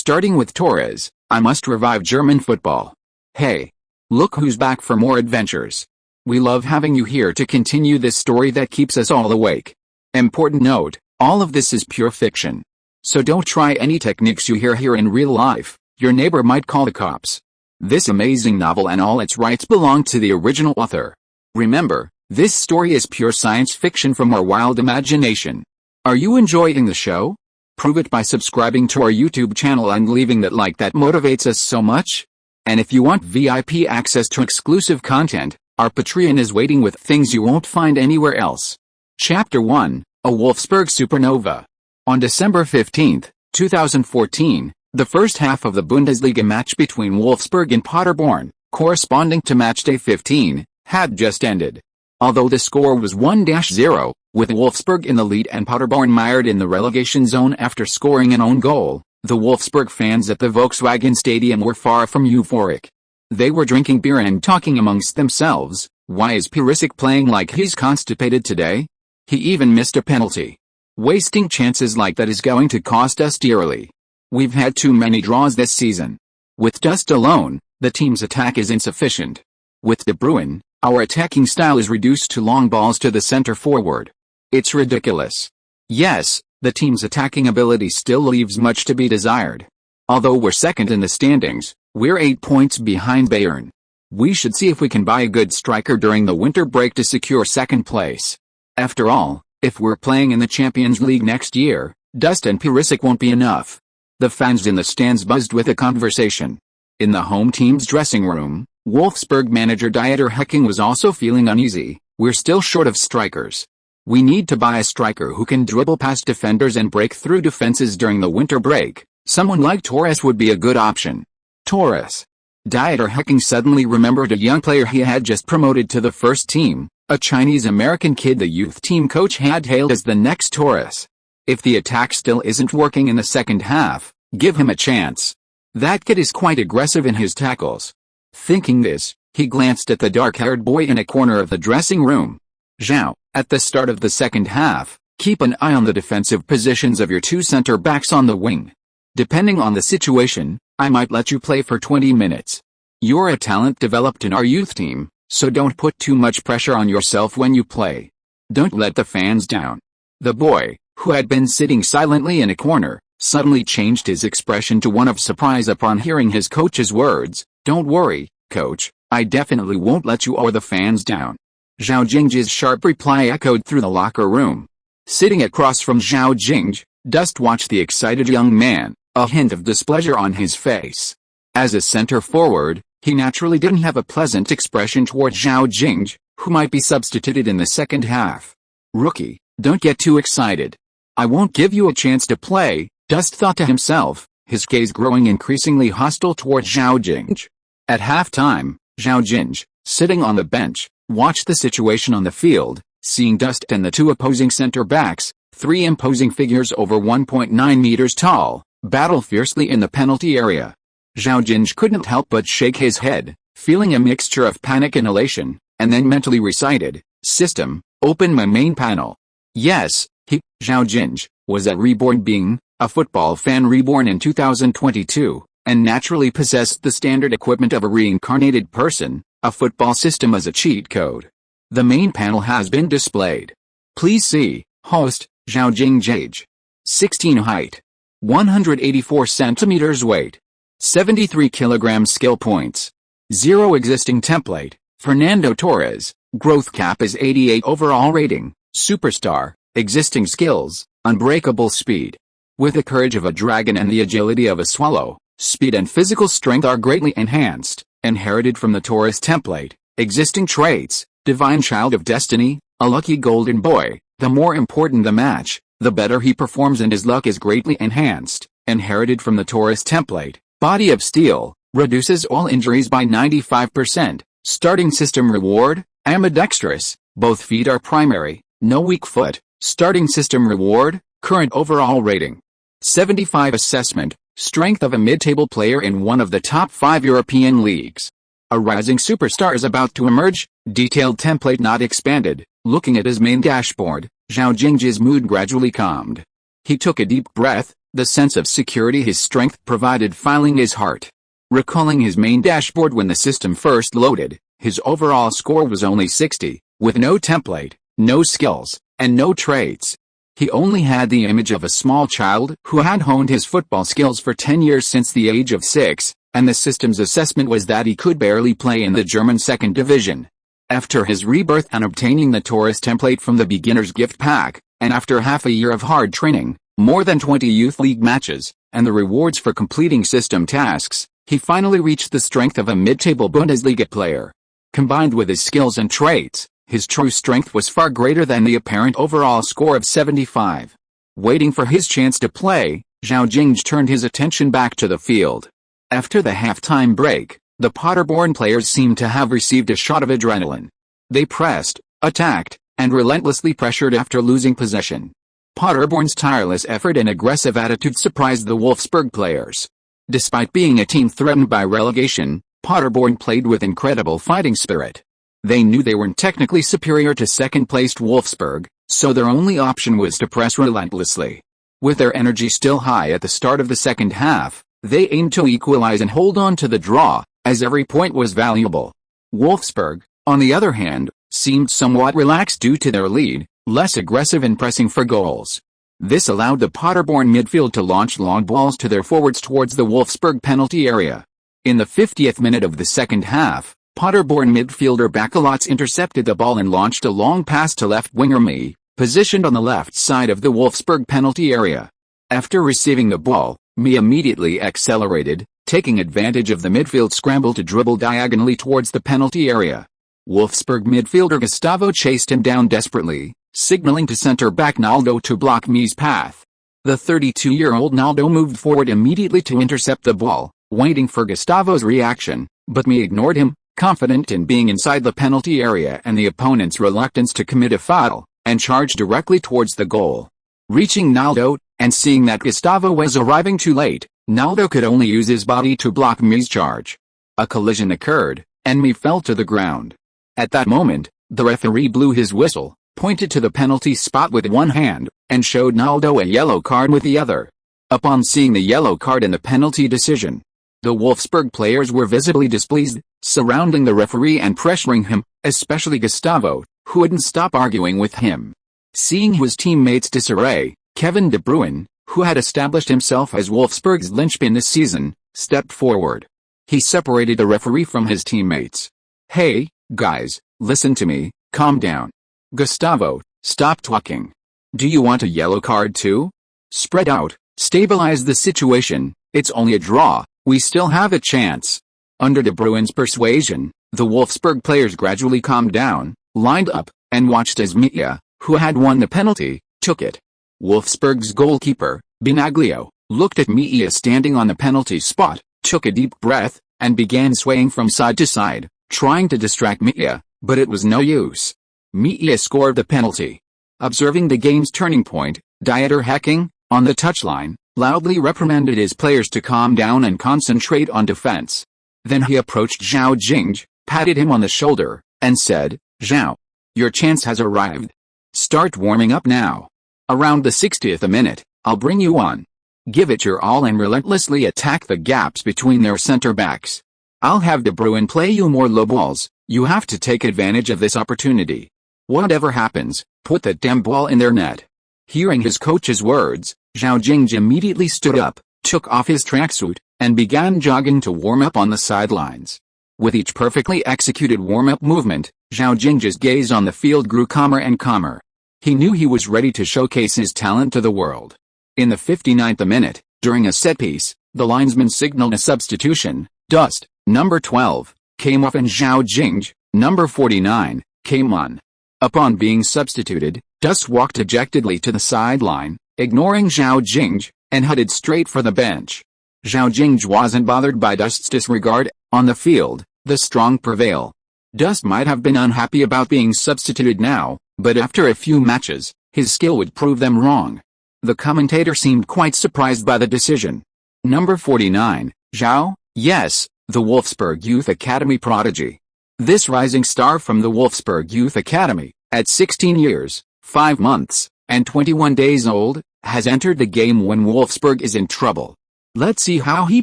Starting with Torres, I must revive German football. Hey! Look who's back for more adventures. We love having you here to continue this story that keeps us all awake. Important note, all of this is pure fiction. So don't try any techniques you hear here in real life, your neighbor might call the cops. This amazing novel and all its rights belong to the original author. Remember, this story is pure science fiction from our wild imagination. Are you enjoying the show? Prove it by subscribing to our YouTube channel and leaving that like that motivates us so much. And if you want VIP access to exclusive content, our Patreon is waiting with things you won't find anywhere else. Chapter 1, A Wolfsburg Supernova. On December 15, 2014, the first half of the Bundesliga match between Wolfsburg and Paderborn, corresponding to matchday 15, had just ended. Although the score was 1-0, with Wolfsburg in the lead and Paderborn mired in the relegation zone after scoring an own goal, the Wolfsburg fans at the Westfalenstadion were far from euphoric. They were drinking beer and talking amongst themselves. Why is Perisic playing like he's constipated today? He even missed a penalty. Wasting chances like that is going to cost us dearly. We've had too many draws this season. With Dust alone, the team's attack is insufficient. With De Bruyne, our attacking style is reduced to long balls to the center forward. It's ridiculous. Yes, the team's attacking ability still leaves much to be desired. Although we're second in the standings, we're 8 points behind Bayern. We should see if we can buy a good striker during the winter break to secure second place. After all, if we're playing in the Champions League next year, Dust and Perisic won't be enough. The fans in the stands buzzed with a conversation. In the home team's dressing room, Wolfsburg manager Dieter Hecking was also feeling uneasy. We're still short of strikers. We need to buy a striker who can dribble past defenders and break through defenses during the winter break. Someone like Torres would be a good option. Torres. Dieter Hecking suddenly remembered a young player he had just promoted to the first team, a Chinese-American kid the youth team coach had hailed as the next Torres. If the attack still isn't working in the second half, give him a chance. That kid is quite aggressive in his tackles. Thinking this, he glanced at the dark-haired boy in a corner of the dressing room. Zhao, at the start of the second half, keep an eye on the defensive positions of your two center-backs on the wing. Depending on the situation, I might let you play for 20 minutes. You're a talent developed in our youth team, so don't put too much pressure on yourself when you play. Don't let the fans down. The boy, who had been sitting silently in a corner, suddenly changed his expression to one of surprise upon hearing his coach's words. Don't worry, coach, I definitely won't let you or the fans down. Zhao Jingge's sharp reply echoed through the locker room. Sitting across from Zhao Jingge, Dust watched the excited young man, a hint of displeasure on his face. As a center forward, he naturally didn't have a pleasant expression toward Zhao Jingge, who might be substituted in the second half. Rookie, don't get too excited. I won't give you a chance to play, Dust thought to himself, his gaze growing increasingly hostile toward Zhao Jingge. At halftime, Zhao Jingge, sitting on the bench, watched the situation on the field, seeing Dust and the two opposing center-backs, three imposing figures over 1.9 meters tall, battle fiercely in the penalty area. Zhao Jingge couldn't help but shake his head, feeling a mixture of panic and elation, and then mentally recited, "System, open my main panel." Yes, he, Zhao Jingge, was a reborn being, a football fan reborn in 2022, and naturally possessed the standard equipment of a reincarnated person. A football system as a cheat code. The main panel has been displayed. Please see, host, Zhao Jingge age. 16 height. 184 centimeters weight. 73 kilograms skill points. 0 existing template. Fernando Torres, growth cap is 88 overall rating, superstar, existing skills, unbreakable speed. With the courage of a dragon and the agility of a swallow, speed and physical strength are greatly enhanced. Inherited from the Torres template, existing traits, divine child of destiny, a lucky golden boy. The more important the match, the better he performs and his luck is greatly enhanced. Inherited from the Torres template, body of steel, reduces all injuries by 95%. Starting system reward, ambidextrous, both feet are primary, no weak foot. Starting system reward, current overall rating. 75 assessment. Strength of a mid-table player in one of the top 5 European leagues. A rising superstar is about to emerge, detailed template not expanded. Looking at his main dashboard, Zhao Jingge's mood gradually calmed. He took a deep breath, The sense of security his strength provided filling his heart. Recalling his main dashboard when the system first loaded, his overall score was only 60, with no template, no skills, and no traits. He only had the image of a small child who had honed his football skills for 10 years since the age of 6, and the system's assessment was that he could barely play in the German second division. After his rebirth and obtaining the Torres template from the beginner's gift pack, and after half a year of hard training, more than 20 youth league matches, and the rewards for completing system tasks, he finally reached the strength of a mid-table Bundesliga player. Combined with his skills and traits, his true strength was far greater than the apparent overall score of 75. Waiting for his chance to play, Zhao Jingge turned his attention back to the field. After the halftime break, the Paderborn players seemed to have received a shot of adrenaline. They pressed, attacked, and relentlessly pressured after losing possession. Paderborn's tireless effort and aggressive attitude surprised the Wolfsburg players. Despite being a team threatened by relegation, Paderborn played with incredible fighting spirit. They knew they weren't technically superior to second-placed Wolfsburg, so their only option was to press relentlessly. With their energy still high at the start of the second half, they aimed to equalize and hold on to the draw, as every point was valuable. Wolfsburg, on the other hand, seemed somewhat relaxed due to their lead, less aggressive in pressing for goals. This allowed the Paderborn midfield to launch long balls to their forwards towards the Wolfsburg penalty area. In the 50th minute of the second half, Paderborn midfielder Bakalotz intercepted the ball and launched a long pass to left winger Me, positioned on the left side of the Wolfsburg penalty area. After receiving the ball, Me immediately accelerated, taking advantage of the midfield scramble to dribble diagonally towards the penalty area. Wolfsburg midfielder Gustavo chased him down desperately, signaling to center-back Naldo to block Me's path. The 32-year-old Naldo moved forward immediately to intercept the ball, waiting for Gustavo's reaction, but Me ignored him, confident in being inside the penalty area and the opponent's reluctance to commit a foul, and charged directly towards the goal. Reaching Naldo, and seeing that Gustavo was arriving too late, Naldo could only use his body to block Me's charge. A collision occurred, and Me fell to the ground. At that moment, the referee blew his whistle, pointed to the penalty spot with one hand, and showed Naldo a yellow card with the other. Upon seeing the yellow card and the penalty decision, the Wolfsburg players were visibly displeased, surrounding the referee and pressuring him, especially Gustavo, who wouldn't stop arguing with him. Seeing his teammates' disarray, Kevin De Bruyne, who had established himself as Wolfsburg's linchpin this season, stepped forward. He separated the referee from his teammates. "Hey, guys, listen to me, calm down. Gustavo, stop talking. Do you want a yellow card too? Spread out, stabilize the situation, it's only a draw, we still have a chance." Under De Bruyne's persuasion, the Wolfsburg players gradually calmed down, lined up, and watched as Mia, who had won the penalty, took it. Wolfsburg's goalkeeper, Benaglio, looked at Mia standing on the penalty spot, took a deep breath, and began swaying from side to side, trying to distract Mia, but it was no use. Mia scored the penalty. Observing the game's turning point, Dieter Hecking, on the touchline, loudly reprimanded his players to calm down and concentrate on defense. Then he approached Zhao Jingge, patted him on the shoulder, and said, "Zhao, your chance has arrived. Start warming up now. Around the 60th minute, I'll bring you on. Give it your all and relentlessly attack the gaps between their center-backs. I'll have De Bruyne play you more low balls, you have to take advantage of this opportunity. Whatever happens, put that damn ball in their net." Hearing his coach's words, Zhao Jingge immediately stood up, took off his tracksuit, and began jogging to warm up on the sidelines. With each perfectly executed warm-up movement, Zhao Jingge's gaze on the field grew calmer and calmer. He knew he was ready to showcase his talent to the world. In the 59th minute, during a set-piece, the linesman signaled a substitution. Dust, number 12, came off and Zhao Jingge, number 49, came on. Upon being substituted, Dust walked dejectedly to the sideline, ignoring Zhao Jingge, and headed straight for the bench. Zhao Jingge wasn't bothered by Dust's disregard. On the field, the strong prevail. Dust might have been unhappy about being substituted now, but after a few matches, his skill would prove them wrong. The commentator seemed quite surprised by the decision. Number 49, Zhao? Yes, the Wolfsburg Youth Academy prodigy. This rising star from the Wolfsburg Youth Academy, at 16 years, 5 months, and 21 days old, has entered the game when Wolfsburg is in trouble. Let's see how he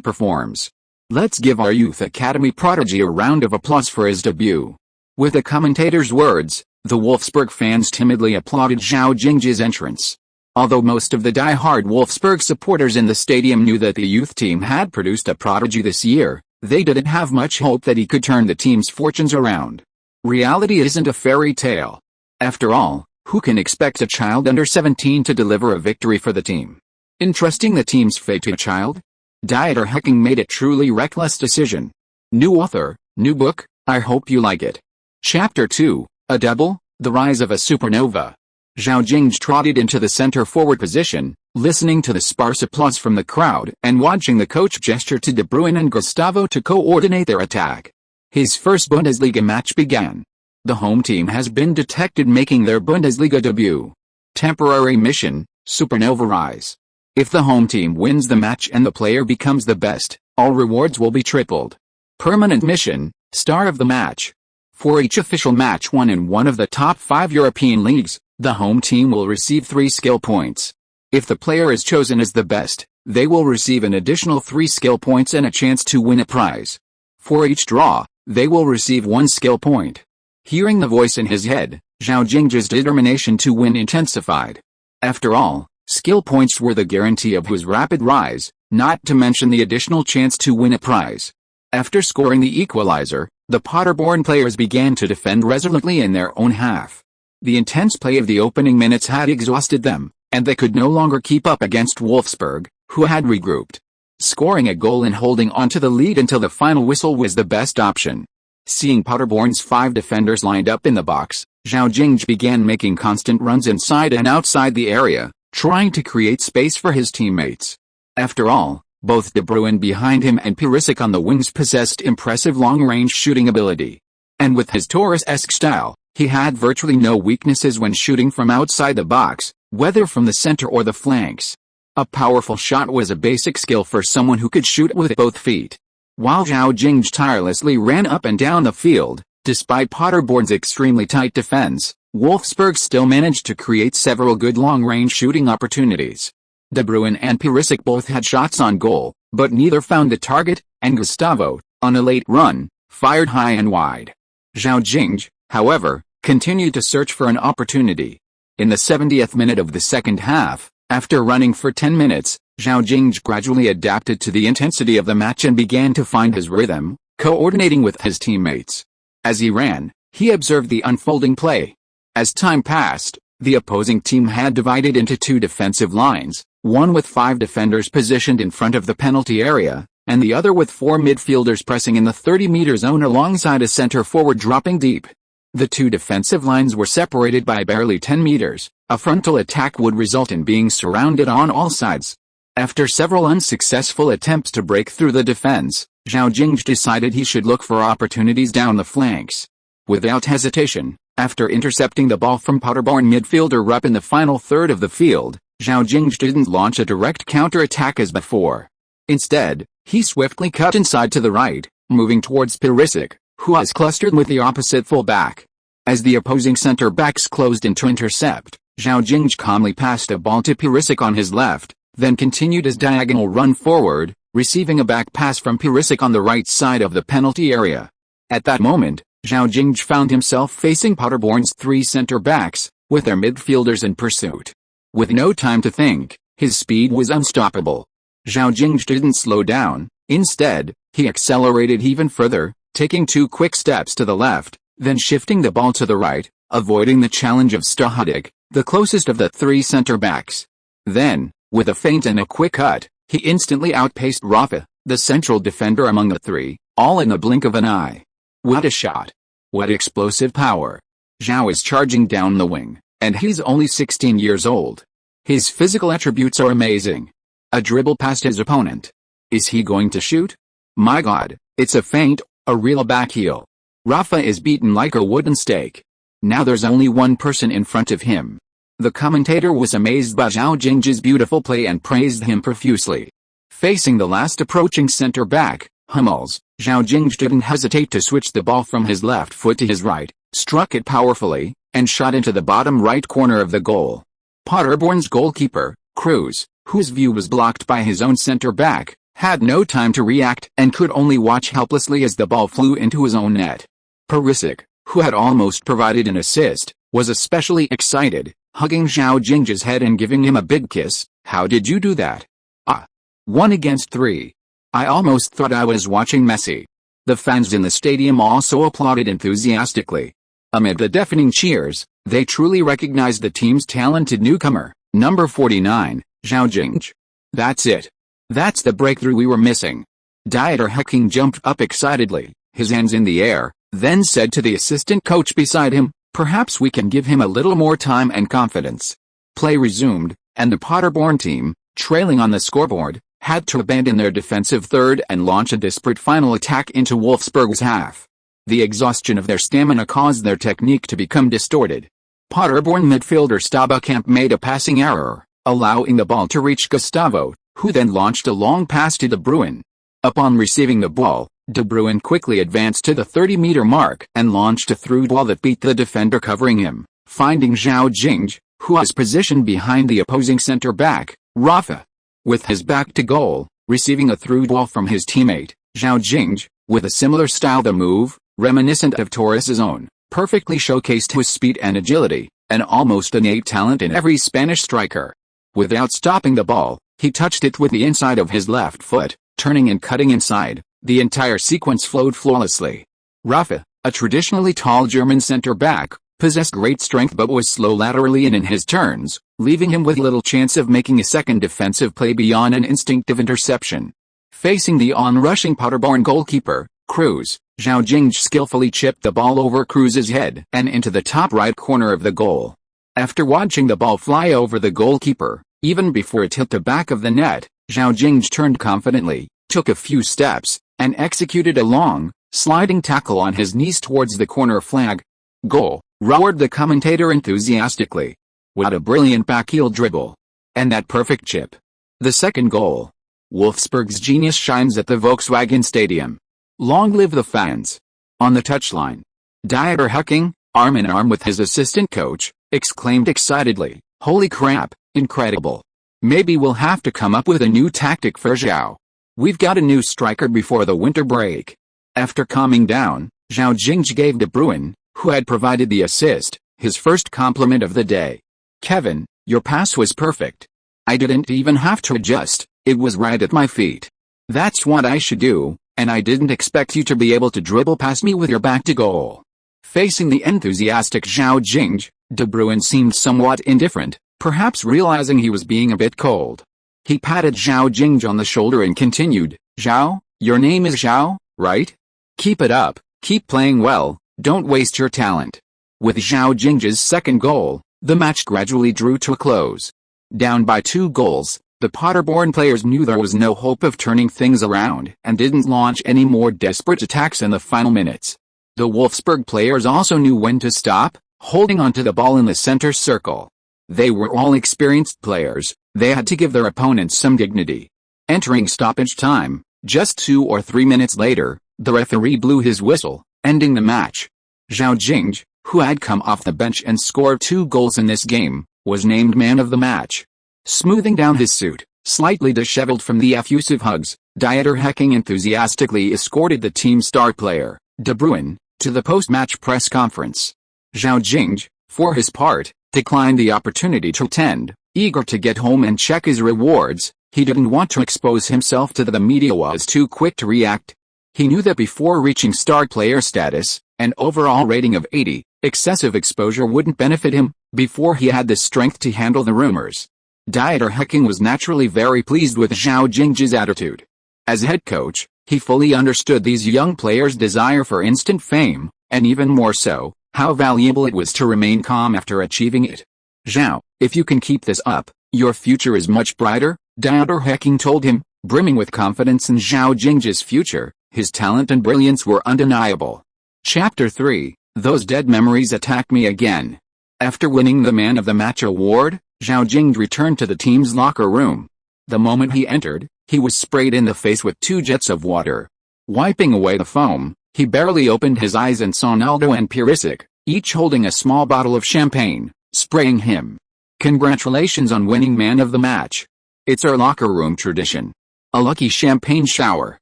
performs. Let's give our youth academy prodigy a round of applause for his debut. With the commentator's words, the Wolfsburg fans timidly applauded Zhao Jingge's entrance. Although most of the die-hard Wolfsburg supporters in the stadium knew that the youth team had produced a prodigy this year, they didn't have much hope that he could turn the team's fortunes around. Reality isn't a fairy tale. After all, who can expect a child under 17 to deliver a victory for the team? Entrusting the team's fate to a child? Dieter Hecking made a truly reckless decision. New author, new book, I hope you like it. Chapter 2, A Double, The Rise of a Supernova. Zhao Jingge trotted into the center-forward position, listening to the sparse applause from the crowd and watching the coach gesture to De Bruyne and Gustavo to coordinate their attack. His first Bundesliga match began. The home team has been detected making their Bundesliga debut. Temporary mission, Supernova Rise. If the home team wins the match and the player becomes the best, all rewards will be tripled. Permanent mission, Star of the Match. For each official match won in one of the top 5 European leagues, the home team will receive 3 skill points. If the player is chosen as the best, they will receive an additional 3 skill points and a chance to win a prize. For each draw, they will receive 1 skill point. Hearing the voice in his head, Zhao Jingge's determination to win intensified. After all, skill points were the guarantee of his rapid rise, not to mention the additional chance to win a prize. After scoring the equalizer, the Paderborn players began to defend resolutely in their own half. The intense play of the opening minutes had exhausted them, and they could no longer keep up against Wolfsburg, who had regrouped. Scoring a goal and holding on to the lead until the final whistle was the best option. Seeing Paderborn's 5 defenders lined up in the box, Zhao Jingge began making constant runs inside and outside the area, trying to create space for his teammates. After all, both De Bruyne behind him and Perisic on the wings possessed impressive long-range shooting ability. And with his Torres-esque style, he had virtually no weaknesses when shooting from outside the box, whether from the center or the flanks. A powerful shot was a basic skill for someone who could shoot with both feet. While Zhao Jingge tirelessly ran up and down the field, despite Paderborn's extremely tight defense, Wolfsburg still managed to create several good long-range shooting opportunities. De Bruyne and Perisic both had shots on goal, but neither found the target, and Gustavo, on a late run, fired high and wide. Zhao Jingge, however, continued to search for an opportunity. In the 70th minute of the second half, after running for 10 minutes, Zhao Jingge gradually adapted to the intensity of the match and began to find his rhythm, coordinating with his teammates. As he ran, he observed the unfolding play. As time passed, the opposing team had divided into 2 defensive lines, one with 5 defenders positioned in front of the penalty area, and the other with 4 midfielders pressing in the 30-meter zone alongside a center-forward dropping deep. The 2 defensive lines were separated by barely 10 meters. A frontal attack would result in being surrounded on all sides. After several unsuccessful attempts to break through the defense, Zhao Jingge decided he should look for opportunities down the flanks. Without hesitation, after intercepting the ball from Paderborn midfielder Rupp in the final third of the field, Zhao Jingge didn't launch a direct counter-attack as before. Instead, he swiftly cut inside to the right, moving towards Perisic, who was clustered with the opposite fullback. As the opposing center-backs closed in to intercept, Zhao Jingge calmly passed a ball to Perisic on his left, then continued his diagonal run forward, receiving a back pass from Perisic on the right side of the penalty area. At that moment, Zhao Jingge found himself facing Paderborn's 3 center-backs, with their midfielders in pursuit. With no time to think, his speed was unstoppable. Zhao Jingge didn't slow down. Instead, he accelerated even further, taking 2 quick steps to the left, then shifting the ball to the right, avoiding the challenge of Stojacic, the closest of the 3 center-backs. Then, with a feint and a quick cut, he instantly outpaced Rafa, the central defender among the 3, all in the blink of an eye. What a shot! What explosive power! Zhao is charging down the wing, and he's only 16 years old. His physical attributes are amazing. A dribble past his opponent. Is he going to shoot? My God, it's a feint, a real backheel. Rafa is beaten like a wooden stake. Now there's only one person in front of him. The commentator was amazed by Zhao Jingge's beautiful play and praised him profusely. Facing the last approaching center-back, Hummels, Zhao Jingge didn't hesitate to switch the ball from his left foot to his right, struck it powerfully, and shot into the bottom right corner of the goal. Paderborn's goalkeeper, Cruz, whose view was blocked by his own center-back, had no time to react and could only watch helplessly as the ball flew into his own net. Perisic, who had almost provided an assist, was especially excited, hugging Zhao Jingge's head and giving him a big kiss. "How did you do that?" "Ah. 1 against 3. I almost thought I was watching Messi." The fans in the stadium also applauded enthusiastically. Amid the deafening cheers, they truly recognized the team's talented newcomer, number 49, Zhao Jingge. "That's it. That's the breakthrough we were missing." Dieter Hecking jumped up excitedly, his hands in the air, then said to the assistant coach beside him, "Perhaps we can give him a little more time and confidence." Play resumed, and the Paderborn team, trailing on the scoreboard, had to abandon their defensive third and launch a desperate final attack into Wolfsburg's half. The exhaustion of their stamina caused their technique to become distorted. Paderborn midfielder Stabakamp made a passing error, allowing the ball to reach Gustavo, who then launched a long pass to De Bruyne. Upon receiving the ball, De Bruyne quickly advanced to the 30-meter mark and launched a through ball that beat the defender covering him, finding Zhao Jingge, who was positioned behind the opposing center-back, Rafa. With his back to goal, receiving a through ball from his teammate, Zhao Jingge, with a similar style the move, reminiscent of Torres' own, perfectly showcased his speed and agility, an almost innate talent in every Spanish striker. Without stopping the ball, he touched it with the inside of his left foot, turning and cutting inside. The entire sequence flowed flawlessly. Rafa, a traditionally tall German center-back, possessed great strength but was slow laterally and in his turns, leaving him with little chance of making a second defensive play beyond an instinctive interception. Facing the on-rushing Paderborn goalkeeper, Cruz, Zhao Jingge skillfully chipped the ball over Cruz's head and into the top right corner of the goal. After watching the ball fly over the goalkeeper, even before it hit the back of the net, Zhao Jingge turned confidently, took a few steps, and executed a long, sliding tackle on his knees towards the corner flag. "Goal!" roared the commentator enthusiastically. "What a brilliant backheel dribble! And that perfect chip! The second goal! Wolfsburg's genius shines at the Volkswagenstadion. Long live the fans!" On the touchline, Dieter Hecking, arm in arm with his assistant coach, exclaimed excitedly, "Holy crap, incredible! Maybe we'll have to come up with a new tactic for Zhao. We've got a new striker before the winter break." After calming down, Zhao Jingge gave De Bruyne, who had provided the assist, his first compliment of the day. "Kevin, your pass was perfect. I didn't even have to adjust, it was right at my feet. That's what I should do, and I didn't expect you to be able to dribble past me with your back to goal." Facing the enthusiastic Zhao Jingge, De Bruyne seemed somewhat indifferent, perhaps realizing he was being a bit cold. He patted Zhao Jingge on the shoulder and continued, "Zhao, your name is Zhao, right? Keep it up, keep playing well, don't waste your talent." With Zhao Jingge's second goal, the match gradually drew to a close. Down by 2 goals, the Paderborn players knew there was no hope of turning things around and didn't launch any more desperate attacks in the final minutes. The Wolfsburg players also knew when to stop, holding onto the ball in the center circle. They were all experienced players, they had to give their opponents some dignity. Entering stoppage time, just 2 or 3 minutes later, the referee blew his whistle, ending the match. Zhao Jingge, who had come off the bench and scored 2 goals in this game, was named man of the match. Smoothing down his suit, slightly disheveled from the effusive hugs, Dieter Hecking enthusiastically escorted the team's star player, De Bruyne, to the post-match press conference. Zhao Jingge, for his part, declined the opportunity to attend, eager to get home and check his rewards. He didn't want to expose himself to the media, was too quick to react. He knew that before reaching star player status, an overall rating of 80, excessive exposure wouldn't benefit him, before he had the strength to handle the rumors. Dieter Hecking was naturally very pleased with Zhao Jingge's attitude. As head coach, he fully understood these young players' desire for instant fame, and even more so, how valuable it was to remain calm after achieving it. "Zhao, if you can keep this up, your future is much brighter," Dieter Hecking told him, brimming with confidence in Zhao Jingge's future. His talent and brilliance were undeniable. Chapter 3, Those Dead Memories Attack Me Again. After winning the Man of the Match award, Zhao Jingge returned to the team's locker room. The moment he entered, he was sprayed in the face with 2 jets of water. Wiping away the foam, he barely opened his eyes and saw Naldo and Perisic, each holding a small bottle of champagne, spraying him. Congratulations on winning man of the match. It's our locker room tradition. A lucky champagne shower.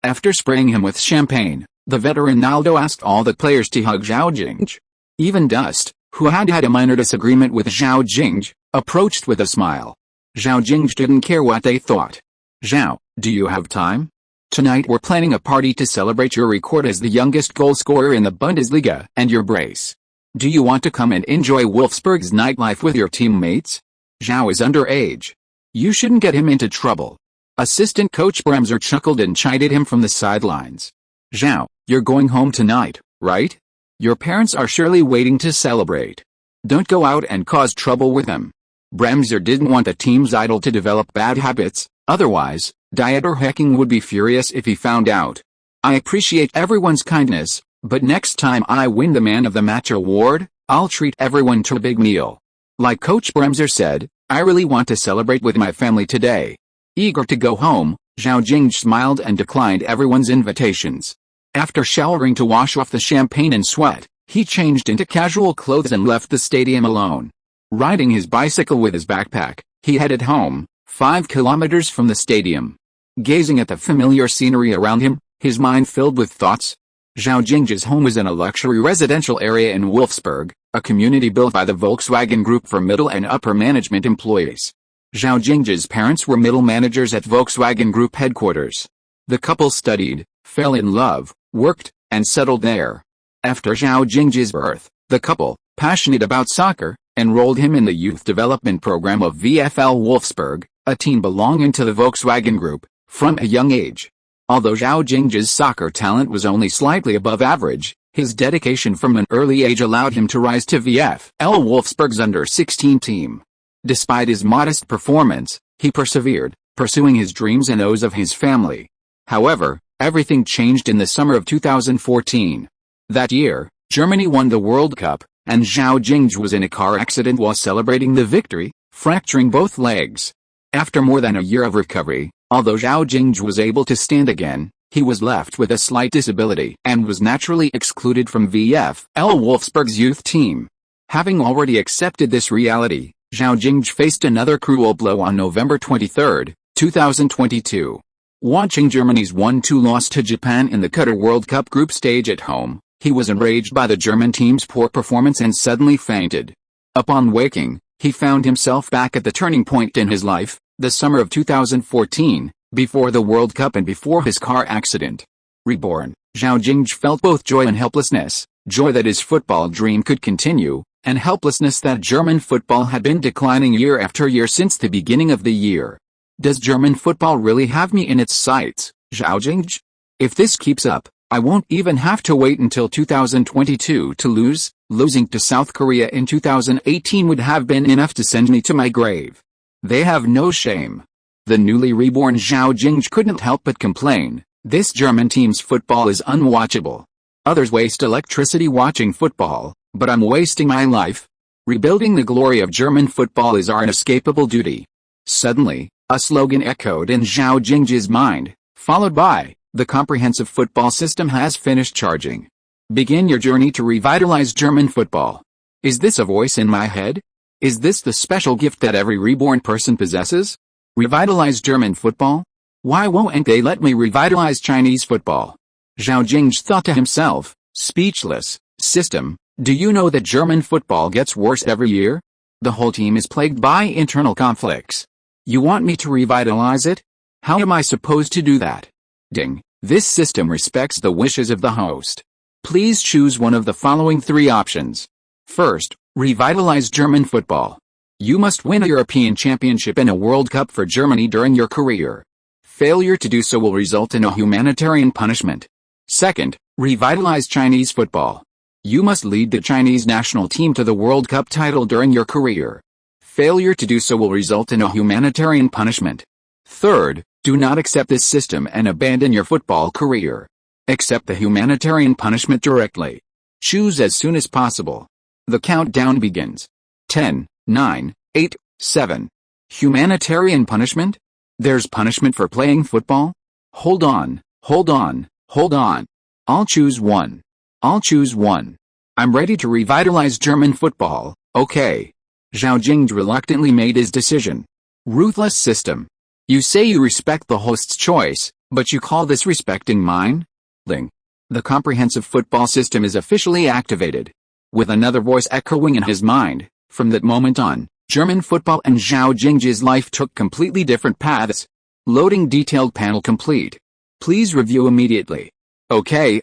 After spraying him with champagne, the veteran Naldo asked all the players to hug Zhao Jingge. Even Dust, who had had a minor disagreement with Zhao Jingge, approached with a smile. Zhao Jingge didn't care what they thought. Zhao, do you have time? Tonight we're planning a party to celebrate your record as the youngest goal scorer in the Bundesliga and your brace. Do you want to come and enjoy Wolfsburg's nightlife with your teammates? Zhao is underage. You shouldn't get him into trouble. Assistant coach Bremser chuckled and chided him from the sidelines. Zhao, you're going home tonight, right? Your parents are surely waiting to celebrate. Don't go out and cause trouble with them. Bremser didn't want the team's idol to develop bad habits, otherwise, Dieter Hecking would be furious if he found out. I appreciate everyone's kindness, but next time I win the Man of the Match award, I'll treat everyone to a big meal. Like Coach Bremser said, I really want to celebrate with my family today. Eager to go home, Zhao Jingge smiled and declined everyone's invitations. After showering to wash off the champagne and sweat, he changed into casual clothes and left the stadium alone. Riding his bicycle with his backpack, he headed home, 5 kilometers from the stadium. Gazing at the familiar scenery around him, his mind filled with thoughts. Zhao Jingge's home was in a luxury residential area in Wolfsburg, a community built by the Volkswagen Group for middle and upper management employees. Zhao Jingge's parents were middle managers at Volkswagen Group headquarters. The couple studied, fell in love, worked, and settled there. After Zhao Jingge's birth, the couple, passionate about soccer, enrolled him in the youth development program of VfL Wolfsburg, a team belonging to the Volkswagen Group, from a young age. Although Zhao Jingge's soccer talent was only slightly above average, his dedication from an early age allowed him to rise to VfL Wolfsburg's under-16 team. Despite his modest performance, he persevered, pursuing his dreams and those of his family. However, everything changed in the summer of 2014. That year, Germany won the World Cup, and Zhao Jingge was in a car accident while celebrating the victory, fracturing both legs. After more than a year of recovery, although Zhao Jingge was able to stand again, he was left with a slight disability and was naturally excluded from VfL Wolfsburg's youth team. Having already accepted this reality, Zhao Jingge faced another cruel blow on November 23, 2022. Watching Germany's 1-2 loss to Japan in the Qatar World Cup group stage at home, he was enraged by the German team's poor performance and suddenly fainted. Upon waking, he found himself back at the turning point in his life, the summer of 2014, before the World Cup and before his car accident. Reborn, Zhao Jingge felt both joy and helplessness, joy that his football dream could continue, and helplessness that German football had been declining year after year since the beginning of the year. Does German football really have me in its sights, Zhao Jingge? If this keeps up, I won't even have to wait until 2022 to lose. Losing to South Korea in 2018 would have been enough to send me to my grave. They have no shame. The newly reborn Zhao Jingge couldn't help but complain, this German team's football is unwatchable. Others waste electricity watching football, but I'm wasting my life. Rebuilding the glory of German football is our inescapable duty. Suddenly, a slogan echoed in Zhao Jingge's mind, followed by, the comprehensive football system has finished charging. Begin your journey to revitalize German football. Is this a voice in my head? Is this the special gift that every reborn person possesses? Revitalize German football? Why won't they let me revitalize Chinese football? Zhao Jingge thought to himself, speechless. System, do you know that German football gets worse every year? The whole team is plagued by internal conflicts. You want me to revitalize it? How am I supposed to do that? Ding, this system respects the wishes of the host. Please choose one of the following 3 options. First, revitalize German football. You must win a European Championship and a World Cup for Germany during your career. Failure to do so will result in a humanitarian punishment. Second, revitalize Chinese football. You must lead the Chinese national team to the World Cup title during your career. Failure to do so will result in a humanitarian punishment. Third, do not accept this system and abandon your football career. Accept the humanitarian punishment directly. Choose as soon as possible. The countdown begins. 10, 9, 8, 7. Humanitarian punishment? There's punishment for playing football? Hold on, hold on, hold on. I'll choose one. I'll choose one. I'm ready to revitalize German football, okay. Zhao Jingge reluctantly made his decision. Ruthless system. You say you respect the host's choice, but you call this respecting mine? Ling. The comprehensive football system is officially activated. With another voice echoing in his mind, from that moment on, German football and Zhao Jingge's life took completely different paths. Loading detailed panel complete. Please review immediately. Okay.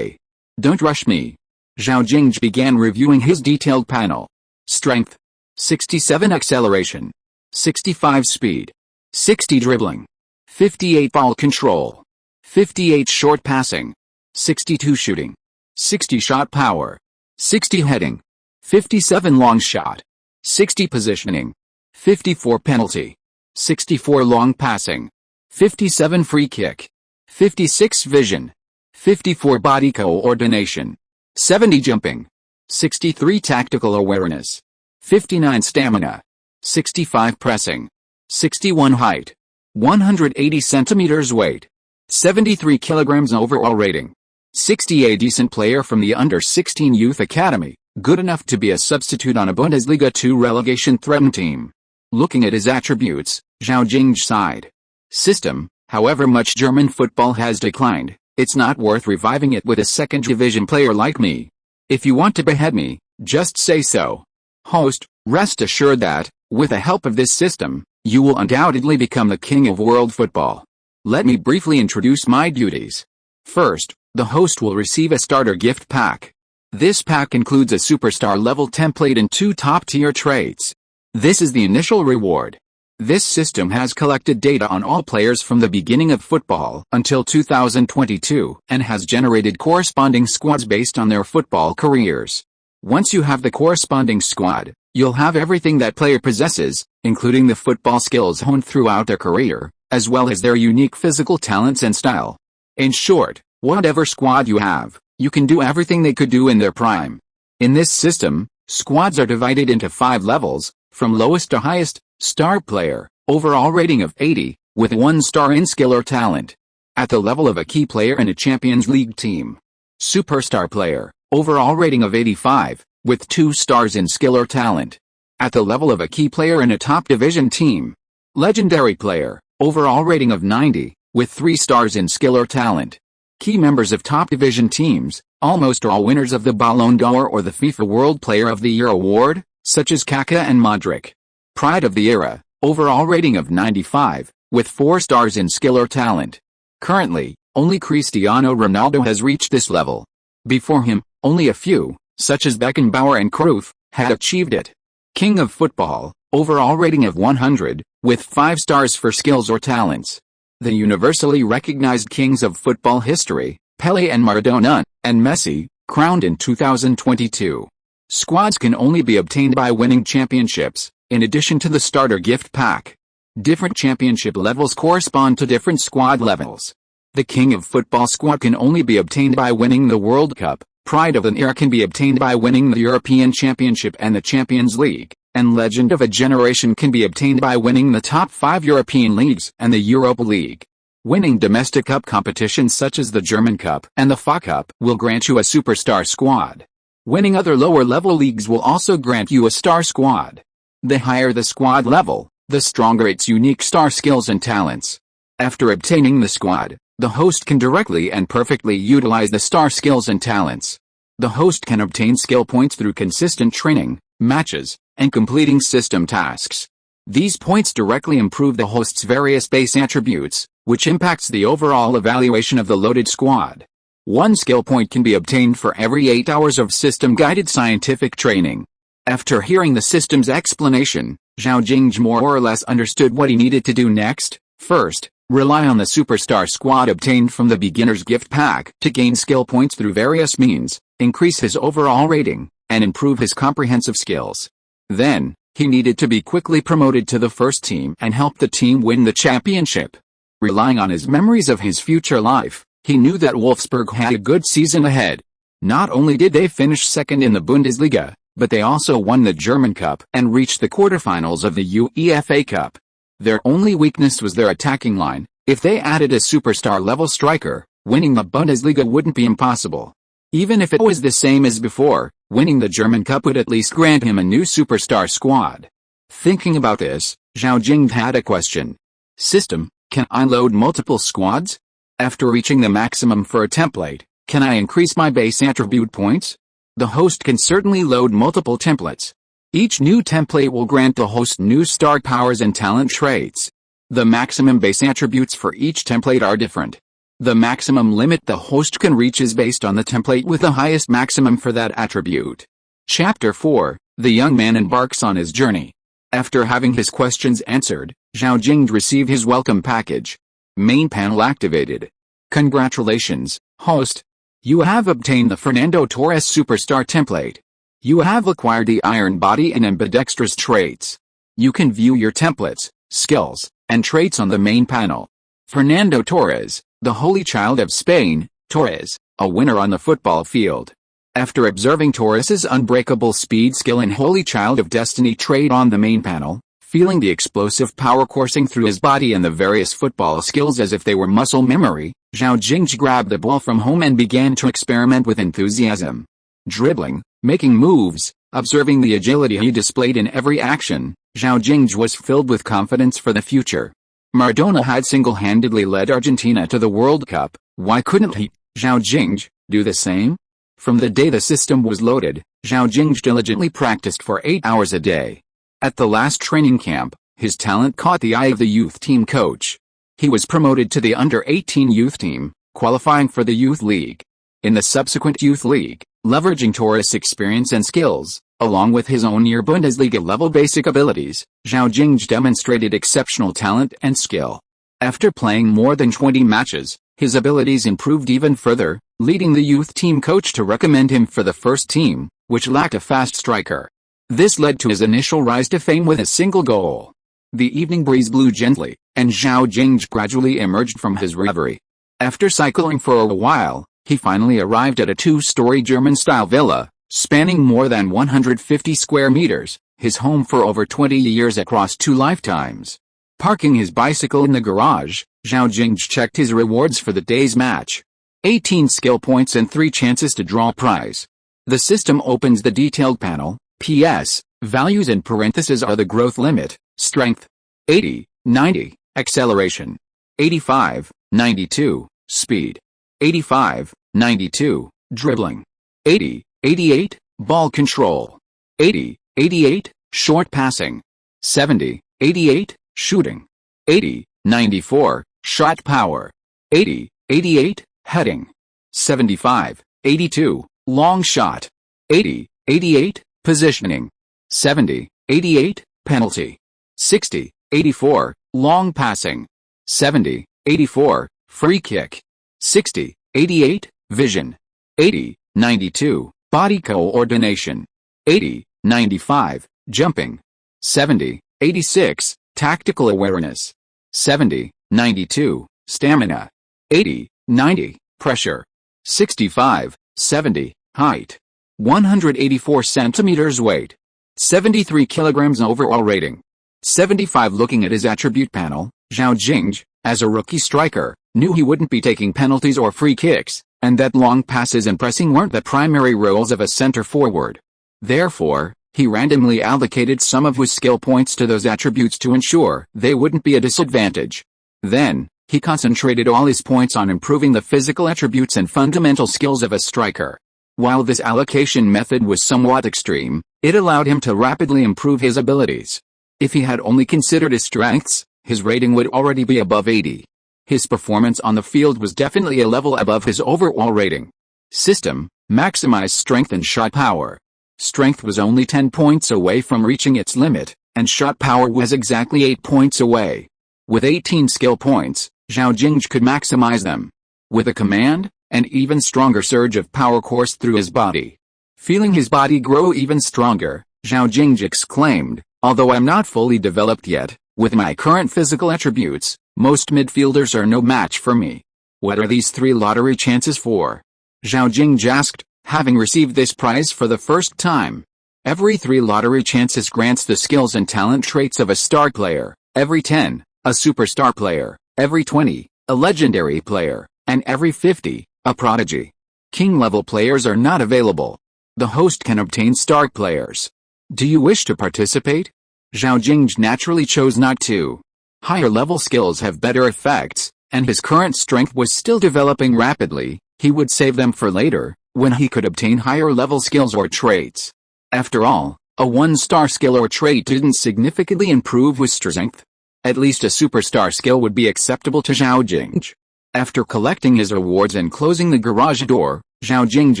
Don't rush me. Zhao Jingge began reviewing his detailed panel. Strength. 67 acceleration. 65 speed. 60 dribbling. 58 ball control. 58 short passing. 62 shooting. 60 shot power. 60 heading. 57 long shot. 60 positioning. 54 penalty. 64 long passing. 57 free kick. 56 vision. 54 body coordination. 70 jumping. 63 tactical awareness. 59 stamina. 65 pressing. 61 height. 180 centimeters weight. 73 kilograms overall rating. 60 a decent player from the under-16 youth academy, good enough to be a substitute on a Bundesliga 2 relegation-threatened team. Looking at his attributes, Zhao Jingge sighed. System, however much German football has declined, it's not worth reviving it with a second-division player like me. If you want to behead me, just say so. Host, rest assured that, with the help of this system, you will undoubtedly become the king of world football. Let me briefly introduce my duties. First, the host will receive a starter gift pack. This pack includes a superstar-level template and 2 top-tier traits. This is the initial reward. This system has collected data on all players from the beginning of football until 2022 and has generated corresponding squads based on their football careers. Once you have the corresponding squad, you'll have everything that player possesses, including the football skills honed throughout their career, as well as their unique physical talents and style. In short, whatever squad you have, you can do everything they could do in their prime. In this system, squads are divided into 5 levels, from lowest to highest: star player, overall rating of 80, with 1 star in skill or talent. At the level of a key player in a Champions League team. Superstar player, overall rating of 85, with 2 stars in skill or talent. At the level of a key player in a top division team. Legendary player, overall rating of 90, with 3 stars in skill or talent. Key members of top division teams, almost all winners of the Ballon d'Or or the FIFA World Player of the Year award, such as Kaká and Modric. Pride of the era, overall rating of 95, with 4 stars in skill or talent. Currently, only Cristiano Ronaldo has reached this level. Before him, only a few, such as Beckenbauer and Cruyff, had achieved it. King of football, overall rating of 100, with 5 stars for skills or talents. The universally recognized kings of football history, Pelé and Maradona, and Messi, crowned in 2022. Squads can only be obtained by winning championships, in addition to the starter gift pack. Different championship levels correspond to different squad levels. The king of football squad can only be obtained by winning the World Cup, pride of an era can be obtained by winning the European Championship and the Champions League, and legend of a generation can be obtained by winning the top 5 European leagues and the Europa League. Winning domestic cup competitions such as the German Cup and the FA Cup will grant you a superstar squad. Winning other lower-level leagues will also grant you a star squad. The higher the squad level, the stronger its unique star skills and talents. After obtaining the squad, the host can directly and perfectly utilize the star skills and talents. The host can obtain skill points through consistent training, matches, and completing system tasks. These points directly improve the host's various base attributes, which impacts the overall evaluation of the loaded squad. 1 skill point can be obtained for every 8 hours of system-guided scientific training. After hearing the system's explanation, Zhao Jingge more or less understood what he needed to do next. First, rely on the superstar squad obtained from the beginner's gift pack to gain skill points through various means, increase his overall rating, and improve his comprehensive skills. Then, he needed to be quickly promoted to the first team and help the team win the championship. Relying on his memories of his future life, he knew that Wolfsburg had a good season ahead. Not only did they finish second in the Bundesliga, but they also won the German Cup and reached the quarterfinals of the UEFA Cup. Their only weakness was their attacking line. If they added a superstar-level striker, winning the Bundesliga wouldn't be impossible. Even if it was the same as before, Winning the German Cup would at least grant him a new superstar squad. Thinking about this, Zhao Jingge had a question. System, can I load multiple squads? After reaching the maximum for a template, can I increase my base attribute points? The host can certainly load multiple templates. Each new template will grant the host new star powers and talent traits. The maximum base attributes for each template are different. The maximum limit the host can reach is based on the template with the highest maximum for that attribute. Chapter 4, the young man embarks on his journey. After having his questions answered, Zhao Jingge received his welcome package. Main panel activated. Congratulations, host. You have obtained the Fernando Torres Superstar template. You have acquired the Iron Body and ambidextrous traits. You can view your templates, skills, and traits on the main panel. Fernando Torres, the Holy Child of Spain, Torres, a winner on the football field. After observing Torres's unbreakable speed skill and Holy Child of Destiny trait on the main panel, feeling the explosive power coursing through his body and the various football skills as if they were muscle memory, Zhao Jingge grabbed the ball from home and began to experiment with enthusiasm. Dribbling, making moves, observing the agility he displayed in every action, Zhao Jingge was filled with confidence for the future. Maradona had single-handedly led Argentina to the World Cup, why couldn't he, Zhao Jingge, do the same? From the day the system was loaded, Zhao Jingge diligently practiced for 8 hours a day. At the last training camp, his talent caught the eye of the youth team coach. He was promoted to the under-18 youth team, qualifying for the youth league. In the subsequent youth league, leveraging Torres' experience and skills, along with his own near Bundesliga-level basic abilities, Zhao Jingge demonstrated exceptional talent and skill. After playing more than 20 matches, his abilities improved even further, leading the youth team coach to recommend him for the first team, which lacked a fast striker. This led to his initial rise to fame with a single goal. The evening breeze blew gently, and Zhao Jingge gradually emerged from his reverie. After cycling for a while, he finally arrived at a 2-story German-style villa, spanning more than 150 square meters, his home for over 20 years across 2 lifetimes. Parking his bicycle in the garage, Zhao Jingge checked his rewards for the day's match. 18 skill points and 3 chances to draw prize. The system opens the detailed panel. P.S. Values in parentheses are the growth limit, strength, 80, 90, acceleration, 85, 92, speed, 85, 92, dribbling, 80, 88, ball control, 80, 88, short passing, 70, 88, shooting, 80, 94, shot power, 80, 88, heading, 75, 82, long shot, 80, 88, positioning, 70, 88, penalty, 60, 84, long passing, 70, 84, free kick, 60, 88, vision, 80, 92, body coordination, 80, 95, jumping, 70, 86, tactical awareness, 70, 92, stamina, 80, 90, pressure, 65, 70, height, 184 centimeters weight, 73 kilograms overall rating, 75. Looking at his attribute panel, Zhao Jingge, as a rookie striker, knew he wouldn't be taking penalties or free kicks, and that long passes and pressing weren't the primary roles of a center forward. Therefore, he randomly allocated some of his skill points to those attributes to ensure they wouldn't be a disadvantage. Then, he concentrated all his points on improving the physical attributes and fundamental skills of a striker. While this allocation method was somewhat extreme, it allowed him to rapidly improve his abilities. If he had only considered his strengths, his rating would already be above 80. His performance on the field was definitely a level above his overall rating. System, maximize strength and shot power. Strength was only 10 points away from reaching its limit, and shot power was exactly 8 points away. With 18 skill points, Zhao Jingge could maximize them. With a command, an even stronger surge of power coursed through his body. Feeling his body grow even stronger, Zhao Jingge exclaimed, although I'm not fully developed yet, with my current physical attributes, most midfielders are no match for me. What are these 3 lottery chances for? Zhao Jingge asked, having received this prize for the first time. Every 3 lottery chances grants the skills and talent traits of a star player, every 10, a superstar player, every 20, a legendary player, and every 50, a prodigy. King-level players are not available. The host can obtain star players. Do you wish to participate? Zhao Jingge naturally chose not to. Higher level skills have better effects, and his current strength was still developing rapidly. He would save them for later, when he could obtain higher level skills or traits. After all, a one-star skill or trait didn't significantly improve with strength. At least a superstar skill would be acceptable to Zhao Jingge. After collecting his rewards and closing the garage door, Zhao Jingge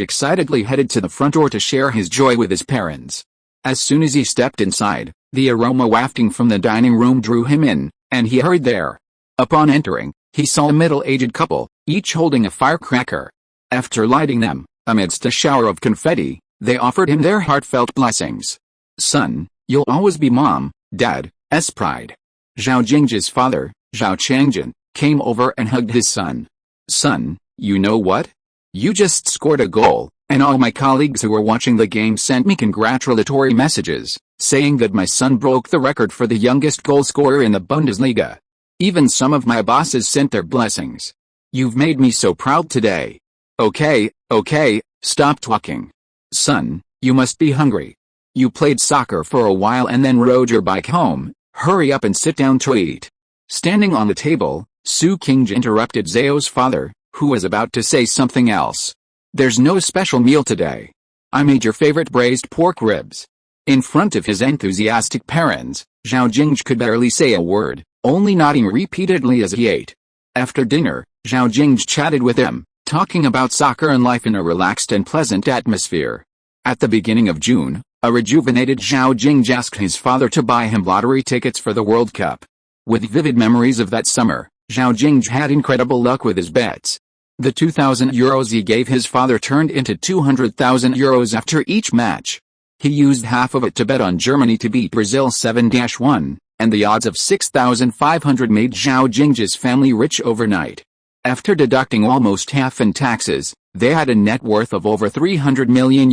excitedly headed to the front door to share his joy with his parents. As soon as he stepped inside, the aroma wafting from the dining room drew him in, and he hurried there. Upon entering, he saw a middle-aged couple, each holding a firecracker. After lighting them, amidst a shower of confetti, they offered him their heartfelt blessings. "Son, you'll always be Mom, Dad's pride." Zhao Jingge's father, Zhao Changjian, came over and hugged his son. "Son, you know what? You just scored a goal, and all my colleagues who were watching the game sent me congratulatory messages, saying that my son broke the record for the youngest goal scorer in the Bundesliga. Even some of my bosses sent their blessings. You've made me so proud today." Okay, stop talking. Son, you must be hungry. You played soccer for a while and then rode your bike home. Hurry up and sit down to eat. Standing on the table, Su Qingji interrupted Zhao's father, who was about to say something else. "There's no special meal today. I made your favorite braised pork ribs." In front of his enthusiastic parents, Zhao Jingge could barely say a word, only nodding repeatedly as he ate. After dinner, Zhao Jingge chatted with them, talking about soccer and life in a relaxed and pleasant atmosphere. At the beginning of June, a rejuvenated Zhao Jingge asked his father to buy him lottery tickets for the World Cup. With vivid memories of that summer, Zhao Jingge had incredible luck with his bets. The €2,000 he gave his father turned into €200,000 after each match. He used half of it to bet on Germany to beat Brazil 7-1, and the odds of 6,500 made Zhao Jingge's family rich overnight. After deducting almost half in taxes, they had a net worth of over €300 million.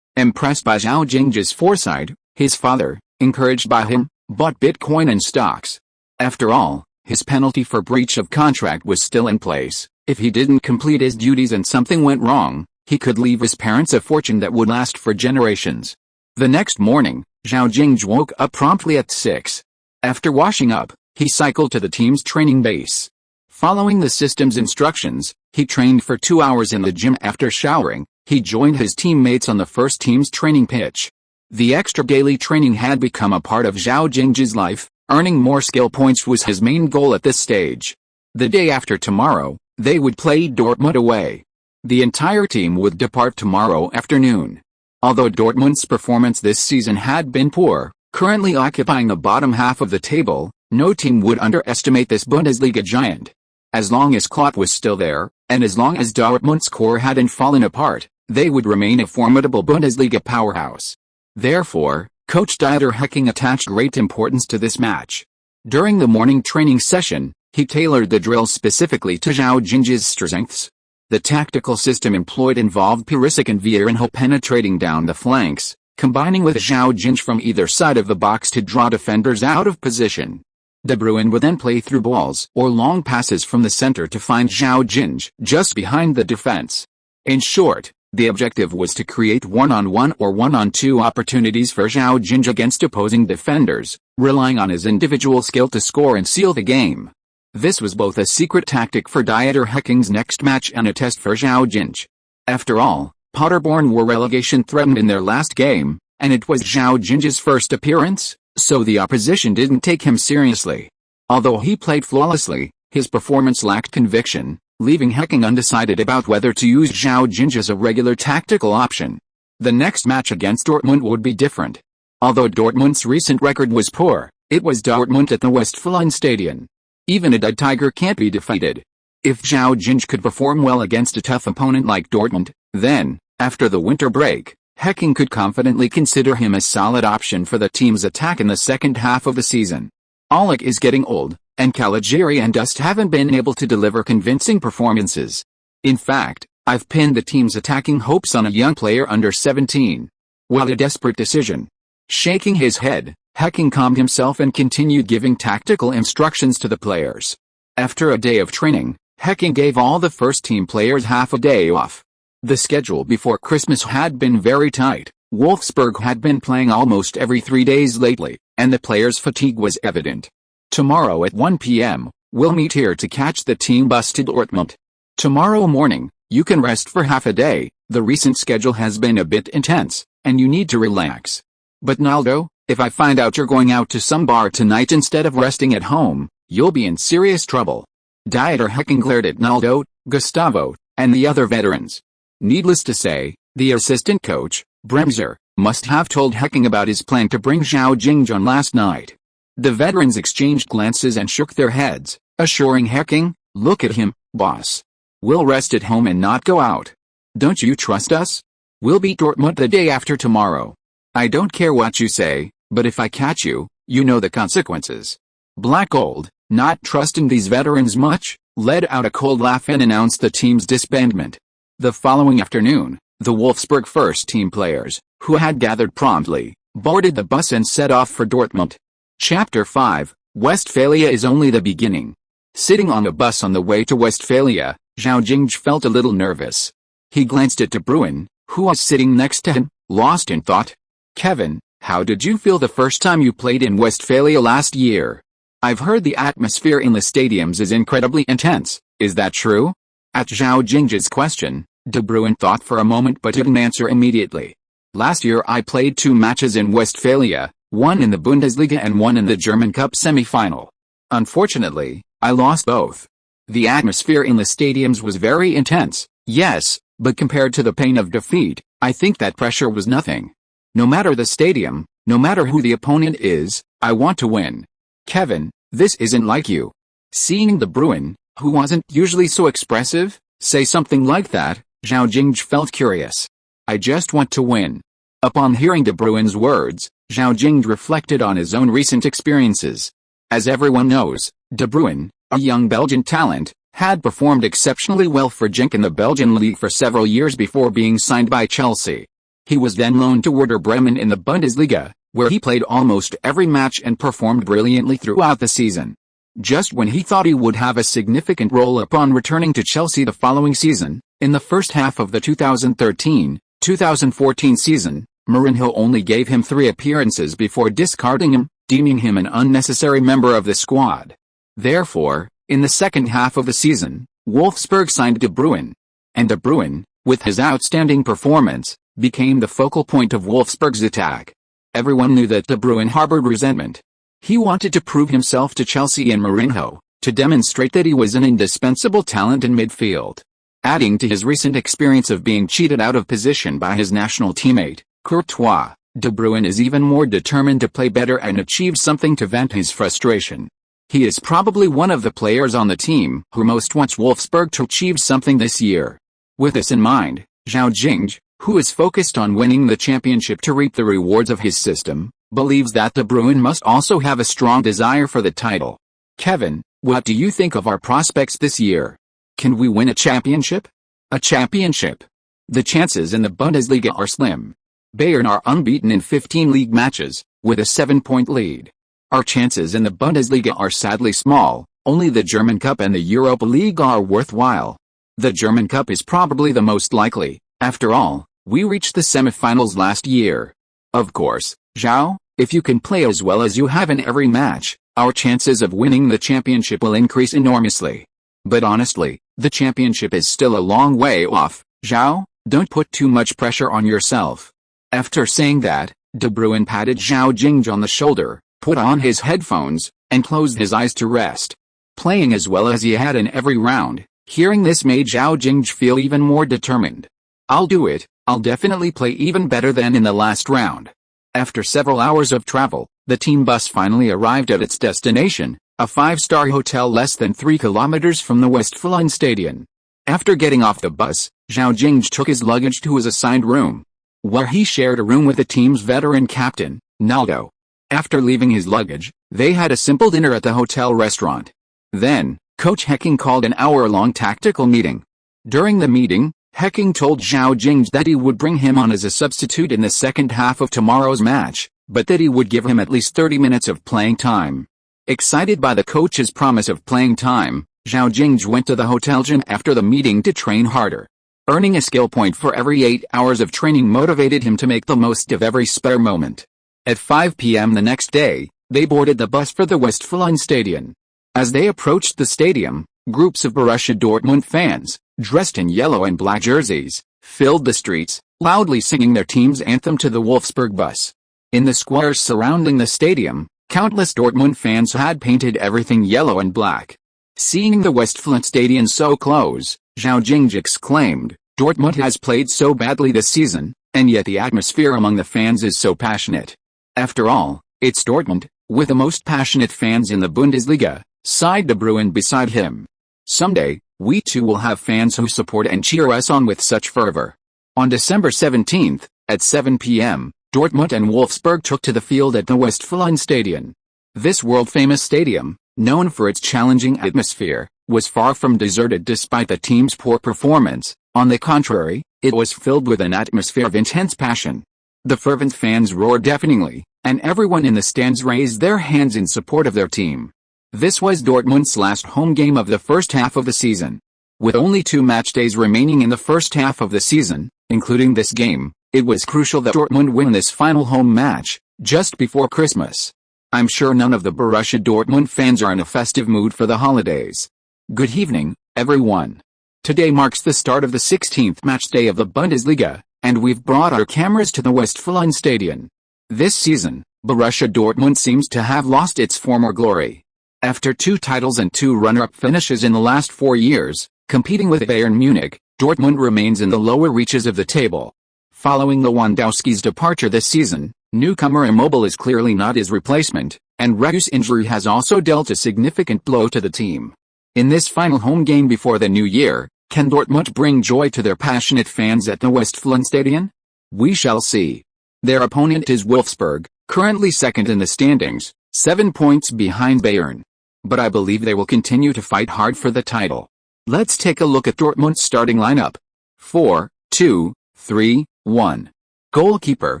Impressed by Zhao Jingge's foresight, his father, encouraged by him, bought Bitcoin and stocks. After all, his penalty for breach of contract was still in place. If he didn't complete his duties and something went wrong, he could leave his parents a fortune that would last for generations. The next morning, Zhao Jingge woke up promptly at 6. After washing up, he cycled to the team's training base. Following the system's instructions, he trained for 2 hours in the gym. After showering, he joined his teammates on the first team's training pitch. The extra daily training had become a part of Zhao Jingge's life. Earning more skill points was his main goal at this stage. The day after tomorrow, they would play Dortmund away. The entire team would depart tomorrow afternoon. Although Dortmund's performance this season had been poor, currently occupying the bottom half of the table, no team would underestimate this Bundesliga giant. As long as Klopp was still there, and as long as Dortmund's core hadn't fallen apart, they would remain a formidable Bundesliga powerhouse. Therefore, Coach Dieter Hecking attached great importance to this match. During the morning training session, he tailored the drills specifically to Zhao Jingge's strengths. The tactical system employed involved Perisic and Vieira penetrating down the flanks, combining with Zhao Jingge from either side of the box to draw defenders out of position. De Bruyne would then play through balls or long passes from the center to find Zhao Jingge just behind the defense. In short, the objective was to create one-on-one or one-on-two opportunities for Zhao Jingge against opposing defenders, relying on his individual skill to score and seal the game. This was both a secret tactic for Dieter Hecking's next match and a test for Zhao Jingge. After all, Paderborn were relegation threatened in their last game, and it was Zhao Jingge's first appearance, so the opposition didn't take him seriously. Although he played flawlessly, his performance lacked conviction, leaving Hecking undecided about whether to use Zhao Jingge as a regular tactical option. The next match against Dortmund would be different. Although Dortmund's recent record was poor, it was Dortmund at the Westfalenstadion. Even a dead tiger can't be defeated. If Zhao Jingge could perform well against a tough opponent like Dortmund, then, after the winter break, Hecking could confidently consider him a solid option for the team's attack in the second half of the season. Aulich is getting old, and Caligiuri and Dust haven't been able to deliver convincing performances. In fact, I've pinned the team's attacking hopes on a young player under 17. What a desperate decision. Shaking his head, Hecking calmed himself and continued giving tactical instructions to the players. After a day of training, Hecking gave all the first-team players half a day off. The schedule before Christmas had been very tight. Wolfsburg had been playing almost every 3 days lately, and the players' fatigue was evident. Tomorrow at 1 p.m., we'll meet here to catch the team bus to Dortmund. Tomorrow morning, you can rest for half a day. The recent schedule has been a bit intense, and you need to relax. But Naldo, if I find out you're going out to some bar tonight instead of resting at home, you'll be in serious trouble. Dieter Hecking glared at Naldo, Gustavo, and the other veterans. Needless to say, the assistant coach, Bremser, must have told Hecking about his plan to bring Zhao Jingge on last night. The veterans exchanged glances and shook their heads, assuring Hecking, "Look at him, boss. We'll rest at home and not go out. Don't you trust us? We'll beat Dortmund the day after tomorrow. I don't care what you say, but if I catch you, you know the consequences." Black Gold, not trusting these veterans much, let out a cold laugh and announced the team's disbandment. The following afternoon, the Wolfsburg first-team players, who had gathered promptly, boarded the bus and set off for Dortmund. Chapter 5, Westphalia is only the beginning. Sitting on a bus on the way to Westphalia, Zhao Jingge felt a little nervous. He glanced at De Bruyne, who was sitting next to him, lost in thought. "Kevin, how did you feel the first time you played in Westphalia last year? I've heard the atmosphere in the stadiums is incredibly intense, is that true?" At Zhao Jingge's question, De Bruyne thought for a moment but didn't answer immediately. "Last year I played 2 matches in Westphalia, one in the Bundesliga and one in the German Cup semi-final. Unfortunately, I lost both. The atmosphere in the stadiums was very intense, yes, but compared to the pain of defeat, I think that pressure was nothing. No matter the stadium, no matter who the opponent is, I want to win. Kevin, this isn't like you." Seeing De Bruyne, who wasn't usually so expressive, say something like that, Zhao Jingge felt curious. "I just want to win." Upon hearing De Bruyne's words, Zhao Jingge reflected on his own recent experiences. As everyone knows, De Bruyne, a young Belgian talent, had performed exceptionally well for Genk in the Belgian league for several years before being signed by Chelsea. He was then loaned to Werder Bremen in the Bundesliga, where he played almost every match and performed brilliantly throughout the season. Just when he thought he would have a significant role upon returning to Chelsea the following season, in the first half of the 2013-2014 season, Mourinho only gave him 3 appearances before discarding him, deeming him an unnecessary member of the squad. Therefore, in the second half of the season, Wolfsburg signed De Bruyne. And De Bruyne, with his outstanding performance, became the focal point of Wolfsburg's attack. Everyone knew that De Bruyne harbored resentment. He wanted to prove himself to Chelsea and Mourinho, to demonstrate that he was an indispensable talent in midfield. Adding to his recent experience of being cheated out of position by his national teammate, Courtois, De Bruyne is even more determined to play better and achieve something to vent his frustration. He is probably one of the players on the team who most wants Wolfsburg to achieve something this year. With this in mind, Zhao Jingge, who is focused on winning the championship to reap the rewards of his system, believes that De Bruyne must also have a strong desire for the title. "Kevin, what do you think of our prospects this year? Can we win a championship?" "A championship? The chances in the Bundesliga are slim. Bayern are unbeaten in 15 league matches, with a 7-point lead. Our chances in the Bundesliga are sadly small, only the German Cup and the Europa League are worthwhile. The German Cup is probably the most likely, after all, we reached the semi-finals last year. Of course, Zhao, if you can play as well as you have in every match, our chances of winning the championship will increase enormously. But honestly, the championship is still a long way off. Zhao, don't put too much pressure on yourself." After saying that, De Bruyne patted Zhao Jingge on the shoulder, put on his headphones, and closed his eyes to rest. Playing as well as he had in every round, hearing this made Zhao Jingge feel even more determined. "I'll do it, I'll definitely play even better than in the last round." After several hours of travel, the team bus finally arrived at its destination, a 5-star hotel less than 3 kilometers from the Westfalenstadion. After getting off the bus, Zhao Jingge took his luggage to his assigned room, where he shared a room with the team's veteran captain, Naldo. After leaving his luggage, they had a simple dinner at the hotel restaurant. Then, Coach Hecking called an hour-long tactical meeting. During the meeting, Hecking told Zhao Jingge that he would bring him on as a substitute in the second half of tomorrow's match, but that he would give him at least 30 minutes of playing time. Excited by the coach's promise of playing time, Zhao Jingge went to the hotel gym after the meeting to train harder. Earning a skill point for every 8 hours of training motivated him to make the most of every spare moment. At 5 p.m. the next day, they boarded the bus for the Westfalenstadion. As they approached the stadium, groups of Borussia Dortmund fans, dressed in yellow and black jerseys, filled the streets, loudly singing their team's anthem to the Wolfsburg bus. In the squares surrounding the stadium, countless Dortmund fans had painted everything yellow and black. Seeing the Westfalenstadion so close, Zhao Jingge exclaimed, "Dortmund has played so badly this season, and yet the atmosphere among the fans is so passionate." After all, it's Dortmund, with the most passionate fans in the Bundesliga, sighed De Bruyne beside him. "Someday, we too will have fans who support and cheer us on with such fervor." On December 17th, at 7 p.m., Dortmund and Wolfsburg took to the field at the Westfalenstadion. This world-famous stadium, known for its challenging atmosphere, was far from deserted despite the team's poor performance. On the contrary, it was filled with an atmosphere of intense passion. The fervent fans roared deafeningly, and everyone in the stands raised their hands in support of their team. This was Dortmund's last home game of the first half of the season. With only 2 match days remaining in the first half of the season, including this game, it was crucial that Dortmund win this final home match, just before Christmas. I'm sure none of the Borussia Dortmund fans are in a festive mood for the holidays. Good evening, everyone. Today marks the start of the 16th match day of the Bundesliga, and we've brought our cameras to the Westfalenstadion. This season, Borussia Dortmund seems to have lost its former glory. After 2 titles and 2 runner-up finishes in the last 4 years, competing with Bayern Munich, Dortmund remains in the lower reaches of the table. Following Lewandowski's departure this season, newcomer Immobile is clearly not his replacement, and Regu's injury has also dealt a significant blow to the team. In this final home game before the new year, can Dortmund bring joy to their passionate fans at the Westfalenstadion? We shall see. Their opponent is Wolfsburg, currently second in the standings, 7 points behind Bayern. But I believe they will continue to fight hard for the title. Let's take a look at Dortmund's starting lineup. 4-2-3-1. Goalkeeper,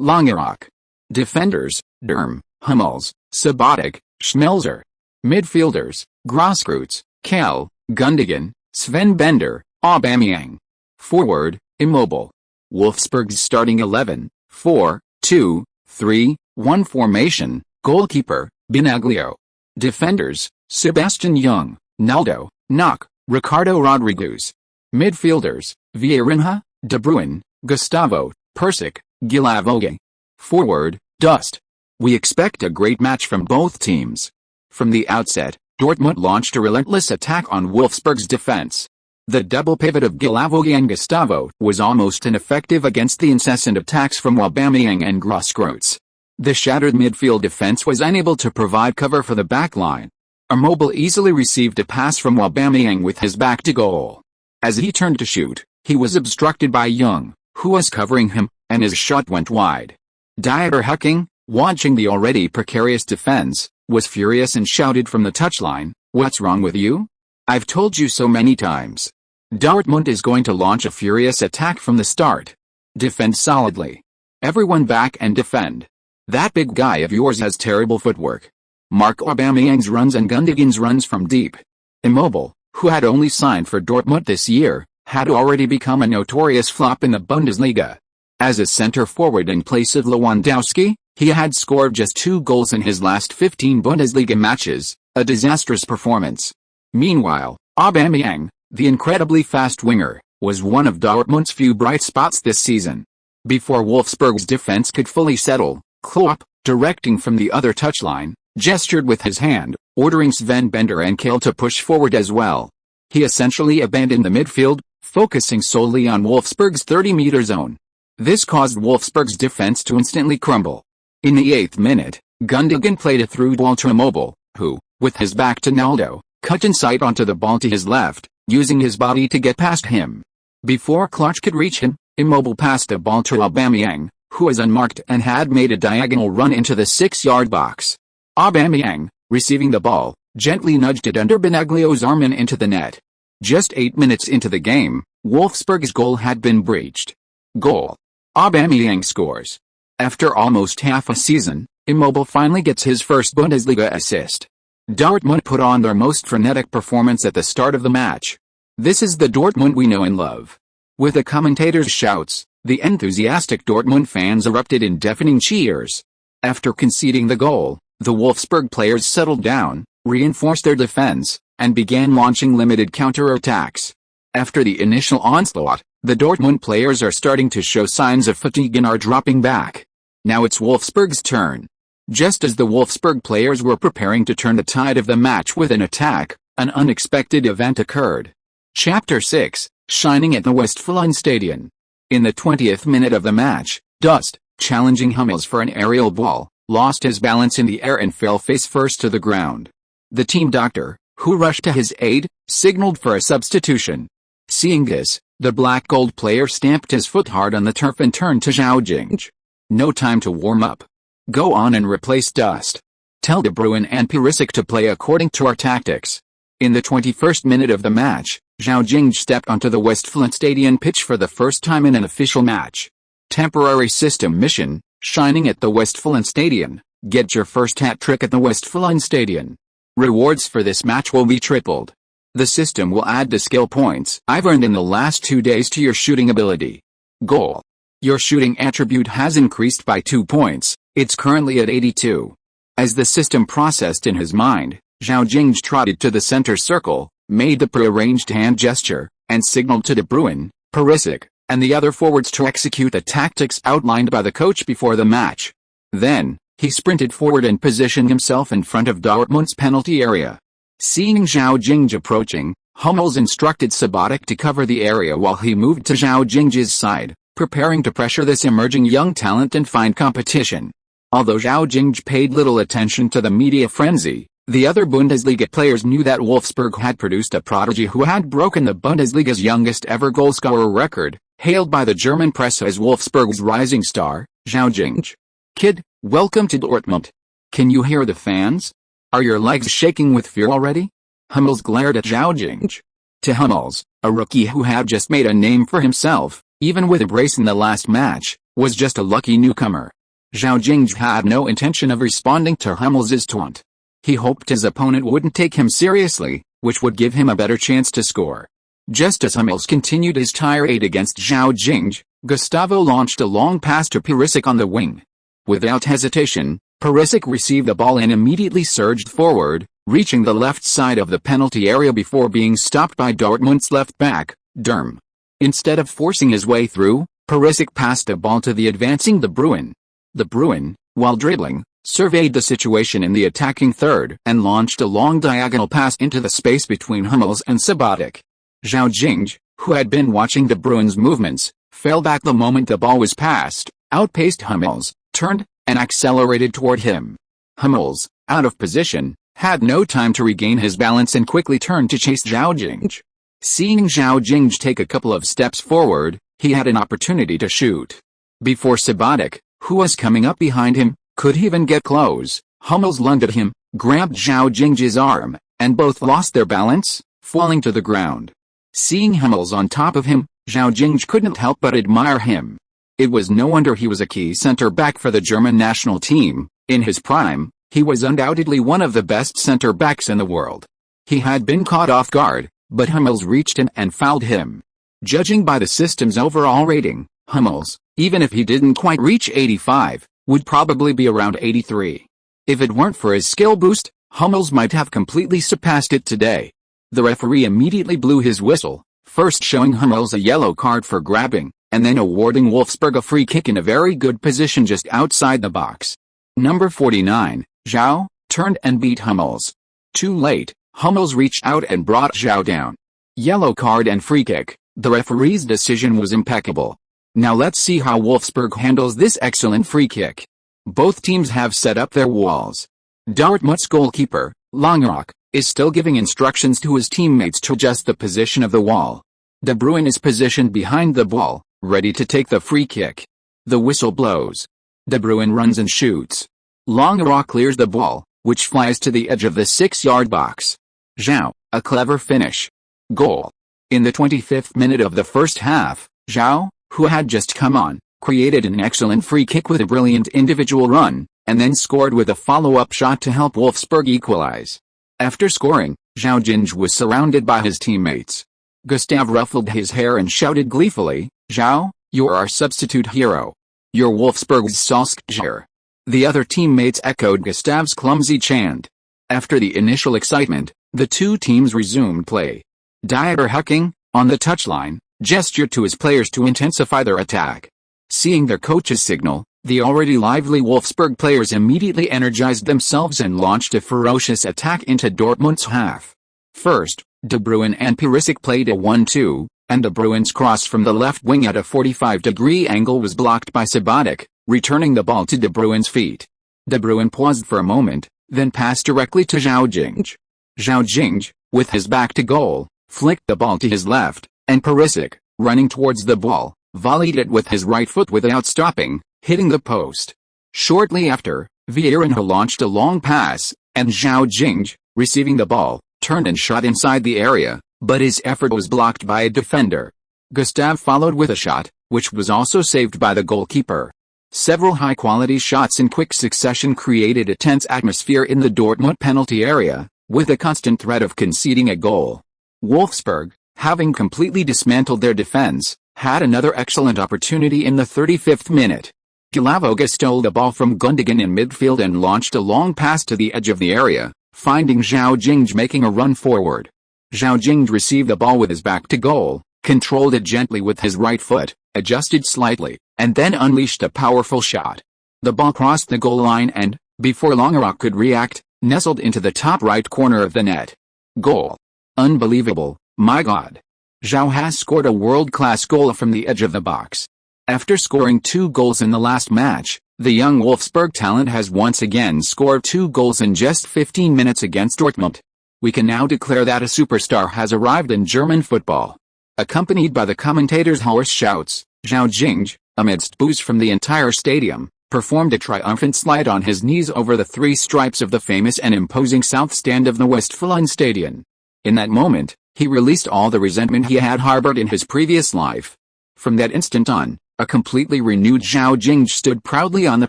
Langerak. Defenders, Durm, Hummels, Sabotic, Schmelzer. Midfielders, Grosskreutz, Kell, Gundogan, Sven Bender, Aubameyang. Forward, Immobile. Wolfsburg's starting 11, 4-2-3-1 formation, goalkeeper, Benaglio. Defenders, Sebastian Jung, Naldo, Knock, Ricardo Rodriguez. Midfielders, Vieirinha, De Bruyne, Gustavo, Persic, Guilavogui. Forward, Dust. We expect a great match from both teams. From the outset, Dortmund launched a relentless attack on Wolfsburg's defense. The double pivot of Guilavogui and Gustavo was almost ineffective against the incessant attacks from Aubameyang and Grosskreutz. The shattered midfield defense was unable to provide cover for the backline. Immobile easily received a pass from Aubameyang with his back to goal. As he turned to shoot, he was obstructed by Jung, who was covering him, and his shot went wide. Dieter Hecking, watching the already precarious defense, was furious and shouted from the touchline, "What's wrong with you? I've told you so many times. Dortmund is going to launch a furious attack from the start. Defend solidly. Everyone back and defend. That big guy of yours has terrible footwork. Mark Aubameyang's runs and Gundogan's runs from deep." Immobile, who had only signed for Dortmund this year, had already become a notorious flop in the Bundesliga. As a center-forward in place of Lewandowski, he had scored just 2 goals in his last 15 Bundesliga matches, a disastrous performance. Meanwhile, Aubameyang, the incredibly fast winger, was one of Dortmund's few bright spots this season. Before Wolfsburg's defense could fully settle, Klopp, directing from the other touchline, gestured with his hand, ordering Sven Bender and Kell to push forward as well. He essentially abandoned the midfield, focusing solely on Wolfsburg's 30-meter zone. This caused Wolfsburg's defense to instantly crumble. In the 8th minute, Gundogan played a through ball to Immobile, who, with his back to Naldo, cut inside onto the ball to his left, using his body to get past him. Before Klutch could reach him, Immobile passed the ball to Aubameyang, who was unmarked and had made a diagonal run into the 6-yard box. Aubameyang, receiving the ball, gently nudged it under Benaglio's arm and into the net. Just 8 minutes into the game, Wolfsburg's goal had been breached. Goal. Aubameyang scores. After almost half a season, Immobile finally gets his first Bundesliga assist. Dortmund put on their most frenetic performance at the start of the match. This is the Dortmund we know and love. With the commentators' shouts, the enthusiastic Dortmund fans erupted in deafening cheers. After conceding the goal, the Wolfsburg players settled down, reinforced their defense, and began launching limited counter-attacks. After the initial onslaught, the Dortmund players are starting to show signs of fatigue and are dropping back. Now it's Wolfsburg's turn. Just as the Wolfsburg players were preparing to turn the tide of the match with an attack, an unexpected event occurred. Chapter 6, Shining at the Westfalenstadion. In the 20th minute of the match, Dust, challenging Hummels for an aerial ball, lost his balance in the air and fell face first to the ground. The team doctor, who rushed to his aid, signaled for a substitution. Seeing this, the black-gold player stamped his foot hard on the turf and turned to Zhao Jingge. No time to warm up. Go on and replace Dust. Tell De Bruyne and Pulisic to play according to our tactics. In the 21st minute of the match, Zhao Jingge stepped onto the Westfalenstadion pitch for the first time in an official match. Temporary system mission, shining at the Westfalenstadion. Get your first hat-trick at the Westfalenstadion. Rewards for this match will be tripled. The system will add the skill points I've earned in the last 2 days to your shooting ability. Goal. Your shooting attribute has increased by 2 points, it's currently at 82. As the system processed in his mind, Zhao Jingge trotted to the center circle, made the pre-arranged hand gesture, and signaled to De Bruyne, Pulisic, and the other forwards to execute the tactics outlined by the coach before the match. Then, he sprinted forward and positioned himself in front of Dortmund's penalty area. Seeing Zhao Jingge approaching, Hummels instructed Subotic to cover the area while he moved to Zhao Jingge's side, preparing to pressure this emerging young talent and find competition. Although Zhao Jingge paid little attention to the media frenzy, the other Bundesliga players knew that Wolfsburg had produced a prodigy who had broken the Bundesliga's youngest ever goalscorer record, hailed by the German press as Wolfsburg's rising star, Zhao Jingge. Kid, welcome to Dortmund. Can you hear the fans? Are your legs shaking with fear already? Hummels glared at Zhao Jingge. To Hummels, a rookie who had just made a name for himself, even with a brace in the last match, was just a lucky newcomer. Zhao Jingge had no intention of responding to Hummels' taunt. He hoped his opponent wouldn't take him seriously, which would give him a better chance to score. Just as Hummels continued his tirade against Zhao Jingge, Gustavo launched a long pass to Pulisic on the wing. Without hesitation, Pulisic received the ball and immediately surged forward, reaching the left side of the penalty area before being stopped by Dortmund's left back, Derm. Instead of forcing his way through, Pulisic passed the ball to the advancing De Bruyne. De Bruyne, while dribbling, surveyed the situation in the attacking third and launched a long diagonal pass into the space between Hummels and Subotic. Zhao Jingge, who had been watching De Bruyne's movements, fell back the moment the ball was passed, outpaced Hummels, turned, and accelerated toward him. Hummels, out of position, had no time to regain his balance and quickly turned to chase Zhao Jingge. Seeing Zhao Jingge take a couple of steps forward, he had an opportunity to shoot. Before Subotic, who was coming up behind him, could even get close, Hummels lunged at him, grabbed Zhao Jingge's arm, and both lost their balance, falling to the ground. Seeing Hummels on top of him, Zhao Jingge couldn't help but admire him. It was no wonder he was a key center-back for the German national team. In his prime, he was undoubtedly one of the best center-backs in the world. He had been caught off guard, but Hummels reached him and fouled him. Judging by the system's overall rating, Hummels, even if he didn't quite reach 85, would probably be around 83. If it weren't for his skill boost, Hummels might have completely surpassed it today. The referee immediately blew his whistle, first showing Hummels a yellow card for grabbing, and then awarding Wolfsburg a free kick in a very good position just outside the box. Number 49, Zhao, turned and beat Hummels. Too late, Hummels reached out and brought Zhao down. Yellow card and free kick, the referee's decision was impeccable. Now let's see how Wolfsburg handles this excellent free kick. Both teams have set up their walls. Dortmund's goalkeeper, Langerock, is still giving instructions to his teammates to adjust the position of the wall. De Bruyne is positioned behind the ball, ready to take the free kick. The whistle blows. De Bruyne runs and shoots. Langerock clears the ball, which flies to the edge of the 6-yard box. Zhao, a clever finish. Goal. In the 25th minute of the first half, Zhao, who had just come on, created an excellent free kick with a brilliant individual run, and then scored with a follow-up shot to help Wolfsburg equalize. After scoring, Zhao Jingge was surrounded by his teammates. Gustav ruffled his hair and shouted gleefully, "Zhao, you're our substitute hero. You're Wolfsburg's Solskjaer." The other teammates echoed Gustav's clumsy chant. After the initial excitement, the two teams resumed play. Dieter Hecking, on the touchline, gestured to his players to intensify their attack. Seeing their coach's signal, the already lively Wolfsburg players immediately energized themselves and launched a ferocious attack into Dortmund's half. First, De Bruyne and Perisic played a 1-2, and De Bruyne's cross from the left wing at a 45-degree angle was blocked by Subotic, returning the ball to De Bruyne's feet. De Bruyne paused for a moment, then passed directly to Zhao Jingge. Zhao Jingge, with his back to goal, flicked the ball to his left, and Perisic, running towards the ball, volleyed it with his right foot without stopping, hitting the post. Shortly after, Vieira launched a long pass, and Zhao Jingge, receiving the ball, turned and shot inside the area, but his effort was blocked by a defender. Gustav followed with a shot, which was also saved by the goalkeeper. Several high-quality shots in quick succession created a tense atmosphere in the Dortmund penalty area, with a constant threat of conceding a goal. Wolfsburg, having completely dismantled their defense, had another excellent opportunity in the 35th minute. Gilavoga stole the ball from Gundogan in midfield and launched a long pass to the edge of the area, finding Zhao Jingge making a run forward. Zhao Jingge received the ball with his back to goal, controlled it gently with his right foot, adjusted slightly, and then unleashed a powerful shot. The ball crossed the goal line and, before Longerock could react, nestled into the top right corner of the net. Goal. Unbelievable, my God. Zhao has scored a world-class goal from the edge of the box. After scoring 2 goals in the last match, the young Wolfsburg talent has once again scored 2 goals in just 15 minutes against Dortmund. We can now declare that a superstar has arrived in German football. Accompanied by the commentators' hoarse shouts, Zhao Jingge, amidst boos from the entire stadium, performed a triumphant slide on his knees over the 3 stripes of the famous and imposing south stand of the Westfalenstadion. In that moment, he released all the resentment he had harbored in his previous life. From that instant on, a completely renewed Zhao Jingge stood proudly on the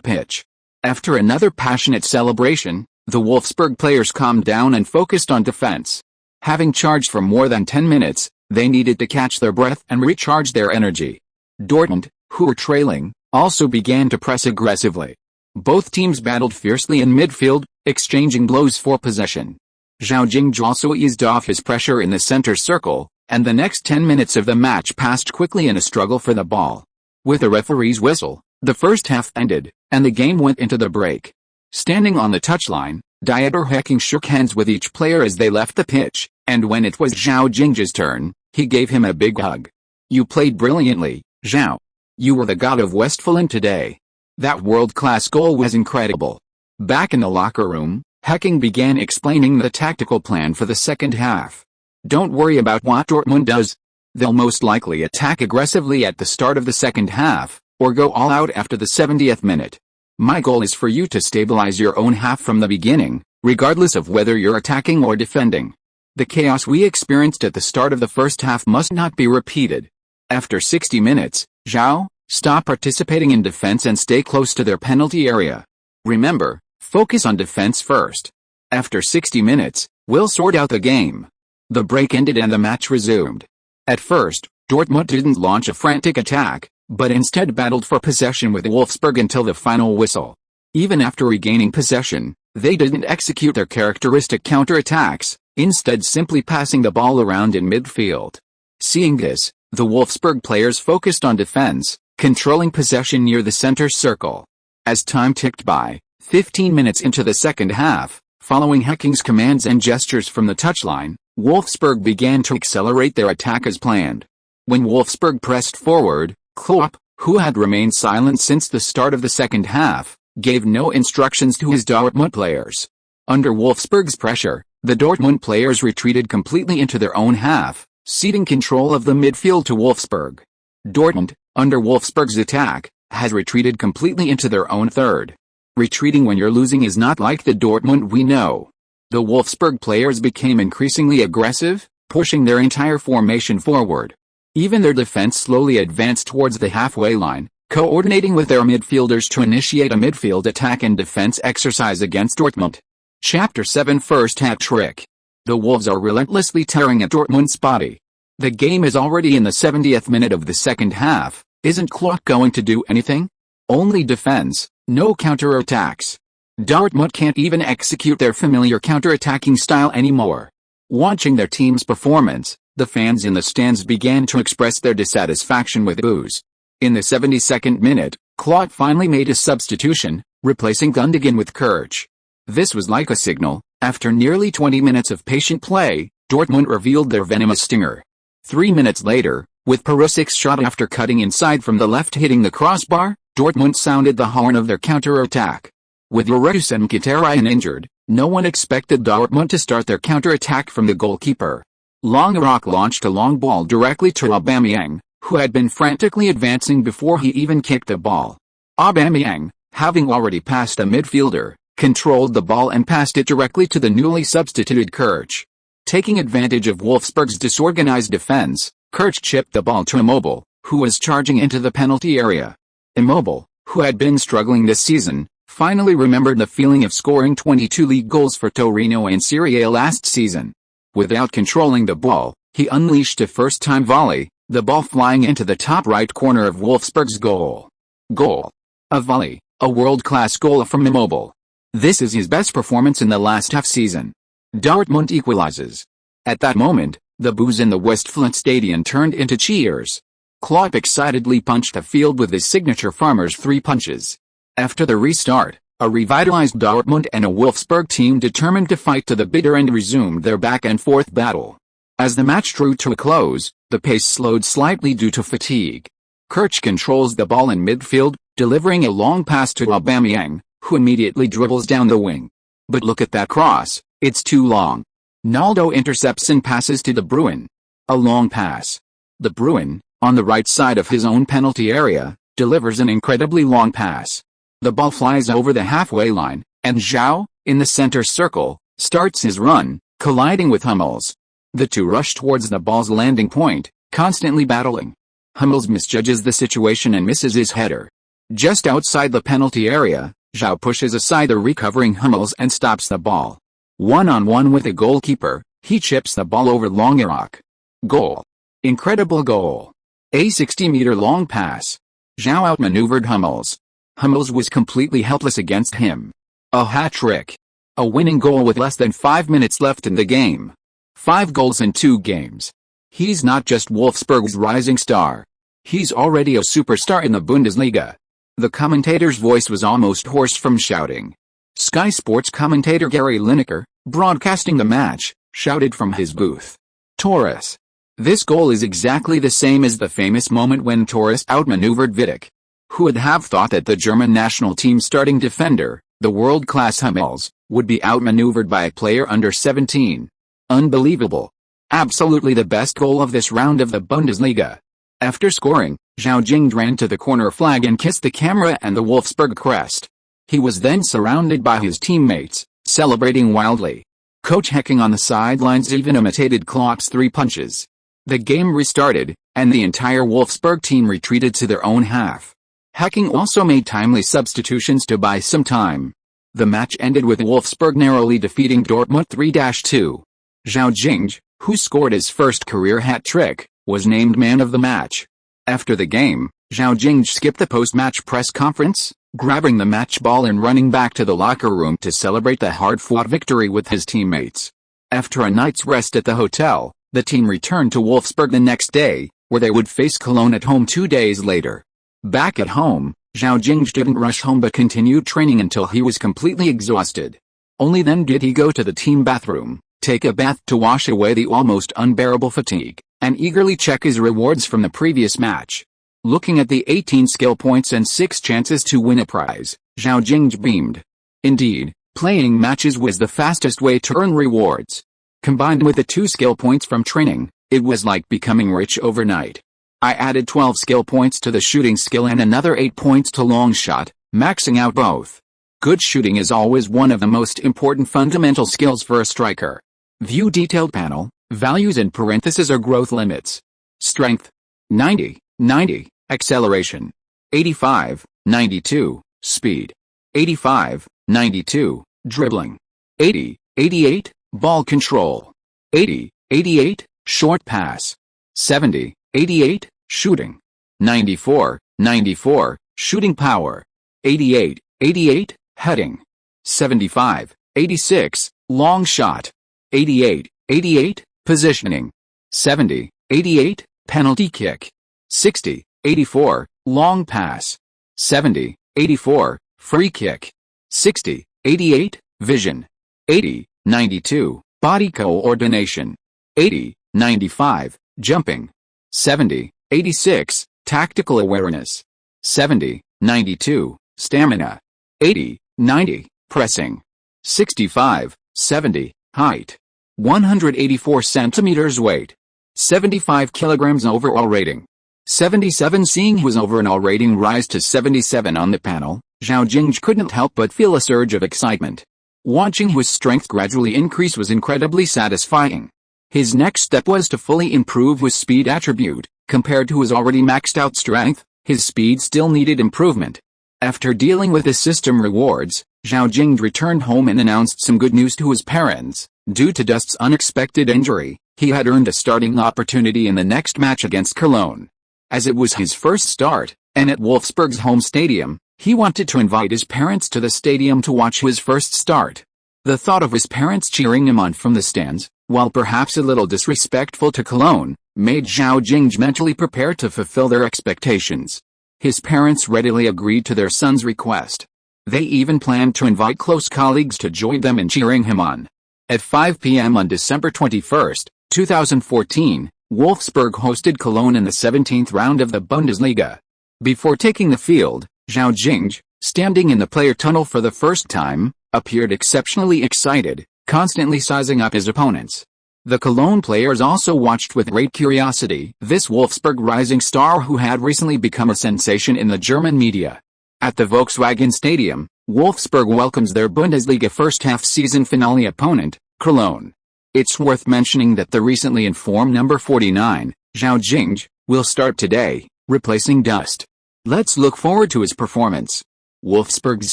pitch. After another passionate celebration, the Wolfsburg players calmed down and focused on defense. Having charged for more than 10 minutes, they needed to catch their breath and recharge their energy. Dortmund, who were trailing, also began to press aggressively. Both teams battled fiercely in midfield, exchanging blows for possession. Zhao Jingge also eased off his pressure in the center circle, and the next 10 minutes of the match passed quickly in a struggle for the ball. With the referee's whistle, the first half ended, and the game went into the break. Standing on the touchline, Dieter Hecking shook hands with each player as they left the pitch, and when it was Zhao Jingge's turn, he gave him a big hug. "You played brilliantly, Zhao. You were the god of Westfalen today. That world-class goal was incredible." Back in the locker room, Hecking began explaining the tactical plan for the second half. "Don't worry about what Dortmund does. They'll most likely attack aggressively at the start of the second half, or go all out after the 70th minute. My goal is for you to stabilize your own half from the beginning, regardless of whether you're attacking or defending. The chaos we experienced at the start of the first half must not be repeated. After 60 minutes, Zhao, stop participating in defense and stay close to their penalty area. Remember, focus on defense first. After 60 minutes, we'll sort out the game." The break ended and the match resumed. At first, Dortmund didn't launch a frantic attack, but instead battled for possession with Wolfsburg until the final whistle. Even after regaining possession, they didn't execute their characteristic counter-attacks, instead simply passing the ball around in midfield. Seeing this, the Wolfsburg players focused on defense, controlling possession near the center circle. As time ticked by, 15 minutes into the second half, following Hecking's commands and gestures from the touchline, Wolfsburg began to accelerate their attack as planned. When Wolfsburg pressed forward, Klopp, who had remained silent since the start of the second half, gave no instructions to his Dortmund players. Under Wolfsburg's pressure, the Dortmund players retreated completely into their own half, ceding control of the midfield to Wolfsburg. Dortmund, under Wolfsburg's attack, has retreated completely into their own third. Retreating when you're losing is not like the Dortmund we know. The Wolfsburg players became increasingly aggressive, pushing their entire formation forward. Even their defense slowly advanced towards the halfway line, coordinating with their midfielders to initiate a midfield attack and defense exercise against Dortmund. Chapter 7 First hat trick. The Wolves are relentlessly tearing at Dortmund's body. The game is already in the 70th minute of the second half. Isn't Klopp going to do anything? Only defense, no counter-attacks. Dortmund can't even execute their familiar counter-attacking style anymore. Watching their team's performance, the fans in the stands began to express their dissatisfaction with boos. In the 72nd minute, Klopp finally made a substitution, replacing Gundogan with Kirch. This was like a signal. After nearly 20 minutes of patient play, Dortmund revealed their venomous stinger. 3 minutes later, with Pulisic's shot after cutting inside from the left hitting the crossbar, Dortmund sounded the horn of their counter-attack. With Lloris and Mkhitaryan injured, no one expected Dortmund to start their counter-attack from the goalkeeper. Longerock launched a long ball directly to Aubameyang, who had been frantically advancing before he even kicked the ball. Aubameyang, having already passed a midfielder, controlled the ball and passed it directly to the newly substituted Kirch. Taking advantage of Wolfsburg's disorganized defense, Kirch chipped the ball to Immobile, who was charging into the penalty area. Immobile, who had been struggling this season, finally remembered the feeling of scoring 22 league goals for Torino in Serie A last season. Without controlling the ball, he unleashed a first-time volley, the ball flying into the top right corner of Wolfsburg's goal. Goal. A volley, a world-class goal from Immobile. This is his best performance in the last half season. Dortmund equalizes. At that moment, the boos in the Westfalenstadion turned into cheers. Klopp excitedly punched the field with his signature Farmer's 3 punches. After the restart, a revitalized Dortmund and a Wolfsburg team determined to fight to the bitter end resumed their back-and-forth battle. As the match drew to a close, the pace slowed slightly due to fatigue. Kirch controls the ball in midfield, delivering a long pass to Aubameyang, who immediately dribbles down the wing. But look at that cross, it's too long. Naldo intercepts and passes to De Bruyne. A long pass. De Bruyne, on the right side of his own penalty area, delivers an incredibly long pass. The ball flies over the halfway line, and Zhao, in the center circle, starts his run, colliding with Hummels. The two rush towards the ball's landing point, constantly battling. Hummels misjudges the situation and misses his header. Just outside the penalty area, Zhao pushes aside the recovering Hummels and stops the ball. One-on-one with the goalkeeper, he chips the ball over Longerock. Goal. Incredible goal. A 60-meter long pass. Zhao outmaneuvered Hummels. Hummels was completely helpless against him. A hat-trick. A winning goal with less than 5 minutes left in the game. 5 goals in 2 games. He's not just Wolfsburg's rising star. He's already a superstar in the Bundesliga. The commentator's voice was almost hoarse from shouting. Sky Sports commentator Gary Lineker, broadcasting the match, shouted from his booth. Torres. This goal is exactly the same as the famous moment when Torres outmaneuvered Vidic. Who would have thought that the German national team starting defender, the world-class Hummels, would be outmaneuvered by a player under 17? Unbelievable. Absolutely the best goal of this round of the Bundesliga. After scoring, Zhao Jingge ran to the corner flag and kissed the camera and the Wolfsburg crest. He was then surrounded by his teammates, celebrating wildly. Coach Hecking on the sidelines even imitated Klopp's 3 punches. The game restarted, and the entire Wolfsburg team retreated to their own half. Hecking also made timely substitutions to buy some time. The match ended with Wolfsburg narrowly defeating Dortmund 3-2. Zhao Jingge, who scored his first career hat-trick, was named man of the match. After the game, Zhao Jingge skipped the post-match press conference, grabbing the match ball and running back to the locker room to celebrate the hard-fought victory with his teammates. After a night's rest at the hotel, the team returned to Wolfsburg the next day, where they would face Cologne at home 2 days later. Back at home, Zhao Jingge didn't rush home but continued training until he was completely exhausted. Only then did he go to the team bathroom, take a bath to wash away the almost unbearable fatigue, and eagerly check his rewards from the previous match. Looking at the 18 skill points and 6 chances to win a prize, Zhao Jingge beamed. Indeed, playing matches was the fastest way to earn rewards. Combined with the 2 skill points from training, it was like becoming rich overnight. I added 12 skill points to the shooting skill and another 8 points to long shot, maxing out both. Good shooting is always one of the most important fundamental skills for a striker. View detailed panel, values in parentheses are growth limits. Strength. 90, 90, acceleration. 85, 92, speed. 85, 92, dribbling. 80, 88, ball control. 80, 88, short pass. 70, 88, shooting. 94, 94, shooting power. 88, 88, heading. 75, 86, long shot. 88, 88, positioning. 70, 88, penalty kick. 60, 84, long pass. 70, 84, free kick. 60, 88, vision. 80, 92, body coordination. 80, 95, jumping. 70, 86, tactical awareness. 70, 92, stamina. 80, 90, pressing. 65, 70, height. 184 centimeters weight. 75 kilograms overall rating. 77. Seeing his overall rating rise to 77 on the panel, Zhao Jingge couldn't help but feel a surge of excitement. Watching his strength gradually increase was incredibly satisfying. His next step was to fully improve his speed attribute. Compared to his already maxed out strength, his speed still needed improvement. After dealing with his system rewards, Zhao Jingge returned home and announced some good news to his parents. Due to Dust's unexpected injury, he had earned a starting opportunity in the next match against Cologne. As it was his first start, and at Wolfsburg's home stadium, he wanted to invite his parents to the stadium to watch his first start. The thought of his parents cheering him on from the stands, while perhaps a little disrespectful to Cologne, made Zhao Jingge mentally prepare to fulfill their expectations. His parents readily agreed to their son's request. They even planned to invite close colleagues to join them in cheering him on. At 5 p.m. on December 21, 2014, Wolfsburg hosted Cologne in the 17th round of the Bundesliga. Before taking the field, Zhao Jingge, standing in the player tunnel for the first time, appeared exceptionally excited, constantly sizing up his opponents. The Cologne players also watched with great curiosity this Wolfsburg rising star who had recently become a sensation in the German media. At the Volkswagenstadion, Wolfsburg welcomes their Bundesliga first-half season finale opponent, Cologne. It's worth mentioning that the recently informed number 49, Zhao Jingge, will start today, replacing Dust. Let's look forward to his performance. Wolfsburg's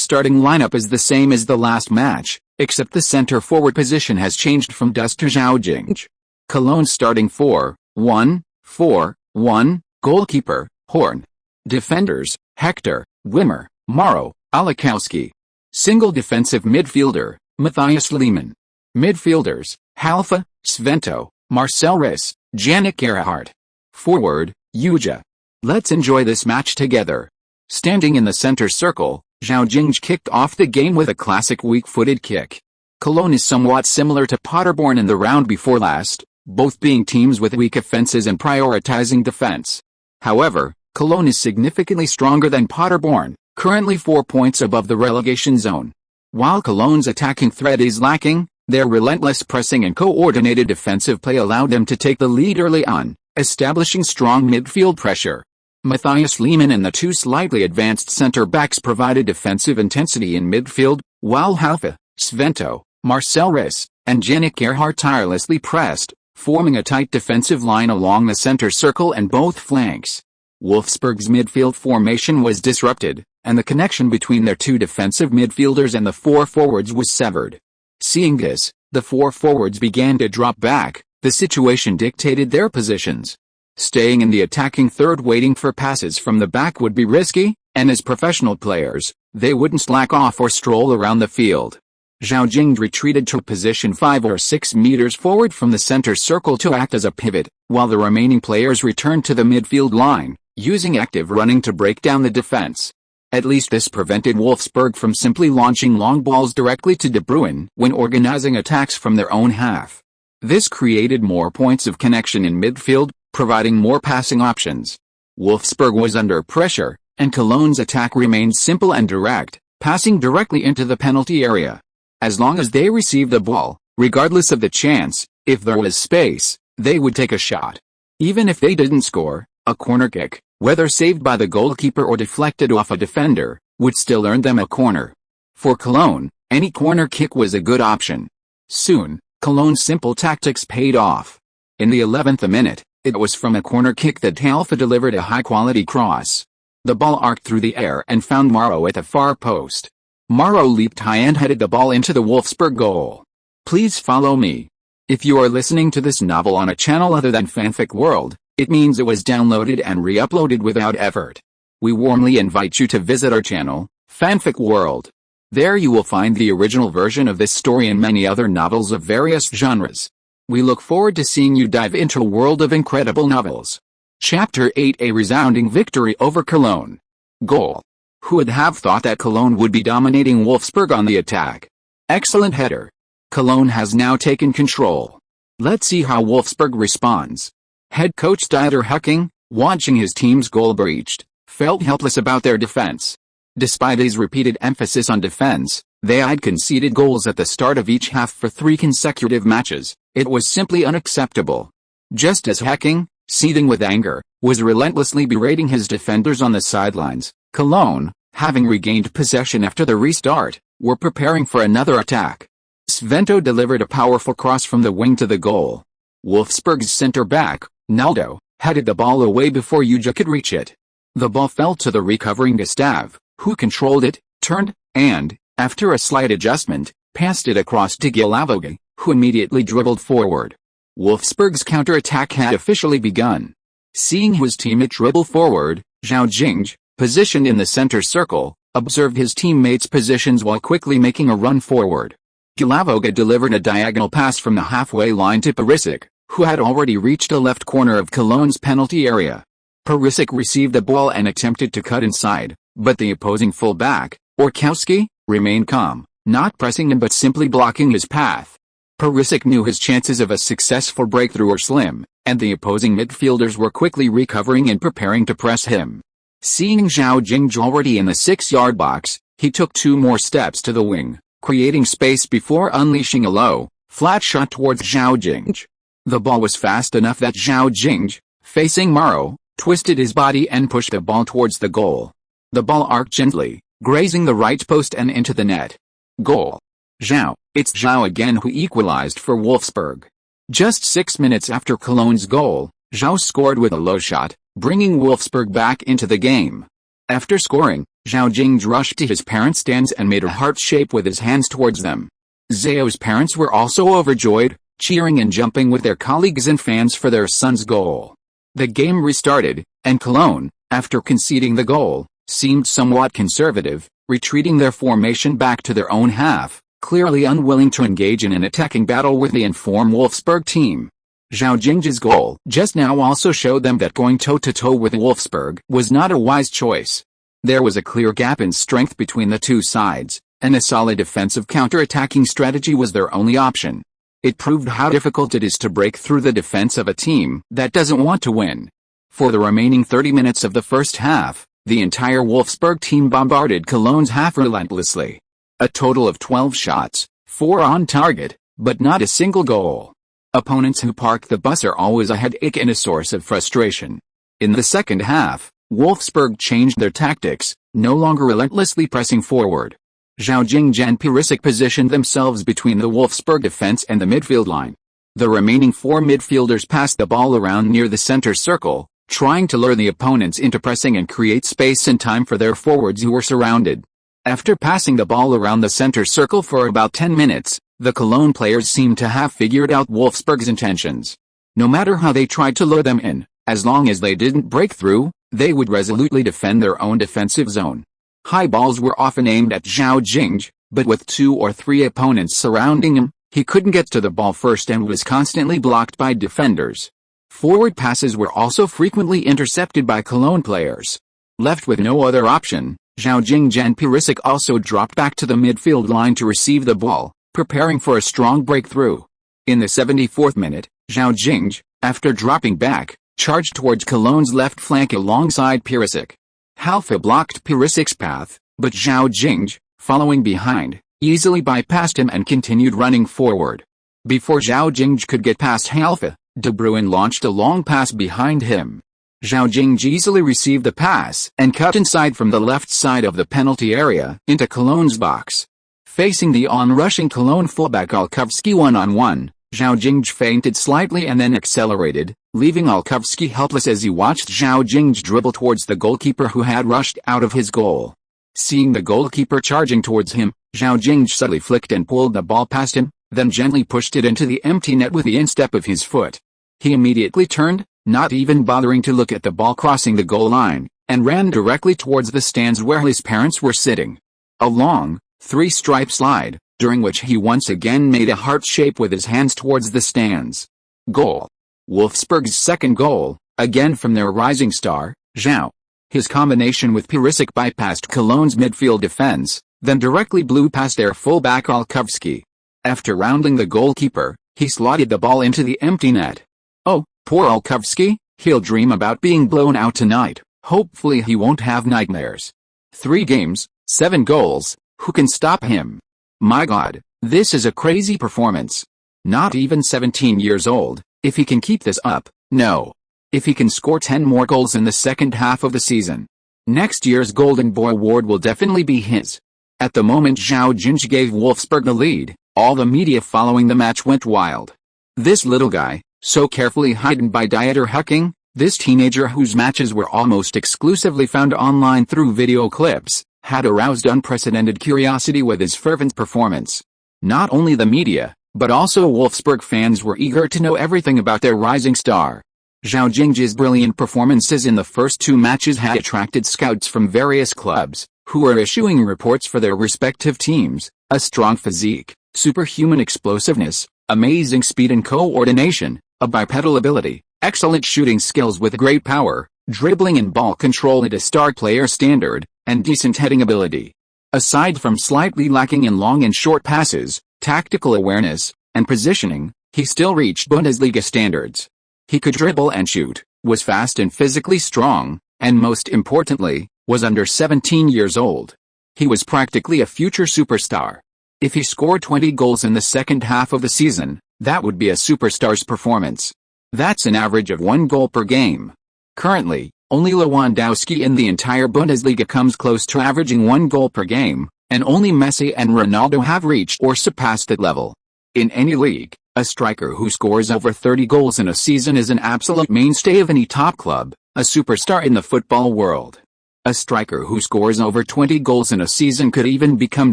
starting lineup is the same as the last match, except the center-forward position has changed from Dust to Zhao Jingge. Cologne's starting 4-1-4-1, goalkeeper, Horn. Defenders, Hector, Wimmer, Morrow, Alakowski. Single defensive midfielder, Matthias Lehmann. Midfielders, Halfa, Svento, Marcel Riss, Yannick Gerhardt. Forward, Yuja. Let's enjoy this match together. Standing in the center circle, Zhao Jingge kicked off the game with a classic weak-footed kick. Cologne is somewhat similar to Paderborn in the round before last, both being teams with weak offenses and prioritizing defense. However, Cologne is significantly stronger than Paderborn, currently 4 points above the relegation zone. While Cologne's attacking threat is lacking, their relentless pressing and coordinated defensive play allowed them to take the lead early on, establishing strong midfield pressure. Matthias Lehmann and the two slightly advanced center-backs provided defensive intensity in midfield, while Halfa, Svento, Marcel Riss, and Yannick Gerhardt tirelessly pressed, forming a tight defensive line along the center circle and both flanks. Wolfsburg's midfield formation was disrupted, and the connection between their two defensive midfielders and the four forwards was severed. Seeing this, the four forwards began to drop back. The situation dictated their positions. Staying in the attacking third waiting for passes from the back would be risky, and as professional players, they wouldn't slack off or stroll around the field. Zhao Jingge retreated to position 5 or 6 meters forward from the center circle to act as a pivot, while the remaining players returned to the midfield line, using active running to break down the defense. At least this prevented Wolfsburg from simply launching long balls directly to De Bruyne when organizing attacks from their own half. This created more points of connection in midfield, providing more passing options. Wolfsburg was under pressure, and Cologne's attack remained simple and direct, passing directly into the penalty area. As long as they received the ball, regardless of the chance, if there was space, they would take a shot. Even if they didn't score, a corner kick, whether saved by the goalkeeper or deflected off a defender, would still earn them a corner. For Cologne, any corner kick was a good option. Soon, Cologne's simple tactics paid off. In the 11th minute, it was from a corner kick that Halfa delivered a high-quality cross. The ball arced through the air and found Morrow at the far post. Morrow leaped high and headed the ball into the Wolfsburg goal. Please follow me. If you are listening to this novel on a channel other than Fanfic World, It means it was downloaded and re-uploaded without effort. We warmly invite you to visit our channel, Fanfic World. There you will find the original version of this story and many other novels of various genres. We look forward to seeing you dive into a world of incredible novels. Chapter 8: A resounding victory over Cologne. Goal. Who would have thought that Cologne would be dominating Wolfsburg on the attack? Excellent header. Cologne has now taken control. Let's see how Wolfsburg responds. Head coach Dieter Hecking, watching his team's goal breached, felt helpless about their defense. Despite his repeated emphasis on defense, they had conceded goals at the start of each half for 3 consecutive matches. It was simply unacceptable. Just as Hecking, seething with anger, was relentlessly berating his defenders on the sidelines, Cologne, having regained possession after the restart, were preparing for another attack. Svento delivered a powerful cross from the wing to the goal. Wolfsburg's center-back, Naldo, headed the ball away before Uja could reach it. The ball fell to the recovering Gustav, who controlled it, turned, and, after a slight adjustment, passed it across to Gilavoge, who immediately dribbled forward. Wolfsburg's counter-attack had officially begun. Seeing his teammate dribble forward, Zhao Jingge, positioned in the center circle, observed his teammates' positions while quickly making a run forward. Gilavoge delivered a diagonal pass from the halfway line to Perisic, who had already reached the left corner of Cologne's penalty area. Perisic received the ball and attempted to cut inside, but the opposing fullback, Orkowski, remained calm, not pressing him but simply blocking his path. Perisic knew his chances of a successful breakthrough were slim, and the opposing midfielders were quickly recovering and preparing to press him. Seeing Zhao Jingge already in the 6-yard box, he took 2 more steps to the wing, creating space before unleashing a low, flat shot towards Zhao Jingge. The ball was fast enough that Zhao Jingge, facing Maro, twisted his body and pushed the ball towards the goal. The ball arced gently, grazing the right post and into the net. Goal. Zhao. It's Zhao again who equalized for Wolfsburg. Just 6 minutes after Cologne's goal, Zhao scored with a low shot, bringing Wolfsburg back into the game. After scoring, Zhao Jingge rushed to his parents' stands and made a heart shape with his hands towards them. Zhao's parents were also overjoyed, cheering and jumping with their colleagues and fans for their son's goal. The game restarted, and Cologne, after conceding the goal, seemed somewhat conservative, retreating their formation back to their own half, clearly unwilling to engage in an attacking battle with the informed Wolfsburg team. Zhao Jingge's goal just now also showed them that going toe-to-toe with Wolfsburg was not a wise choice. There was a clear gap in strength between the two sides, and a solid defensive counter-attacking strategy was their only option. It proved how difficult it is to break through the defense of a team that doesn't want to win. For the remaining 30 minutes of the first half, the entire Wolfsburg team bombarded Cologne's half relentlessly. A total of 12 shots, 4 on target, but not a single goal. Opponents who park the bus are always a headache and a source of frustration. In the second half, Wolfsburg changed their tactics, no longer relentlessly pressing forward. Zhao Jingge and Perisic positioned themselves between the Wolfsburg defense and the midfield line. The remaining 4 midfielders passed the ball around near the center circle, trying to lure the opponents into pressing and create space and time for their forwards who were surrounded. After passing the ball around the center circle for about 10 minutes, the Cologne players seemed to have figured out Wolfsburg's intentions. No matter how they tried to lure them in, as long as they didn't break through, they would resolutely defend their own defensive zone. High balls were often aimed at Zhao Jingge, but with 2 or 3 opponents surrounding him, he couldn't get to the ball first and was constantly blocked by defenders. Forward passes were also frequently intercepted by Cologne players. Left with no other option, Zhao Jingge and Perisic also dropped back to the midfield line to receive the ball, preparing for a strong breakthrough. In the 74th minute, Zhao Jingge, after dropping back, charged towards Cologne's left flank alongside Perisic. Halfa blocked Perisic's path, but Zhao Jingge, following behind, easily bypassed him and continued running forward. Before Zhao Jingge could get past Halfa, De Bruyne launched a long pass behind him. Zhao Jingge easily received the pass and cut inside from the left side of the penalty area into Cologne's box. Facing the on-rushing Cologne fullback Olkowski one-on-one, Zhao Jingge feinted slightly and then accelerated, leaving Olkowski helpless as he watched Zhao Jingge dribble towards the goalkeeper who had rushed out of his goal. Seeing the goalkeeper charging towards him, Zhao Jingge subtly flicked and pulled the ball past him, then gently pushed it into the empty net with the instep of his foot. He immediately turned, not even bothering to look at the ball crossing the goal line, and ran directly towards the stands where his parents were sitting. A long, three-stripe slide, during which he once again made a heart shape with his hands towards the stands. Goal. Wolfsburg's second goal, again from their rising star, Zhao. His combination with Perisic bypassed Cologne's midfield defense, then directly blew past their fullback Olkowski. After rounding the goalkeeper, he slotted the ball into the empty net. Oh, poor Olkowski, he'll dream about being blown out tonight. Hopefully he won't have nightmares. 3 games, 7 goals, who can stop him? My God, this is a crazy performance. Not even 17 years old, if he can keep this up, no. If he can score 10 more goals in the second half of the season, next year's Golden Boy award will definitely be his. At the moment Zhao Jingge gave Wolfsburg the lead, all the media following the match went wild. This little guy, so carefully hidden by Dieter Hecking, this teenager whose matches were almost exclusively found online through video clips, had aroused unprecedented curiosity with his fervent performance. Not only the media, but also Wolfsburg fans were eager to know everything about their rising star. Zhao Jingge's brilliant performances in the first 2 matches had attracted scouts from various clubs, who were issuing reports for their respective teams: a strong physique, superhuman explosiveness, amazing speed and coordination, a bipedal ability, excellent shooting skills with great power, dribbling and ball control at a star player standard, and decent heading ability. Aside from slightly lacking in long and short passes, tactical awareness, and positioning, he still reached Bundesliga standards. He could dribble and shoot, was fast and physically strong, and most importantly, was under 17 years old. He was practically a future superstar. If he scored 20 goals in the second half of the season, that would be a superstar's performance. That's an average of 1 goal per game. Currently, only Lewandowski in the entire Bundesliga comes close to averaging 1 goal per game, and only Messi and Ronaldo have reached or surpassed that level. In any league, a striker who scores over 30 goals in a season is an absolute mainstay of any top club, a superstar in the football world. A striker who scores over 20 goals in a season could even become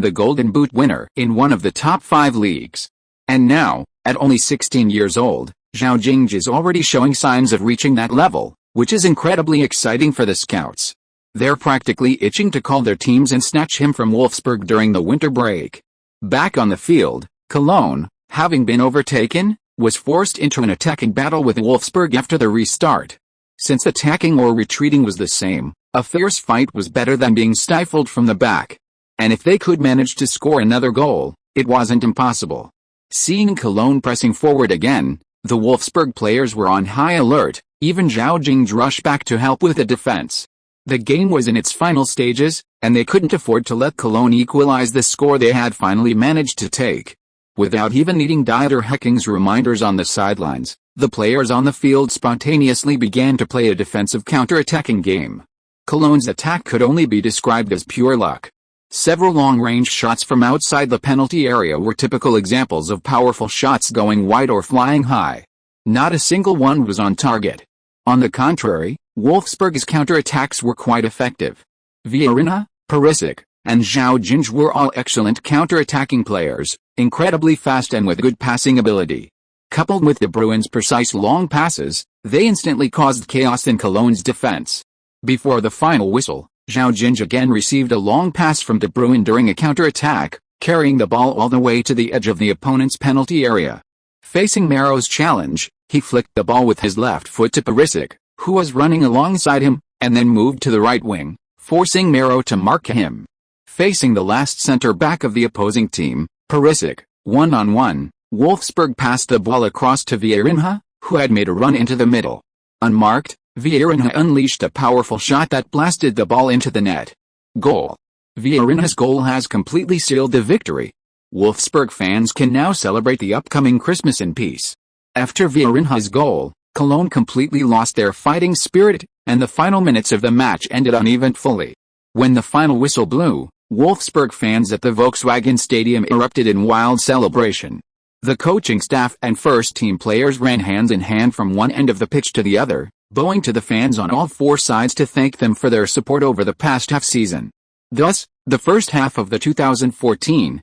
the Golden Boot winner in one of the top 5 leagues. And now, at only 16 years old, Zhao Jingge is already showing signs of reaching that level, which is incredibly exciting for the scouts. They're practically itching to call their teams and snatch him from Wolfsburg during the winter break. Back on the field, Cologne, having been overtaken, was forced into an attacking battle with Wolfsburg after the restart. Since attacking or retreating was the same, a fierce fight was better than being stifled from the back. And if they could manage to score another goal, it wasn't impossible. Seeing Cologne pressing forward again, the Wolfsburg players were on high alert. Even Zhao Jingge rushed back to help with the defense. The game was in its final stages, and they couldn't afford to let Cologne equalize the score they had finally managed to take. Without even needing Dieter Hecking's reminders on the sidelines, the players on the field spontaneously began to play a defensive counter-attacking game. Cologne's attack could only be described as pure luck. Several long-range shots from outside the penalty area were typical examples of powerful shots going wide or flying high. Not a single one was on target. On the contrary, Wolfsburg's counter-attacks were quite effective. Vieirinha, Perisic, and Zhao Jingge were all excellent counter-attacking players, incredibly fast and with good passing ability. Coupled with De Bruyne's precise long passes, they instantly caused chaos in Cologne's defense. Before the final whistle, Zhao Jingge again received a long pass from De Bruyne during a counter-attack, carrying the ball all the way to the edge of the opponent's penalty area. Facing Maro's challenge, he flicked the ball with his left foot to Perisic, who was running alongside him, and then moved to the right wing, forcing Maro to mark him. Facing the last center-back of the opposing team, Perisic, one-on-one, Wolfsburg passed the ball across to Vieirinha, who had made a run into the middle. Unmarked, Vieirinha unleashed a powerful shot that blasted the ball into the net. Goal. Vieirinha's goal has completely sealed the victory. Wolfsburg fans can now celebrate the upcoming Christmas in peace. After Vieirinha's goal, Cologne completely lost their fighting spirit, and the final minutes of the match ended uneventfully. When the final whistle blew, Wolfsburg fans at the Volkswagen Stadium erupted in wild celebration. The coaching staff and first-team players ran hand in hand from one end of the pitch to the other, bowing to the fans on all 4 sides to thank them for their support over the past half-season. Thus, the first half of the 2014-2015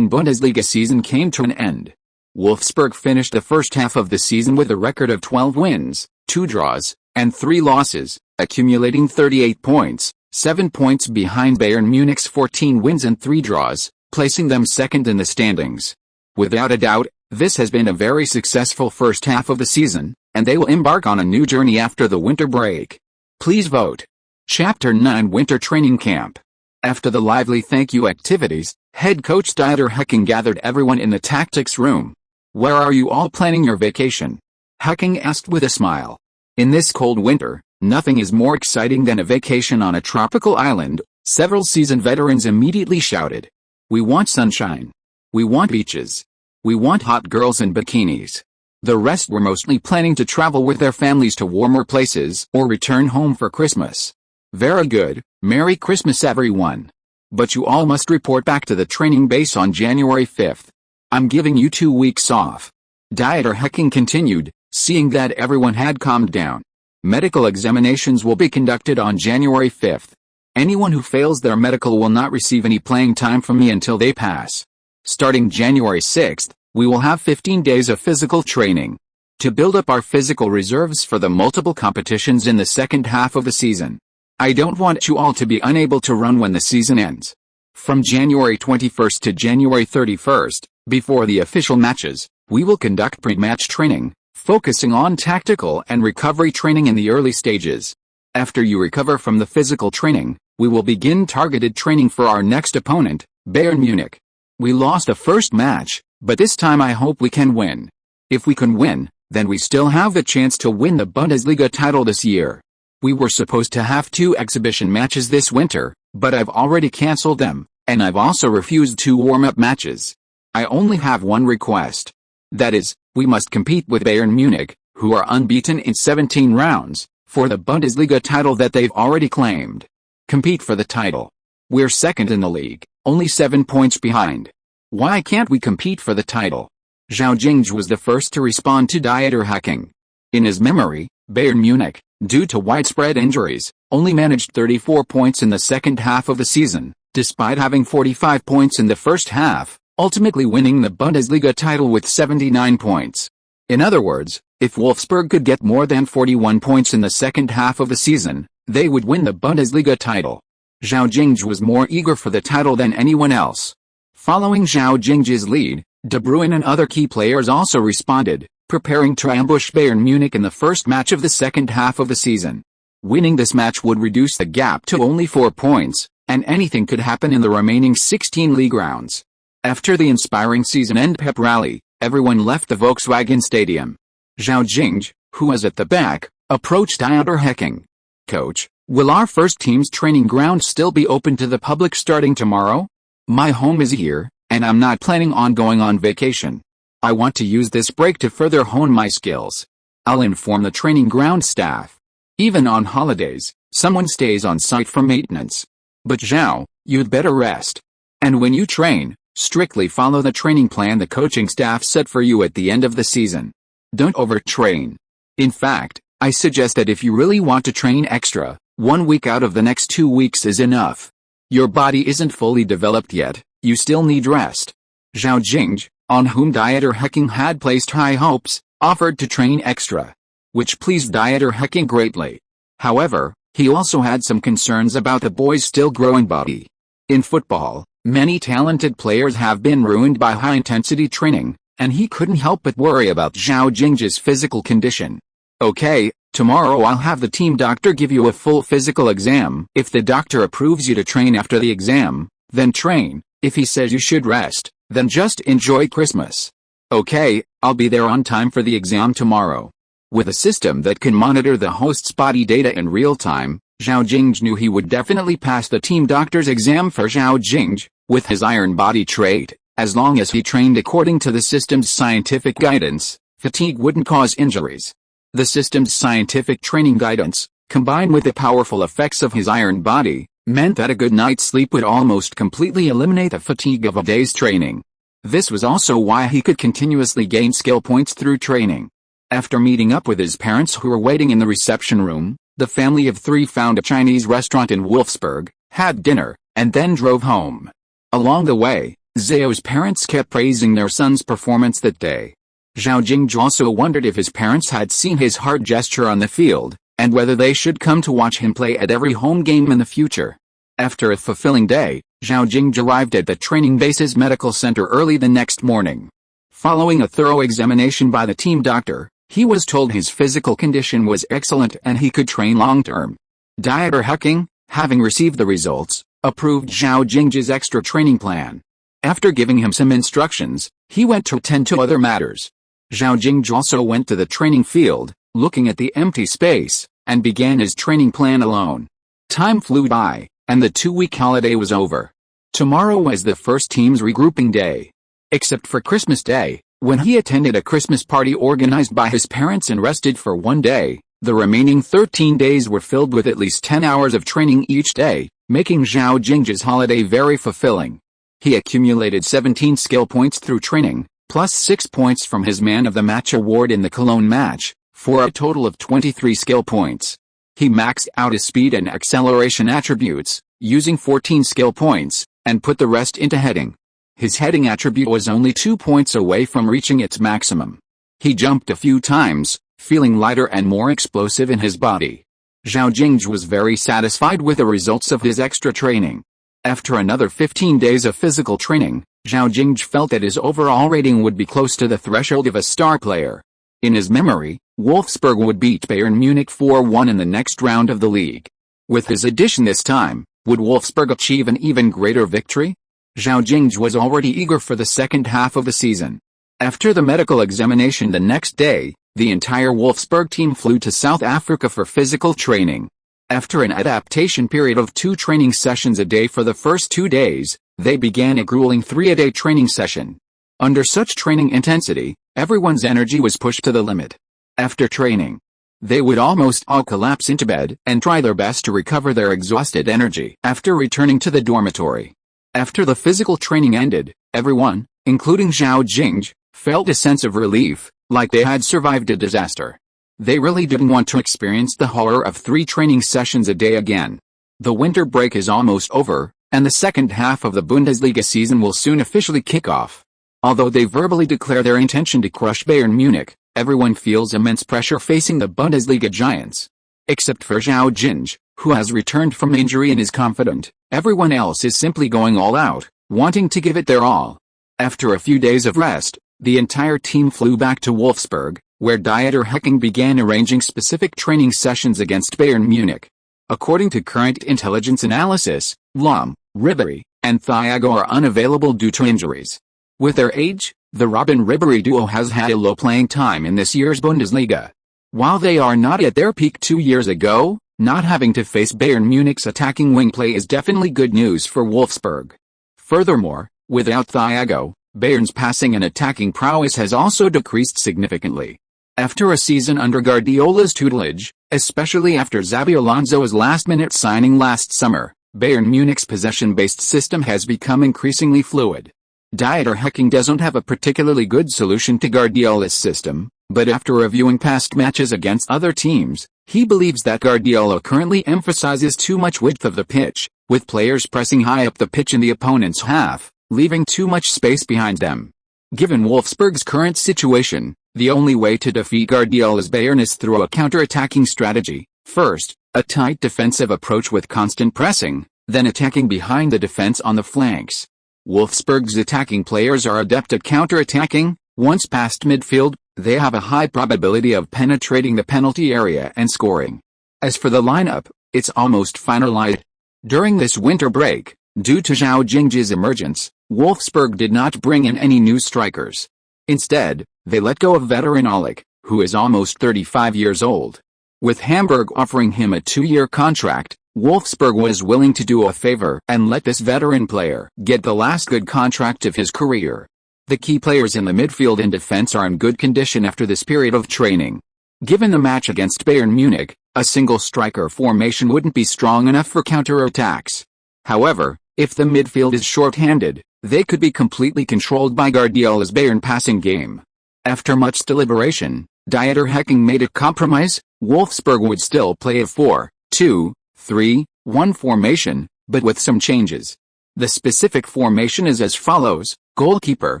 Bundesliga season came to an end. Wolfsburg finished the first half of the season with a record of 12 wins, 2 draws, and 3 losses, accumulating 38 points, 7 points behind Bayern Munich's 14 wins and 3 draws, placing them second in the standings. Without a doubt, this has been a very successful first half of the season, and they will embark on a new journey after the winter break. Please vote. Chapter 9 Winter Training Camp. After the lively thank you activities, head coach Dieter Hecking gathered everyone in the tactics room. "Where are you all planning your vacation?" Hecking asked with a smile. "In this cold winter, nothing is more exciting than a vacation on a tropical island," several seasoned veterans immediately shouted. "We want sunshine. We want beaches. We want hot girls in bikinis." The rest were mostly planning to travel with their families to warmer places or return home for Christmas. "Very good, Merry Christmas everyone. But you all must report back to the training base on January 5th. I'm giving you 2 weeks off." Dieter Hecking continued, seeing that everyone had calmed down. "Medical examinations will be conducted on January 5th. Anyone who fails their medical will not receive any playing time from me until they pass. Starting January 6th, we will have 15 days of physical training to build up our physical reserves for the multiple competitions in the second half of the season. I don't want you all to be unable to run when the season ends. From January 21st to January 31st, before the official matches, we will conduct pre-match training, focusing on tactical and recovery training in the early stages. After you recover from the physical training, we will begin targeted training for our next opponent, Bayern Munich. We lost the first match, but this time I hope we can win. If we can win, then we still have the chance to win the Bundesliga title this year. We were supposed to have 2 exhibition matches this winter, but I've already cancelled them, and I've also refused 2 warm-up matches. I only have one request. That is, we must compete with Bayern Munich, who are unbeaten in 17 rounds, for the Bundesliga title that they've already claimed. Compete for the title. We're second in the league, only 7 points behind. Why can't we compete for the title?" Zhao Jingge was the first to respond to Dieter Hecking. In his memory, Bayern Munich, due to widespread injuries, only managed 34 points in the second half of the season, despite having 45 points in the first half, ultimately winning the Bundesliga title with 79 points. In other words, if Wolfsburg could get more than 41 points in the second half of the season, they would win the Bundesliga title. Zhao Jingge was more eager for the title than anyone else. Following Zhao Jingge's lead, De Bruyne and other key players also responded, preparing to ambush Bayern Munich in the first match of the second half of the season. Winning this match would reduce the gap to only 4 points, and anything could happen in the remaining 16 league rounds. After the inspiring season-end pep rally, everyone left the Volkswagenstadion. Zhao Jingge, who was at the back, approached Dieter Hecking. "Coach, will our first team's training ground still be open to the public starting tomorrow? My home is here, and I'm not planning on going on vacation. I want to use this break to further hone my skills. I'll inform the training ground staff. Even on holidays, someone stays on site for maintenance. But Zhao, you'd better rest. And when you train, strictly follow the training plan the coaching staff set for you at the end of the season. Don't overtrain. In fact, I suggest that if you really want to train extra, 1 week out of the next 2 weeks is enough. Your body isn't fully developed yet, you still need rest." Zhao Jingge, on whom Dieter Hecking had placed high hopes, offered to train extra, which pleased Dieter Hecking greatly. However, he also had some concerns about the boy's still growing body. In football, many talented players have been ruined by high-intensity training, and he couldn't help but worry about Zhao Jingge's physical condition. "Okay, tomorrow I'll have the team doctor give you a full physical exam. If the doctor approves you to train after the exam, then train. If he says you should rest, then just enjoy Christmas." "Okay, I'll be there on time for the exam tomorrow." With a system that can monitor the host's body data in real time, Zhao Jingge knew he would definitely pass the team doctor's exam. For Zhao Jingge, with his iron body trait, as long as he trained according to the system's scientific guidance, fatigue wouldn't cause injuries. The system's scientific training guidance, combined with the powerful effects of his iron body, meant that a good night's sleep would almost completely eliminate the fatigue of a day's training. This was also why he could continuously gain skill points through training. After meeting up with his parents who were waiting in the reception room, the family of 3 found a Chinese restaurant in Wolfsburg, had dinner, and then drove home. Along the way, Zhao's parents kept praising their son's performance that day. Zhao Jingge also wondered if his parents had seen his heart gesture on the field, and whether they should come to watch him play at every home game in the future. After a fulfilling day, Zhao Jingge arrived at the training base's medical center early the next morning. Following a thorough examination by the team doctor, he was told his physical condition was excellent and he could train long-term. Dieter Hecking, having received the results, approved Zhao Jingge's extra training plan. After giving him some instructions, he went to attend to other matters. Zhao Jingge also went to the training field, looking at the empty space, and began his training plan alone. Time flew by, and the 2-week holiday was over. Tomorrow was the first team's regrouping day. Except for Christmas Day, when he attended a Christmas party organized by his parents and rested for one day, the remaining 13 days were filled with at least 10 hours of training each day, making Zhao Jingge's holiday very fulfilling. He accumulated 17 skill points through training, plus 6 points from his Man of the Match award in the Cologne match, for a total of 23 skill points. He maxed out his speed and acceleration attributes, using 14 skill points, and put the rest into heading. His heading attribute was only 2 points away from reaching its maximum. He jumped a few times, feeling lighter and more explosive in his body. Zhao Jingge was very satisfied with the results of his extra training. After another 15 days of physical training, Zhao Jingge felt that his overall rating would be close to the threshold of a star player. In his memory, Wolfsburg would beat Bayern Munich 4-1 in the next round of the league. With his addition this time, would Wolfsburg achieve an even greater victory? Zhao Jingge was already eager for the second half of the season. After the medical examination the next day, the entire Wolfsburg team flew to South Africa for physical training. After an adaptation period of 2 training sessions a day for the first 2 days, they began a grueling 3-a-day training session. Under such training intensity, everyone's energy was pushed to the limit. After training, they would almost all collapse into bed and try their best to recover their exhausted energy after returning to the dormitory. After the physical training ended, everyone, including Zhao Jingge, felt a sense of relief, like they had survived a disaster. They really didn't want to experience the horror of 3 training sessions a day again. The winter break is almost over, and the second half of the Bundesliga season will soon officially kick off. Although they verbally declare their intention to crush Bayern Munich, everyone feels immense pressure facing the Bundesliga giants. Except for Zhao Jingge, who has returned from injury and is confident, everyone else is simply going all out, wanting to give it their all. After a few days of rest, the entire team flew back to Wolfsburg, where Dieter Hecking began arranging specific training sessions against Bayern Munich. According to current intelligence analysis, Lahm, Ribéry, and Thiago are unavailable due to injuries. With their age, the Robben-Ribéry duo has had a low playing time in this year's Bundesliga. While they are not at their peak 2 years ago, not having to face Bayern Munich's attacking wing play is definitely good news for Wolfsburg. Furthermore, without Thiago, Bayern's passing and attacking prowess has also decreased significantly. After a season under Guardiola's tutelage, especially after Xabi Alonso's last-minute signing last summer, Bayern Munich's possession-based system has become increasingly fluid. Dieter Hecking doesn't have a particularly good solution to Guardiola's system, but after reviewing past matches against other teams, he believes that Guardiola currently emphasizes too much width of the pitch, with players pressing high up the pitch in the opponent's half, leaving too much space behind them. Given Wolfsburg's current situation, the only way to defeat Guardiola's Bayern is through a counter-attacking strategy. First, a tight defensive approach with constant pressing, then attacking behind the defense on the flanks. Wolfsburg's attacking players are adept at counter-attacking. Once past midfield, they have a high probability of penetrating the penalty area and scoring. As for the lineup, it's almost finalized. During this winter break, due to Zhao Jingge's emergence, Wolfsburg did not bring in any new strikers. Instead, they let go of veteran Olic, who is almost 35 years old. With Hamburg offering him a 2-year contract, Wolfsburg was willing to do a favor and let this veteran player get the last good contract of his career. The key players in the midfield and defense are in good condition after this period of training. Given the match against Bayern Munich, a single striker formation wouldn't be strong enough for counter-attacks. However, if the midfield is short-handed, they could be completely controlled by Guardiola's Bayern passing game. After much deliberation, Dieter Hecking made a compromise. Wolfsburg would still play a 4-2-3-1 formation, but with some changes. The specific formation is as follows: goalkeeper,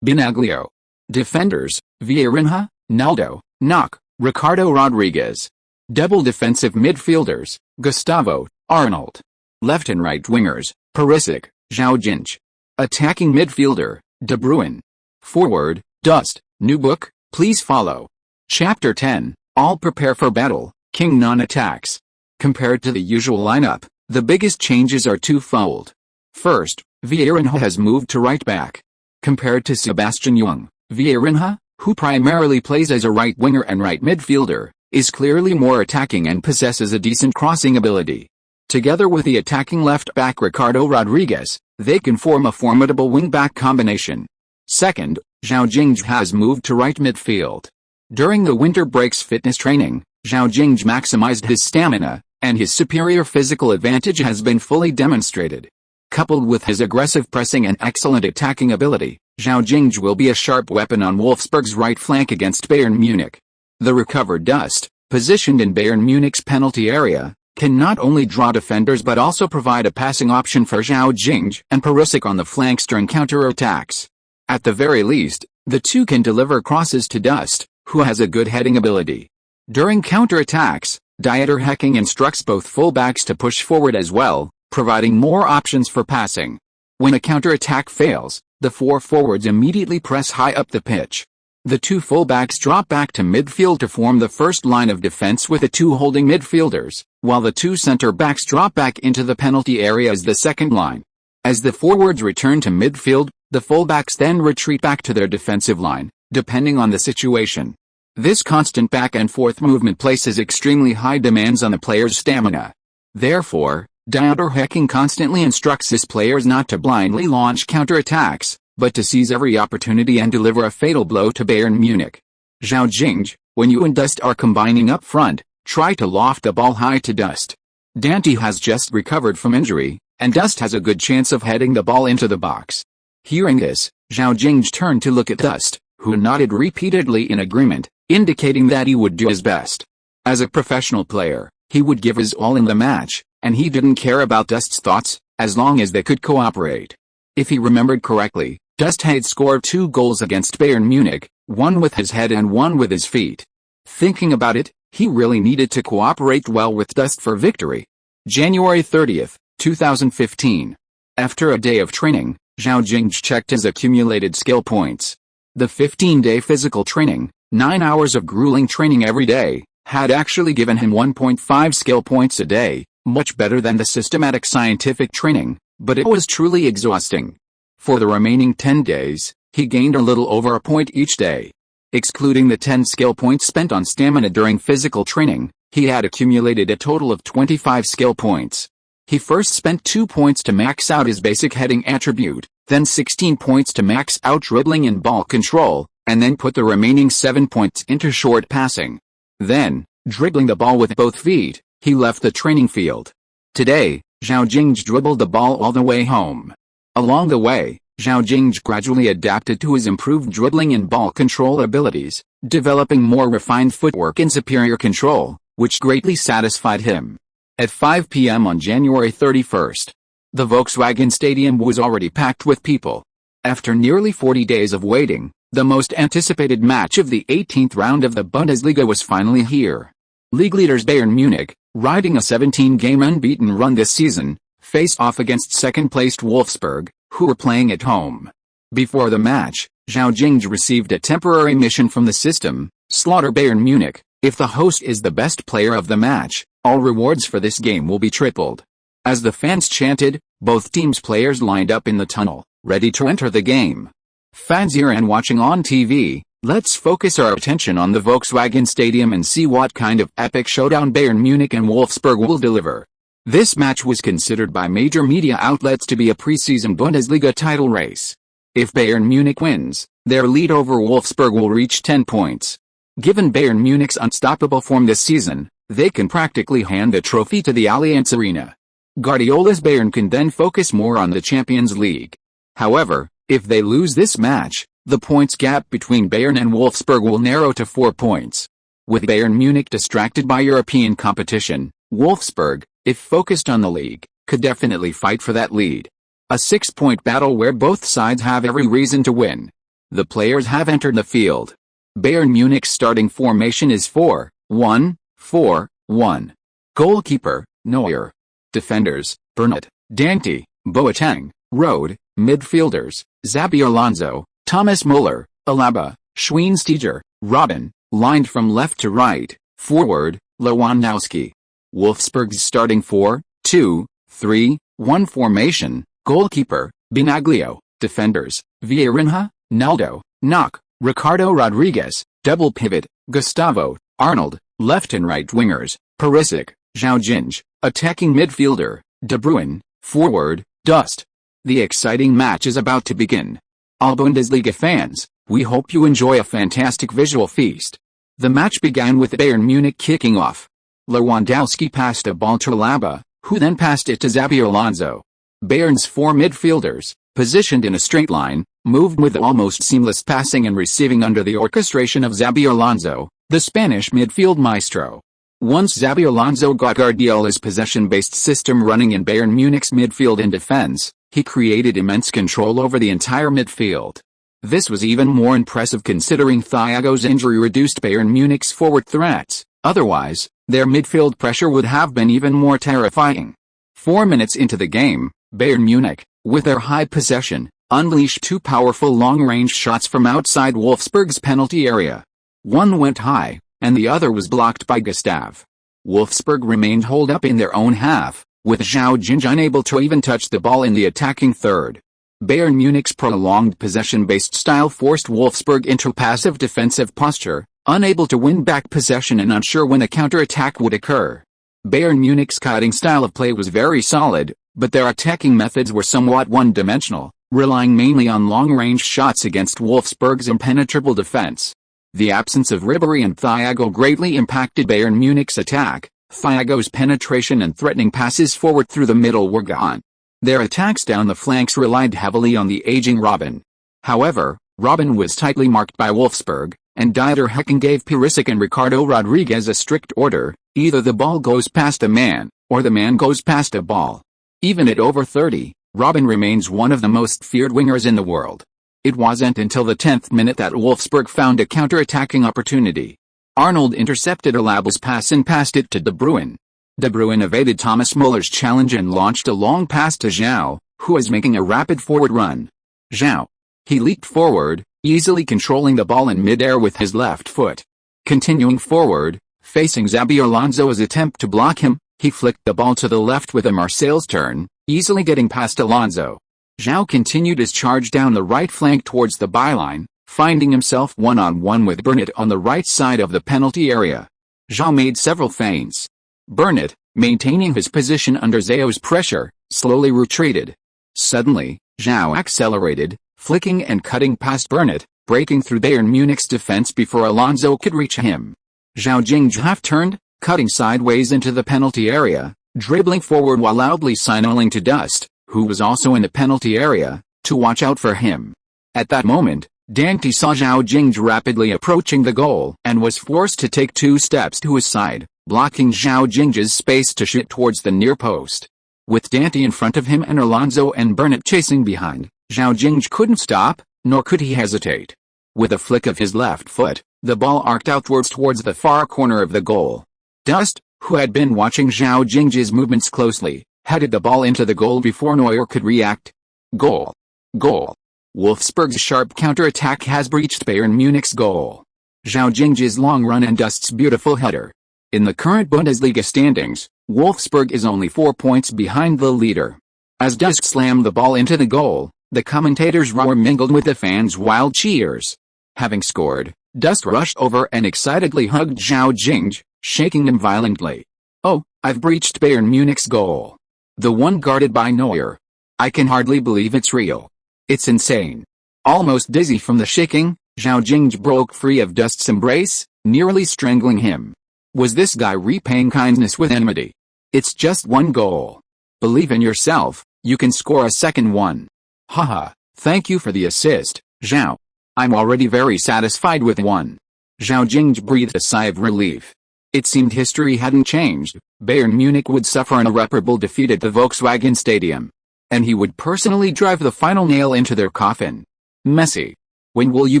Binaglio. Defenders, Vieirinha, Naldo, Nock, Ricardo Rodriguez. Double defensive midfielders, Gustavo, Arnold. Left and right wingers, Perisic, Zhao Jingge. Attacking midfielder, De Bruyne. Forward, Dust. New book, please follow. Chapter 10, All Prepare for Battle, King Non-Attacks. Compared to the usual lineup, the biggest changes are twofold. First, Vieirinha has moved to right back. Compared to Sebastian Jung, Vieirinha, who primarily plays as a right winger and right midfielder, is clearly more attacking and possesses a decent crossing ability. Together with the attacking left back Ricardo Rodriguez, they can form a formidable wing-back combination. Second, Zhao Jingge has moved to right midfield. During the winter break's fitness training, Zhao Jingge maximized his stamina, and his superior physical advantage has been fully demonstrated. Coupled with his aggressive pressing and excellent attacking ability, Zhao Jingge will be a sharp weapon on Wolfsburg's right flank against Bayern Munich. The recovered Dust, positioned in Bayern Munich's penalty area, can not only draw defenders but also provide a passing option for Zhao Jingge and Perisic on the flanks during counter-attacks. At the very least, the two can deliver crosses to Dust, who has a good heading ability. During counter-attacks, Dieter Hecking instructs both fullbacks to push forward as well, providing more options for passing. When a counter-attack fails, the four forwards immediately press high up the pitch. The two fullbacks drop back to midfield to form the first line of defense with the two holding midfielders, while the two center-backs drop back into the penalty area as the second line. As the forwards return to midfield, the fullbacks then retreat back to their defensive line, depending on the situation. This constant back and forth movement places extremely high demands on the player's stamina. Therefore, Dieter Hecking constantly instructs his players not to blindly launch counter-attacks, but to seize every opportunity and deliver a fatal blow to Bayern Munich. Zhao Jingge, when you and Dust are combining up front, try to loft the ball high to Dust. Dante has just recovered from injury, and Dust has a good chance of heading the ball into the box. Hearing this, Zhao Jingge turned to look at Dust, who nodded repeatedly in agreement, indicating that he would do his best. As a professional player, he would give his all in the match, and he didn't care about Dust's thoughts, as long as they could cooperate. If he remembered correctly, Dust had scored 2 goals against Bayern Munich, one with his head and one with his feet. Thinking about it, he really needed to cooperate well with Dust for victory. January 30th, 2015. After a day of training, Zhao Jingge checked his accumulated skill points. The 15-day physical training, 9 hours of grueling training every day, had actually given him 1.5 skill points a day, much better than the systematic scientific training, but it was truly exhausting. For the remaining 10 days, he gained a little over a point each day. Excluding the 10 skill points spent on stamina during physical training, he had accumulated a total of 25 skill points. He first spent 2 points to max out his basic heading attribute, then 16 points to max out dribbling and ball control, and then put the remaining 7 points into short passing. Then, dribbling the ball with both feet, he left the training field. Today, Zhao Jingge dribbled the ball all the way home. Along the way, Zhao Jingge gradually adapted to his improved dribbling and ball control abilities, developing more refined footwork and superior control, which greatly satisfied him. At 5 p.m. on January 31st, the Volkswagenstadion was already packed with people. After nearly 40 days of waiting, the most anticipated match of the 18th round of the Bundesliga was finally here. League leaders Bayern Munich, riding a 17-game unbeaten run this season, faced off against second-placed Wolfsburg, who were playing at home. Before the match, Zhao Jingge received a temporary mission from the system: slaughter Bayern Munich. If the host is the best player of the match, all rewards for this game will be tripled. As the fans chanted, both teams' players lined up in the tunnel, ready to enter the game. Fans here and watching on TV, let's focus our attention on the Volkswagenstadion and see what kind of epic showdown Bayern Munich and Wolfsburg will deliver. This match was considered by major media outlets to be a preseason Bundesliga title race. If Bayern Munich wins, their lead over Wolfsburg will reach 10 points. Given Bayern Munich's unstoppable form this season, they can practically hand the trophy to the Allianz Arena. Guardiola's Bayern can then focus more on the Champions League. However, if they lose this match, the points gap between Bayern and Wolfsburg will narrow to 4 points. With Bayern Munich distracted by European competition, Wolfsburg, if focused on the league, could definitely fight for that lead. A 6-point battle where both sides have every reason to win. The players have entered the field. Bayern Munich's starting formation is 4-1-4-1. Goalkeeper, Neuer. Defenders, Bernat, Dante, Boateng, Rode. Midfielders, Xabi Alonso, Thomas Müller, Alaba, Schweinsteiger, Robben. Lined from left to right, forward, Lewandowski. Wolfsburg's starting 4-2-3-1 formation. Goalkeeper, Benaglio. Defenders, Vieirinha, Naldo, Knock, Ricardo Rodriguez. Double pivot, Gustavo, Arnold. Left and right wingers, Perisic, Zhao Jingge. Attacking midfielder, De Bruyne. Forward, Dust. The exciting match is about to begin. All Bundesliga fans, we hope you enjoy a fantastic visual feast. The match began with Bayern Munich kicking off. Lewandowski passed a ball to Alaba, who then passed it to Xabi Alonso. Bayern's 4 midfielders, positioned in a straight line, moved with almost seamless passing and receiving under the orchestration of Xabi Alonso, the Spanish midfield maestro. Once Xabi Alonso got Guardiola's possession-based system running in Bayern Munich's midfield and defense, he created immense control over the entire midfield. This was even more impressive considering Thiago's injury reduced Bayern Munich's forward threats, otherwise, their midfield pressure would have been even more terrifying. 4 minutes into the game, Bayern Munich, with their high possession, unleashed 2 powerful long-range shots from outside Wolfsburg's penalty area. One went high, and the other was blocked by Gustave. Wolfsburg remained holed up in their own half, with Zhao Jingge unable to even touch the ball in the attacking third. Bayern Munich's prolonged possession-based style forced Wolfsburg into passive defensive posture, unable to win back possession and unsure when a counter-attack would occur. Bayern Munich's cutting style of play was very solid, but their attacking methods were somewhat one-dimensional, relying mainly on long-range shots against Wolfsburg's impenetrable defense. The absence of Ribéry and Thiago greatly impacted Bayern Munich's attack. Thiago's penetration and threatening passes forward through the middle were gone. Their attacks down the flanks relied heavily on the aging Robben. However, Robben was tightly marked by Wolfsburg, and Dieter Hecking gave Perisic and Ricardo Rodriguez a strict order: either the ball goes past a man, or the man goes past a ball. Even at over 30, Robben remains one of the most feared wingers in the world. It wasn't until the 10th minute that Wolfsburg found a counter-attacking opportunity. Arnold intercepted Alaba's pass and passed it to De Bruyne. De Bruyne evaded Thomas Müller's challenge and launched a long pass to Zhao, who was making a rapid forward run. Zhao. He leaped forward, easily controlling the ball in mid-air with his left foot. Continuing forward, facing Xabi Alonso's attempt to block him, he flicked the ball to the left with a Marseille's turn, easily getting past Alonso. Zhao continued his charge down the right flank towards the byline, finding himself one-on-one with Bernat on the right side of the penalty area. Zhao made several feints. Bernat, maintaining his position under Zhao's pressure, slowly retreated. Suddenly, Zhao accelerated, flicking and cutting past Bernat, breaking through Bayern Munich's defense before Alonso could reach him. Zhao Jingge half-turned, cutting sideways into the penalty area, dribbling forward while loudly signaling to Dust, who was also in the penalty area, to watch out for him. At that moment, Dante saw Zhao Jingge rapidly approaching the goal and was forced to take 2 steps to his side, blocking Zhao Jingge's space to shoot towards the near post. With Dante in front of him and Alonso and Bernat chasing behind, Zhao Jingge couldn't stop, nor could he hesitate. With a flick of his left foot, the ball arced outwards towards the far corner of the goal. Dust, who had been watching Zhao Jingge's movements closely, headed the ball into the goal before Neuer could react. Goal. Goal. Wolfsburg's sharp counter-attack has breached Bayern Munich's goal. Zhao Jingge's long run and Dust's beautiful header. In the current Bundesliga standings, Wolfsburg is only 4 points behind the leader. As Dust slammed the ball into the goal, the commentators' roar mingled with the fans' wild cheers. Having scored, Dust rushed over and excitedly hugged Zhao Jingge, shaking him violently. "Oh, I've breached Bayern Munich's goal. The one guarded by Neuer. I can hardly believe it's real. It's insane." Almost dizzy from the shaking, Zhao Jingge broke free of Dust's embrace, nearly strangling him. Was this guy repaying kindness with enmity? It's just 1 goal. Believe in yourself, you can score a second one. Haha, thank you for the assist, Zhao. I'm already very satisfied with 1. Zhao Jingge breathed a sigh of relief. It seemed history hadn't changed. Bayern Munich would suffer an irreparable defeat at the Volkswagen Stadium. and he would personally drive the final nail into their coffin. Messi. When will you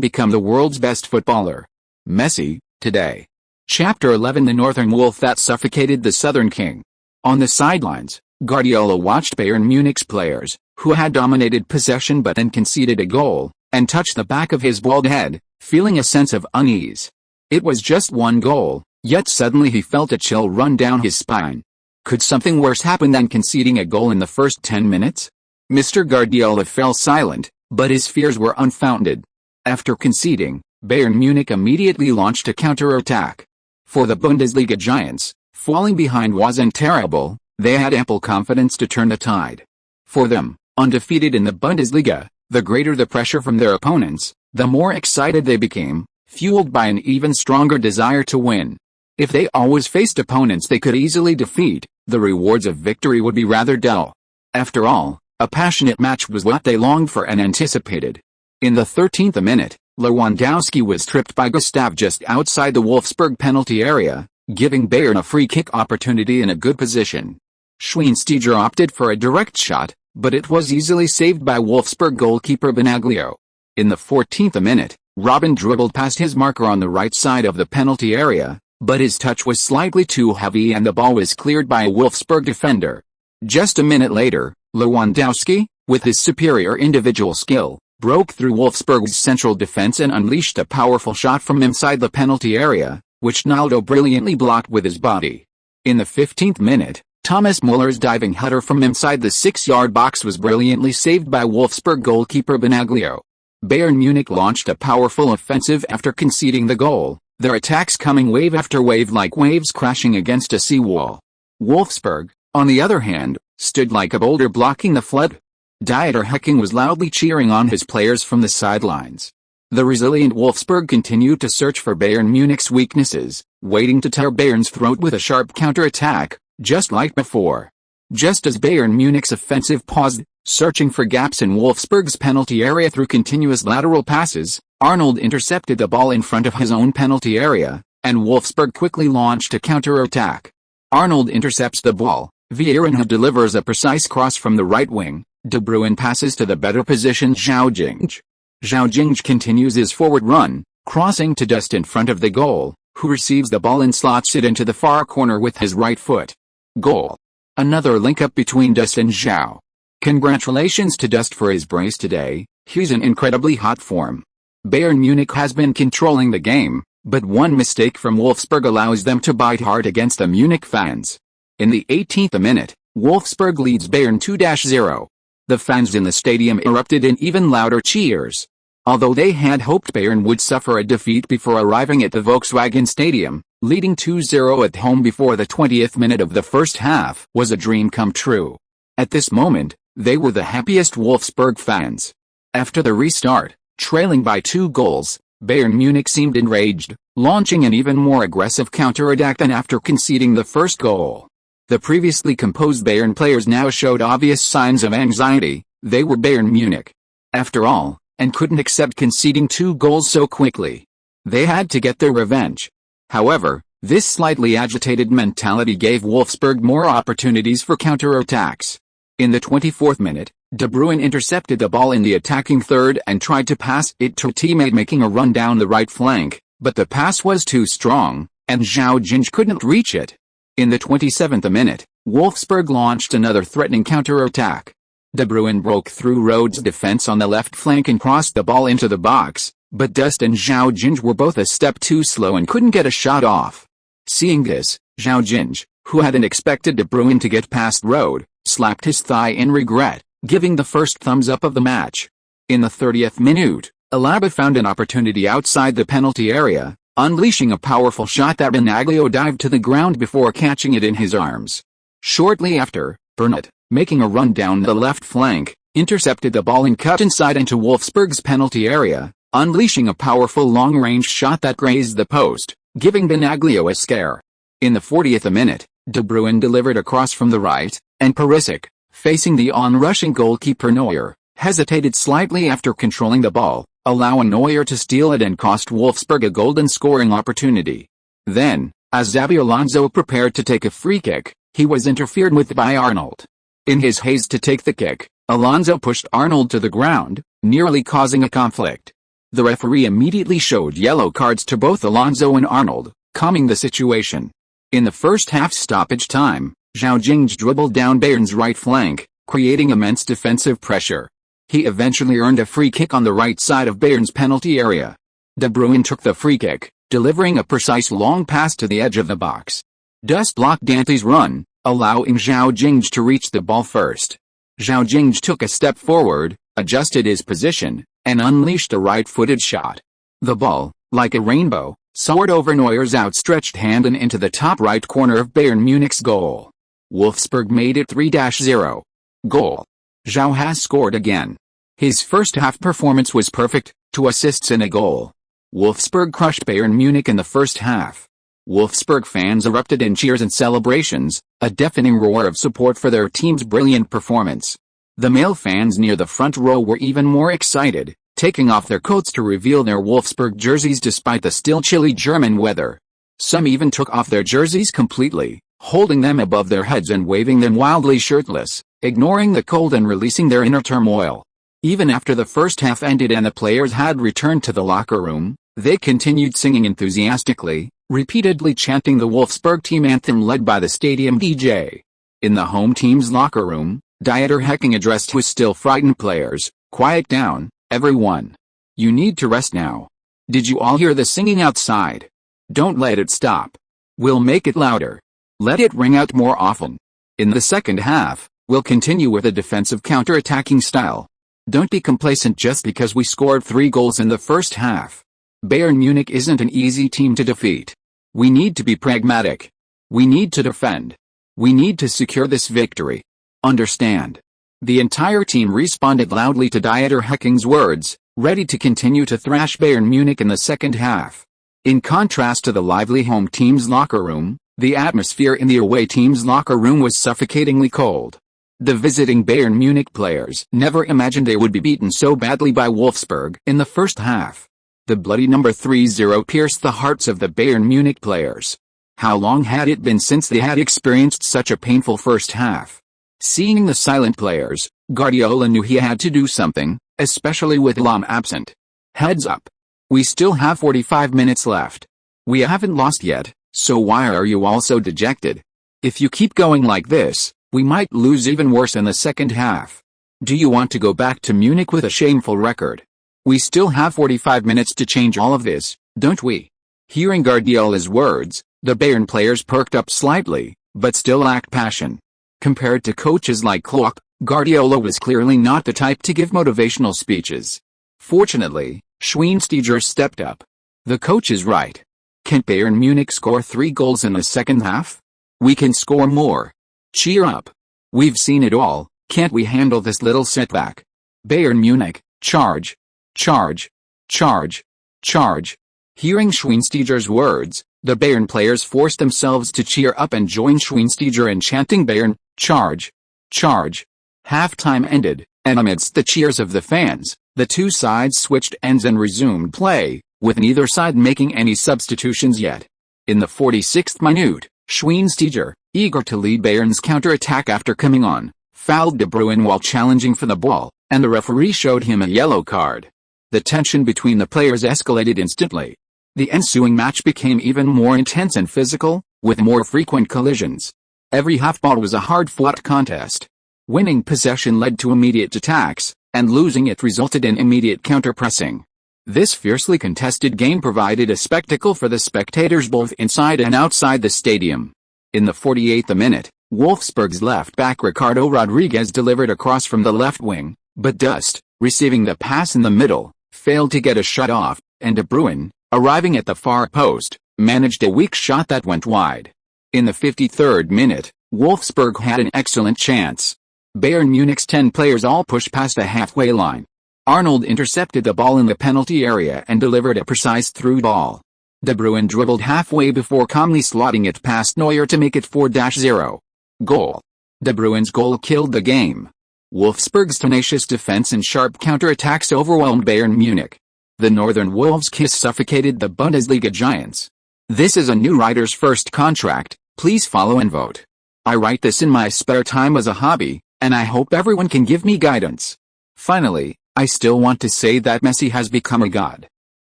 become the world's best footballer? Messi, today. Chapter 11. The Northern Wolf that suffocated the Southern King. On the sidelines, Guardiola watched Bayern Munich's players, who had dominated possession but then conceded a goal, and touched the back of his bald head, feeling a sense of unease. It was just one goal, yet suddenly he felt a chill run down his spine. Could something worse happen than conceding a goal in the first 10 minutes? Mr. Guardiola fell silent, but his fears were unfounded. After conceding, Bayern Munich immediately launched a counter-attack. For the Bundesliga giants, falling behind wasn't terrible, they had ample confidence to turn the tide. For them, undefeated in the Bundesliga, the greater the pressure from their opponents, the more excited they became, fueled by an even stronger desire to win. If they always faced opponents they could easily defeat, the rewards of victory would be rather dull. After all, a passionate match was what they longed for and anticipated. In the 13th minute, Lewandowski was tripped by Gustav just outside the Wolfsburg penalty area, giving Bayern a free kick opportunity in a good position. Schweinsteiger opted for a direct shot, but it was easily saved by Wolfsburg goalkeeper Benaglio. In the 14th minute, Robben dribbled past his marker on the right side of the penalty area, but his touch was slightly too heavy and the ball was cleared by a Wolfsburg defender. Just a minute later, Lewandowski, with his superior individual skill, broke through Wolfsburg's central defense and unleashed a powerful shot from inside the penalty area, which Naldo brilliantly blocked with his body. In the 15th minute, Thomas Muller's diving header from inside the 6-yard box was brilliantly saved by Wolfsburg goalkeeper Benaglio. Bayern Munich launched a powerful offensive after conceding the goal, their attacks coming wave after wave like waves crashing against a seawall. Wolfsburg, on the other hand, stood like a boulder blocking the flood. Dieter Hecking was loudly cheering on his players from the sidelines. The resilient Wolfsburg continued to search for Bayern Munich's weaknesses, waiting to tear Bayern's throat with a sharp counter-attack, just like before. Just as Bayern Munich's offensive paused, searching for gaps in Wolfsburg's penalty area through continuous lateral passes, Arnold intercepted the ball in front of his own penalty area, and Wolfsburg quickly launched a counter-attack. Arnold intercepts the ball, Vieira delivers a precise cross from the right wing, De Bruyne passes to the better positioned Zhao Jingge. Zhao Jingge continues his forward run, crossing to just in front of the goal, who receives the ball and slots it into the far corner with his right foot. Goal. Another link-up between Dust and Zhao. Congratulations to Dust for his brace today, he's in incredibly hot form. Bayern Munich has been controlling the game, but one mistake from Wolfsburg allows them to bite hard against the Munich fans. In the 18th minute, Wolfsburg leads Bayern 2-0. The fans in the stadium erupted in even louder cheers. Although they had hoped Bayern would suffer a defeat before arriving at the Volkswagenstadion, leading 2-0 at home before the 20th minute of the first half was a dream come true. At this moment, they were the happiest Wolfsburg fans. After the restart, trailing by 2 goals, Bayern Munich seemed enraged, launching an even more aggressive counter-attack than after conceding the first goal. The previously composed Bayern players now showed obvious signs of anxiety. They were Bayern Munich, after all, and couldn't accept conceding 2 goals so quickly. They had to get their revenge. However, this slightly agitated mentality gave Wolfsburg more opportunities for counter-attacks. In the 24th minute, De Bruyne intercepted the ball in the attacking third and tried to pass it to a teammate making a run down the right flank, but the pass was too strong, and Zhao Jingge couldn't reach it. In the 27th minute, Wolfsburg launched another threatening counter-attack. De Bruyne broke through Rhodes' defense on the left flank and crossed the ball into the box, but Dust and Zhao Jingge were both a step too slow and couldn't get a shot off. Seeing this, Zhao Jingge, who hadn't expected De Bruyne to get past Rhodes, slapped his thigh in regret, giving the first thumbs up of the match. In the 30th minute, Alaba found an opportunity outside the penalty area, unleashing a powerful shot that Benaglio dived to the ground before catching it in his arms. Shortly after, Bernat, making a run down the left flank, intercepted the ball and cut inside into Wolfsburg's penalty area, unleashing a powerful long-range shot that grazed the post, giving Benaglio a scare. In the 40th minute, De Bruyne delivered a cross from the right, and Perisic, facing the on-rushing goalkeeper Neuer, hesitated slightly after controlling the ball, allowing Neuer to steal it and cost Wolfsburg a golden scoring opportunity. Then, as Xabi Alonso prepared to take a free kick, he was interfered with by Arnold. In his haste to take the kick, Alonso pushed Arnold to the ground, nearly causing a conflict. The referee immediately showed yellow cards to both Alonso and Arnold, calming the situation. In the first half stoppage time, Zhao Jingge dribbled down Bayern's right flank, creating immense defensive pressure. He eventually earned a free kick on the right side of Bayern's penalty area. De Bruyne took the free kick, delivering a precise long pass to the edge of the box. Dust blocked Dante's run, allowing Zhao Jingge to reach the ball first. Zhao Jingge took a step forward, adjusted his position, and unleashed a right-footed shot. The ball, like a rainbow, soared over Neuer's outstretched hand and into the top right corner of Bayern Munich's goal. Wolfsburg made it 3-0. Goal. Zhao has scored again. His first-half performance was perfect, 2 assists and a goal. Wolfsburg crushed Bayern Munich in the first half. Wolfsburg fans erupted in cheers and celebrations, a deafening roar of support for their team's brilliant performance. The male fans near the front row were even more excited, taking off their coats to reveal their Wolfsburg jerseys despite the still chilly German weather. Some even took off their jerseys completely, holding them above their heads and waving them wildly shirtless, ignoring the cold and releasing their inner turmoil. Even after the first half ended and the players had returned to the locker room, they continued singing enthusiastically, repeatedly chanting the Wolfsburg team anthem led by the stadium DJ. In the home team's locker room, Dieter Hecking addressed his still frightened players, "Quiet down, everyone. You need to rest now. Did you all hear the singing outside? Don't let it stop. We'll make it louder. Let it ring out more often. In the second half, we'll continue with a defensive counter-attacking style. Don't be complacent just because we scored 3 goals in the first half. Bayern Munich isn't an easy team to defeat. We need to be pragmatic. We need to defend. We need to secure this victory. Understand?" The entire team responded loudly to Dieter Hecking's words, ready to continue to thrash Bayern Munich in the second half. In contrast to the lively home team's locker room, the atmosphere in the away team's locker room was suffocatingly cold. The visiting Bayern Munich players never imagined they would be beaten so badly by Wolfsburg in the first half. The bloody number 3-0 pierced the hearts of the Bayern Munich players. How long had it been since they had experienced such a painful first half? Seeing the silent players, Guardiola knew he had to do something, especially with Lahm absent. "Heads up. We still have 45 minutes left. We haven't lost yet, so why are you all so dejected? If you keep going like this, we might lose even worse in the second half. Do you want to go back to Munich with a shameful record? We still have 45 minutes to change all of this, don't we?" Hearing Guardiola's words, the Bayern players perked up slightly, but still lacked passion. Compared to coaches like Klopp, Guardiola was clearly not the type to give motivational speeches. Fortunately, Schweinsteiger stepped up. "The coach is right. Can't Bayern Munich score 3 goals in the second half? We can score more. Cheer up. We've seen it all, can't we handle this little setback? Bayern Munich, charge. Charge. Charge. Charge." Hearing Schweinsteiger's words, the Bayern players forced themselves to cheer up and join Schweinsteiger in chanting Bayern, charge. Charge. Halftime ended, and amidst the cheers of the fans, the two sides switched ends and resumed play, with neither side making any substitutions yet. In the 46th minute, Schweinsteiger, eager to lead Bayern's counter-attack after coming on, fouled De Bruyne while challenging for the ball, and the referee showed him a yellow card. The tension between the players escalated instantly. The ensuing match became even more intense and physical, with more frequent collisions. Every half-ball was a hard-fought contest. Winning possession led to immediate attacks, and losing it resulted in immediate counter-pressing. This fiercely contested game provided a spectacle for the spectators both inside and outside the stadium. In the 48th minute, Wolfsburg's left-back Ricardo Rodriguez delivered a cross from the left wing, but Dust, receiving the pass in the middle, failed to get a shot off, and De Bruyne, arriving at the far post, managed a weak shot that went wide. In the 53rd minute, Wolfsburg had an excellent chance. Bayern Munich's 10 players all pushed past the halfway line. Arnold intercepted the ball in the penalty area and delivered a precise through ball. De Bruyne dribbled halfway before calmly slotting it past Neuer to make it 4-0. Goal. De Bruyne's goal killed the game. Wolfsburg's tenacious defense and sharp counter-attacks overwhelmed Bayern Munich. The Northern Wolves' kiss suffocated the Bundesliga giants. This is a new writer's first contract, please follow and vote. I write this in my spare time as a hobby, and I hope everyone can give me guidance. Finally, I still want to say that Messi has become a god.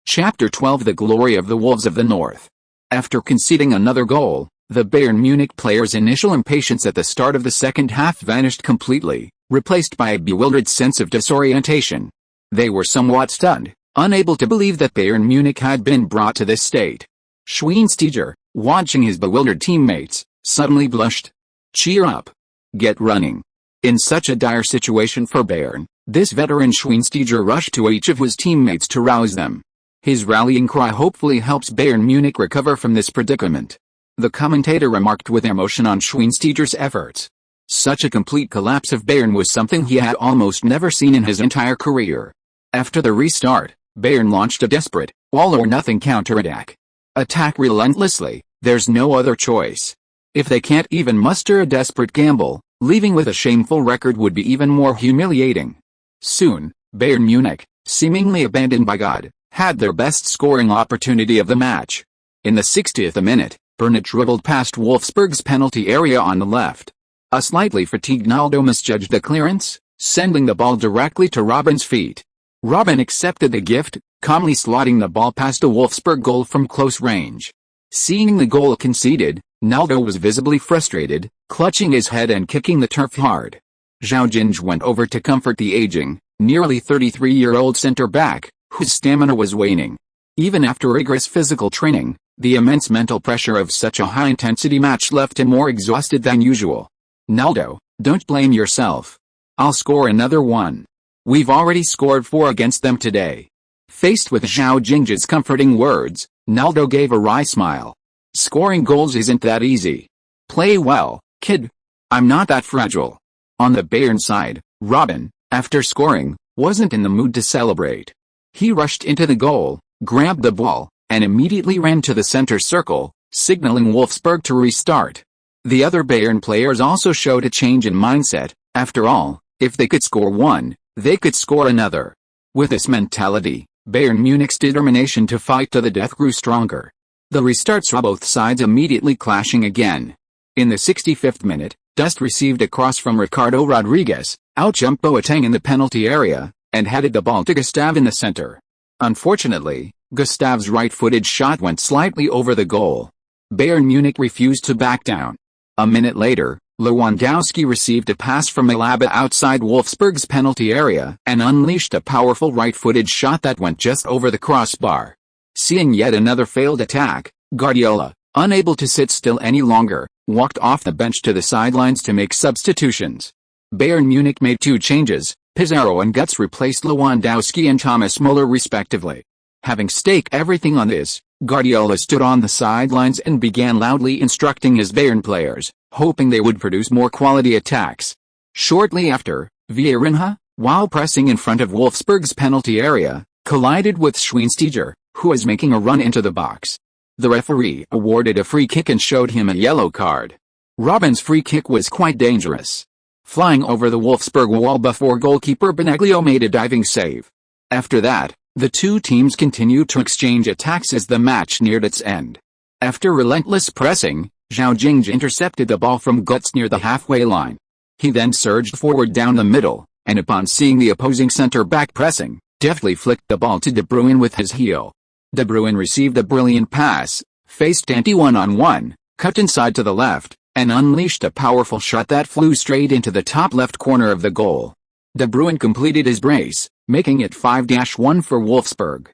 Chapter 12 The Glory of the Wolves of the North. After conceding another goal, the Bayern Munich players' initial impatience at the start of the second half vanished completely, replaced by a bewildered sense of disorientation. They were somewhat stunned, unable to believe that Bayern Munich had been brought to this state. Schweinsteiger, watching his bewildered teammates, suddenly blushed. "Cheer up. Get running." In such a dire situation for Bayern, this veteran Schweinsteiger rushed to each of his teammates to rouse them. His rallying cry hopefully helps Bayern Munich recover from this predicament. The commentator remarked with emotion on Schweinsteiger's efforts. Such a complete collapse of Bayern was something he had almost never seen in his entire career. After the restart, Bayern launched a desperate, all-or-nothing counterattack. Attack relentlessly, there's no other choice. If they can't even muster a desperate gamble, leaving with a shameful record would be even more humiliating. Soon, Bayern Munich, seemingly abandoned by God, had their best scoring opportunity of the match. In the 60th minute, Bernat dribbled past Wolfsburg's penalty area on the left. A slightly fatigued Naldo misjudged the clearance, sending the ball directly to Robben's feet. Robben accepted the gift, calmly slotting the ball past a Wolfsburg goal from close range. Seeing the goal conceded, Naldo was visibly frustrated, clutching his head and kicking the turf hard. Zhao Jingge went over to comfort the aging, nearly 33-year-old centre-back, whose stamina was waning. Even after rigorous physical training, the immense mental pressure of such a high-intensity match left him more exhausted than usual. "Naldo, don't blame yourself. I'll score another one. We've already scored 4 against them today." Faced with Zhao Jingge's comforting words, Naldo gave a wry smile. "Scoring goals isn't that easy. Play well, kid. I'm not that fragile." On the Bayern side, Robben, after scoring, wasn't in the mood to celebrate. He rushed into the goal, grabbed the ball, and immediately ran to the center circle, signaling Wolfsburg to restart. The other Bayern players also showed a change in mindset. After all, if they could score one, they could score another. With this mentality, Bayern Munich's determination to fight to the death grew stronger. The restarts saw both sides immediately clashing again. In the 65th minute, Dust received a cross from Ricardo Rodriguez, outjumped Boateng in the penalty area, and headed the ball to Gustav in the center. Unfortunately, Gustav's right-footed shot went slightly over the goal. Bayern Munich refused to back down. A minute later, Lewandowski received a pass from Alaba outside Wolfsburg's penalty area and unleashed a powerful right-footed shot that went just over the crossbar. Seeing yet another failed attack, Guardiola, unable to sit still any longer, walked off the bench to the sidelines to make substitutions. Bayern Munich made 2 changes. Pizarro and Götze replaced Lewandowski and Thomas Müller respectively. Having staked everything on this, Guardiola stood on the sidelines and began loudly instructing his Bayern players, hoping they would produce more quality attacks. Shortly after, Vieirinha, while pressing in front of Wolfsburg's penalty area, collided with Schweinsteiger, who was making a run into the box. The referee awarded a free kick and showed him a yellow card. Robben's free kick was quite dangerous, flying over the Wolfsburg wall before goalkeeper Benaglio made a diving save. After that, the two teams continued to exchange attacks as the match neared its end. After relentless pressing, Zhao Jingge intercepted the ball from Götze near the halfway line. He then surged forward down the middle, and upon seeing the opposing centre-back pressing, deftly flicked the ball to De Bruyne with his heel. De Bruyne received a brilliant pass, faced Ante one-on-one, cut inside to the left, and unleashed a powerful shot that flew straight into the top left corner of the goal. De Bruyne completed his brace, making it 5-1 for Wolfsburg.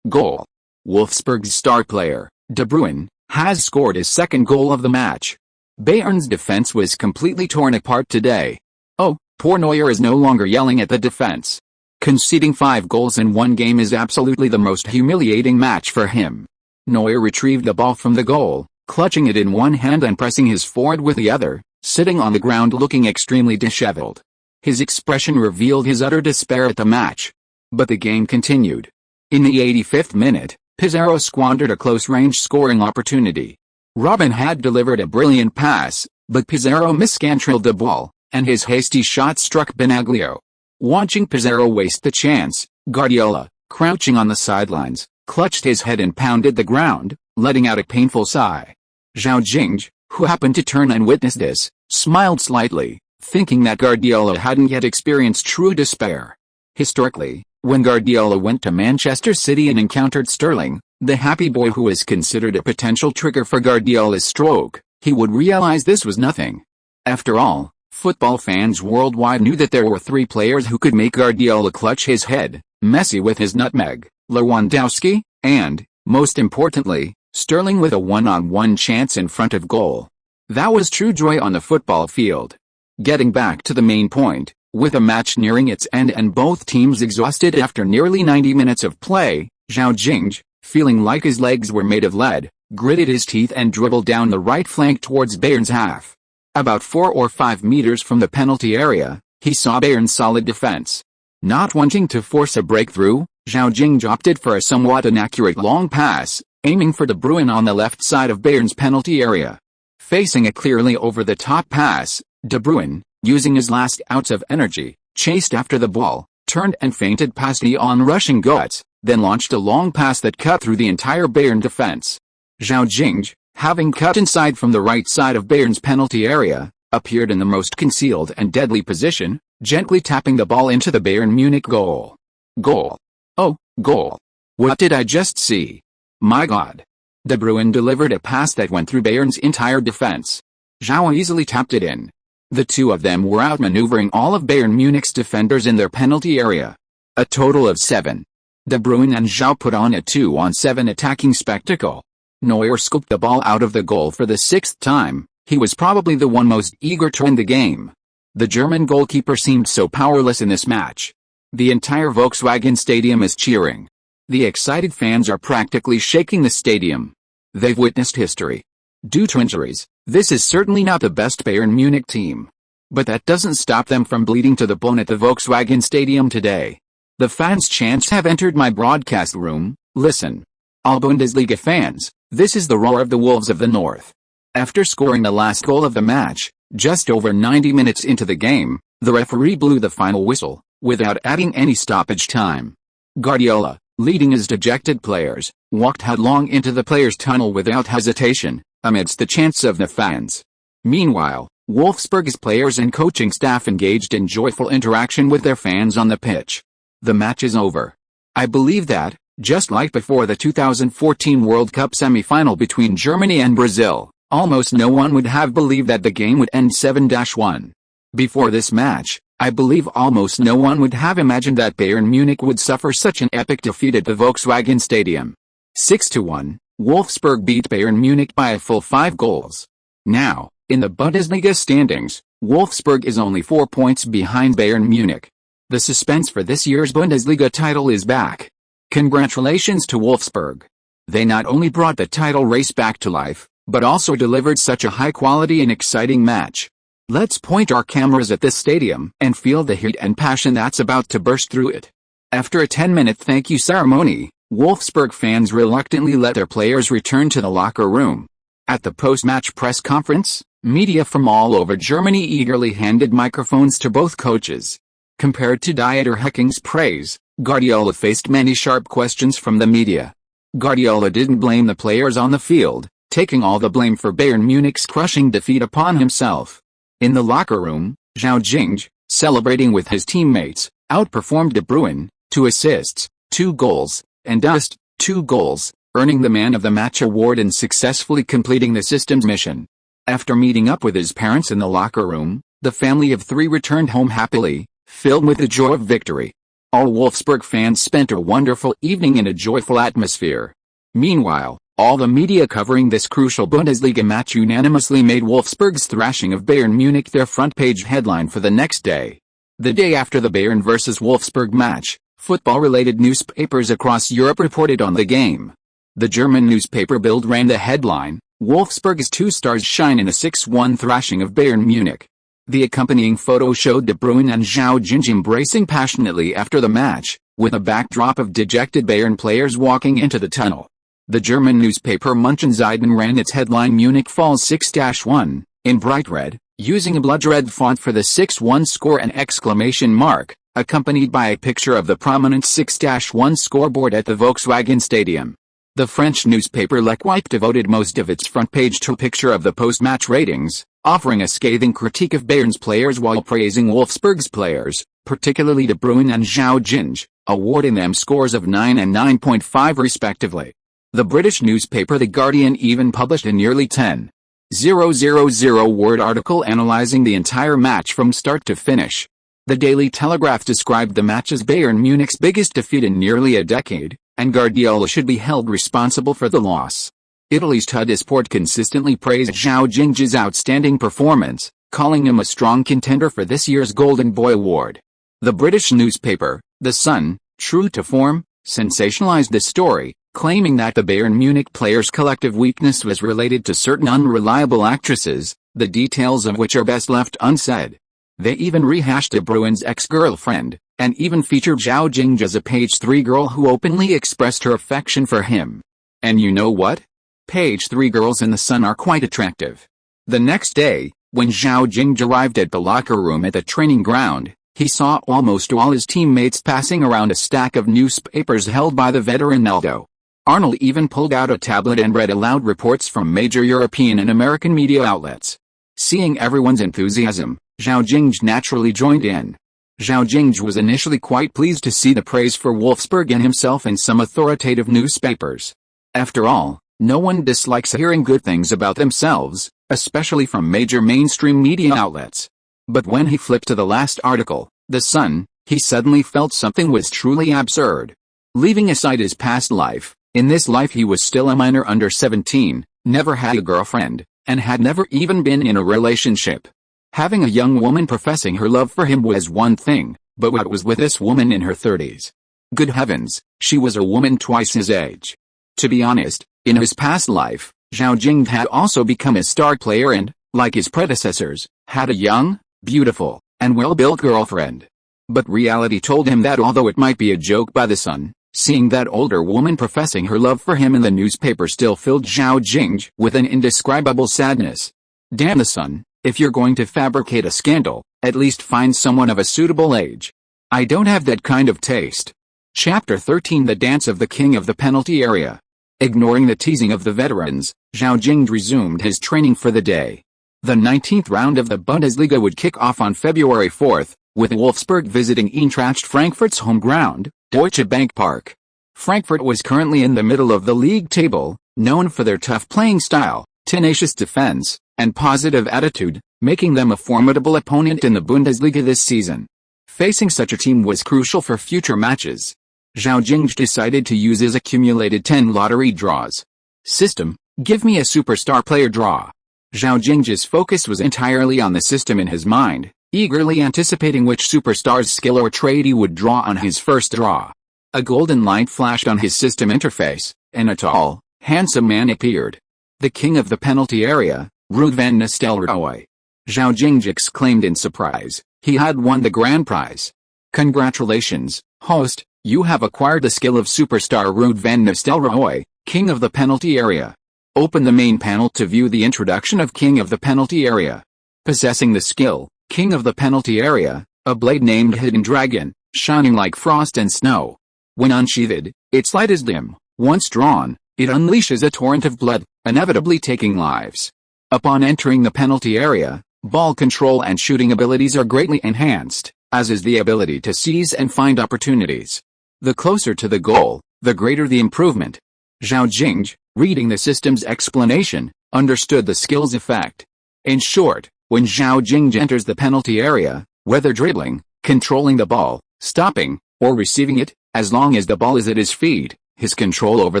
Goal. Wolfsburg's star player, De Bruyne, has scored his second goal of the match. Bayern's defense was completely torn apart today. Oh, poor Neuer is no longer yelling at the defense. Conceding 5 goals in one game is absolutely the most humiliating match for him. Neuer retrieved the ball from the goal, clutching it in one hand and pressing his forward with the other, sitting on the ground looking extremely disheveled. His expression revealed his utter despair at the match. But the game continued. In the 85th minute, Pizarro squandered a close-range scoring opportunity. Robben had delivered a brilliant pass, but Pizarro miscontrolled the ball, and his hasty shot struck Benaglio. Watching Pizarro waste the chance, Guardiola, crouching on the sidelines, clutched his head and pounded the ground, letting out a painful sigh. Zhao Jingge, who happened to turn and witness this, smiled slightly, thinking that Guardiola hadn't yet experienced true despair. Historically, when Guardiola went to Manchester City and encountered Sterling, the happy boy who was considered a potential trigger for Guardiola's stroke, he would realize this was nothing. After all, football fans worldwide knew that there were three players who could make Guardiola clutch his head: Messi with his nutmeg, Lewandowski, and, most importantly, Sterling with a one-on-one chance in front of goal. That was true joy on the football field. Getting back to the main point, with a match nearing its end and both teams exhausted after nearly 90 minutes of play, Zhao Jingge, feeling like his legs were made of lead, gritted his teeth and dribbled down the right flank towards Bayern's half. About 4 or 5 meters from the penalty area, he saw Bayern's solid defense. Not wanting to force a breakthrough, Zhao Jingge opted for a somewhat inaccurate long pass, aiming for De Bruyne on the left side of Bayern's penalty area. Facing a clearly over-the-top pass, De Bruyne, using his last ounce of energy, chased after the ball, turned and feinted past the on-rushing Götze, then launched a long pass that cut through the entire Bayern defense. Zhao Jingge, having cut inside from the right side of Bayern's penalty area, appeared in the most concealed and deadly position, gently tapping the ball into the Bayern Munich goal. Goal. Oh, goal. What did I just see? My God. De Bruyne delivered a pass that went through Bayern's entire defense. Zhao easily tapped it in. The two of them were outmaneuvering all of Bayern Munich's defenders in their penalty area. A total of 7. De Bruyne and Zhao put on a 2-on-7 attacking spectacle. Neuer scooped the ball out of the goal for the 6th time. He was probably the one most eager to win the game. The German goalkeeper seemed so powerless in this match. The entire Volkswagen Stadium is cheering. The excited fans are practically shaking the stadium. They've witnessed history. Due to injuries, this is certainly not the best Bayern Munich team. But that doesn't stop them from bleeding to the bone at the Volkswagen Stadium today. The fans' chants have entered my broadcast room. Listen. All Bundesliga fans, this is the roar of the Wolves of the North. After scoring the last goal of the match, just over 90 minutes into the game, the referee blew the final whistle, without adding any stoppage time. Guardiola, leading his dejected players, walked headlong into the players' tunnel without hesitation, amidst the chants of the fans. Meanwhile, Wolfsburg's players and coaching staff engaged in joyful interaction with their fans on the pitch. The match is over. I believe that, just like before the 2014 World Cup semi-final between Germany and Brazil, almost no one would have believed that the game would end 7-1. Before this match, I believe almost no one would have imagined that Bayern Munich would suffer such an epic defeat at the Volkswagen Stadium. 6-1, Wolfsburg beat Bayern Munich by a full 5 goals. Now, in the Bundesliga standings, Wolfsburg is only 4 points behind Bayern Munich. The suspense for this year's Bundesliga title is back. Congratulations to Wolfsburg. They not only brought the title race back to life, but also delivered such a high-quality and exciting match. Let's point our cameras at this stadium and feel the heat and passion that's about to burst through it. After a 10-minute thank you ceremony, Wolfsburg fans reluctantly let their players return to the locker room. At the post-match press conference, media from all over Germany eagerly handed microphones to both coaches. Compared to Dieter Hecking's praise, Guardiola faced many sharp questions from the media. Guardiola didn't blame the players on the field, taking all the blame for Bayern Munich's crushing defeat upon himself. In the locker room, Zhao Jingge, celebrating with his teammates, outperformed De Bruyne, 2 assists, 2 goals, and Dust, 2 goals, earning the Man of the Match award and successfully completing the system's mission. After meeting up with his parents in the locker room, the family of 3 returned home happily, filled with the joy of victory. All Wolfsburg fans spent a wonderful evening in a joyful atmosphere. Meanwhile, all the media covering this crucial Bundesliga match unanimously made Wolfsburg's thrashing of Bayern Munich their front-page headline for the next day. The day after the Bayern vs. Wolfsburg match, football-related newspapers across Europe reported on the game. The German newspaper Bild ran the headline, "Wolfsburg's 2 stars shine in a 6-1 thrashing of Bayern Munich." The accompanying photo showed De Bruyne and Zhao Jingge embracing passionately after the match, with a backdrop of dejected Bayern players walking into the tunnel. The German newspaper Münchenzeitung ran its headline "Munich falls 6-1, in bright red, using a blood red font for the 6-1 score and exclamation mark, accompanied by a picture of the prominent 6-1 scoreboard at the Volkswagen Stadium. The French newspaper L'Equipe devoted most of its front page to a picture of the post-match ratings, offering a scathing critique of Bayern's players while praising Wolfsburg's players, particularly De Bruyne and Zhao Jingge, awarding them scores of 9 and 9.5 respectively. The British newspaper The Guardian even published a nearly 10,000 word article analysing the entire match from start to finish. The Daily Telegraph described the match as Bayern Munich's biggest defeat in nearly a decade, and Guardiola should be held responsible for the loss. Italy's Tuttosport consistently praised Zhao Jingge's outstanding performance, calling him a strong contender for this year's Golden Boy Award. The British newspaper, The Sun, true to form, sensationalized the story, claiming that the Bayern Munich players' collective weakness was related to certain unreliable actresses, the details of which are best left unsaid. They even rehashed De Bruyne's ex-girlfriend, and even featured Zhao Jingge as a page 3 girl who openly expressed her affection for him. And you know what? Page 3 girls in The Sun are quite attractive. The next day, when Zhao Jingge arrived at the locker room at the training ground, he saw almost all his teammates passing around a stack of newspapers held by the veteran Aldo. Arnold even pulled out a tablet and read aloud reports from major European and American media outlets. Seeing everyone's enthusiasm, Zhao Jingge naturally joined in. Zhao Jingge was initially quite pleased to see the praise for Wolfsburg and himself in some authoritative newspapers. After all, no one dislikes hearing good things about themselves, especially from major mainstream media outlets. But when he flipped to the last article, The Sun, he suddenly felt something was truly absurd. Leaving aside his past life, in this life he was still a minor under 17, never had a girlfriend, and had never even been in a relationship. Having a young woman professing her love for him was one thing, but what was with this woman in her 30s? Good heavens, she was a woman twice his age. To be honest, in his past life, Zhao Jingge had also become a star player and, like his predecessors, had a young, beautiful, and well-built girlfriend. But reality told him that although it might be a joke by The Sun, seeing that older woman professing her love for him in the newspaper still filled Zhao Jingge with an indescribable sadness. Damn The Sun, if you're going to fabricate a scandal, at least find someone of a suitable age. I don't have that kind of taste. Chapter 13 The Dance of the King of the Penalty Area. Ignoring the teasing of the veterans, Zhao Jingge resumed his training for the day. The 19th round of the Bundesliga would kick off on February 4, with Wolfsburg visiting Eintracht Frankfurt's home ground, Deutsche Bank Park. Frankfurt was currently in the middle of the league table, known for their tough playing style, tenacious defense, and positive attitude, making them a formidable opponent in the Bundesliga this season. Facing such a team was crucial for future matches. Zhao Jingge decided to use his accumulated 10 lottery draws. System: give me a superstar player draw. Zhao Jingge's focus was entirely on the system in his mind, eagerly anticipating which superstar's skill or trait he would draw on his first draw. A golden light flashed on his system interface, and a tall, handsome man appeared. The king of the penalty area, Ruud van Nistelrooy. Zhao Jingge exclaimed in surprise. He had won the grand prize. Congratulations, host, you have acquired the skill of superstar Ruud van Nistelrooy, king of the penalty area. Open the main panel to view the introduction of king of the penalty area. Possessing the skill, king of the penalty area, a blade named Hidden Dragon, shining like frost and snow. When unsheathed, its light is dim. Once drawn, it unleashes a torrent of blood, inevitably taking lives. Upon entering the penalty area, ball control and shooting abilities are greatly enhanced, as is the ability to seize and find opportunities. The closer to the goal, the greater the improvement. Zhao Jingge, reading the system's explanation, understood the skill's effect. In short, when Zhao Jingge enters the penalty area, whether dribbling, controlling the ball, stopping, or receiving it, as long as the ball is at his feet, his control over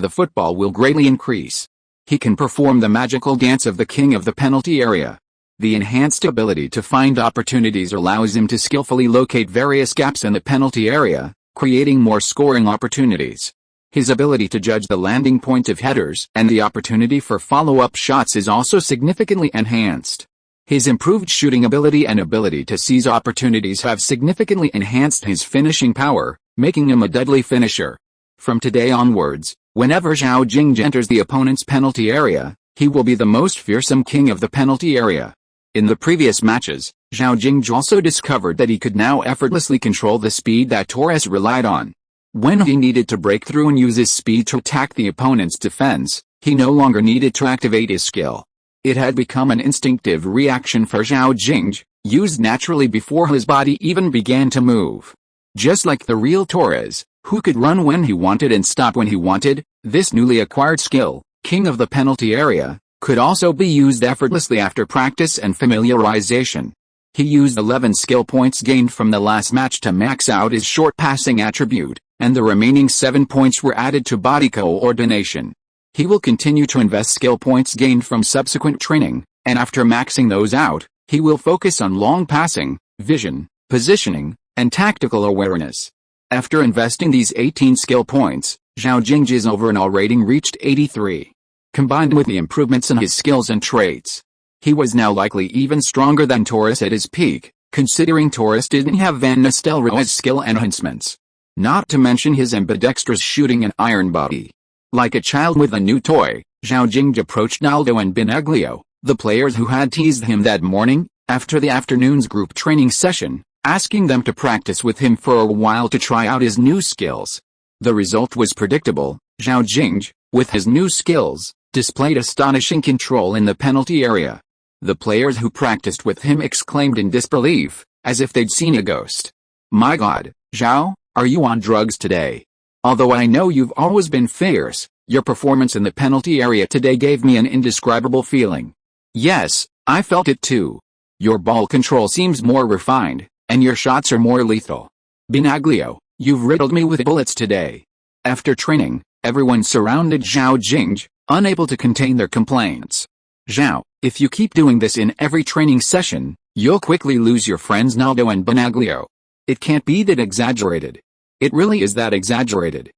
the football will greatly increase. He can perform the magical dance of the king of the penalty area. The enhanced ability to find opportunities allows him to skillfully locate various gaps in the penalty area, creating more scoring opportunities. His ability to judge the landing point of headers and the opportunity for follow-up shots is also significantly enhanced. His improved shooting ability and ability to seize opportunities have significantly enhanced his finishing power, making him a deadly finisher. From today onwards, whenever Zhao Jingge enters the opponent's penalty area, he will be the most fearsome king of the penalty area. In the previous matches, Zhao Jingge also discovered that he could now effortlessly control the speed that Torres relied on. When he needed to break through and use his speed to attack the opponent's defense, he no longer needed to activate his skill. It had become an instinctive reaction for Zhao Jingge, used naturally before his body even began to move. Just like the real Torres, who could run when he wanted and stop when he wanted, this newly acquired skill, king of the penalty area, could also be used effortlessly after practice and familiarization. He used 11 skill points gained from the last match to max out his short passing attribute, and the remaining 7 points were added to body coordination. He will continue to invest skill points gained from subsequent training, and after maxing those out, he will focus on long passing, vision, positioning, and tactical awareness. After investing these 18 skill points, Zhao Jingge's overall rating reached 83. Combined with the improvements in his skills and traits, he was now likely even stronger than Torres at his peak, considering Torres didn't have Van Nistelrooy's skill enhancements. Not to mention his ambidextrous shooting and iron body. Like a child with a new toy, Zhao Jingge approached Naldo and Benaglio, the players who had teased him that morning, after the afternoon's group training session, asking them to practice with him for a while to try out his new skills. The result was predictable. Zhao Jingge, with his new skills, displayed astonishing control in the penalty area. The players who practiced with him exclaimed in disbelief, as if they'd seen a ghost. "My God, Zhao, are you on drugs today? Although I know you've always been fierce, your performance in the penalty area today gave me an indescribable feeling." "Yes, I felt it too. Your ball control seems more refined, and your shots are more lethal. Benaglio, you've riddled me with bullets today." After training, everyone surrounded Zhao Jingge, unable to contain their complaints. "Zhao, if you keep doing this in every training session, you'll quickly lose your friends Naldo and Benaglio. It can't be that exaggerated." "It really is that exaggerated.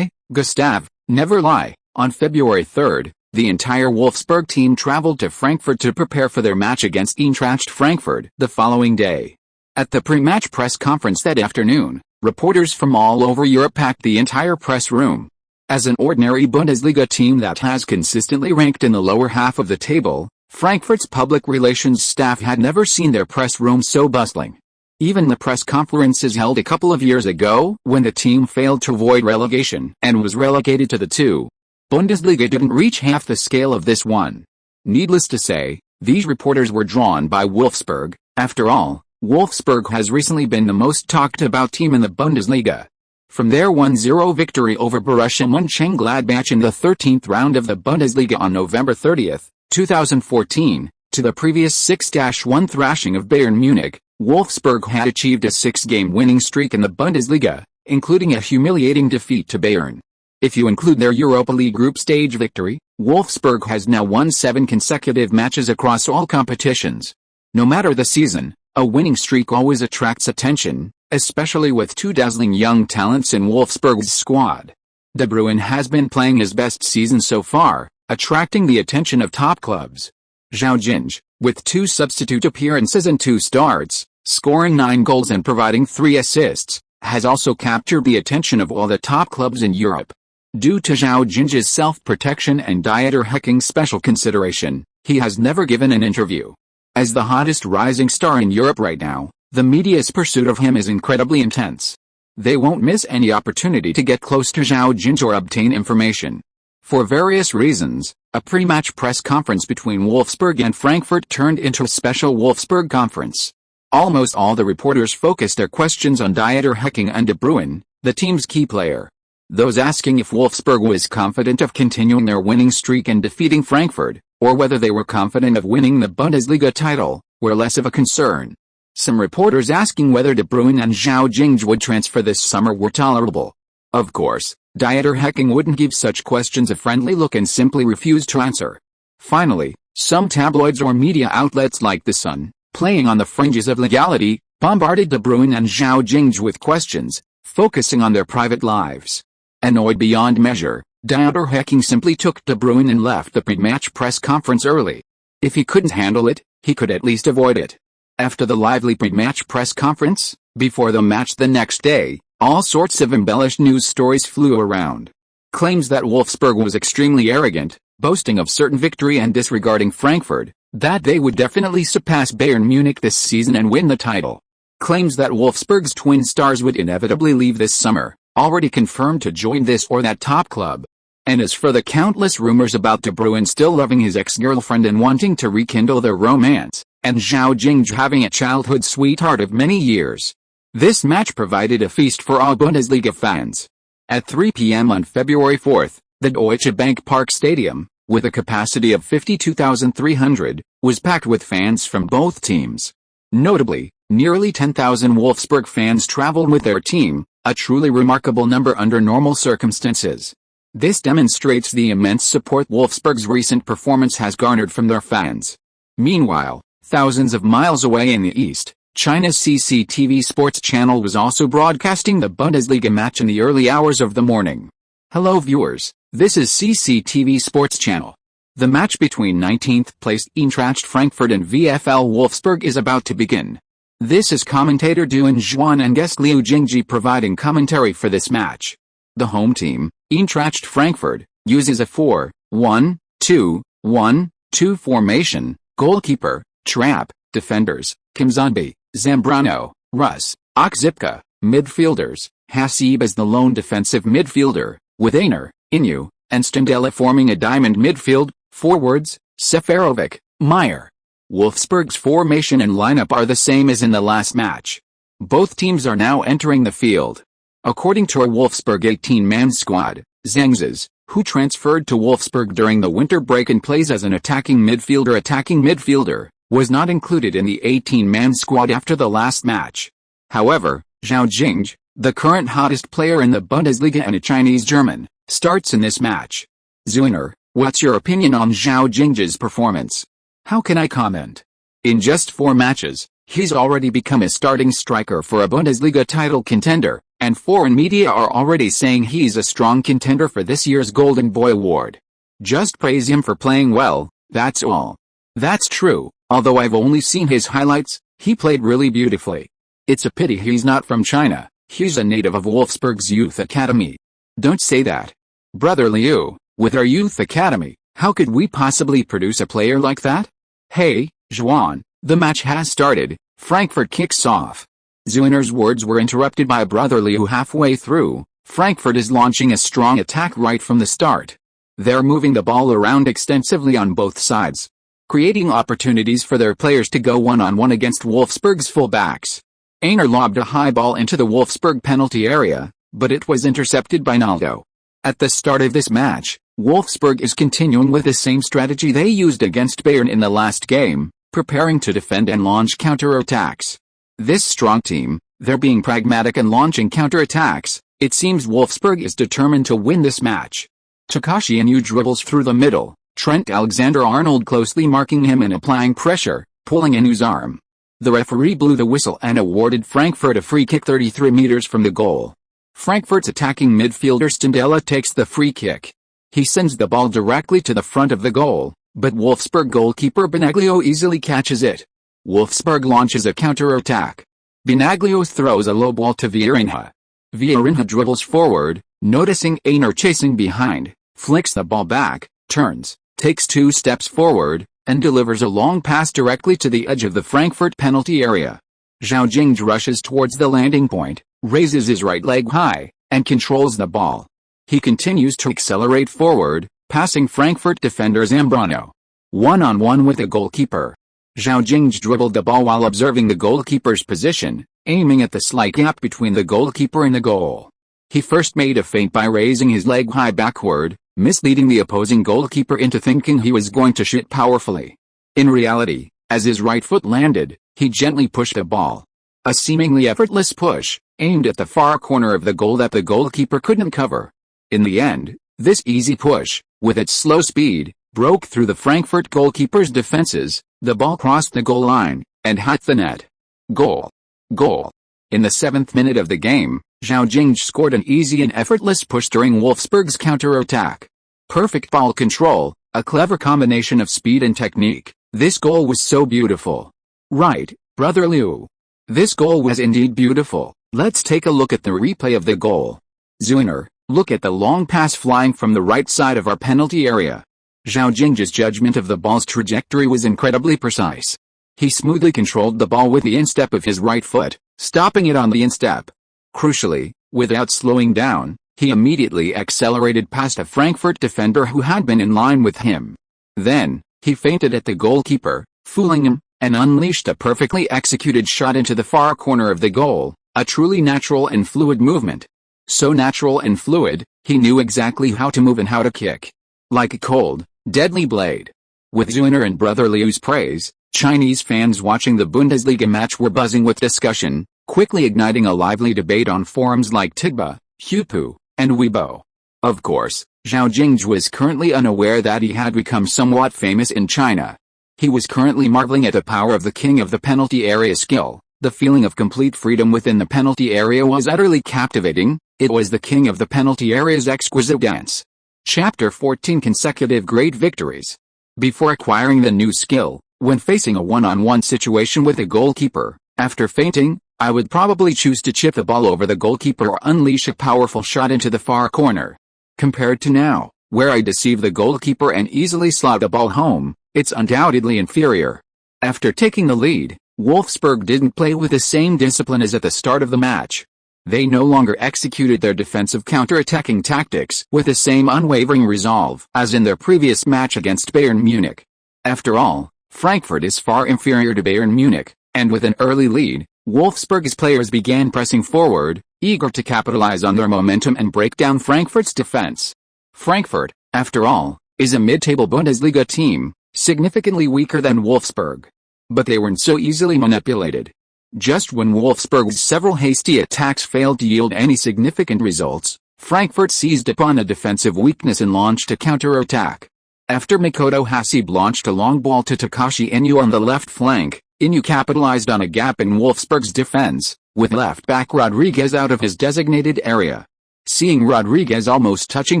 Gustav, never lie." On February 3rd, the entire Wolfsburg team traveled to Frankfurt to prepare for their match against Eintracht Frankfurt the following day. At the pre-match press conference that afternoon, reporters from all over Europe packed the entire press room. As an ordinary Bundesliga team that has consistently ranked in the lower half of the table, Frankfurt's public relations staff had never seen their press room so bustling. Even the press conferences held a couple of years ago, when the team failed to avoid relegation and was relegated to the 2. Bundesliga didn't reach half the scale of this one. Needless to say, these reporters were drawn by Wolfsburg. After all, Wolfsburg has recently been the most talked about team in the Bundesliga. From their 1-0 victory over Borussia Mönchengladbach in the 13th round of the Bundesliga on November 30, 2014, to the previous 6-1 thrashing of Bayern Munich, Wolfsburg had achieved a 6-game winning streak in the Bundesliga, including a humiliating defeat to Bayern. If you include their Europa League group stage victory, Wolfsburg has now won 7 consecutive matches across all competitions. No matter the season, a winning streak always attracts attention, especially with 2 dazzling young talents in Wolfsburg's squad. De Bruyne has been playing his best season so far, attracting the attention of top clubs. Zhao Jingge, with 2 substitute appearances and 2 starts, scoring 9 goals and providing 3 assists, has also captured the attention of all the top clubs in Europe. Due to Zhao Jingge's self-protection and dieter hacking special consideration, he has never given an interview. As the hottest rising star in Europe right now, the media's pursuit of him is incredibly intense. They won't miss any opportunity to get close to Zhao Jingge or obtain information. For various reasons, a pre-match press conference between Wolfsburg and Frankfurt turned into a special Wolfsburg conference. Almost all the reporters focused their questions on dieter hacking and De Bruyne, the team's key player. Those asking if Wolfsburg was confident of continuing their winning streak and defeating Frankfurt, or whether they were confident of winning the Bundesliga title, were less of a concern. Some reporters asking whether De Bruyne and Zhao Jingge would transfer this summer were tolerable. Of course, dieter hacking wouldn't give such questions a friendly look and simply refused to answer. Finally, some tabloids or media outlets like The Sun, playing on the fringes of legality, bombarded De Bruyne and Zhao Jingge with questions, focusing on their private lives. Annoyed beyond measure, dieter hacking simply took De Bruyne and left the pre-match press conference early. If he couldn't handle it, he could at least avoid it. After the lively pre-match press conference, before the match the next day, all sorts of embellished news stories flew around. Claims that Wolfsburg was extremely arrogant, boasting of certain victory and disregarding Frankfurt, that they would definitely surpass Bayern Munich this season and win the title. Claims that Wolfsburg's twin stars would inevitably leave this summer, already confirmed to join this or that top club. And as for the countless rumors about De Bruyne still loving his ex-girlfriend and wanting to rekindle their romance, and Zhao Jingge having a childhood sweetheart of many years, this match provided a feast for all Bundesliga fans. At 3 p.m. on February 4th, the Deutsche Bank Park Stadium, with a capacity of 52,300, was packed with fans from both teams. Notably, nearly 10,000 Wolfsburg fans traveled with their team, a truly remarkable number under normal circumstances. This demonstrates the immense support Wolfsburg's recent performance has garnered from their fans. Meanwhile, thousands of miles away in the east, China's CCTV Sports channel was also broadcasting the Bundesliga match in the early hours of the morning. Hello viewers, this is CCTV Sports channel. The match between 19th-placed Eintracht Frankfurt and VfL Wolfsburg is about to begin. This is commentator Duan Zhuan and guest Zhao Jingge providing commentary for this match. The home team, Eintracht Frankfurt, uses a 4-1-2-1-2 formation, goalkeeper, Trapp, defenders, Kimzombi, Zambrano, Russ, Oczipka, midfielders, Hasib as the lone defensive midfielder, with Einer, Inu, and Stendela forming a diamond midfield, forwards, Seferovic, Meyer. Wolfsburg's formation and lineup are the same as in the last match. Both teams are now entering the field. According to a Wolfsburg 18-man squad, Zengzes, who transferred to Wolfsburg during the winter break and plays as an attacking midfielder, was not included in the 18-man squad after the last match. However, Zhao Jingge, the current hottest player in the Bundesliga and a Chinese German, starts in this match. Zuiner, what's your opinion on Zhao Jingge's performance? How can I comment? In just 4 matches, he's already become a starting striker for a Bundesliga title contender, and foreign media are already saying he's a strong contender for this year's Golden Boy Award. Just praise him for playing well, that's all. That's true, although I've only seen his highlights, he played really beautifully. It's a pity he's not from China, he's a native of Wolfsburg's youth academy. Don't say that. Brother Liu, with our youth academy, how could we possibly produce a player like that? Hey, Zhuan, the match has started, Frankfurt kicks off. Zuiner's words were interrupted by Brother Liu halfway through. Frankfurt is launching a strong attack right from the start. They're moving the ball around extensively on both sides, creating opportunities for their players to go one-on-one against Wolfsburg's fullbacks. Einer lobbed a high ball into the Wolfsburg penalty area, but it was intercepted by Naldo. At the start of this match, Wolfsburg is continuing with the same strategy they used against Bayern in the last game, preparing to defend and launch counter-attacks. This strong team, they're being pragmatic and launching counter-attacks. It seems Wolfsburg is determined to win this match. Takashi Inu dribbles through the middle, Trent Alexander-Arnold closely marking him and applying pressure, pulling Inu's arm. The referee blew the whistle and awarded Frankfurt a free kick 33 meters from the goal. Frankfurt's attacking midfielder Stendela takes the free kick. He sends the ball directly to the front of the goal, but Wolfsburg goalkeeper Benaglio easily catches it. Wolfsburg launches a counter-attack. Benaglio throws a low ball to Vieirinha. Vieirinha dribbles forward, noticing Einer chasing behind, flicks the ball back, turns, takes 2 steps forward, and delivers a long pass directly to the edge of the Frankfurt penalty area. Zhao Jingge rushes towards the landing point, raises his right leg high, and controls the ball. He continues to accelerate forward, passing Frankfurt defender Zambrano. One-on-one with the goalkeeper. Zhao Jingge dribbled the ball while observing the goalkeeper's position, aiming at the slight gap between the goalkeeper and the goal. He first made a feint by raising his leg high backward, misleading the opposing goalkeeper into thinking he was going to shoot powerfully. In reality, as his right foot landed, he gently pushed the ball. A seemingly effortless push, aimed at the far corner of the goal that the goalkeeper couldn't cover. In the end, this easy push, with its slow speed, broke through the Frankfurt goalkeeper's defenses, the ball crossed the goal line, and hit the net. Goal. Goal. In the 7th minute of the game, Zhao Jingge scored an easy and effortless push during Wolfsburg's counter-attack. Perfect ball control, a clever combination of speed and technique. This goal was so beautiful. Right, Brother Liu. This goal was indeed beautiful. Let's take a look at the replay of the goal. Zuiner, look at the long pass flying from the right side of our penalty area. Zhao Jingge's judgment of the ball's trajectory was incredibly precise. He smoothly controlled the ball with the instep of his right foot, stopping it on the instep. Crucially, without slowing down, He immediately accelerated past a Frankfurt defender who had been in line with him. Then, he feinted at the goalkeeper, fooling him, and unleashed a perfectly executed shot into the far corner of the goal, a truly natural and fluid movement. So natural and fluid, he knew exactly how to move and how to kick. Like a cold, deadly blade. With Zeuner and brother Liu's praise, Chinese fans watching the Bundesliga match were buzzing with discussion, quickly igniting a lively debate on forums like Tigba, Hupu, and Weibo. Of course, Zhao Jingge was currently unaware that he had become somewhat famous in China. He was currently marveling at the power of the king of the penalty area skill. The feeling of complete freedom within the penalty area was utterly captivating. It was the king of the penalty area's exquisite dance. Chapter 14 Consecutive Great Victories. Before acquiring the new skill, when facing a one-on-one situation with a goalkeeper, after feinting, I would probably choose to chip the ball over the goalkeeper or unleash a powerful shot into the far corner. Compared to now, where I deceive the goalkeeper and easily slot the ball home, it's undoubtedly inferior. After taking the lead, Wolfsburg didn't play with the same discipline as at the start of the match. They no longer executed their defensive counter-attacking tactics with the same unwavering resolve as in their previous match against Bayern Munich. After all, Frankfurt is far inferior to Bayern Munich, and with an early lead, Wolfsburg's players began pressing forward, eager to capitalize on their momentum and break down Frankfurt's defense. Frankfurt, after all, is a mid-table Bundesliga team, significantly weaker than Wolfsburg. But they weren't so easily manipulated. Just when Wolfsburg's several hasty attacks failed to yield any significant results, Frankfurt seized upon a defensive weakness and launched a counter-attack. After Makoto Hasebe launched a long ball to Takashi Inu on the left flank, Inu capitalized on a gap in Wolfsburg's defense, with left-back Rodriguez out of his designated area. Seeing Rodriguez almost touching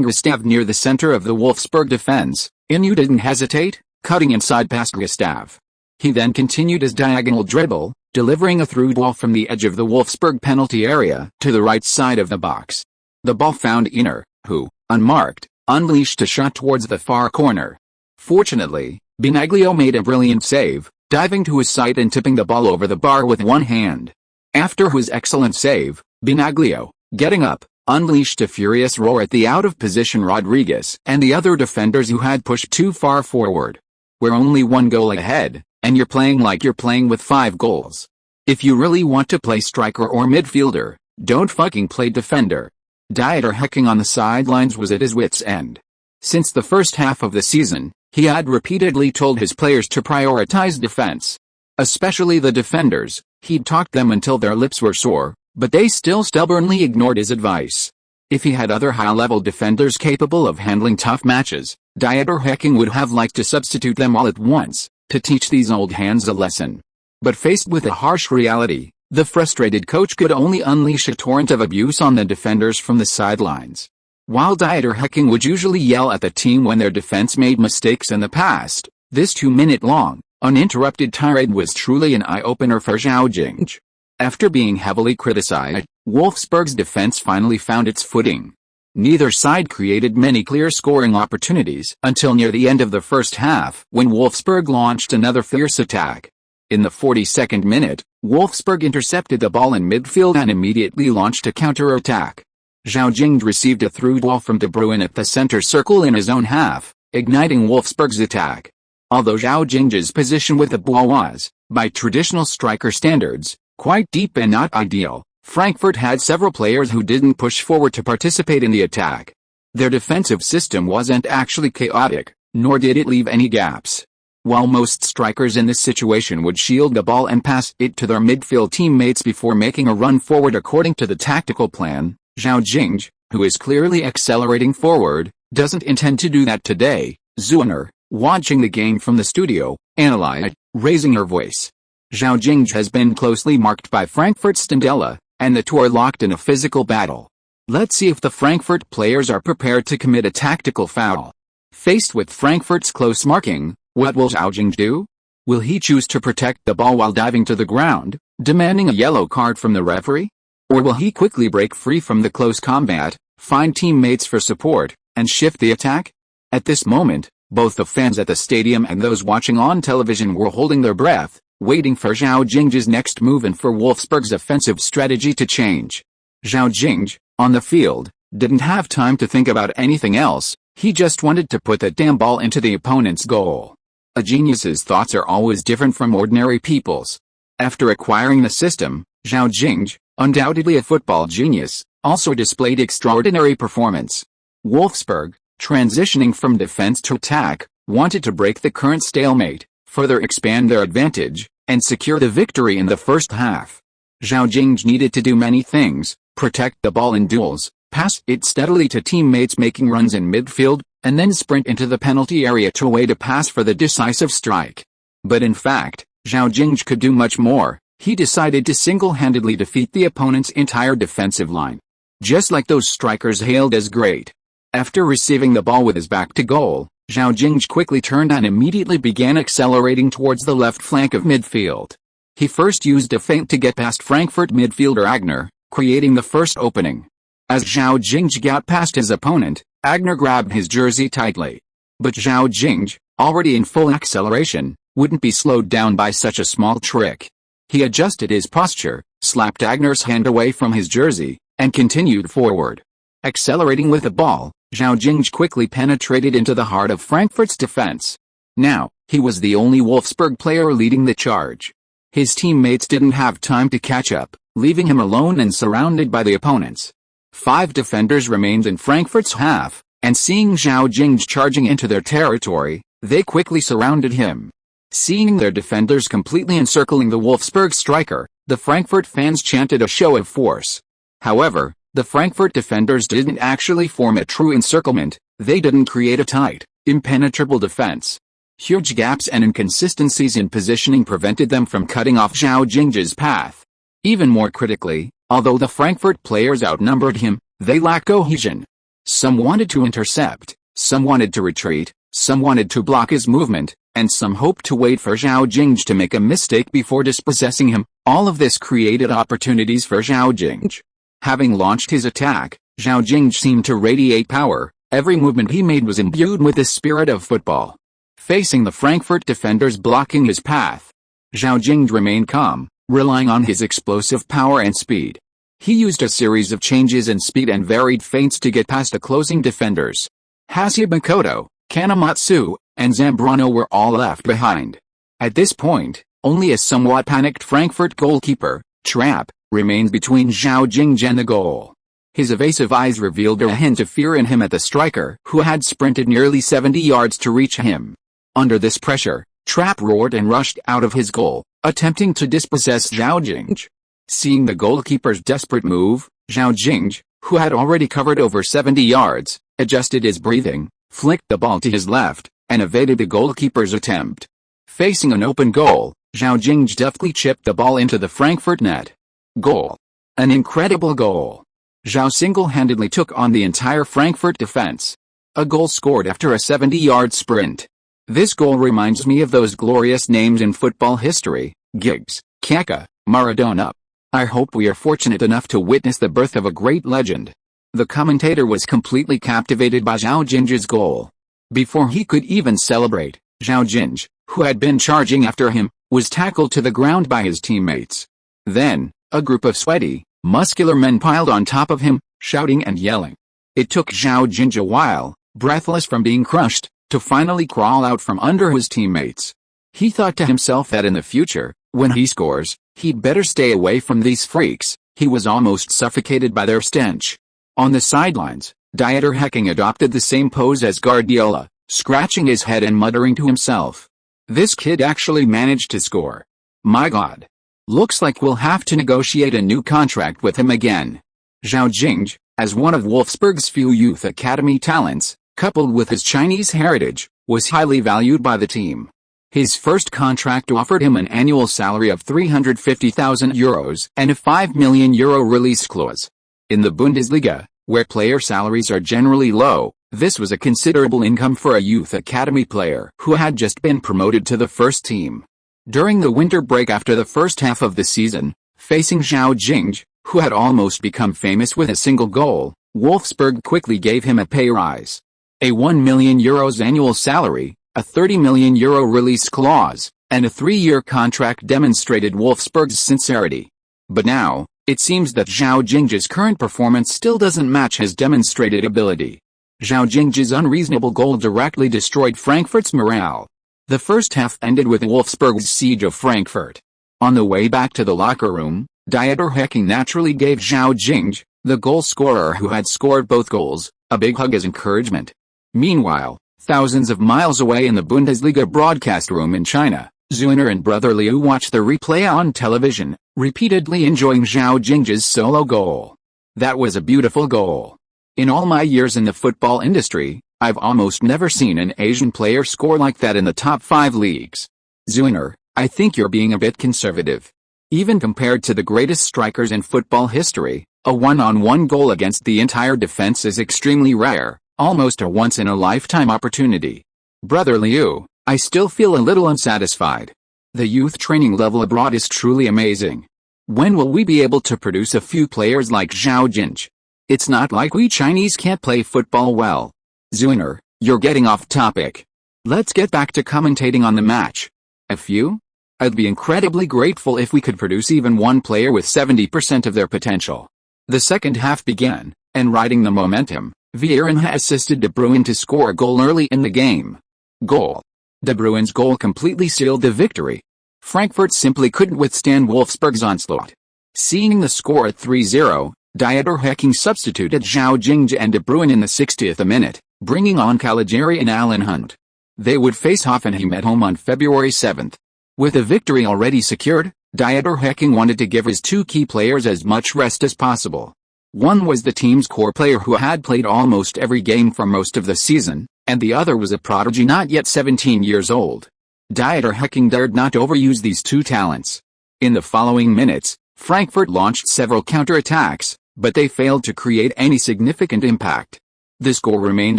Gustav near the center of the Wolfsburg defense, Inu didn't hesitate, cutting inside past Gustav. He then continued his diagonal dribble, delivering a through ball from the edge of the Wolfsburg penalty area to the right side of the box. The ball found Inu, who, unmarked, unleashed a shot towards the far corner. Fortunately, Benaglio made a brilliant save, diving to his side and tipping the ball over the bar with one hand. After his excellent save, Benaglio, getting up, unleashed a furious roar at the out-of-position Rodriguez and the other defenders who had pushed too far forward. We're only one goal ahead, and you're playing like you're playing with 5 goals. If you really want to play striker or midfielder, don't fucking play defender. Dieter Hecking on the sidelines was at his wits' end. Since the first half of the season, he had repeatedly told his players to prioritize defense. Especially the defenders, he'd talked them until their lips were sore, but they still stubbornly ignored his advice. If he had other high-level defenders capable of handling tough matches, Dieter Hecking would have liked to substitute them all at once, to teach these old hands a lesson. But faced with a harsh reality, the frustrated coach could only unleash a torrent of abuse on the defenders from the sidelines. While Dieter Hecking would usually yell at the team when their defense made mistakes in the past, this 2-minute-long, uninterrupted tirade was truly an eye-opener for Zhao Jingge. After being heavily criticized, Wolfsburg's defense finally found its footing. Neither side created many clear scoring opportunities until near the end of the first half, when Wolfsburg launched another fierce attack. In the 42nd minute, Wolfsburg intercepted the ball in midfield and immediately launched a counter-attack. Zhao Jingge received a through ball from De Bruyne at the center circle in his own half, igniting Wolfsburg's attack. Although Zhao Jingge's position with the ball was, by traditional striker standards, quite deep and not ideal, Frankfurt had several players who didn't push forward to participate in the attack. Their defensive system wasn't actually chaotic, nor did it leave any gaps. While most strikers in this situation would shield the ball and pass it to their midfield teammates before making a run forward according to the tactical plan, Zhao Jingge, who is clearly accelerating forward, doesn't intend to do that today. Zeuner, watching the game from the studio, analyzed, raising her voice. Zhao Jingge has been closely marked by Frankfurt's Stindella, and the two are locked in a physical battle. Let's see if the Frankfurt players are prepared to commit a tactical foul. Faced with Frankfurt's close marking, what will Zhao Jingge do? Will he choose to protect the ball while diving to the ground, demanding a yellow card from the referee? Or will he quickly break free from the close combat, find teammates for support, and shift the attack? At this moment, both the fans at the stadium and those watching on television were holding their breath, waiting for Zhao Jingge's next move and for Wolfsburg's offensive strategy to change. Zhao Jingge, on the field, Didn't have time to think about anything else, he just wanted to put that damn ball into the opponent's goal. A genius's thoughts are always different from ordinary people's. After acquiring the system, Zhao Jingge, undoubtedly a football genius, also displayed extraordinary performance. Wolfsburg, transitioning from defense to attack, wanted to break the current stalemate, further expand their advantage, and secure the victory in the first half. Zhao Jingge needed to do many things: protect the ball in duels, pass it steadily to teammates making runs in midfield, and then sprint into the penalty area to await a pass for the decisive strike. But in fact, Zhao Jingge could do much more. He decided to single-handedly defeat the opponent's entire defensive line. Just like those strikers hailed as great. After receiving the ball with his back to goal, Zhao Jingge quickly turned and immediately began accelerating towards the left flank of midfield. He first used a feint to get past Frankfurt midfielder Agner, creating the first opening. As Zhao Jingge got past his opponent, Agner grabbed his jersey tightly. But Zhao Jingge, already in full acceleration, wouldn't be slowed down by such a small trick. He adjusted his posture, slapped Agner's hand away from his jersey, and continued forward. Accelerating with the ball, Zhao Jingge quickly penetrated into the heart of Frankfurt's defense. Now, he was the only Wolfsburg player leading the charge. His teammates didn't have time to catch up, leaving him alone and surrounded by the opponents. 5 defenders remained in Frankfurt's half, and seeing Zhao Jingge charging into their territory, they quickly surrounded him. Seeing their defenders completely encircling the Wolfsburg striker, the Frankfurt fans chanted a show of force. However, the Frankfurt defenders didn't actually form a true encirclement. They didn't create a tight, impenetrable defense. Huge gaps and inconsistencies in positioning prevented them from cutting off Zhao Jingge's path. Even more critically, although the Frankfurt players outnumbered him, they lacked cohesion. Some wanted to intercept, some wanted to retreat, some wanted to block his movement, and some hoped to wait for Zhao Jingge to make a mistake before dispossessing him. All of this created opportunities for Zhao Jingge. Having launched his attack, Zhao Jingge seemed to radiate power. Every movement he made was imbued with the spirit of football. Facing the Frankfurt defenders blocking his path, Zhao Jingge remained calm, relying on his explosive power and speed. He used a series of changes in speed and varied feints to get past the closing defenders. Makoto, Kanematsu, and Zambrano were all left behind. At this point, only a somewhat panicked Frankfurt goalkeeper, Trapp, remained between Zhao Jingge and the goal. His evasive eyes revealed a hint of fear in him at the striker, who had sprinted nearly 70 yards to reach him. Under this pressure, Trapp roared and rushed out of his goal, attempting to dispossess Zhao Jingge. Seeing the goalkeeper's desperate move, Zhao Jingge, who had already covered over 70 yards, adjusted his breathing, flicked the ball to his left, and evaded the goalkeeper's attempt. Facing an open goal, Zhao Jingge deftly chipped the ball into the Frankfurt net. Goal. An incredible goal. Zhao single-handedly took on the entire Frankfurt defense. A goal scored after a 70-yard sprint. This goal reminds me of those glorious names in football history: Giggs, Kaká, Maradona. I hope we are fortunate enough to witness the birth of a great legend. The commentator was completely captivated by Zhao Jingge's goal. Before he could even celebrate, Zhao Jingge, who had been charging after him, was tackled to the ground by his teammates. Then, a group of sweaty, muscular men piled on top of him, shouting and yelling. It took Zhao Jingge a while, breathless from being crushed, to finally crawl out from under his teammates. He thought to himself that in the future, when he scores, he'd better stay away from these freaks. He was almost suffocated by their stench. On the sidelines, Dieter Hecking adopted the same pose as Guardiola, scratching his head and muttering to himself. This kid actually managed to score. My God. Looks like we'll have to negotiate a new contract with him again. Zhao Jingge, as one of Wolfsburg's few youth academy talents, coupled with his Chinese heritage, was highly valued by the team. His first contract offered him an annual salary of €350,000 and a €5 million release clause. In the Bundesliga, where player salaries are generally low, this was a considerable income for a youth academy player who had just been promoted to the first team. During the winter break after the first half of the season, facing Zhao Jingge, who had almost become famous with a single goal, Wolfsburg quickly gave him a pay rise. A €1 million annual salary, a €30 million release clause, and a 3-year contract demonstrated Wolfsburg's sincerity. But now, It seems that Zhao Jingge's current performance still doesn't match his demonstrated ability. Zhao Jingge's unreasonable goal directly destroyed Frankfurt's morale. The first half ended with Wolfsburg's siege of Frankfurt. On the way back to the locker room, Dieter Hecking naturally gave Zhao Jingge, the goal scorer who had scored both goals, a big hug as encouragement. Meanwhile, thousands of miles away in the Bundesliga broadcast room in China, Zuiner and brother Liu watched the replay on television, repeatedly enjoying Zhao Jingge's solo goal. That was a beautiful goal. In all my years in the football industry, I've almost never seen an Asian player score like that in the top 5 leagues. Zuiner, I think you're being a bit conservative. Even compared to the greatest strikers in football history, a one-on-one goal against the entire defense is extremely rare, almost a once-in-a-lifetime opportunity. Brother Liu, I still feel a little unsatisfied. The youth training level abroad is truly amazing. When will we be able to produce a few players like Zhao Jingge? It's not like we Chinese can't play football well. Zuiner, you're getting off topic. Let's get back to commentating on the match. A few? I'd be incredibly grateful if we could produce even one player with 70% of their potential. The second half began, and riding the momentum, Vieira assisted De Bruyne to score a goal early in the game. Goal. De Bruyne's goal completely sealed the victory. Frankfurt simply couldn't withstand Wolfsburg's onslaught. Seeing the score at 3-0, Dieter Hecking substituted Zhao Jingge and De Bruyne in the 60th minute, bringing on Caligiuri and Alan Hunt. They would face Hoffenheim at home on February 7th. With a victory already secured, Dieter Hecking wanted to give his 2 key players as much rest as possible. One was the team's core player who had played almost every game for most of the season, and the other was a prodigy not yet 17 years old. Dieter Hecking dared not overuse these 2 talents. In the following minutes, Frankfurt launched several counter-attacks, but they failed to create any significant impact. The score remained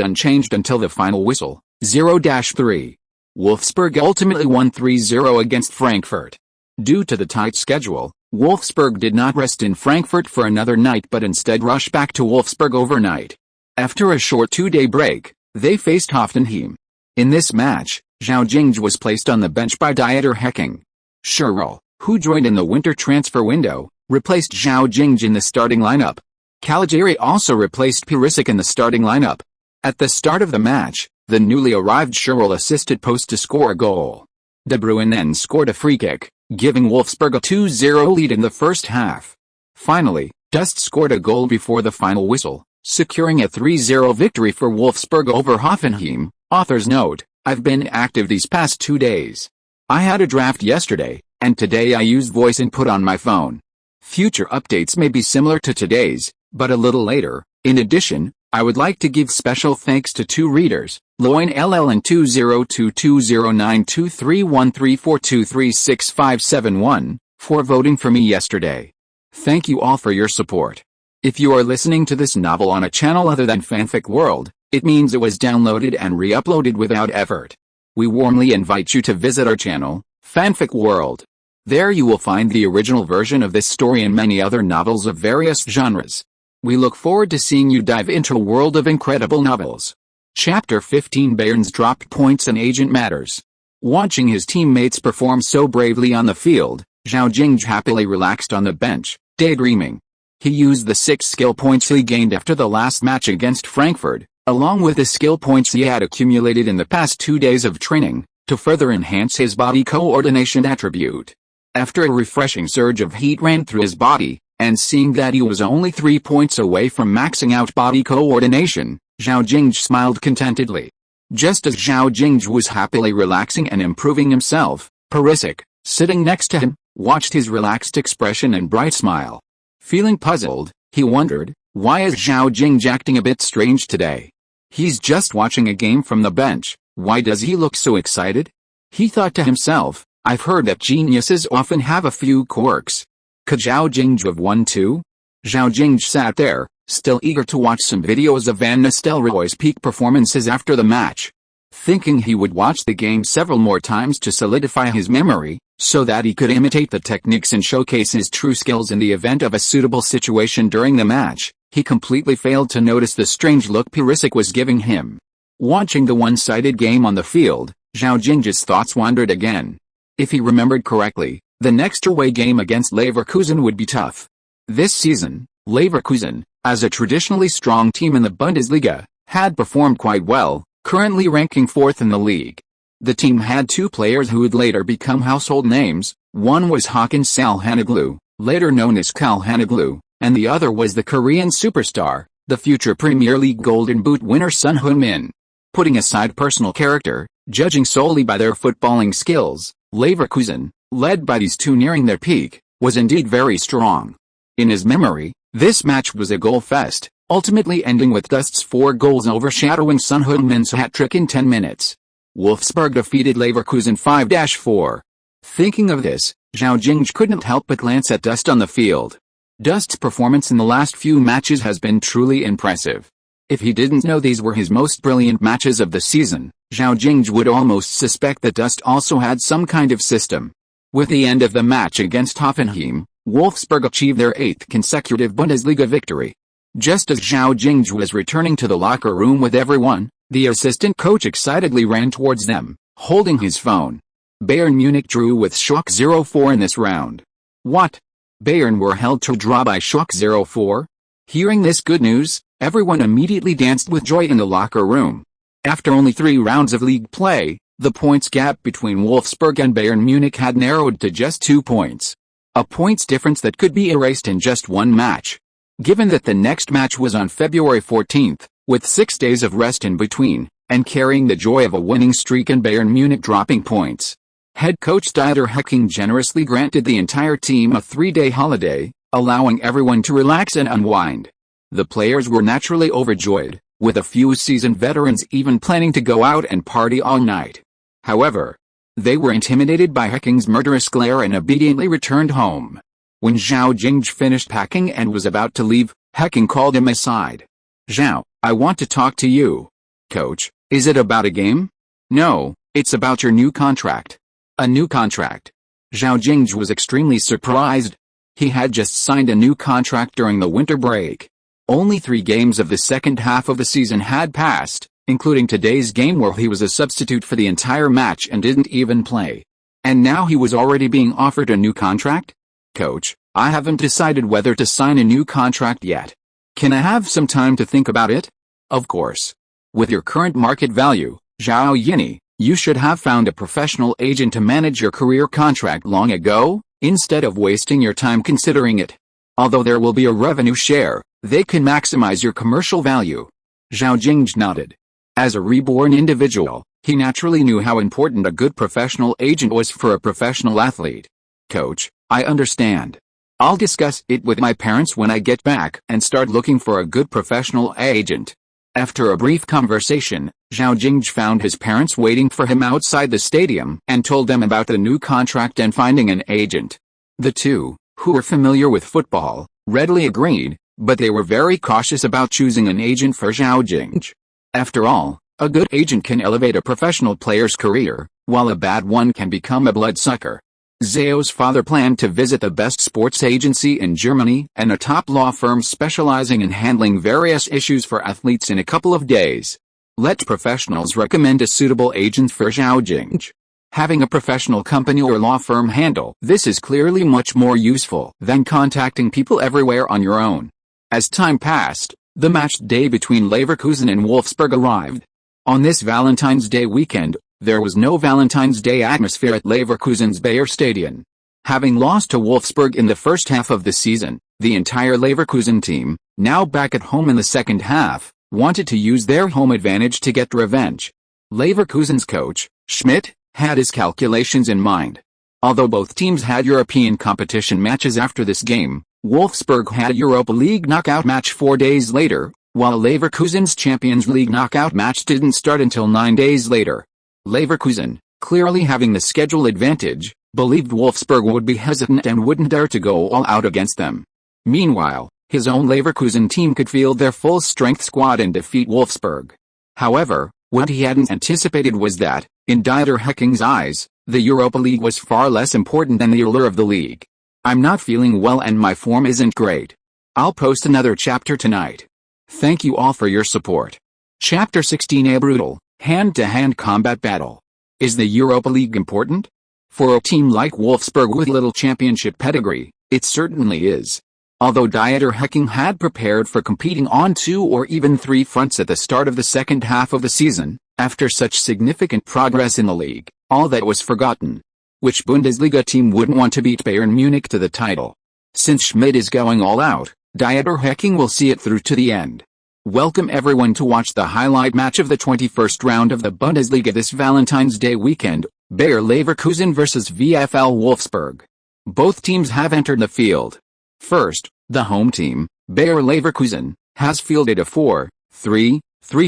unchanged until the final whistle, 0-3. Wolfsburg ultimately won 3-0 against Frankfurt. Due to the tight schedule, Wolfsburg did not rest in Frankfurt for another night but instead rushed back to Wolfsburg overnight. After a short 2-day break, they faced Hoffenheim. In this match, Zhao Jingge was placed on the bench by Dieter Hecking. Scherl, who joined in the winter transfer window, replaced Zhao Jingge in the starting lineup. Caligiuri also replaced Perisic in the starting lineup. At the start of the match, the newly arrived Scherl assisted Post to score a goal. De Bruyne then scored a free kick, giving Wolfsburg a 2-0 lead in the first half. Finally, Dust scored a goal before the final whistle, securing a 3-0 victory for Wolfsburg over Hoffenheim. Author's note, I've been active these past 2 days. I had a draft yesterday, and today I used voice input on my phone. Future updates may be similar to today's, but a little later. In addition, I would like to give special thanks to 2 readers, Loin LL and 20220923134236571, for voting for me yesterday. Thank you all for your support. If you are listening to this novel on a channel other than Fanfic World, it means it was downloaded and re-uploaded without effort. We warmly invite you to visit our channel, Fanfic World. There you will find the original version of this story and many other novels of various genres. We look forward to seeing you dive into a world of incredible novels. Chapter 15 Bayern's dropped points and agent matters. Watching his teammates perform so bravely on the field, Zhao Jingge happily relaxed on the bench, daydreaming. He used the 6 skill points he gained after the last match against Frankfurt, along with the skill points he had accumulated in the past 2 days of training, to further enhance his body coordination attribute. After a refreshing surge of heat ran through his body, and seeing that he was only 3 points away from maxing out body coordination, Zhao Jingge smiled contentedly. Just as Zhao Jingge was happily relaxing and improving himself, Perisic, sitting next to him, watched his relaxed expression and bright smile. Feeling puzzled, he wondered, why is Zhao Jingge acting a bit strange today? He's just watching a game from the bench, why does he look so excited? He thought to himself, I've heard that geniuses often have a few quirks. Could Zhao Jingge have won too? Zhao Jingge sat there, still eager to watch some videos of Van Nistelrooy's peak performances after the match. Thinking he would watch the game several more times to solidify his memory, so that he could imitate the techniques and showcase his true skills in the event of a suitable situation during the match, he completely failed to notice the strange look Perisic was giving him. Watching the one-sided game on the field, Zhao Jingge's thoughts wandered again. If he remembered correctly, the next away game against Leverkusen would be tough. This season, Leverkusen, as a traditionally strong team in the Bundesliga, had performed quite well, currently ranking 4th in the league. The team had two players who would later become household names. One was Hakan Çalhanoğlu, later known as Çalhanoğlu, and the other was the Korean superstar, the future Premier League Golden Boot winner Son Heung-min. Putting aside personal character, judging solely by their footballing skills, Leverkusen, led by these two nearing their peak, was indeed very strong. In his memory, this match was a goal fest, ultimately ending with Dust's 4 goals overshadowing Son Heung-min's hat-trick in 10 minutes. Wolfsburg defeated Leverkusen 5-4. Thinking of this, Zhao Jingge couldn't help but glance at Dust on the field. Dust's performance in the last few matches has been truly impressive. If he didn't know these were his most brilliant matches of the season, Zhao Jingge would almost suspect that Dust also had some kind of system. With the end of the match against Hoffenheim, Wolfsburg achieved their 8th consecutive Bundesliga victory. Just as Zhao Jingge was returning to the locker room with everyone, the assistant coach excitedly ran towards them, holding his phone. Bayern Munich drew with Schalke 0-4 in this round. What? Bayern were held to draw by Schalke 0-4? Hearing this good news, everyone immediately danced with joy in the locker room. After only 3 rounds of league play, the points gap between Wolfsburg and Bayern Munich had narrowed to just 2 points. A points difference that could be erased in just one match. Given that the next match was on February 14th, with 6 days of rest in between, and carrying the joy of a winning streak and Bayern Munich dropping points, head coach Dieter Hecking generously granted the entire team a 3-day holiday, allowing everyone to relax and unwind. The players were naturally overjoyed, with a few seasoned veterans even planning to go out and party all night. However, they were intimidated by Hecking's murderous glare and obediently returned home. When Zhao Jingge finished packing and was about to leave, Hecking called him aside. "Zhao, I want to talk to you." "Coach, is it about a game?" "No, it's about your new contract." "A new contract?" Zhao Jingge was extremely surprised. He had just signed a new contract during the winter break. Only 3 games of the second half of the season had passed, including today's game where he was a substitute for the entire match and didn't even play. And now he was already being offered a new contract? "Coach, I haven't decided whether to sign a new contract yet. Can I have some time to think about it?" "Of course. With your current market value, Zhao Jingge, you should have found a professional agent to manage your career contract long ago, instead of wasting your time considering it. Although there will be a revenue share, they can maximize your commercial value." Zhao Jingge nodded. As a reborn individual, he naturally knew how important a good professional agent was for a professional athlete. "Coach, I understand. I'll discuss it with my parents when I get back and start looking for a good professional agent." After a brief conversation, Zhao Jingge found his parents waiting for him outside the stadium and told them about the new contract and finding an agent. The two, who were familiar with football, readily agreed, but they were very cautious about choosing an agent for Zhao Jingge. After all, a good agent can elevate a professional player's career, while a bad one can become a bloodsucker. Zhao's father planned to visit the best sports agency in Germany and a top law firm specializing in handling various issues for athletes in a couple of days. Let professionals recommend a suitable agent for Zhao Jingge. Having a professional company or law firm handle this is clearly much more useful than contacting people everywhere on your own. As time passed, the match day between Leverkusen and Wolfsburg arrived. On this Valentine's Day weekend, there was no Valentine's Day atmosphere at Leverkusen's Bayern. Having lost to Wolfsburg in the first half of the season, the entire Leverkusen team, now back at home in the second half, wanted to use their home advantage to get revenge. Leverkusen's coach, Schmidt, had his calculations in mind. Although both teams had European competition matches after this game, Wolfsburg had a Europa League knockout match 4 days later, while Leverkusen's Champions League knockout match didn't start until 9 days later. Leverkusen, clearly having the schedule advantage, believed Wolfsburg would be hesitant and wouldn't dare to go all out against them. Meanwhile, his own Leverkusen team could field their full-strength squad and defeat Wolfsburg. However, what he hadn't anticipated was that, in Dieter Hecking's eyes, the Europa League was far less important than the allure of the league. "I'm not feeling well and my form isn't great. I'll post another chapter tonight. Thank you all for your support." Chapter 16: A brutal, hand-to-hand combat battle. Is the Europa League important? For a team like Wolfsburg with little championship pedigree, it certainly is. Although Dieter Hecking had prepared for competing on 2 or even 3 fronts at the start of the second half of the season, after such significant progress in the league, all that was forgotten. Which Bundesliga team wouldn't want to beat Bayern Munich to the title? Since Schmidt is going all out, Dieter Hecking will see it through to the end. Welcome everyone to watch the highlight match of the 21st round of the Bundesliga this Valentine's Day weekend, Bayer Leverkusen vs VfL Wolfsburg. Both teams have entered the field. First, the home team, Bayer Leverkusen, has fielded a 4-3-3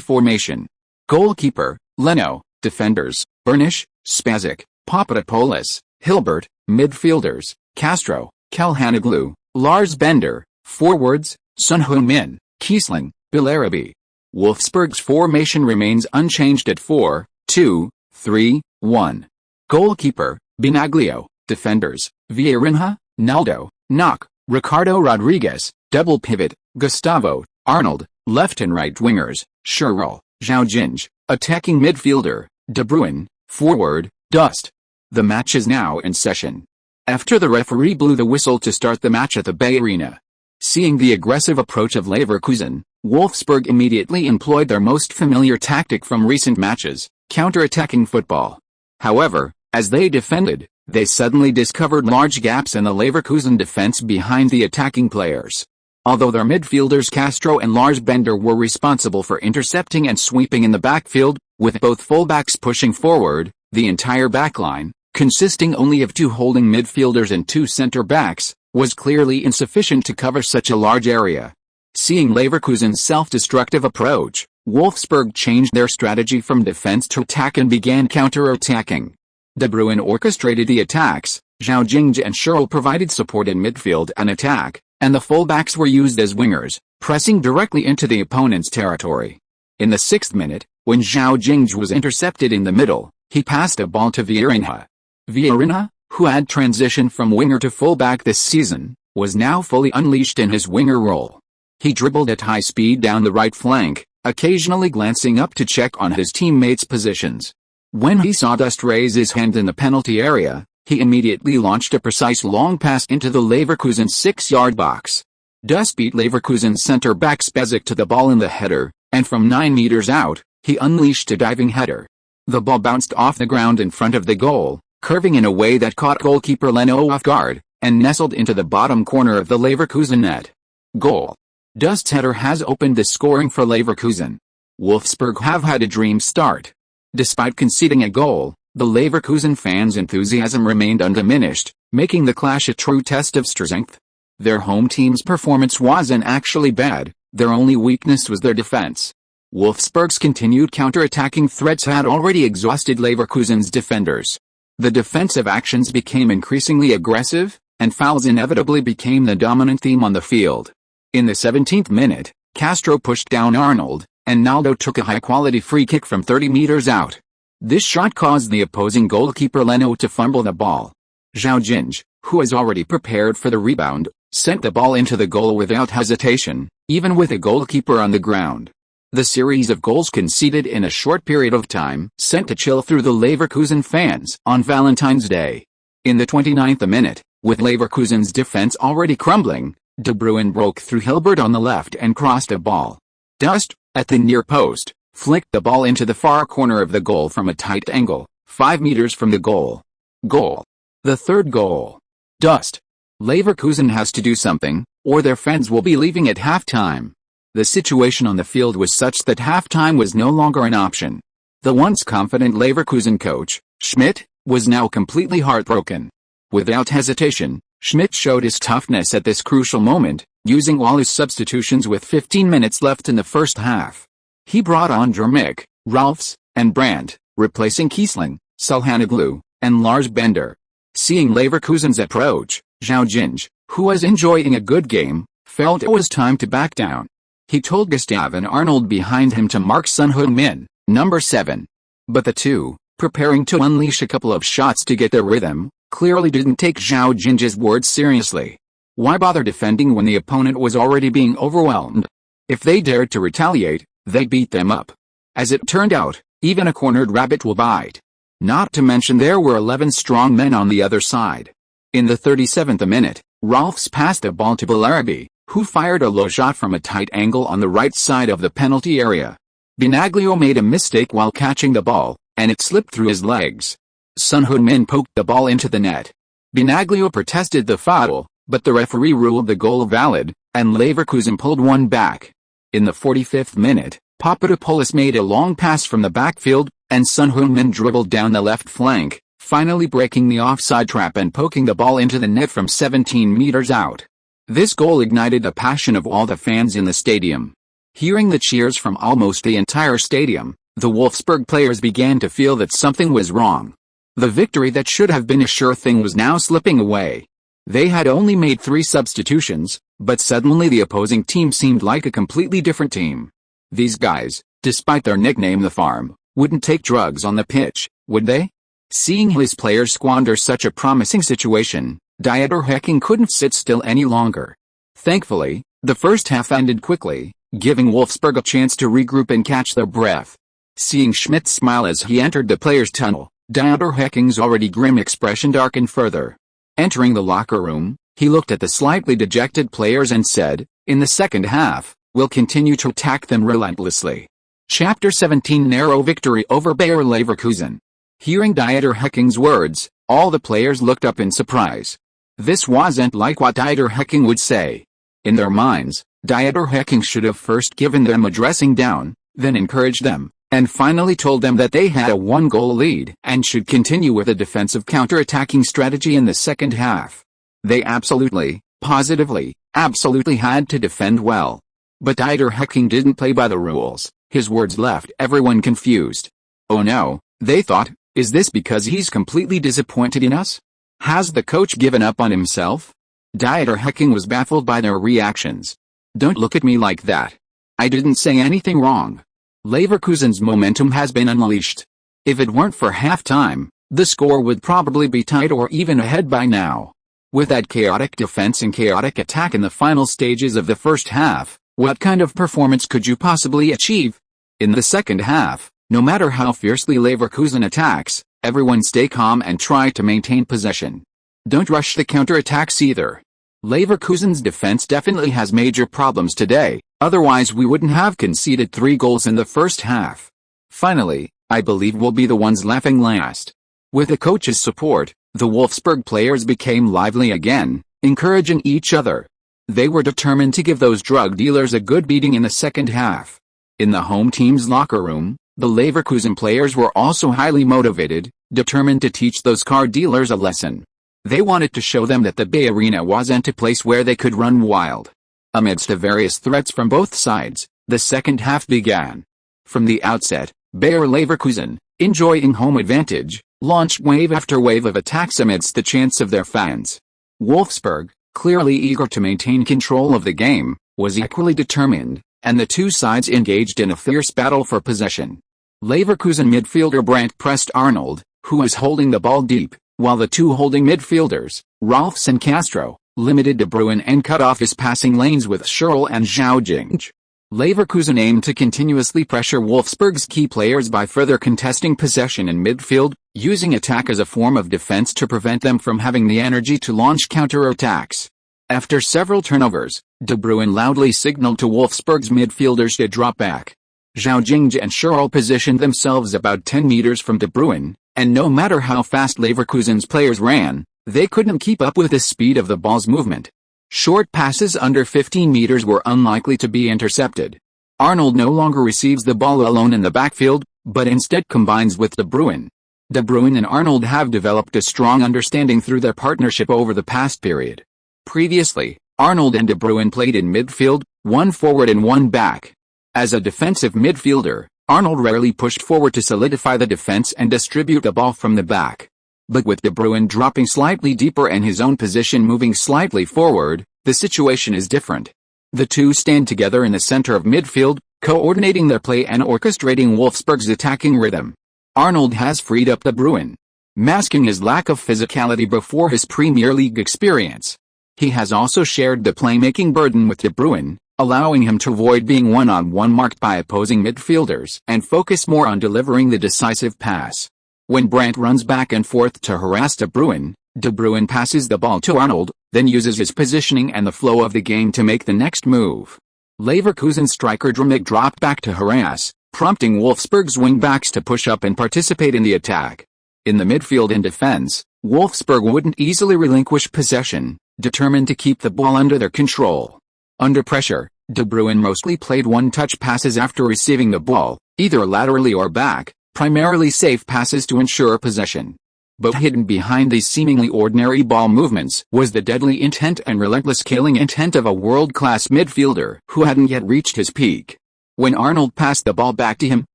formation. Goalkeeper, Leno, defenders, Bernisch, Spasic, Papadopoulos, Hilbert, midfielders, Castro, Calhanoglu, Lars Bender, forwards, Son Heung-min, Kiesling, Bilarabi. Wolfsburg's formation remains unchanged at 4-2-3-1. Goalkeeper, Binaglio, defenders, Vieirinha, Naldo, Nock, Ricardo Rodriguez, double pivot, Gustavo, Arnold, left and right wingers, Scherl, Zhao Jingge, attacking midfielder, De Bruyne, forward, Dust. The match is now in session. After the referee blew the whistle to start the match at the Bay Arena. Seeing the aggressive approach of Leverkusen, Wolfsburg immediately employed their most familiar tactic from recent matches, counter-attacking football. However, as they defended, they suddenly discovered large gaps in the Leverkusen defense behind the attacking players. Although their midfielders Castro and Lars Bender were responsible for intercepting and sweeping in the backfield, with both fullbacks pushing forward, the entire backline, consisting only of 2 holding midfielders and 2 center-backs, was clearly insufficient to cover such a large area. Seeing Leverkusen's self-destructive approach, Wolfsburg changed their strategy from defense to attack and began counter-attacking. De Bruyne orchestrated the attacks, Zhao Jingge and Scherl provided support in midfield and attack, and the fullbacks were used as wingers, pressing directly into the opponent's territory. In the 6th minute, when Zhao Jingge was intercepted in the middle, he passed a ball to Vieirinha. Vieirinha, who had transitioned from winger to fullback this season, was now fully unleashed in his winger role. He dribbled at high speed down the right flank, occasionally glancing up to check on his teammates' positions. When he saw Dust raise his hand in the penalty area, he immediately launched a precise long pass into the Leverkusen 6-yard box. Dust beat Leverkusen's center-back Spasic to the ball in the header, and from 9 meters out, he unleashed a diving header. The ball bounced off the ground in front of the goal, curving in a way that caught goalkeeper Leno off guard, and nestled into the bottom corner of the Leverkusen net. Goal. Dust's header has opened the scoring for Leverkusen. Wolfsburg have had a dream start. Despite conceding a goal, the Leverkusen fans' enthusiasm remained undiminished, making the clash a true test of strength. Their home team's performance wasn't actually bad, their only weakness was their defense. Wolfsburg's continued counter-attacking threats had already exhausted Leverkusen's defenders. The defensive actions became increasingly aggressive, and fouls inevitably became the dominant theme on the field. In the 17th minute, Castro pushed down Arnold, and Naldo took a high-quality free kick from 30 meters out. This shot caused the opposing goalkeeper Leno to fumble the ball. Zhao Jingge, who was already prepared for the rebound, sent the ball into the goal without hesitation, even with a goalkeeper on the ground. The series of goals conceded in a short period of time sent a chill through the Leverkusen fans on Valentine's Day. In the 29th minute, with Leverkusen's defense already crumbling, De Bruyne broke through Hilbert on the left and crossed a ball. Dust, at the near post, flicked the ball into the far corner of the goal from a tight angle, 5 meters from the goal. Goal. The third goal. Dust. Leverkusen has to do something, or their fans will be leaving at halftime. The situation on the field was such that halftime was no longer an option. The once confident Leverkusen coach, Schmidt, was now completely heartbroken. Without hesitation, Schmidt showed his toughness at this crucial moment, using all his substitutions with 15 minutes left in the first half. He brought on Jermik, Ralphs, and Brandt, replacing Kiesling, Calhanoglu, and Lars Bender. Seeing Leverkusen's approach, Zhao Jingge, who was enjoying a good game, felt it was time to back down. He told Gustav and Arnold behind him to mark Son Heung-min, number 7. But the two, preparing to unleash a couple of shots to get their rhythm, clearly didn't take Zhao Jinge's words seriously. Why bother defending when the opponent was already being overwhelmed? If they dared to retaliate, they beat them up. As it turned out, even a cornered rabbit will bite. Not to mention there were 11 strong men on the other side. In the 37th minute, Rolfs passed the ball to Balarabi, who fired a low shot from a tight angle on the right side of the penalty area. Benaglio made a mistake while catching the ball, and it slipped through his legs. Son Heung-min poked the ball into the net. Benaglio protested the foul, but the referee ruled the goal valid, and Leverkusen pulled one back. In the 45th minute, Papadopoulos made a long pass from the backfield, and Son Heung-min dribbled down the left flank, finally breaking the offside trap and poking the ball into the net from 17 meters out. This goal ignited the passion of all the fans in the stadium. Hearing the cheers from almost the entire stadium, the Wolfsburg players began to feel that something was wrong. The victory that should have been a sure thing was now slipping away. They had only made 3 substitutions, but suddenly the opposing team seemed like a completely different team. These guys, despite their nickname the Farm, wouldn't take drugs on the pitch, would they? Seeing his players squander such a promising situation, Dieter Hecking couldn't sit still any longer. Thankfully, the first half ended quickly, giving Wolfsburg a chance to regroup and catch their breath. Seeing Schmidt smile as he entered the players' tunnel, Dieter Hecking's already grim expression darkened further. Entering the locker room, he looked at the slightly dejected players and said, "In the second half, we'll continue to attack them relentlessly." Chapter 17 Narrow victory over Bayer Leverkusen. Hearing Dieter Hecking's words, all the players looked up in surprise. This wasn't like what Dieter Hecking would say. In their minds, Dieter Hecking should have first given them a dressing down, then encouraged them, and finally told them that they had a 1-goal lead and should continue with a defensive counter-attacking strategy in the second half. They absolutely, positively, absolutely had to defend well. But Dieter Hecking didn't play by the rules. His words left everyone confused. Oh no, they thought, is this because he's completely disappointed in us? Has the coach given up on himself? Dieter Hecking was baffled by their reactions. Don't look at me like that. I didn't say anything wrong. Leverkusen's momentum has been unleashed. If it weren't for halftime, the score would probably be tied or even ahead by now. With that chaotic defense and chaotic attack in the final stages of the first half, what kind of performance could you possibly achieve? In the second half, no matter how fiercely Leverkusen attacks, everyone stay calm and try to maintain possession. Don't rush the counter-attacks either. Leverkusen's defense definitely has major problems today, otherwise we wouldn't have conceded 3 goals in the first half. Finally, I believe we'll be the ones laughing last. With the coach's support, the Wolfsburg players became lively again, encouraging each other. They were determined to give those drug dealers a good beating in the second half. In the home team's locker room, the Leverkusen players were also highly motivated, determined to teach those car dealers a lesson. They wanted to show them that the Bay Arena wasn't a place where they could run wild. Amidst the various threats from both sides, the second half began. From the outset, Bayer Leverkusen, enjoying home advantage, launched wave after wave of attacks amidst the chants of their fans. Wolfsburg, clearly eager to maintain control of the game, was equally determined, and the two sides engaged in a fierce battle for possession. Leverkusen midfielder Brandt pressed Arnold, who was holding the ball deep, while the two holding midfielders, Rolfs and Castro, limited De Bruyne and cut off his passing lanes with Schürrle and Zhao Jingge. Leverkusen aimed to continuously pressure Wolfsburg's key players by further contesting possession in midfield, using attack as a form of defense to prevent them from having the energy to launch counter-attacks. After several turnovers, De Bruyne loudly signaled to Wolfsburg's midfielders to drop back. Zhao Jingge and Schürrle positioned themselves about 10 meters from De Bruyne, and no matter how fast Leverkusen's players ran, they couldn't keep up with the speed of the ball's movement. Short passes under 15 meters were unlikely to be intercepted. Arnold no longer receives the ball alone in the backfield, but instead combines with De Bruyne. De Bruyne and Arnold have developed a strong understanding through their partnership over the past period. Previously, Arnold and De Bruyne played in midfield, one forward and one back. As a defensive midfielder, Arnold rarely pushed forward to solidify the defense and distribute the ball from the back. But with De Bruyne dropping slightly deeper and his own position moving slightly forward, the situation is different. The two stand together in the center of midfield, coordinating their play and orchestrating Wolfsburg's attacking rhythm. Arnold has freed up De Bruyne, masking his lack of physicality before his Premier League experience. He has also shared the playmaking burden with De Bruyne, allowing him to avoid being one-on-one marked by opposing midfielders and focus more on delivering the decisive pass. When Brandt runs back and forth to harass De Bruyne passes the ball to Arnold, then uses his positioning and the flow of the game to make the next move. Leverkusen striker Drmic dropped back to harass, prompting Wolfsburg's wingbacks to push up and participate in the attack. In the midfield and defense, Wolfsburg wouldn't easily relinquish possession, determined to keep the ball under their control. Under pressure, De Bruyne mostly played one-touch passes after receiving the ball, either laterally or back, primarily safe passes to ensure possession. But hidden behind these seemingly ordinary ball movements was the deadly intent and relentless killing intent of a world-class midfielder who hadn't yet reached his peak. When Arnold passed the ball back to him,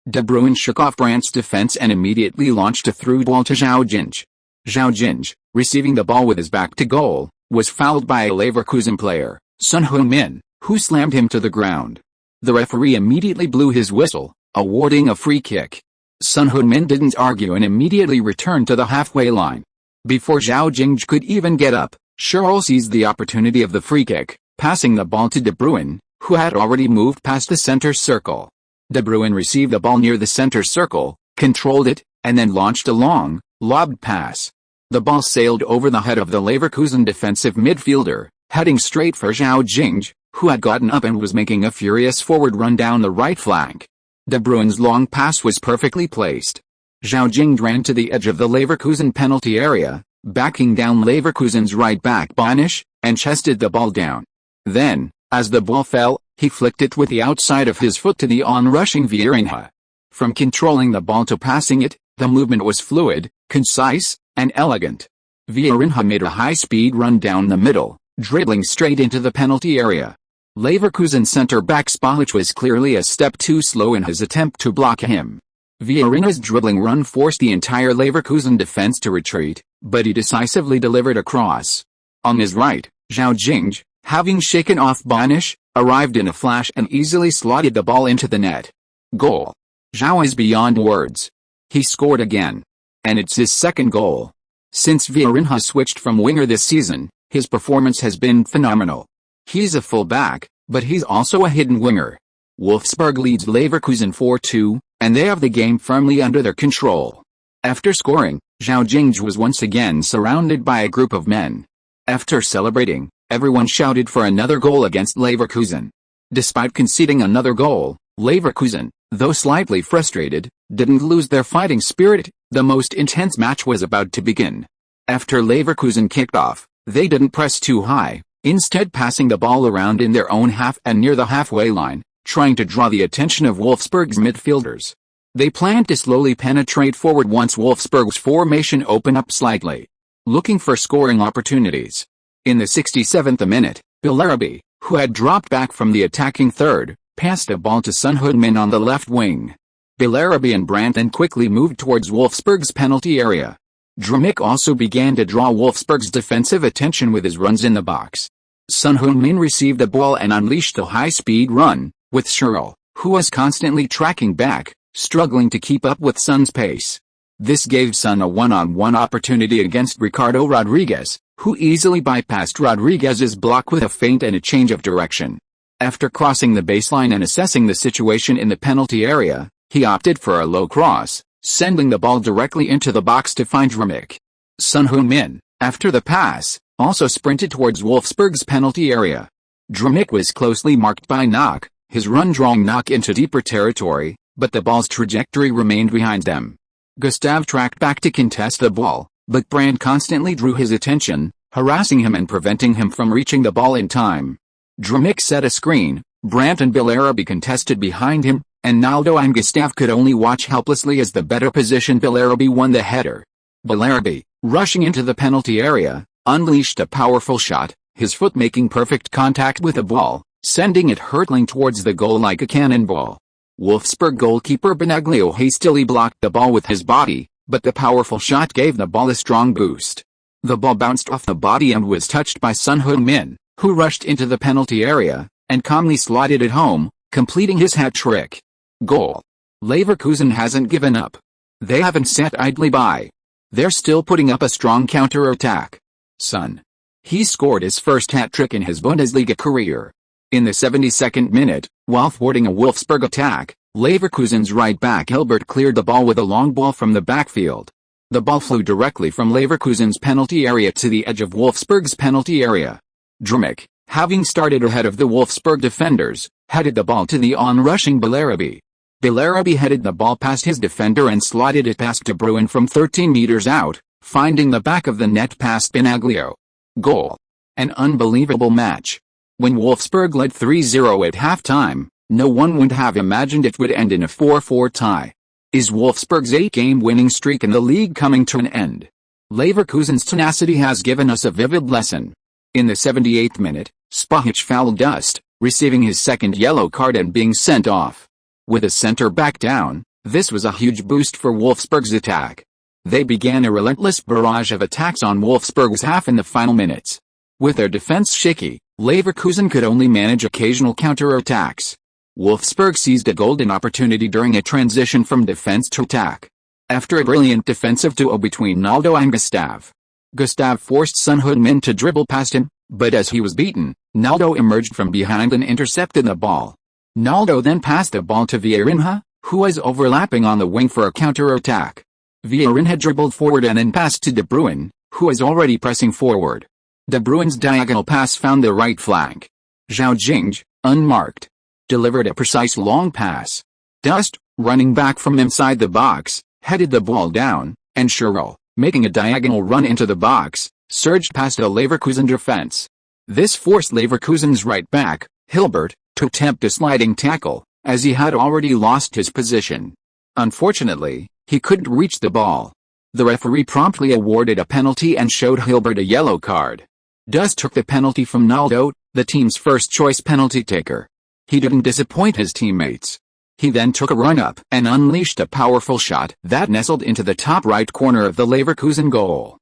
De Bruyne shook off Brandt's defense and immediately launched a through ball to Zhao Jingge. Zhao Jingge, receiving the ball with his back to goal, was fouled by a Leverkusen player, Son Heung-min, who slammed him to the ground. The referee immediately blew his whistle, awarding a free kick. Son Heung-min didn't argue and immediately returned to the halfway line. Before Zhao Jingge could even get up, Schürrle seized the opportunity of the free kick, passing the ball to De Bruyne, who had already moved past the center circle. De Bruyne received the ball near the center circle, controlled it, and then launched a long, lobbed pass. The ball sailed over the head of the Leverkusen defensive midfielder, heading straight for Zhao Jingge, who had gotten up and was making a furious forward run down the right flank. De Bruyne's long pass was perfectly placed. Zhao Jingge ran to the edge of the Leverkusen penalty area, backing down Leverkusen's right back Bayern, and chested the ball down. Then, as the ball fell, he flicked it with the outside of his foot to the on-rushing Vieirinha. From controlling the ball to passing it, the movement was fluid, concise, and elegant. Vieirinha made a high-speed run down the middle, dribbling straight into the penalty area. Leverkusen centre-back Spalic was clearly a step too slow in his attempt to block him. Vieirinha's dribbling run forced the entire Leverkusen defense to retreat, but he decisively delivered a cross. On his right, Zhao Jingge, having shaken off Bayern, arrived in a flash and easily slotted the ball into the net. Goal. Zhao is beyond words. He scored again. And it's his second goal. Since Vieirinha switched from winger this season, his performance has been phenomenal. He's a full-back, but he's also a hidden winger. Wolfsburg leads Leverkusen 4-2, and they have the game firmly under their control. After scoring, Zhao Jingge was once again surrounded by a group of men. After celebrating, everyone shouted for another goal against Leverkusen. Despite conceding another goal, Leverkusen, though slightly frustrated, didn't lose their fighting spirit. The most intense match was about to begin. After Leverkusen kicked off, they didn't press too high, instead passing the ball around in their own half and near the halfway line, trying to draw the attention of Wolfsburg's midfielders. They planned to slowly penetrate forward once Wolfsburg's formation opened up slightly, looking for scoring opportunities. In the 67th minute, Bellarabi, who had dropped back from the attacking third, passed a ball to Son Heung-min on the left wing. Bellarabi and Brandt then quickly moved towards Wolfsburg's penalty area. Drmic also began to draw Wolfsburg's defensive attention with his runs in the box. Son Heung-min received the ball and unleashed a high-speed run, with Schürrle, who was constantly tracking back, struggling to keep up with Son's pace. This gave Son a one-on-one opportunity against Ricardo Rodriguez, who easily bypassed Rodriguez's block with a feint and a change of direction. After crossing the baseline and assessing the situation in the penalty area, he opted for a low cross, sending the ball directly into the box to find Drmic. Son Heung-min, after the pass, also sprinted towards Wolfsburg's penalty area. Drmic was closely marked by Knock, his run drawing Knock into deeper territory, but the ball's trajectory remained behind them. Gustav tracked back to contest the ball, but Brandt constantly drew his attention, harassing him and preventing him from reaching the ball in time. Drmic set a screen, Brandt and Bellarabi contested behind him, and Naldo and Gustav could only watch helplessly as the better positioned Bellarabi won the header. Bellarabi, rushing into the penalty area, unleashed a powerful shot, his foot making perfect contact with the ball, sending it hurtling towards the goal like a cannonball. Wolfsburg goalkeeper Benaglio hastily blocked the ball with his body, but the powerful shot gave the ball a strong boost. The ball bounced off the body and was touched by Son Heung-min, who rushed into the penalty area, and calmly slotted it home, completing his hat-trick. Goal. Leverkusen hasn't given up. They haven't sat idly by. They're still putting up a strong counter-attack. Son. He scored his first hat-trick in his Bundesliga career. In the 72nd minute, while thwarting a Wolfsburg attack, Leverkusen's right back Hilbert cleared the ball with a long ball from the backfield. The ball flew directly from Leverkusen's penalty area to the edge of Wolfsburg's penalty area. Jrmic, having started ahead of the Wolfsburg defenders, headed the ball to the on-rushing Bellarabi. Bellarabi headed the ball past his defender and slotted it past De Bruyne from 13 meters out, finding the back of the net past Benaglio. Goal. An unbelievable match. When Wolfsburg led 3-0 at halftime, no one would have imagined it would end in a 4-4 tie. Is Wolfsburg's 8-game winning streak in the league coming to an end? Leverkusen's tenacity has given us a vivid lesson. In the 78th minute, Spahic fouled Dust, receiving his second yellow card and being sent off. With a centre-back down, this was a huge boost for Wolfsburg's attack. They began a relentless barrage of attacks on Wolfsburg's half in the final minutes. With their defense shaky, Leverkusen could only manage occasional counter-attacks. Wolfsburg seized a golden opportunity during a transition from defense to attack. After a brilliant defensive duo between Naldo and Gustav. Gustav forced Son Heung-min to dribble past him, but as he was beaten, Naldo emerged from behind and intercepted the ball. Naldo then passed the ball to Vieirinha, who was overlapping on the wing for a counter-attack. Vieirinha dribbled forward and then passed to De Bruyne, who was already pressing forward. De Bruyne's diagonal pass found the right flank. Zhao Jingge, unmarked, delivered a precise long pass. Dust, running back from inside the box, headed the ball down, and Schürrle, making a diagonal run into the box, surged past a Leverkusen defense. This forced Leverkusen's right back, Hilbert, to attempt a sliding tackle, as he had already lost his position. Unfortunately, he couldn't reach the ball. The referee promptly awarded a penalty and showed Hilbert a yellow card. Dust took the penalty from Naldo, the team's first-choice penalty taker. He didn't disappoint his teammates. He then took a run-up and unleashed a powerful shot that nestled into the top right corner of the Leverkusen goal.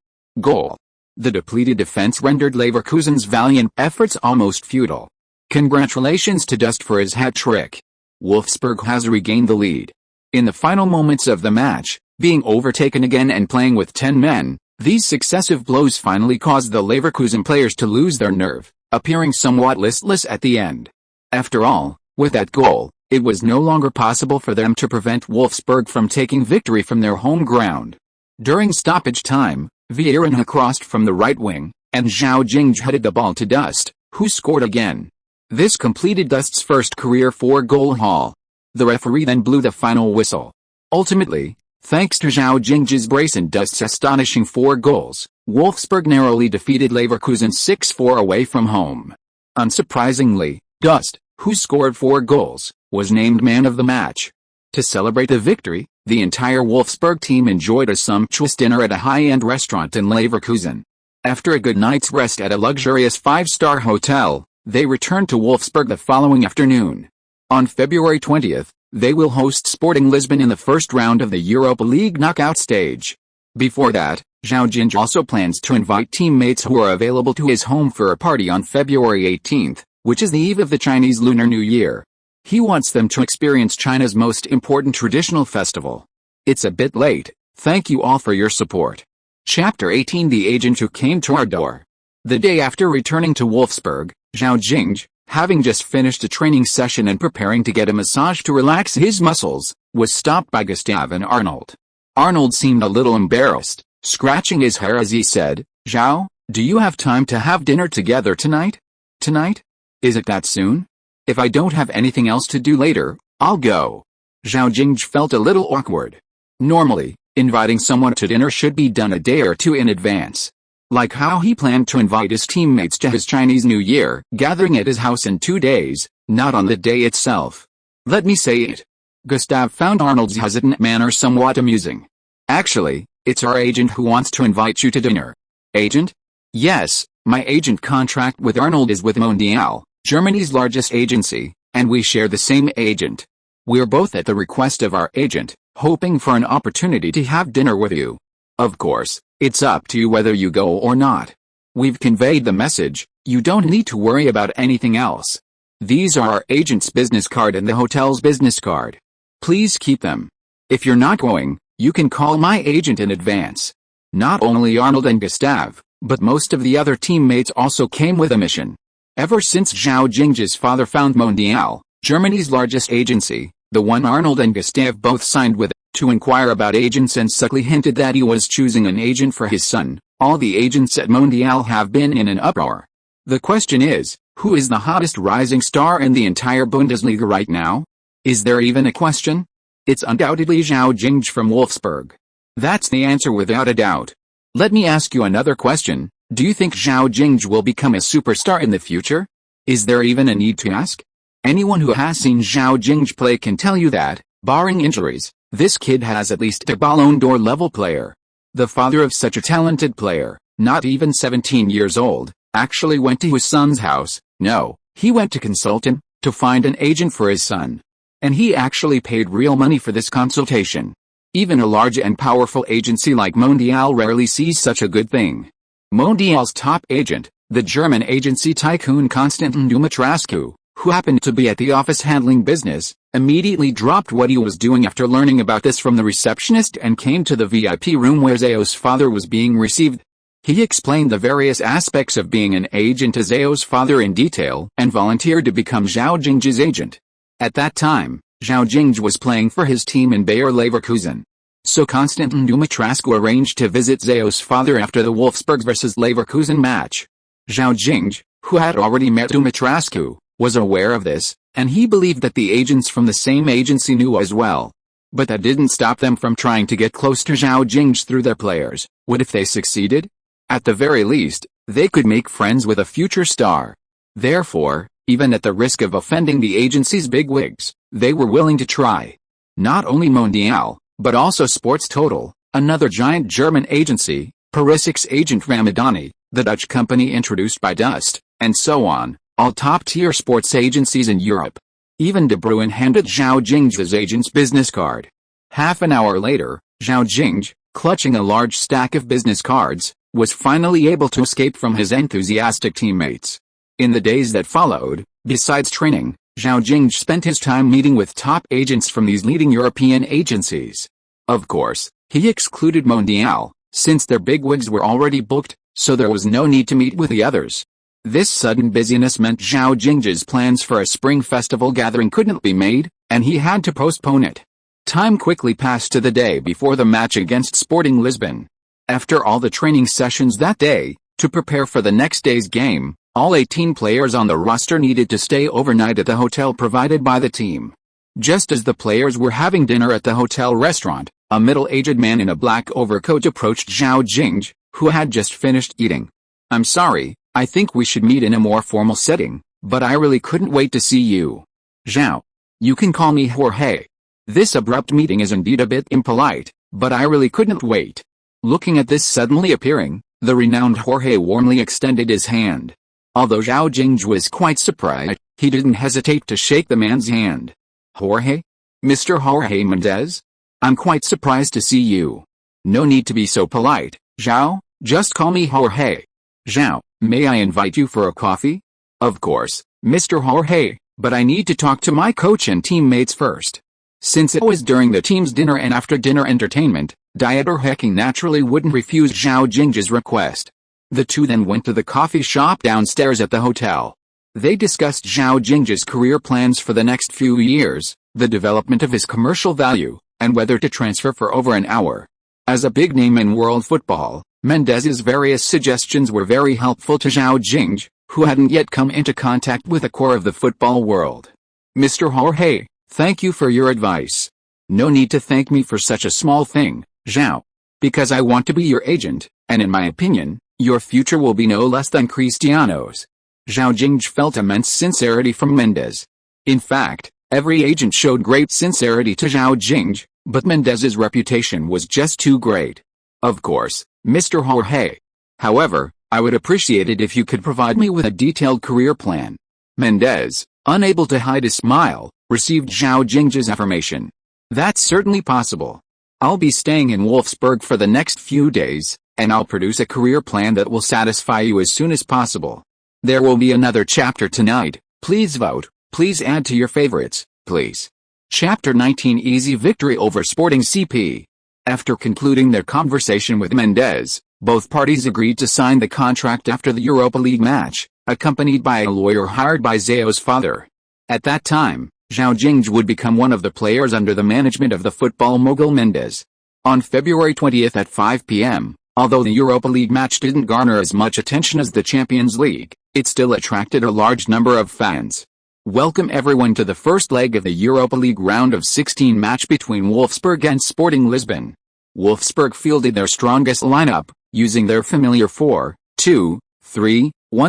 The depleted defense rendered Leverkusen's valiant efforts almost futile. Congratulations to Dust for his hat-trick. Wolfsburg has regained the lead. In the final moments of the match, being overtaken again and playing with 10 men, these successive blows finally caused the Leverkusen players to lose their nerve, appearing somewhat listless at the end. After all, with that goal, it was no longer possible for them to prevent Wolfsburg from taking victory from their home ground. During stoppage time, Vieirinha crossed from the right wing, and Zhao Jingge headed the ball to Dust, who scored again. This completed Dust's first career 4-goal haul. The referee then blew the final whistle. Ultimately, thanks to Zhao Jingge's brace and Dust's astonishing 4 goals, Wolfsburg narrowly defeated Leverkusen 6-4 away from home. Unsurprisingly, Dust, who scored 4 goals, was named man of the match. To celebrate the victory, the entire Wolfsburg team enjoyed a sumptuous dinner at a high-end restaurant in Leverkusen. After a good night's rest at a luxurious 5-star hotel, they returned to Wolfsburg the following afternoon. On February 20th, they will host Sporting Lisbon in the first round of the Europa League knockout stage. Before that, Zhao Jingge also plans to invite teammates who are available to his home for a party on February 18th, which is the eve of the Chinese Lunar New Year. He wants them to experience China's most important traditional festival. It's a bit late. Thank you all for your support. Chapter 18: The Agent Who Came to Our Door. The day after returning to Wolfsburg, Zhao Jingge, having just finished a training session and preparing to get a massage to relax his muscles, was stopped by Gustav and Arnold. Arnold seemed a little embarrassed, scratching his hair as he said, "Zhao, do you have time to have dinner together tonight? Tonight? Is it that soon? If I don't have anything else to do later, I'll go." Zhao Jingge felt a little awkward. Normally, inviting someone to dinner should be done a day or two in advance. Like how he planned to invite his teammates to his Chinese New Year gathering at his house in 2 days, not on the day itself. Let me say it. Gustav found Arnold's hesitant manner somewhat amusing. "Actually, it's our agent who wants to invite you to dinner." "Agent?" "Yes, my agent contract with Arnold is with Mondial, Germany's largest agency, and we share the same agent. We're both at the request of our agent, hoping for an opportunity to have dinner with you. Of course, it's up to you whether you go or not. We've conveyed the message, you don't need to worry about anything else. These are our agent's business card and the hotel's business card. Please keep them. If you're not going, you can call my agent in advance." Not only Arnold and Gustav, but most of the other teammates also came with a mission. Ever since Zhao Jingge's father found Mondial, Germany's largest agency, the one Arnold and Gustav both signed with, to inquire about agents and subtly hinted that he was choosing an agent for his son. All the agents at Mondial have been in an uproar. The question is, who is the hottest rising star in the entire Bundesliga right now? Is there even a question? It's undoubtedly Zhao Jingge from Wolfsburg. That's the answer without a doubt. Let me ask you another question. Do you think Zhao Jingge will become a superstar in the future? Is there even a need to ask? Anyone who has seen Zhao Jingge play can tell you that, barring injuries, this kid has at least a Ballon d'Or level player. The father of such a talented player, not even 17 years old, actually went to his son's house. No, he went to consult him, to find an agent for his son. And he actually paid real money for this consultation. Even a large and powerful agency like Mondial rarely sees such a good thing. Mondial's top agent, the German agency tycoon Konstantin Dumitrascu, who happened to be at the office handling business, immediately dropped what he was doing after learning about this from the receptionist and came to the VIP room where Zhao's father was being received. He explained the various aspects of being an agent to Zhao's father in detail and volunteered to become Zhao Jingge's agent. At that time, Zhao Jingge was playing for his team in Bayer Leverkusen. So Konstantin Dumitrascu arranged to visit Zhao's father after the Wolfsburg vs Leverkusen match. Zhao Jingge, who had already met Dumitrascu, was aware of this, and he believed that the agents from the same agency knew as well. But that didn't stop them from trying to get close to Zhao Jingge through their players. What if they succeeded? At the very least, they could make friends with a future star. Therefore, even at the risk of offending the agency's bigwigs, they were willing to try. Not only Mondial, but also Sports Total, another giant German agency, Perisik's agent Ramadani, the Dutch company introduced by Dust, and so on, all top-tier sports agencies in Europe. Even De Bruyne handed Zhao Jingge his agent's business card. Half an hour later, Zhao Jingge, clutching a large stack of business cards, was finally able to escape from his enthusiastic teammates. In the days that followed, besides training, Zhao Jingge spent his time meeting with top agents from these leading European agencies. Of course, he excluded Mondial, since their bigwigs were already booked, so there was no need to meet with the others. This sudden busyness meant Zhao Jingge's plans for a spring festival gathering couldn't be made, and he had to postpone it. Time quickly passed to the day before the match against Sporting Lisbon. After all the training sessions that day, to prepare for the next day's game, all 18 players on the roster needed to stay overnight at the hotel provided by the team. Just as the players were having dinner at the hotel restaurant, a middle-aged man in a black overcoat approached Zhao Jingge, who had just finished eating. "I'm sorry, I think we should meet in a more formal setting, but I really couldn't wait to see you. Zhao. You can call me Jorge. This abrupt meeting is indeed a bit impolite, but I really couldn't wait." Looking at this suddenly appearing, the renowned Jorge warmly extended his hand. Although Zhao Jingge was quite surprised, he didn't hesitate to shake the man's hand. "Jorge? Mr. Jorge Mendez? I'm quite surprised to see you. No need to be so polite, Zhao, just call me Jorge. Zhao, may I invite you for a coffee?" "Of course, Mr. Jorge, but I need to talk to my coach and teammates first." Since it was during the team's dinner and after-dinner entertainment, Dieter Hecking naturally wouldn't refuse Zhao Jingge's request. The two then went to the coffee shop downstairs at the hotel. They discussed Zhao Jingge's career plans for the next few years, the development of his commercial value, and whether to transfer for over an hour. As a big name in world football, Mendez's various suggestions were very helpful to Zhao Jingge, who hadn't yet come into contact with the core of the football world. "Mr. Jorge, thank you for your advice. No need to thank me for such a small thing, Zhao. Because I want to be your agent, and in my opinion, your future will be no less than Cristiano's." Zhao Jingge felt immense sincerity from Mendez. In fact, every agent showed great sincerity to Zhao Jingge, but Mendez's reputation was just too great. "Of course, Mr. Jorge. However, I would appreciate it if you could provide me with a detailed career plan." Mendez, unable to hide a smile, received Zhao Jingge's affirmation. "That's certainly possible. I'll be staying in Wolfsburg for the next few days, and I'll produce a career plan that will satisfy you as soon as possible. There will be another chapter tonight. Please vote, please add to your favorites, please." Chapter 19 Easy victory over Sporting CP. After concluding their conversation with Mendez, both parties agreed to sign the contract after the Europa League match, accompanied by a lawyer hired by Zhao's father. At that time, Zhao Jingge would become one of the players under the management of the football mogul Mendes. On February 20th at 5 p.m., although the Europa League match didn't garner as much attention as the Champions League, it still attracted a large number of fans. Welcome everyone to the first leg of the Europa League round of 16 match between Wolfsburg and Sporting Lisbon. Wolfsburg fielded their strongest lineup, using their familiar 4-2-3-1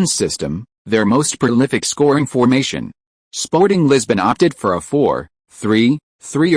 system, their most prolific scoring formation. Sporting Lisbon opted for a 4-3-3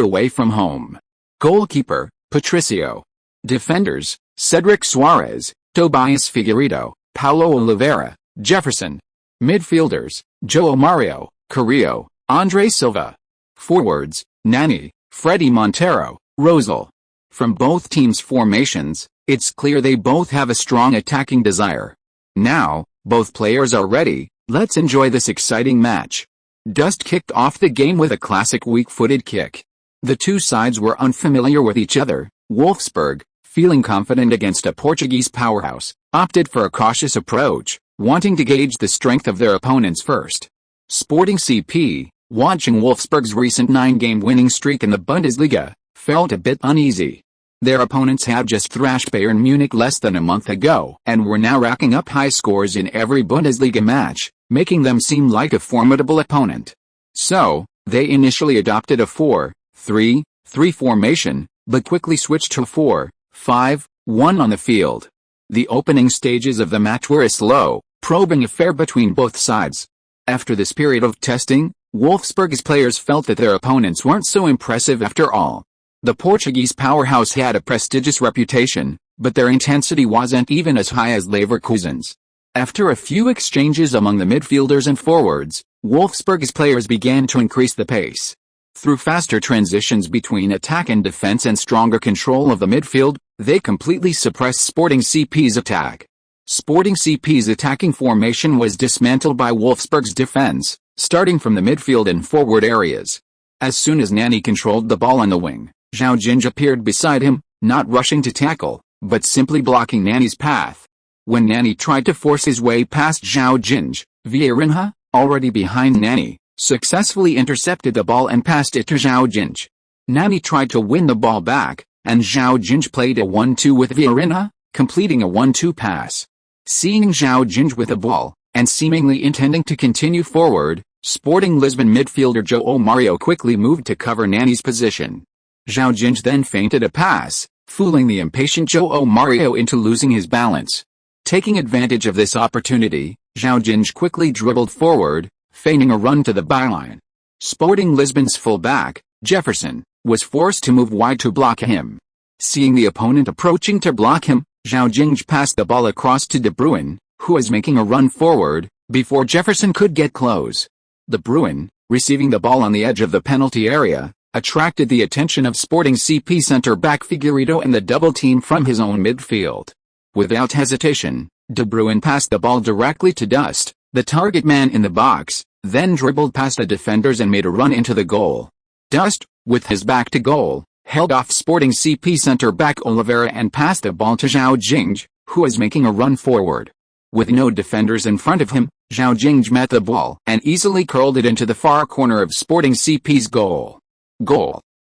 away from home. Goalkeeper, Patricio. Defenders, Cedric Soares, Tobias Figueiredo, Paulo Oliveira, Jefferson. Midfielders, João Mario, Carrillo, André Silva. Forwards, Nani, Freddy Montero, Rosal. From both teams' formations, it's clear they both have a strong attacking desire. Now, both players are ready, let's enjoy this exciting match. Dust kicked off the game with a classic weak-footed kick. The two sides were unfamiliar with each other. Wolfsburg, feeling confident against a Portuguese powerhouse, opted for a cautious approach, wanting to gauge the strength of their opponents first. Sporting CP, watching Wolfsburg's recent 9-game winning streak in the Bundesliga, felt a bit uneasy. Their opponents had just thrashed Bayern Munich less than a month ago and were now racking up high scores in every Bundesliga match, making them seem like a formidable opponent. So, they initially adopted a 4-3-3 formation, but quickly switched to 4-5-1 on the field. The opening stages of the match were a slow, probing affair between both sides. After this period of testing, Wolfsburg's players felt that their opponents weren't so impressive after all. The Portuguese powerhouse had a prestigious reputation, but their intensity wasn't even as high as Leverkusen's. After a few exchanges among the midfielders and forwards, Wolfsburg's players began to increase the pace. Through faster transitions between attack and defense and stronger control of the midfield, they completely suppressed Sporting CP's attack. Sporting CP's attacking formation was dismantled by Wolfsburg's defense, starting from the midfield and forward areas. As soon as Nani controlled the ball on the wing, Zhao Jingge appeared beside him, not rushing to tackle, but simply blocking Nani's path. When Nani tried to force his way past Zhao Jingge, Vieira, already behind Nani, successfully intercepted the ball and passed it to Zhao Jingge. Nani tried to win the ball back, and Zhao Jingge played a 1-2 with Vieira, completing a 1-2 pass. Seeing Zhao Jingge with the ball, and seemingly intending to continue forward, Sporting Lisbon midfielder João Mario quickly moved to cover Nani's position. Zhao Jingge then feinted a pass, fooling the impatient João Mario into losing his balance. Taking advantage of this opportunity, Zhao Jingge quickly dribbled forward, feigning a run to the byline. Sporting Lisbon's full-back, Jefferson, was forced to move wide to block him. Seeing the opponent approaching to block him, Zhao Jingge passed the ball across to De Bruyne, who was making a run forward, before Jefferson could get close. De Bruyne, receiving the ball on the edge of the penalty area, attracted the attention of Sporting CP centre-back Figueiredo and the double team from his own midfield. Without hesitation, De Bruyne passed the ball directly to Dust, the target man in the box, then dribbled past the defenders and made a run into the goal. Dust, with his back to goal, held off Sporting CP centre-back Oliveira and passed the ball to Zhao Jingge, who was making a run forward. With no defenders in front of him, Zhao Jingge met the ball and easily curled it into the far corner of Sporting CP's goal.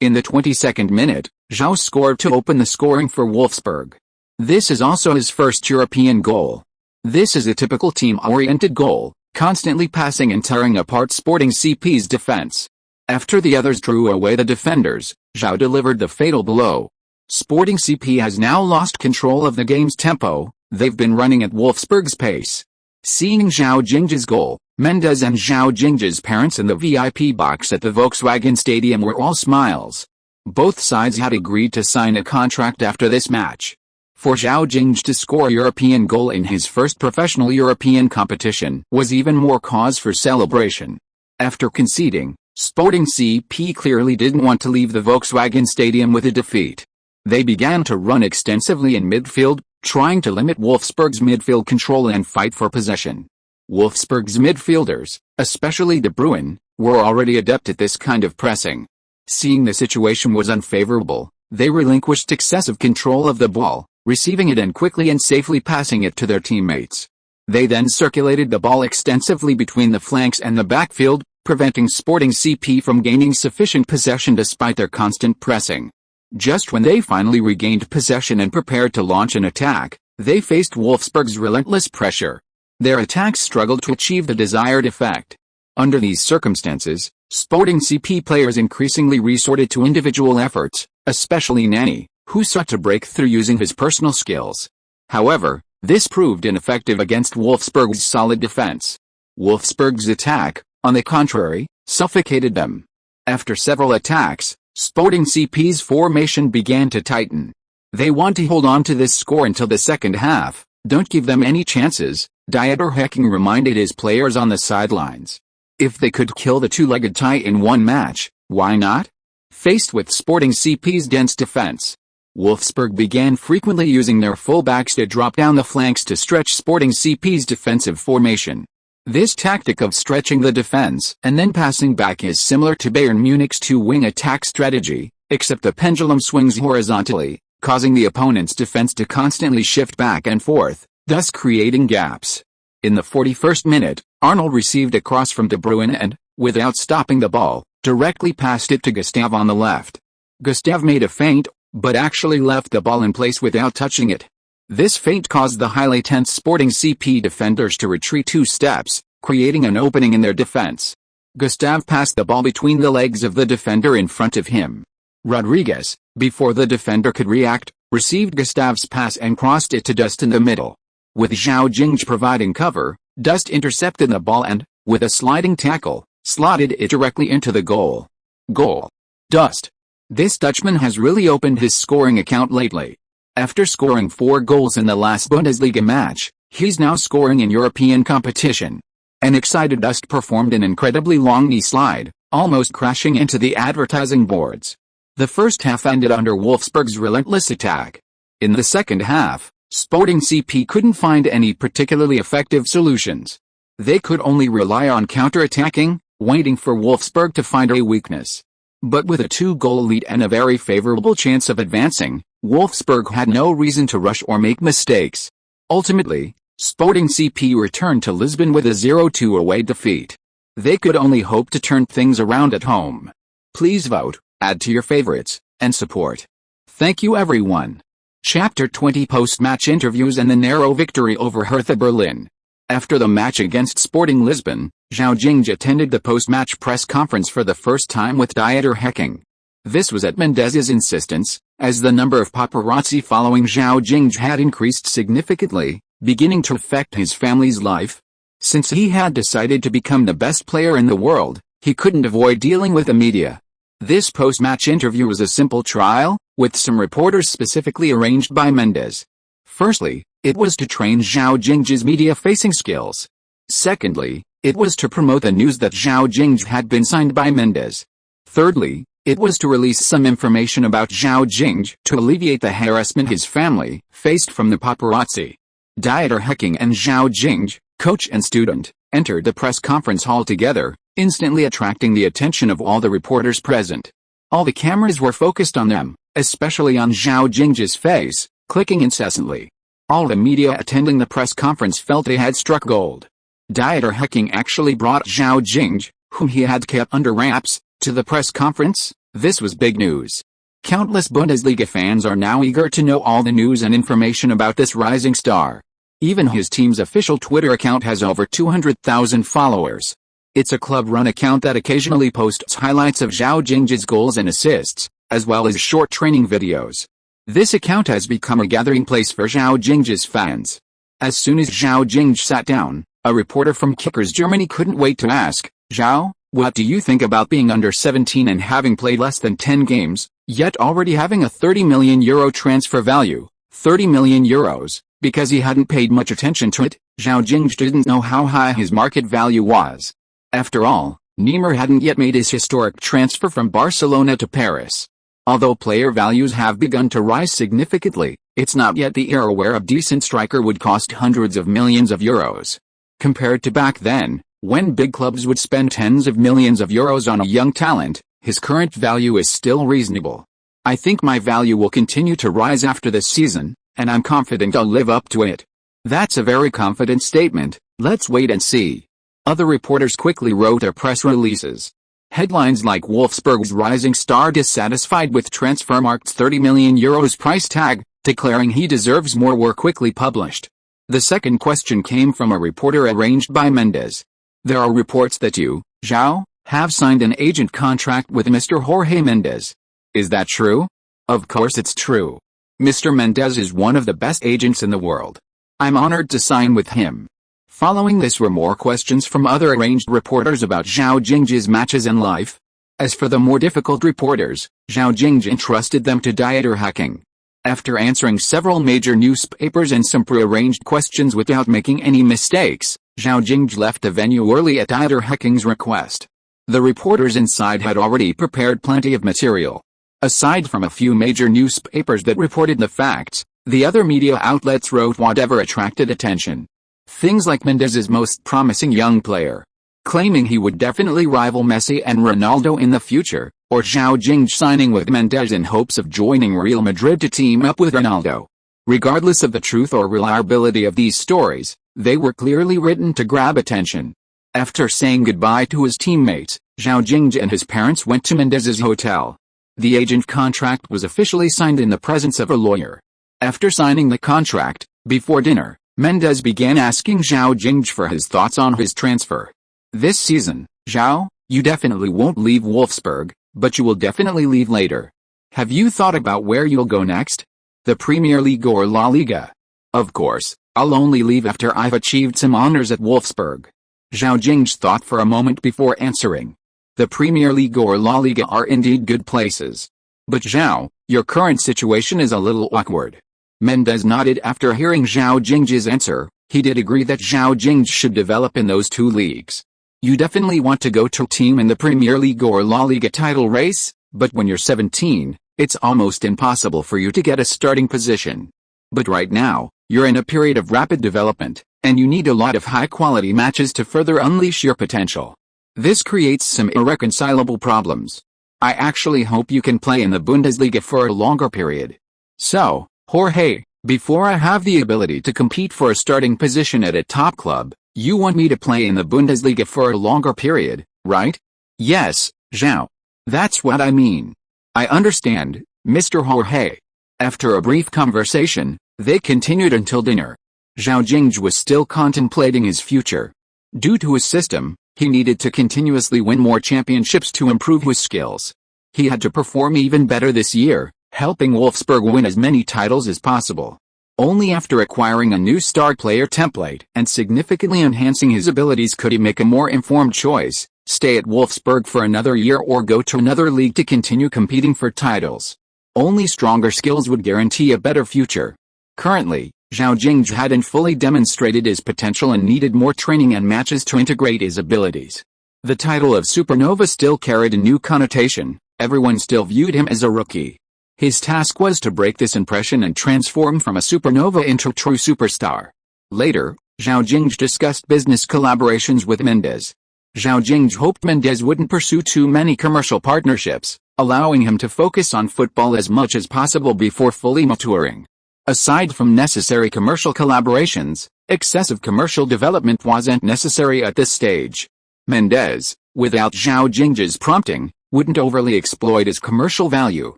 In the 22nd minute, Zhao scored to open the scoring for Wolfsburg. This is also his first European goal. This is a typical team-oriented goal, constantly passing and tearing apart Sporting CP's defense. After the others drew away the defenders, Zhao delivered the fatal blow. Sporting CP has now lost control of the game's tempo, they've been running at Wolfsburg's pace. Seeing Zhao Jingge's goal, Mendes and Zhao Jingge's parents in the VIP box at the Volkswagenstadion were all smiles. Both sides had agreed to sign a contract after this match. For Zhao Jingge to score a European goal in his first professional European competition was even more cause for celebration. After conceding, Sporting CP clearly didn't want to leave the Volkswagenstadion with a defeat. They began to run extensively in midfield, trying to limit Wolfsburg's midfield control and fight for possession. Wolfsburg's midfielders, especially De Bruyne, were already adept at this kind of pressing. Seeing the situation was unfavorable, they relinquished excessive control of the ball, receiving it and quickly and safely passing it to their teammates. They then circulated the ball extensively between the flanks and the backfield, preventing Sporting CP from gaining sufficient possession despite their constant pressing. Just when they finally regained possession and prepared to launch an attack, they faced Wolfsburg's relentless pressure. Their attacks struggled to achieve the desired effect. Under these circumstances, Sporting CP players increasingly resorted to individual efforts, especially Nani, who sought to break through using his personal skills. However, this proved ineffective against Wolfsburg's solid defense. Wolfsburg's attack, on the contrary, suffocated them. After several attacks, Sporting CP's formation began to tighten. They want to hold on to this score until the second half. Don't give them any chances, Dieter Hecking reminded his players on the sidelines. If they could kill the two-legged tie in one match, why not? Faced with Sporting CP's dense defense, Wolfsburg began frequently using their fullbacks to drop down the flanks to stretch Sporting CP's defensive formation. This tactic of stretching the defense and then passing back is similar to Bayern Munich's two-wing attack strategy, except the pendulum swings horizontally, causing the opponent's defense to constantly shift back and forth, thus creating gaps. In the 41st minute, Arnold received a cross from De Bruyne and, without stopping the ball, directly passed it to Gustave on the left. Gustave made a feint, but actually left the ball in place without touching it. This feint caused the highly tense Sporting CP defenders to retreat 2 steps, creating an opening in their defense. Gustave passed the ball between the legs of the defender in front of him. Rodriguez, before the defender could react, received Gustave's pass and crossed it to Dust in the middle. With Zhao Jingge providing cover, Dust intercepted the ball and, with a sliding tackle, slotted it directly into the goal. Goal. Dust. This Dutchman has really opened his scoring account lately. After scoring 4 goals in the last Bundesliga match, he's now scoring in European competition. An excited Dust performed an incredibly long knee slide, almost crashing into the advertising boards. The first half ended under Wolfsburg's relentless attack. In the second half, Sporting CP couldn't find any particularly effective solutions. They could only rely on counter-attacking, waiting for Wolfsburg to find a weakness. But with a 2-goal lead and a very favorable chance of advancing, Wolfsburg had no reason to rush or make mistakes. Ultimately, Sporting CP returned to Lisbon with a 0-2 away defeat. They could only hope to turn things around at home. Please vote, add to your favorites, and support. Thank you everyone. Chapter 20 Post-match interviews and the narrow victory over Hertha Berlin. After the match against Sporting Lisbon, Zhao Jingge attended the post-match press conference for the first time with Dieter Hecking. This was at Mendez's insistence, as the number of paparazzi following Zhao Jingge had increased significantly, beginning to affect his family's life. Since he had decided to become the best player in the world, he couldn't avoid dealing with the media. This post-match interview was a simple trial, with some reporters specifically arranged by Mendez. Firstly, it was to train Zhao Jingge's media-facing skills. Secondly, it was to promote the news that Zhao Jingge had been signed by Mendez. Thirdly, it was to release some information about Zhao Jingge to alleviate the harassment his family faced from the paparazzi. Dieter Hecking and Zhao Jingge, coach and student, entered the press conference hall together, instantly attracting the attention of all the reporters present. All the cameras were focused on them, especially on Zhao Jingge's face, clicking incessantly. All the media attending the press conference felt they had struck gold. Dieter Hecking actually brought Zhao Jingge, whom he had kept under wraps, to the press conference. This was big news. Countless Bundesliga fans are now eager to know all the news and information about this rising star. Even his team's official Twitter account has over 200,000 followers. It's a club-run account that occasionally posts highlights of Zhao Jingge's goals and assists, as well as short training videos. This account has become a gathering place for Zhao Jingge's fans. As soon as Zhao Jingge sat down, a reporter from Kickers Germany couldn't wait to ask, "Zhao, what do you think about being under 17 and having played less than 10 games, yet already having a €30 million transfer value?" 30 million euros, because he hadn't paid much attention to it, Zhao Jingge didn't know how high his market value was. After all, Neymar hadn't yet made his historic transfer from Barcelona to Paris. Although player values have begun to rise significantly, it's not yet the era where a decent striker would cost hundreds of millions of euros. Compared to back then, when big clubs would spend tens of millions of euros on a young talent, his current value is still reasonable. I think my value will continue to rise after this season, and I'm confident I'll live up to it. That's a very confident statement. Let's wait and see. Other reporters quickly wrote their press releases. Headlines like Wolfsburg's rising star dissatisfied with transfermarkt's €30 million price tag, declaring he deserves more, were quickly published. The second question came from a reporter arranged by Mendes. There are reports that you, Zhao, have signed an agent contract with Mr. Jorge Mendes. Is that true? Of course it's true. Mr. Mendes is one of the best agents in the world. I'm honored to sign with him. Following this were more questions from other arranged reporters about Zhao Jingge's matches and life. As for the more difficult reporters, Zhao Jingge entrusted them to dieter hacking. After answering several major newspapers and some pre-arranged questions without making any mistakes, Zhao Jingge left the venue early at dieter hacking's request. The reporters inside had already prepared plenty of material. Aside from a few major newspapers that reported the facts, the other media outlets wrote whatever attracted attention. Things like Mendes's most promising young player, claiming he would definitely rival Messi and Ronaldo in the future, or Zhao Jingge signing with Mendes in hopes of joining Real Madrid to team up with Ronaldo. Regardless of the truth or reliability of these stories, they were clearly written to grab attention. After saying goodbye to his teammates, Zhao Jingge and his parents went to Mendes's hotel. The agent contract was officially signed in the presence of a lawyer. After signing the contract, before dinner, Mendes began asking Zhao Jingge for his thoughts on his transfer. This season, Zhao, you definitely won't leave Wolfsburg, but you will definitely leave later. Have you thought about where you'll go next? The Premier League or La Liga? Of course, I'll only leave after I've achieved some honors at Wolfsburg. Zhao Jingge thought for a moment before answering. The Premier League or La Liga are indeed good places. But Zhao, your current situation is a little awkward. Mendes nodded after hearing Zhao Jingge's answer. He did agree that Zhao Jingge should develop in those two leagues. You definitely want to go to a team in the Premier League or La Liga title race, but when you're 17, it's almost impossible for you to get a starting position. But right now, you're in a period of rapid development, and you need a lot of high-quality matches to further unleash your potential. This creates some irreconcilable problems. I actually hope you can play in the Bundesliga for a longer period. So, Jorge, before I have the ability to compete for a starting position at a top club, you want me to play in the Bundesliga for a longer period, right? Yes, Zhao. That's what I mean. I understand, Mr. Jorge. After a brief conversation, they continued until dinner. Zhao Jingge was still contemplating his future. Due to his system, he needed to continuously win more championships to improve his skills. He had to perform even better this year, helping Wolfsburg win as many titles as possible. Only after acquiring a new star player template and significantly enhancing his abilities could he make a more informed choice, stay at Wolfsburg for another year or go to another league to continue competing for titles. Only stronger skills would guarantee a better future. Currently, Zhao Jingge hadn't fully demonstrated his potential and needed more training and matches to integrate his abilities. The title of supernova still carried a new connotation. Everyone still viewed him as a rookie. His task was to break this impression and transform from a supernova into a true superstar. Later, Zhao Jingge discussed business collaborations with Mendes. Zhao Jingge hoped Mendes wouldn't pursue too many commercial partnerships, allowing him to focus on football as much as possible before fully maturing. Aside from necessary commercial collaborations, excessive commercial development wasn't necessary at this stage. Mendes, without Zhao Jingge's prompting, wouldn't overly exploit his commercial value.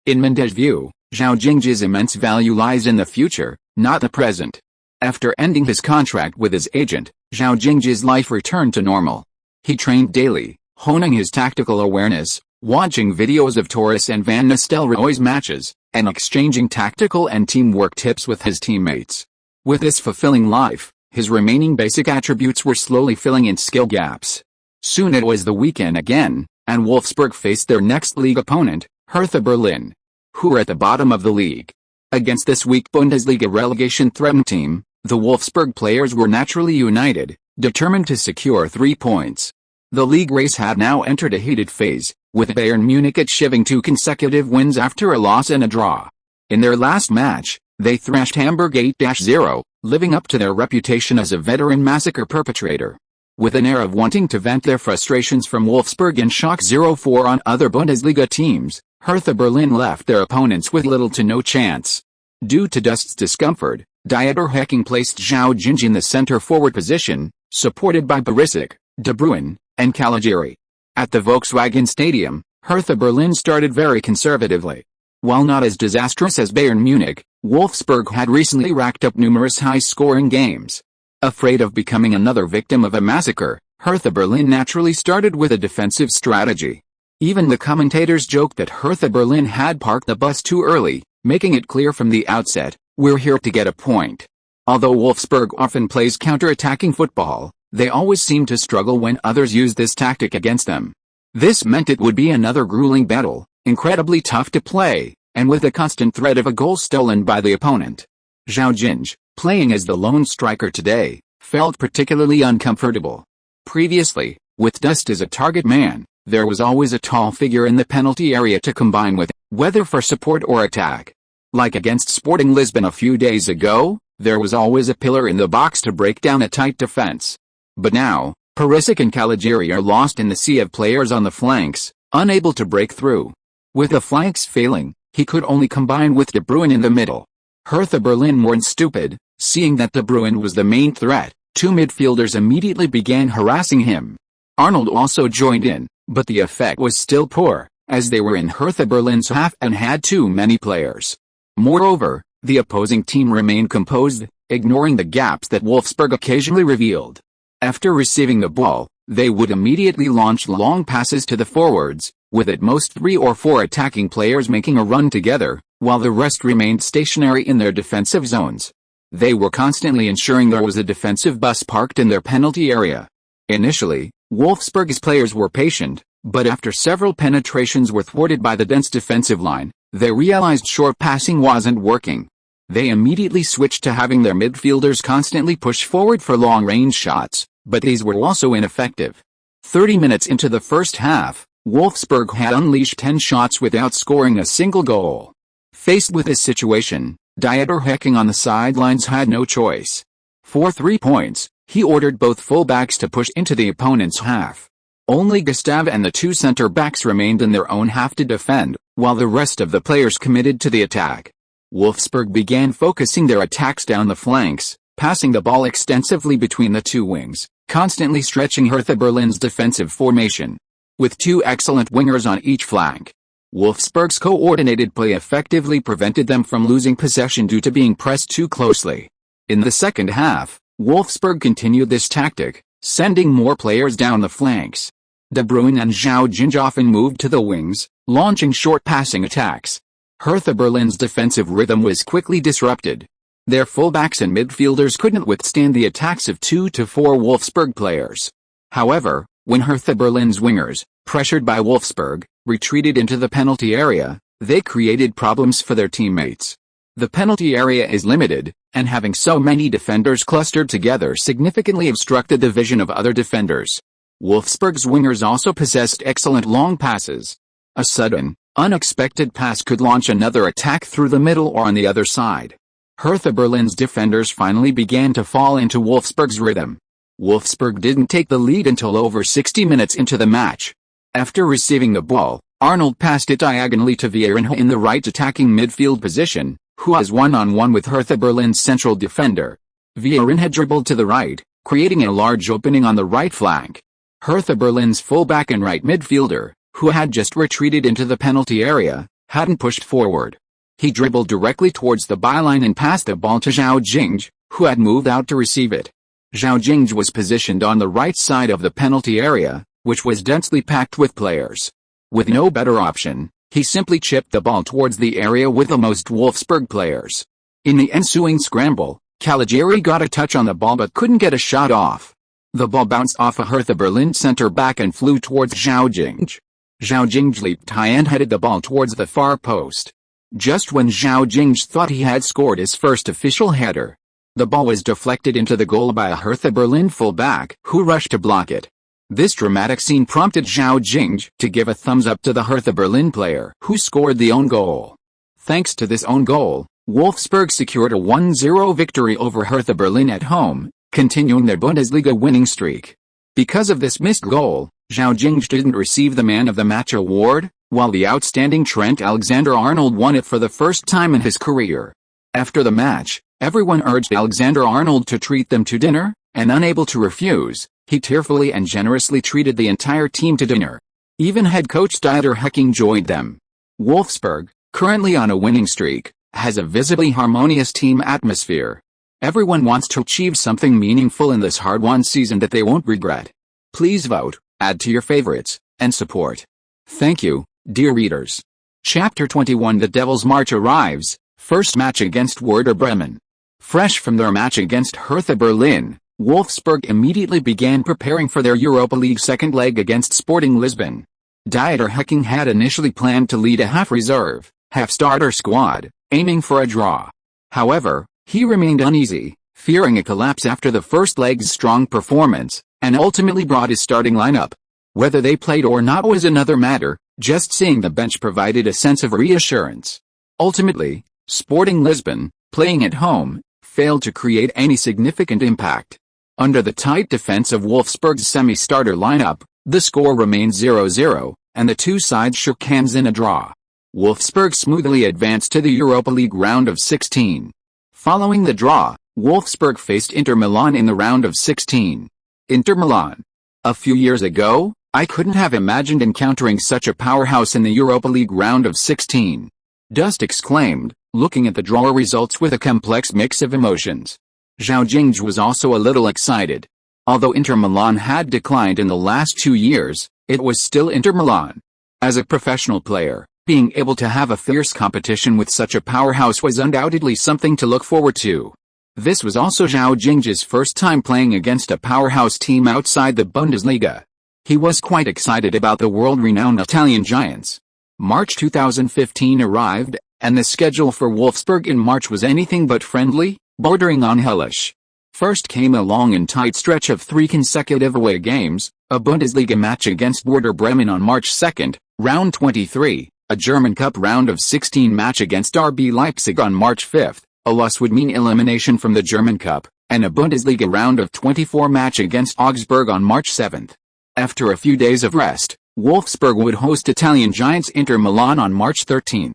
In Mendes' view, Zhao Jingge's immense value lies in the future, not the present. After ending his contract with his agent, Zhao Jingge's life returned to normal. He trained daily, honing his tactical awareness, watching videos of Torres and Van Nistelrooy's matches, and exchanging tactical and teamwork tips with his teammates. With this fulfilling life, his remaining basic attributes were slowly filling in skill gaps. Soon it was the weekend again, and Wolfsburg faced their next league opponent, Hertha Berlin, who were at the bottom of the league. Against this weak Bundesliga relegation-threatened team, the Wolfsburg players were naturally united, determined to secure 3 points. The league race had now entered a heated phase, with Bayern Munich achieving 2 consecutive wins after a loss and a draw. In their last match, they thrashed Hamburg 8-0, living up to their reputation as a veteran massacre perpetrator. With an air of wanting to vent their frustrations from Wolfsburg and shock 0-4 on other Bundesliga teams, Hertha Berlin left their opponents with little to no chance. Due to Dust's discomfort, dieter hacking placed Zhao Jingge in the center-forward position, supported by Barisic, De Bruyne, and Caligiuri. At the Volkswagenstadion, Hertha Berlin started very conservatively. While not as disastrous as Bayern Munich, Wolfsburg had recently racked up numerous high-scoring games. Afraid of becoming another victim of a massacre, Hertha Berlin naturally started with a defensive strategy. Even the commentators joked that Hertha Berlin had parked the bus too early, making it clear from the outset, "We're here to get a point." Although Wolfsburg often plays counter-attacking football, they always seem to struggle when others use this tactic against them. This meant it would be another grueling battle, incredibly tough to play, and with the constant threat of a goal stolen by the opponent. Zhao Jingge, playing as the lone striker today, felt particularly uncomfortable. Previously, with Dust as a target man, there was always a tall figure in the penalty area to combine with, whether for support or attack. Like against Sporting Lisbon a few days ago, there was always a pillar in the box to break down a tight defense. But now, Perisic and Caligiuri are lost in the sea of players on the flanks, unable to break through. With the flanks failing, he could only combine with De Bruyne in the middle. Hertha Berlin weren't stupid. Seeing that De Bruyne was the main threat, two midfielders immediately began harassing him. Arnold also joined in, but the effect was still poor, as they were in Hertha Berlin's half and had too many players. Moreover, the opposing team remained composed, ignoring the gaps that Wolfsburg occasionally revealed. After receiving the ball, they would immediately launch long passes to the forwards, with at most 3 or 4 attacking players making a run together, while the rest remained stationary in their defensive zones. They were constantly ensuring there was a defensive bus parked in their penalty area. Initially, Wolfsburg's players were patient, but after several penetrations were thwarted by the dense defensive line, they realized short passing wasn't working. They immediately switched to having their midfielders constantly push forward for long-range shots, but these were also ineffective. 30 minutes into the first half, Wolfsburg had unleashed 10 shots without scoring a single goal. Faced with this situation, Dieter Hecking on the sidelines had no choice. For 3 points, he ordered both fullbacks to push into the opponent's half. Only Gustave and the 2 center-backs remained in their own half to defend, while the rest of the players committed to the attack. Wolfsburg began focusing their attacks down the flanks, passing the ball extensively between the 2 wings, constantly stretching Hertha Berlin's defensive formation. With 2 excellent wingers on each flank, Wolfsburg's coordinated play effectively prevented them from losing possession due to being pressed too closely. In the second half, Wolfsburg continued this tactic, sending more players down the flanks. De Bruyne and Zhao Jingge often moved to the wings, launching short passing attacks. Hertha Berlin's defensive rhythm was quickly disrupted. Their fullbacks and midfielders couldn't withstand the attacks of 2 to 4 Wolfsburg players. However, when Hertha Berlin's wingers, pressured by Wolfsburg, retreated into the penalty area, they created problems for their teammates. The penalty area is limited, and having so many defenders clustered together significantly obstructed the vision of other defenders. Wolfsburg's wingers also possessed excellent long passes. A sudden, unexpected pass could launch another attack through the middle or on the other side. Hertha Berlin's defenders finally began to fall into Wolfsburg's rhythm. Wolfsburg didn't take the lead until over 60 minutes into the match. After receiving the ball, Arnold passed it diagonally to Vieirinha in the right attacking midfield position, who was one-on-one with Hertha Berlin's central defender. Vieirinha dribbled to the right, creating a large opening on the right flank. Hertha Berlin's fullback and right midfielder, who had just retreated into the penalty area, hadn't pushed forward. He dribbled directly towards the byline and passed the ball to Zhao Jingge, who had moved out to receive it. Zhao Jingge was positioned on the right side of the penalty area, which was densely packed with players. With no better option, he simply chipped the ball towards the area with the most Wolfsburg players. In the ensuing scramble, Caligiuri got a touch on the ball but couldn't get a shot off. The ball bounced off a Hertha Berlin center-back and flew towards Zhao Jingge. Zhao Jingge leaped high and headed the ball towards the far post. Just when Zhao Jingge thought he had scored his first official header, the ball was deflected into the goal by a Hertha Berlin fullback who rushed to block it. This dramatic scene prompted Zhao Jingge to give a thumbs up to the Hertha Berlin player who scored the own goal. Thanks to this own goal, Wolfsburg secured a 1-0 victory over Hertha Berlin at home, continuing their Bundesliga winning streak. Because of this missed goal, Zhao Jingge didn't receive the Man of the Match award, while the outstanding Trent Alexander-Arnold won it for the first time in his career. After the match, everyone urged Alexander-Arnold to treat them to dinner, and unable to refuse, He tearfully and generously treated the entire team to dinner. Even head coach Dieter Hecking joined them. Wolfsburg, currently on a winning streak, has a visibly harmonious team atmosphere. Everyone wants to achieve something meaningful in this hard-won season that they won't regret. Please vote, add to your favorites, and support. Thank you, dear readers. Chapter 21 The Devil's March arrives, first match against Werder Bremen. Fresh from their match against Hertha Berlin, Wolfsburg immediately began preparing for their Europa League second leg against Sporting Lisbon. Dieter Hecking had initially planned to lead a half-reserve, half-starter squad, aiming for a draw. However, he remained uneasy, fearing a collapse after the first leg's strong performance, and ultimately brought his starting lineup. Whether they played or not was another matter, just seeing the bench provided a sense of reassurance. Ultimately, Sporting Lisbon, playing at home, failed to create any significant impact. Under the tight defense of Wolfsburg's semi-starter lineup, the score remained 0-0, and the two sides shook hands in a draw. Wolfsburg smoothly advanced to the Europa League round of 16. Following the draw, Wolfsburg faced Inter Milan in the round of 16. Inter Milan. A few years ago, I couldn't have imagined encountering such a powerhouse in the Europa League round of 16. Dust exclaimed, looking at the draw results with a complex mix of emotions. Zhao Jingge was also a little excited. Although Inter Milan had declined in the last 2 years, it was still Inter Milan. As a professional player, being able to have a fierce competition with such a powerhouse was undoubtedly something to look forward to. This was also Zhao Jingge's first time playing against a powerhouse team outside the Bundesliga. He was quite excited about the world-renowned Italian giants. March 2015 arrived, and the schedule for Wolfsburg in March was anything but friendly, bordering on hellish. First came a long and tight stretch of 3 consecutive away games, a Bundesliga match against Werder Bremen on March 2, round 23, a German Cup round of 16 match against RB Leipzig on March 5, a loss would mean elimination from the German Cup, and a Bundesliga round of 24 match against Augsburg on March 7. After a few days of rest, Wolfsburg would host Italian giants Inter Milan on March 13.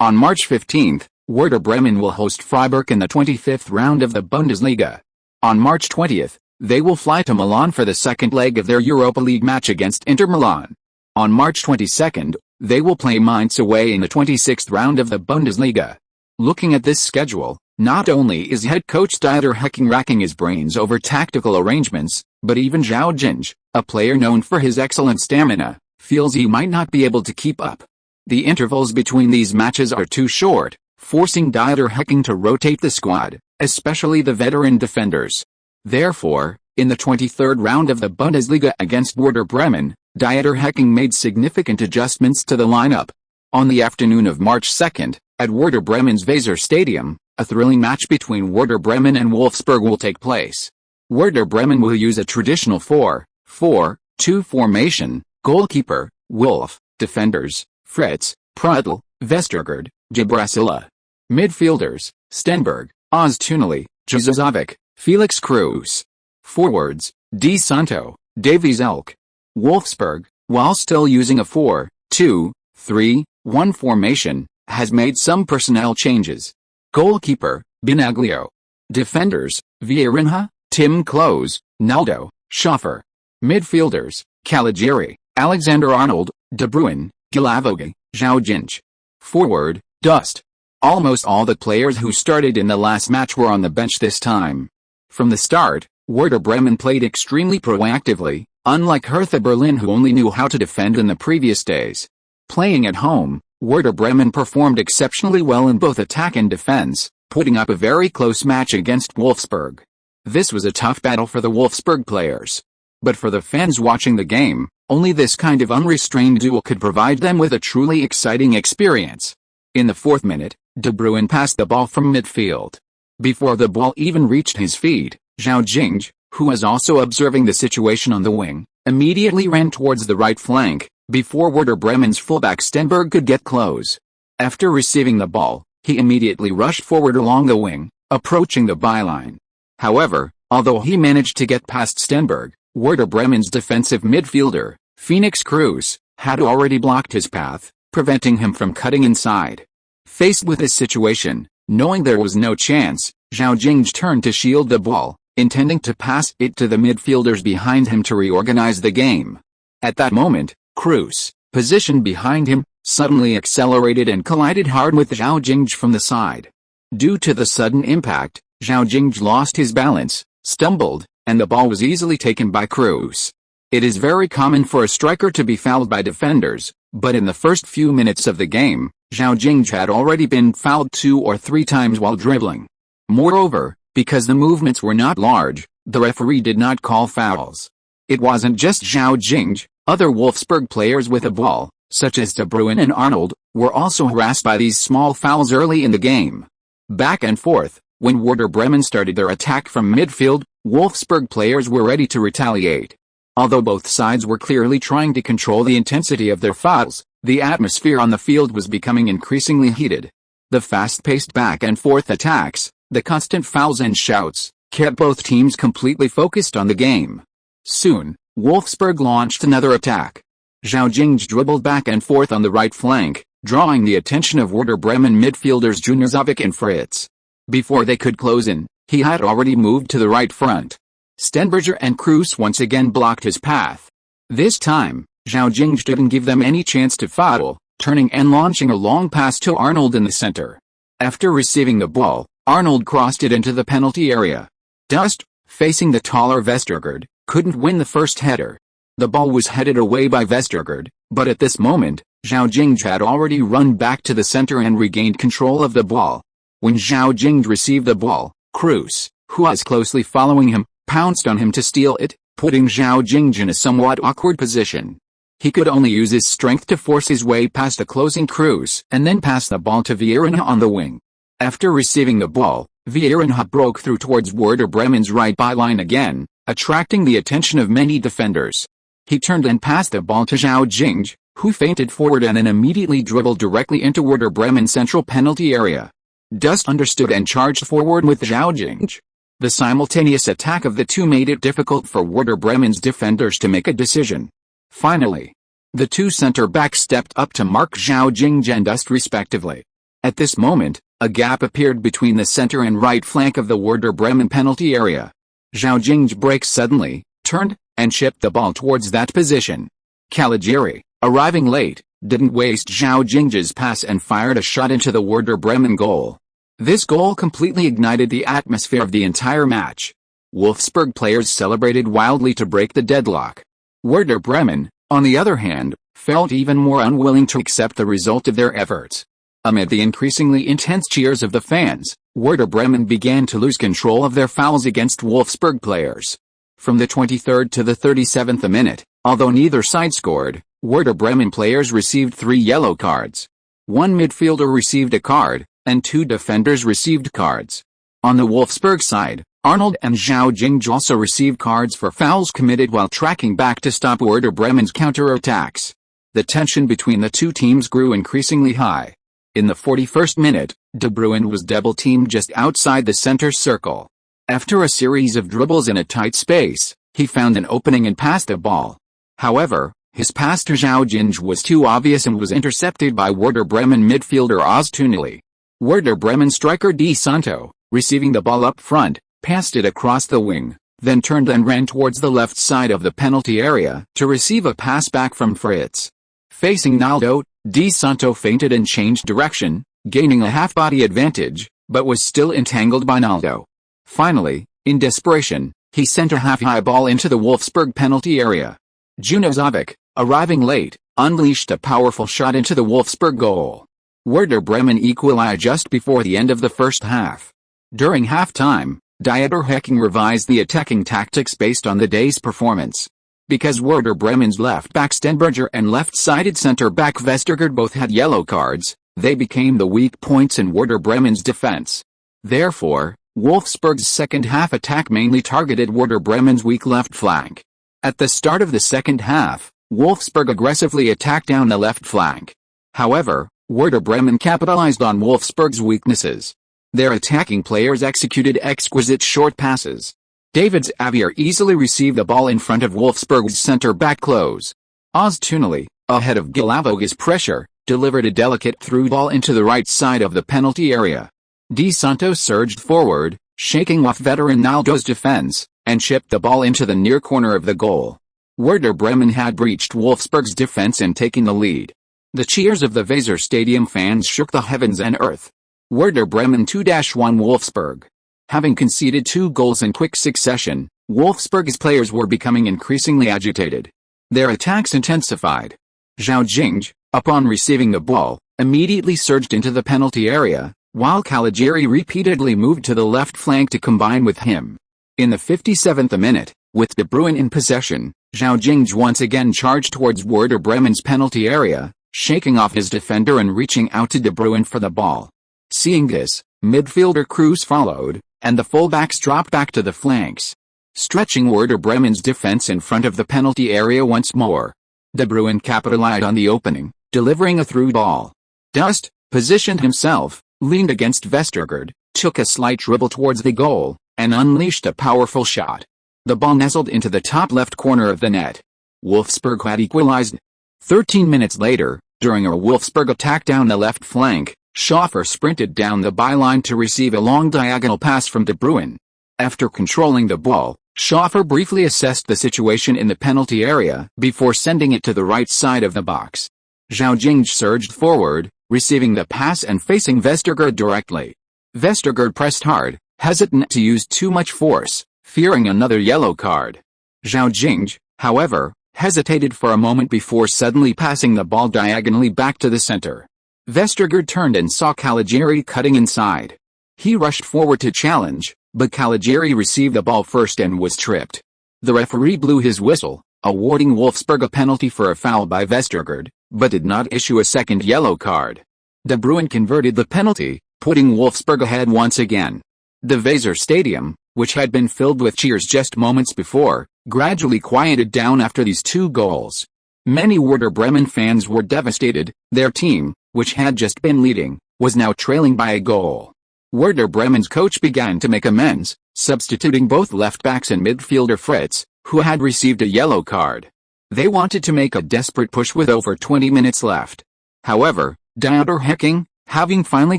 On March 15, Werder Bremen will host Freiburg in the 25th round of the Bundesliga. On March 20, they will fly to Milan for the second leg of their Europa League match against Inter Milan. On March 22, they will play Mainz away in the 26th round of the Bundesliga. Looking at this schedule, not only is head coach Dieter Hecking racking his brains over tactical arrangements, but even Zhao Jingge, a player known for his excellent stamina, feels he might not be able to keep up. The intervals between these matches are too short, forcing Dieter Hecking to rotate the squad, especially the veteran defenders. Therefore, in the 23rd round of the Bundesliga against Werder Bremen, Dieter Hecking made significant adjustments to the lineup. On the afternoon of March 2, at Werder Bremen's Westfalenstadion, a thrilling match between Werder Bremen and Wolfsburg will take place. Werder Bremen will use a traditional 4-4-2 formation, goalkeeper, Wolf, defenders, Fritz, Prudl, Vestergaard, Jabrasila. Midfielders, Stenberg, Oztunali, Jazovic, Felix Cruz. Forwards, Di Santo, Davies Elk. Wolfsburg, while still using a 4-2-3-1 formation, has made some personnel changes. Goalkeeper, Binaglio. Defenders, Vieirinha, Tim Klose, Naldo, Schaffer. Midfielders, Caligiuri, Alexander-Arnold, De Bruyne, Gilavogi, Zhao Jingge. Forward, Dust. Almost all the players who started in the last match were on the bench this time. From the start, Werder Bremen played extremely proactively, unlike Hertha Berlin who only knew how to defend in the previous days. Playing at home, Werder Bremen performed exceptionally well in both attack and defense, putting up a very close match against Wolfsburg. This was a tough battle for the Wolfsburg players. But for the fans watching the game, only this kind of unrestrained duel could provide them with a truly exciting experience. In the 4th minute, De Bruyne passed the ball from midfield. Before the ball even reached his feet, Zhao Jingge, who was also observing the situation on the wing, immediately ran towards the right flank, before Werder Bremen's fullback Stenberg could get close. After receiving the ball, he immediately rushed forward along the wing, approaching the byline. However, although he managed to get past Stenberg, Werder Bremen's defensive midfielder, Felix Cruz, had already blocked his path, preventing him from cutting inside. Faced with this situation, knowing there was no chance, Zhao Jingge turned to shield the ball, intending to pass it to the midfielders behind him to reorganize the game. At that moment, Kroos, positioned behind him, suddenly accelerated and collided hard with Zhao Jingge from the side. Due to the sudden impact, Zhao Jingge lost his balance, stumbled, and the ball was easily taken by Kroos. It is very common for a striker to be fouled by defenders, but in the first few minutes of the game, Zhao Jingge had already been fouled 2 or 3 times while dribbling. Moreover, because the movements were not large, the referee did not call fouls. It wasn't just Zhao Jingge, other Wolfsburg players with a ball, such as De Bruyne and Arnold, were also harassed by these small fouls early in the game. Back and forth, when Werder Bremen started their attack from midfield, Wolfsburg players were ready to retaliate. Although both sides were clearly trying to control the intensity of their fouls, the atmosphere on the field was becoming increasingly heated. The fast-paced back-and-forth attacks, the constant fouls and shouts, kept both teams completely focused on the game. Soon, Wolfsburg launched another attack. Zhao Jingge dribbled back and forth on the right flank, drawing the attention of Werder Bremen midfielders Jovic and Fritz. Before they could close in, he had already moved to the right front. Stenberger and Kroos once again blocked his path. This time, Zhao Jingge didn't give them any chance to foul, turning and launching a long pass to Arnold in the center. After receiving the ball, Arnold crossed it into the penalty area. Dust, facing the taller Vestergaard, couldn't win the first header. The ball was headed away by Vestergaard, but at this moment, Zhao Jingge had already run back to the center and regained control of the ball. When Zhao Jingge received the ball, Kroos, who was closely following him, pounced on him to steal it, putting Zhao Jingge in a somewhat awkward position. He could only use his strength to force his way past the closing Kroos and then pass the ball to Vieira on the wing. After receiving the ball, Vieira broke through towards Werder Bremen's right byline again, attracting the attention of many defenders. He turned and passed the ball to Zhao Jingge, who feinted forward and then immediately dribbled directly into Werder Bremen's central penalty area. Dust understood and charged forward with Zhao Jingge. The simultaneous attack of the two made it difficult for Werder Bremen's defenders to make a decision. Finally, the two center-backs stepped up to mark Zhao Jingge and Dust respectively. At this moment, a gap appeared between the center and right flank of the Werder Bremen penalty area. Zhao Jingge braked suddenly, turned, and chipped the ball towards that position. Caligiuri, arriving late, didn't waste Zhao Jingge's pass and fired a shot into the Werder Bremen goal. This goal completely ignited the atmosphere of the entire match. Wolfsburg players celebrated wildly to break the deadlock. Werder Bremen, on the other hand, felt even more unwilling to accept the result of their efforts. Amid the increasingly intense cheers of the fans, Werder Bremen began to lose control of their fouls against Wolfsburg players. From the 23rd to the 37th minute, although neither side scored, Werder Bremen players received 3 yellow cards. One midfielder received a card, and 2 defenders received cards. On the Wolfsburg side, Arnold and Zhao Jingge also received cards for fouls committed while tracking back to stop Werder Bremen's counter-attacks. The tension between the two teams grew increasingly high. In the 41st minute, De Bruyne was double-teamed just outside the center circle. After a series of dribbles in a tight space, he found an opening and passed the ball. However, his pass to Zhao Jingge was too obvious and was intercepted by Werder Bremen midfielder Öztunali. Werder Bremen striker Di Santo, receiving the ball up front, passed it across the wing, then turned and ran towards the left side of the penalty area to receive a pass back from Fritz. Facing Naldo, Di Santo feinted and changed direction, gaining a half-body advantage, but was still entangled by Naldo. Finally, in desperation, he sent a half-high ball into the Wolfsburg penalty area. Jovic, arriving late, unleashed a powerful shot into the Wolfsburg goal. Werder Bremen equalized just before the end of the first half. During halftime, Dieter Hecking revised the attacking tactics based on the day's performance. Because Werder Bremen's left-back Stenberger and left-sided centre-back Vestergaard both had yellow cards, they became the weak points in Werder Bremen's defense. Therefore, Wolfsburg's second-half attack mainly targeted Werder Bremen's weak left flank. At the start of the second half, Wolfsburg aggressively attacked down the left flank. However, Werder Bremen capitalized on Wolfsburg's weaknesses. Their attacking players executed exquisite short passes. David Xavier easily received the ball in front of Wolfsburg's centre-back Klose. Öztunali, ahead of Gilavoga's pressure, delivered a delicate through ball into the right side of the penalty area. Di Santo surged forward, shaking off veteran Naldo's defense, and chipped the ball into the near corner of the goal. Werder Bremen had breached Wolfsburg's defense and taken the lead. The cheers of the Weserstadion fans shook the heavens and earth. Werder Bremen 2-1 Wolfsburg. Having conceded 2 goals in quick succession, Wolfsburg's players were becoming increasingly agitated. Their attacks intensified. Zhao Jingge, upon receiving the ball, immediately surged into the penalty area, while Caligiuri repeatedly moved to the left flank to combine with him. In the 57th minute, with De Bruyne in possession, Zhao Jingge once again charged towards Werder Bremen's penalty area, shaking off his defender and reaching out to De Bruyne for the ball. Seeing this, midfielder Kroos followed, and the fullbacks dropped back to the flanks, stretching Werder Bremen's defense in front of the penalty area once more. De Bruyne capitalized on the opening, delivering a through ball. Dust positioned himself, leaned against Vestergaard, took a slight dribble towards the goal, and unleashed a powerful shot. The ball nestled into the top left corner of the net. Wolfsburg had equalized. 13 minutes later, during a Wolfsburg attack down the left flank, Schaffer sprinted down the byline to receive a long diagonal pass from De Bruyne. After controlling the ball, Schaffer briefly assessed the situation in the penalty area before sending it to the right side of the box. Zhao Jingge surged forward, receiving the pass and facing Vestergaard directly. Vestergaard pressed hard, hesitant to use too much force, fearing another yellow card. Zhao Jingge, however, hesitated for a moment before suddenly passing the ball diagonally back to the center. Vestergaard turned and saw Caligiuri cutting inside. He rushed forward to challenge, but Caligiuri received the ball first and was tripped. The referee blew his whistle, awarding Wolfsburg a penalty for a foul by Vestergaard, but did not issue a second yellow card. De Bruyne converted the penalty, putting Wolfsburg ahead once again. The Weserstadion, which had been filled with cheers just moments before, gradually quieted down after these 2 goals. Many Werder Bremen fans were devastated. Their team, which had just been leading, was now trailing by a goal. Werder Bremen's coach began to make amends, substituting both left-backs and midfielder Fritz, who had received a yellow card. They wanted to make a desperate push with over 20 minutes left. However, Dieter Hecking, having finally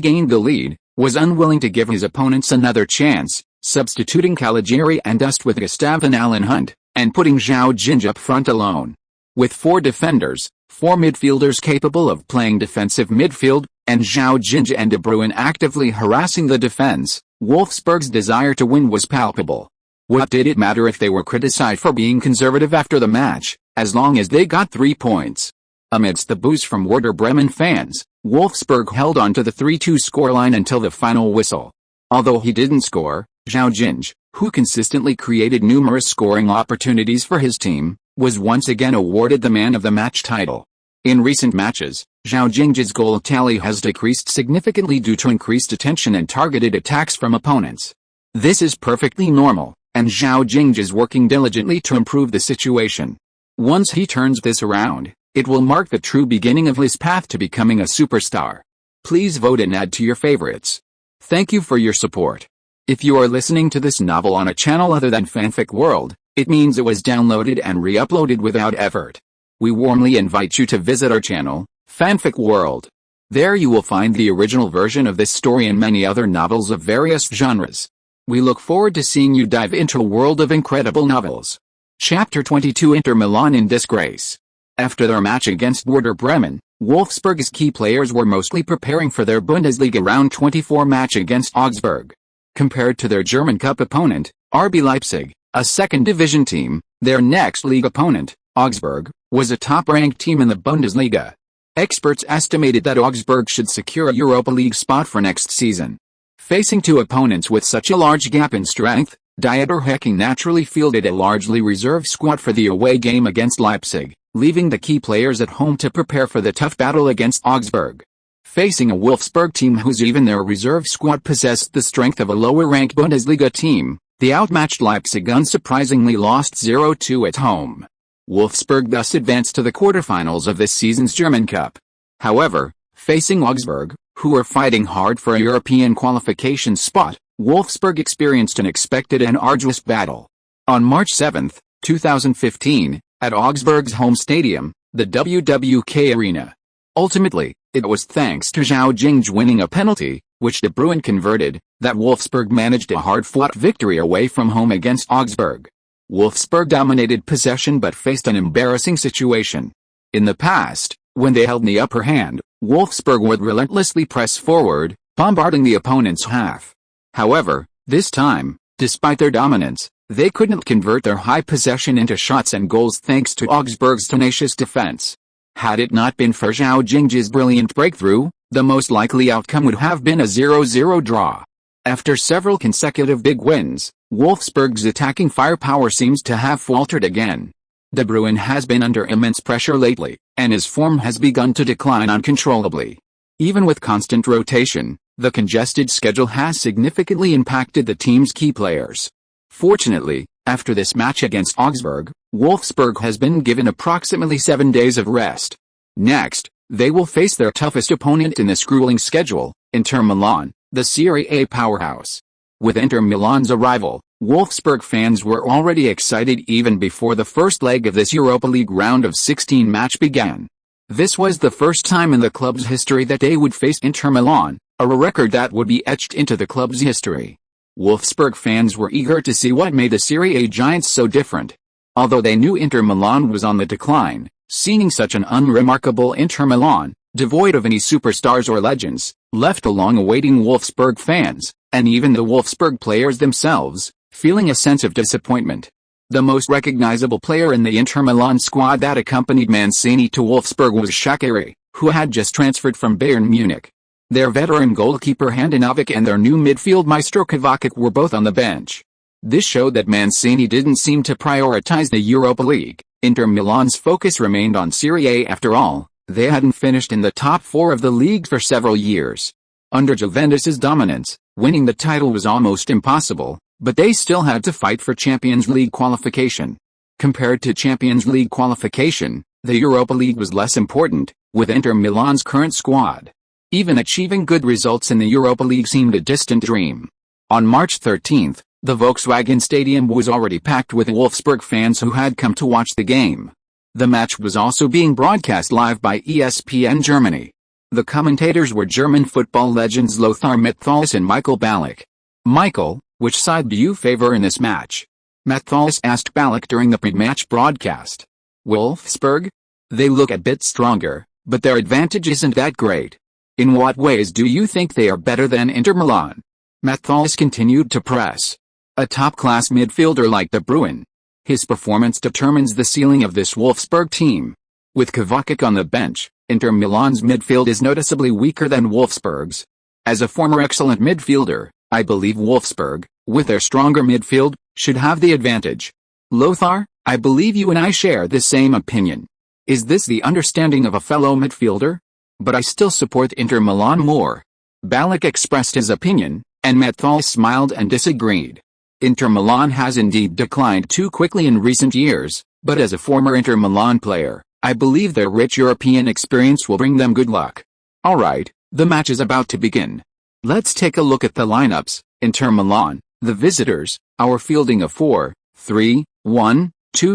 gained the lead, was unwilling to give his opponents another chance, substituting Caligiuri and Dust with Gustav and Alan Hunt, and putting Zhao Jingge up front alone. With 4 defenders, 4 midfielders capable of playing defensive midfield, and Zhao Jingge and De Bruyne actively harassing the defense, Wolfsburg's desire to win was palpable. What did it matter if they were criticized for being conservative after the match, as long as they got 3 points? Amidst the boos from Werder Bremen fans, Wolfsburg held on to the 3-2 scoreline until the final whistle. Although he didn't score, Zhao Jingge, who consistently created numerous scoring opportunities for his team, was once again awarded the man of the match title. In recent matches, Zhao Jingge's goal tally has decreased significantly due to increased attention and targeted attacks from opponents. This is perfectly normal, and Zhao Jingge is working diligently to improve the situation. Once he turns this around, it will mark the true beginning of his path to becoming a superstar. Please vote and add to your favorites. Thank you for your support. If you are listening to this novel on a channel other than Fanfic World, it means it was downloaded and re-uploaded without effort. We warmly invite you to visit our channel, Fanfic World. There you will find the original version of this story and many other novels of various genres. We look forward to seeing you dive into a world of incredible novels. Chapter 22 Inter Milan in disgrace. After their match against Werder Bremen, Wolfsburg's key players were mostly preparing for their Bundesliga Round 24 match against Augsburg. Compared to their German Cup opponent, RB Leipzig, a second-division team, their next league opponent, Augsburg, was a top-ranked team in the Bundesliga. Experts estimated that Augsburg should secure a Europa League spot for next season. Facing 2 opponents with such a large gap in strength, Dieter Hecking naturally fielded a largely reserve squad for the away game against Leipzig, leaving the key players at home to prepare for the tough battle against Augsburg. Facing a Wolfsburg team whose even their reserve squad possessed the strength of a lower-ranked Bundesliga team, the outmatched Leipzig unsurprisingly lost 0-2 at home. Wolfsburg thus advanced to the quarterfinals of this season's German Cup. However, facing Augsburg, who were fighting hard for a European qualification spot, Wolfsburg experienced an expected and arduous battle. On March 7, 2015, at Augsburg's home stadium, the WWK Arena. Ultimately, It was thanks to Zhao Jingge winning a penalty, which De Bruyne converted, that Wolfsburg managed a hard-fought victory away from home against Augsburg. Wolfsburg dominated possession but faced an embarrassing situation. In the past, when they held the upper hand, Wolfsburg would relentlessly press forward, bombarding the opponent's half. However, this time, despite their dominance, they couldn't convert their high possession into shots and goals thanks to Augsburg's tenacious defense. Had it not been for Zhao Jingge's brilliant breakthrough, the most likely outcome would have been a 0-0 draw. After several consecutive big wins, Wolfsburg's attacking firepower seems to have faltered again. De Bruyne has been under immense pressure lately, and his form has begun to decline uncontrollably. Even with constant rotation, the congested schedule has significantly impacted the team's key players. Fortunately, after this match against Augsburg, Wolfsburg has been given approximately 7 days of rest. Next, they will face their toughest opponent in this grueling schedule, Inter Milan, the Serie A powerhouse. With Inter Milan's arrival, Wolfsburg fans were already excited even before the first leg of this Europa League round of 16 match began. This was the first time in the club's history that they would face Inter Milan, a record that would be etched into the club's history. Wolfsburg fans were eager to see what made the Serie A giants so different. Although they knew Inter Milan was on the decline, seeing such an unremarkable Inter Milan, devoid of any superstars or legends, left a long awaiting Wolfsburg fans, and even the Wolfsburg players themselves, feeling a sense of disappointment. The most recognizable player in the Inter Milan squad that accompanied Mancini to Wolfsburg was Shaqiri, who had just transferred from Bayern Munich. Their veteran goalkeeper Handanovic and their new midfield maestro Kovacic were both on the bench. This showed that Mancini didn't seem to prioritize the Europa League. Inter Milan's focus remained on Serie A after all. They hadn't finished in the top 4 of the league for several years. Under Juventus's dominance, winning the title was almost impossible, but they still had to fight for Champions League qualification. Compared to Champions League qualification, the Europa League was less important, with Inter Milan's current squad. Even achieving good results in the Europa League seemed a distant dream. On March 13th, the Westfalenstadion was already packed with Wolfsburg fans who had come to watch the game. The match was also being broadcast live by ESPN Germany. The commentators were German football legends Lothar Matthäus and Michael Ballack. Michael, which side do you favor in this match? Matthäus asked Ballack during the pre-match broadcast. Wolfsburg? They look a bit stronger, but their advantage isn't that great. In what ways do you think they are better than Inter Milan? Matthäus continued to press. A top-class midfielder like De Bruyne. His performance determines the ceiling of this Wolfsburg team. With Kovacic on the bench, Inter Milan's midfield is noticeably weaker than Wolfsburg's. As a former excellent midfielder, I believe Wolfsburg, with their stronger midfield, should have the advantage. Lothar, I believe you and I share the same opinion. Is this the understanding of a fellow midfielder? But I still support Inter Milan more. Ballack expressed his opinion, and Matthäus smiled and disagreed. Inter Milan has indeed declined too quickly in recent years, but as a former Inter Milan player, I believe their rich European experience will bring them good luck. Alright, the match is about to begin. Let's take a look at the lineups. Inter Milan, the visitors, are fielding a 4-3-1-2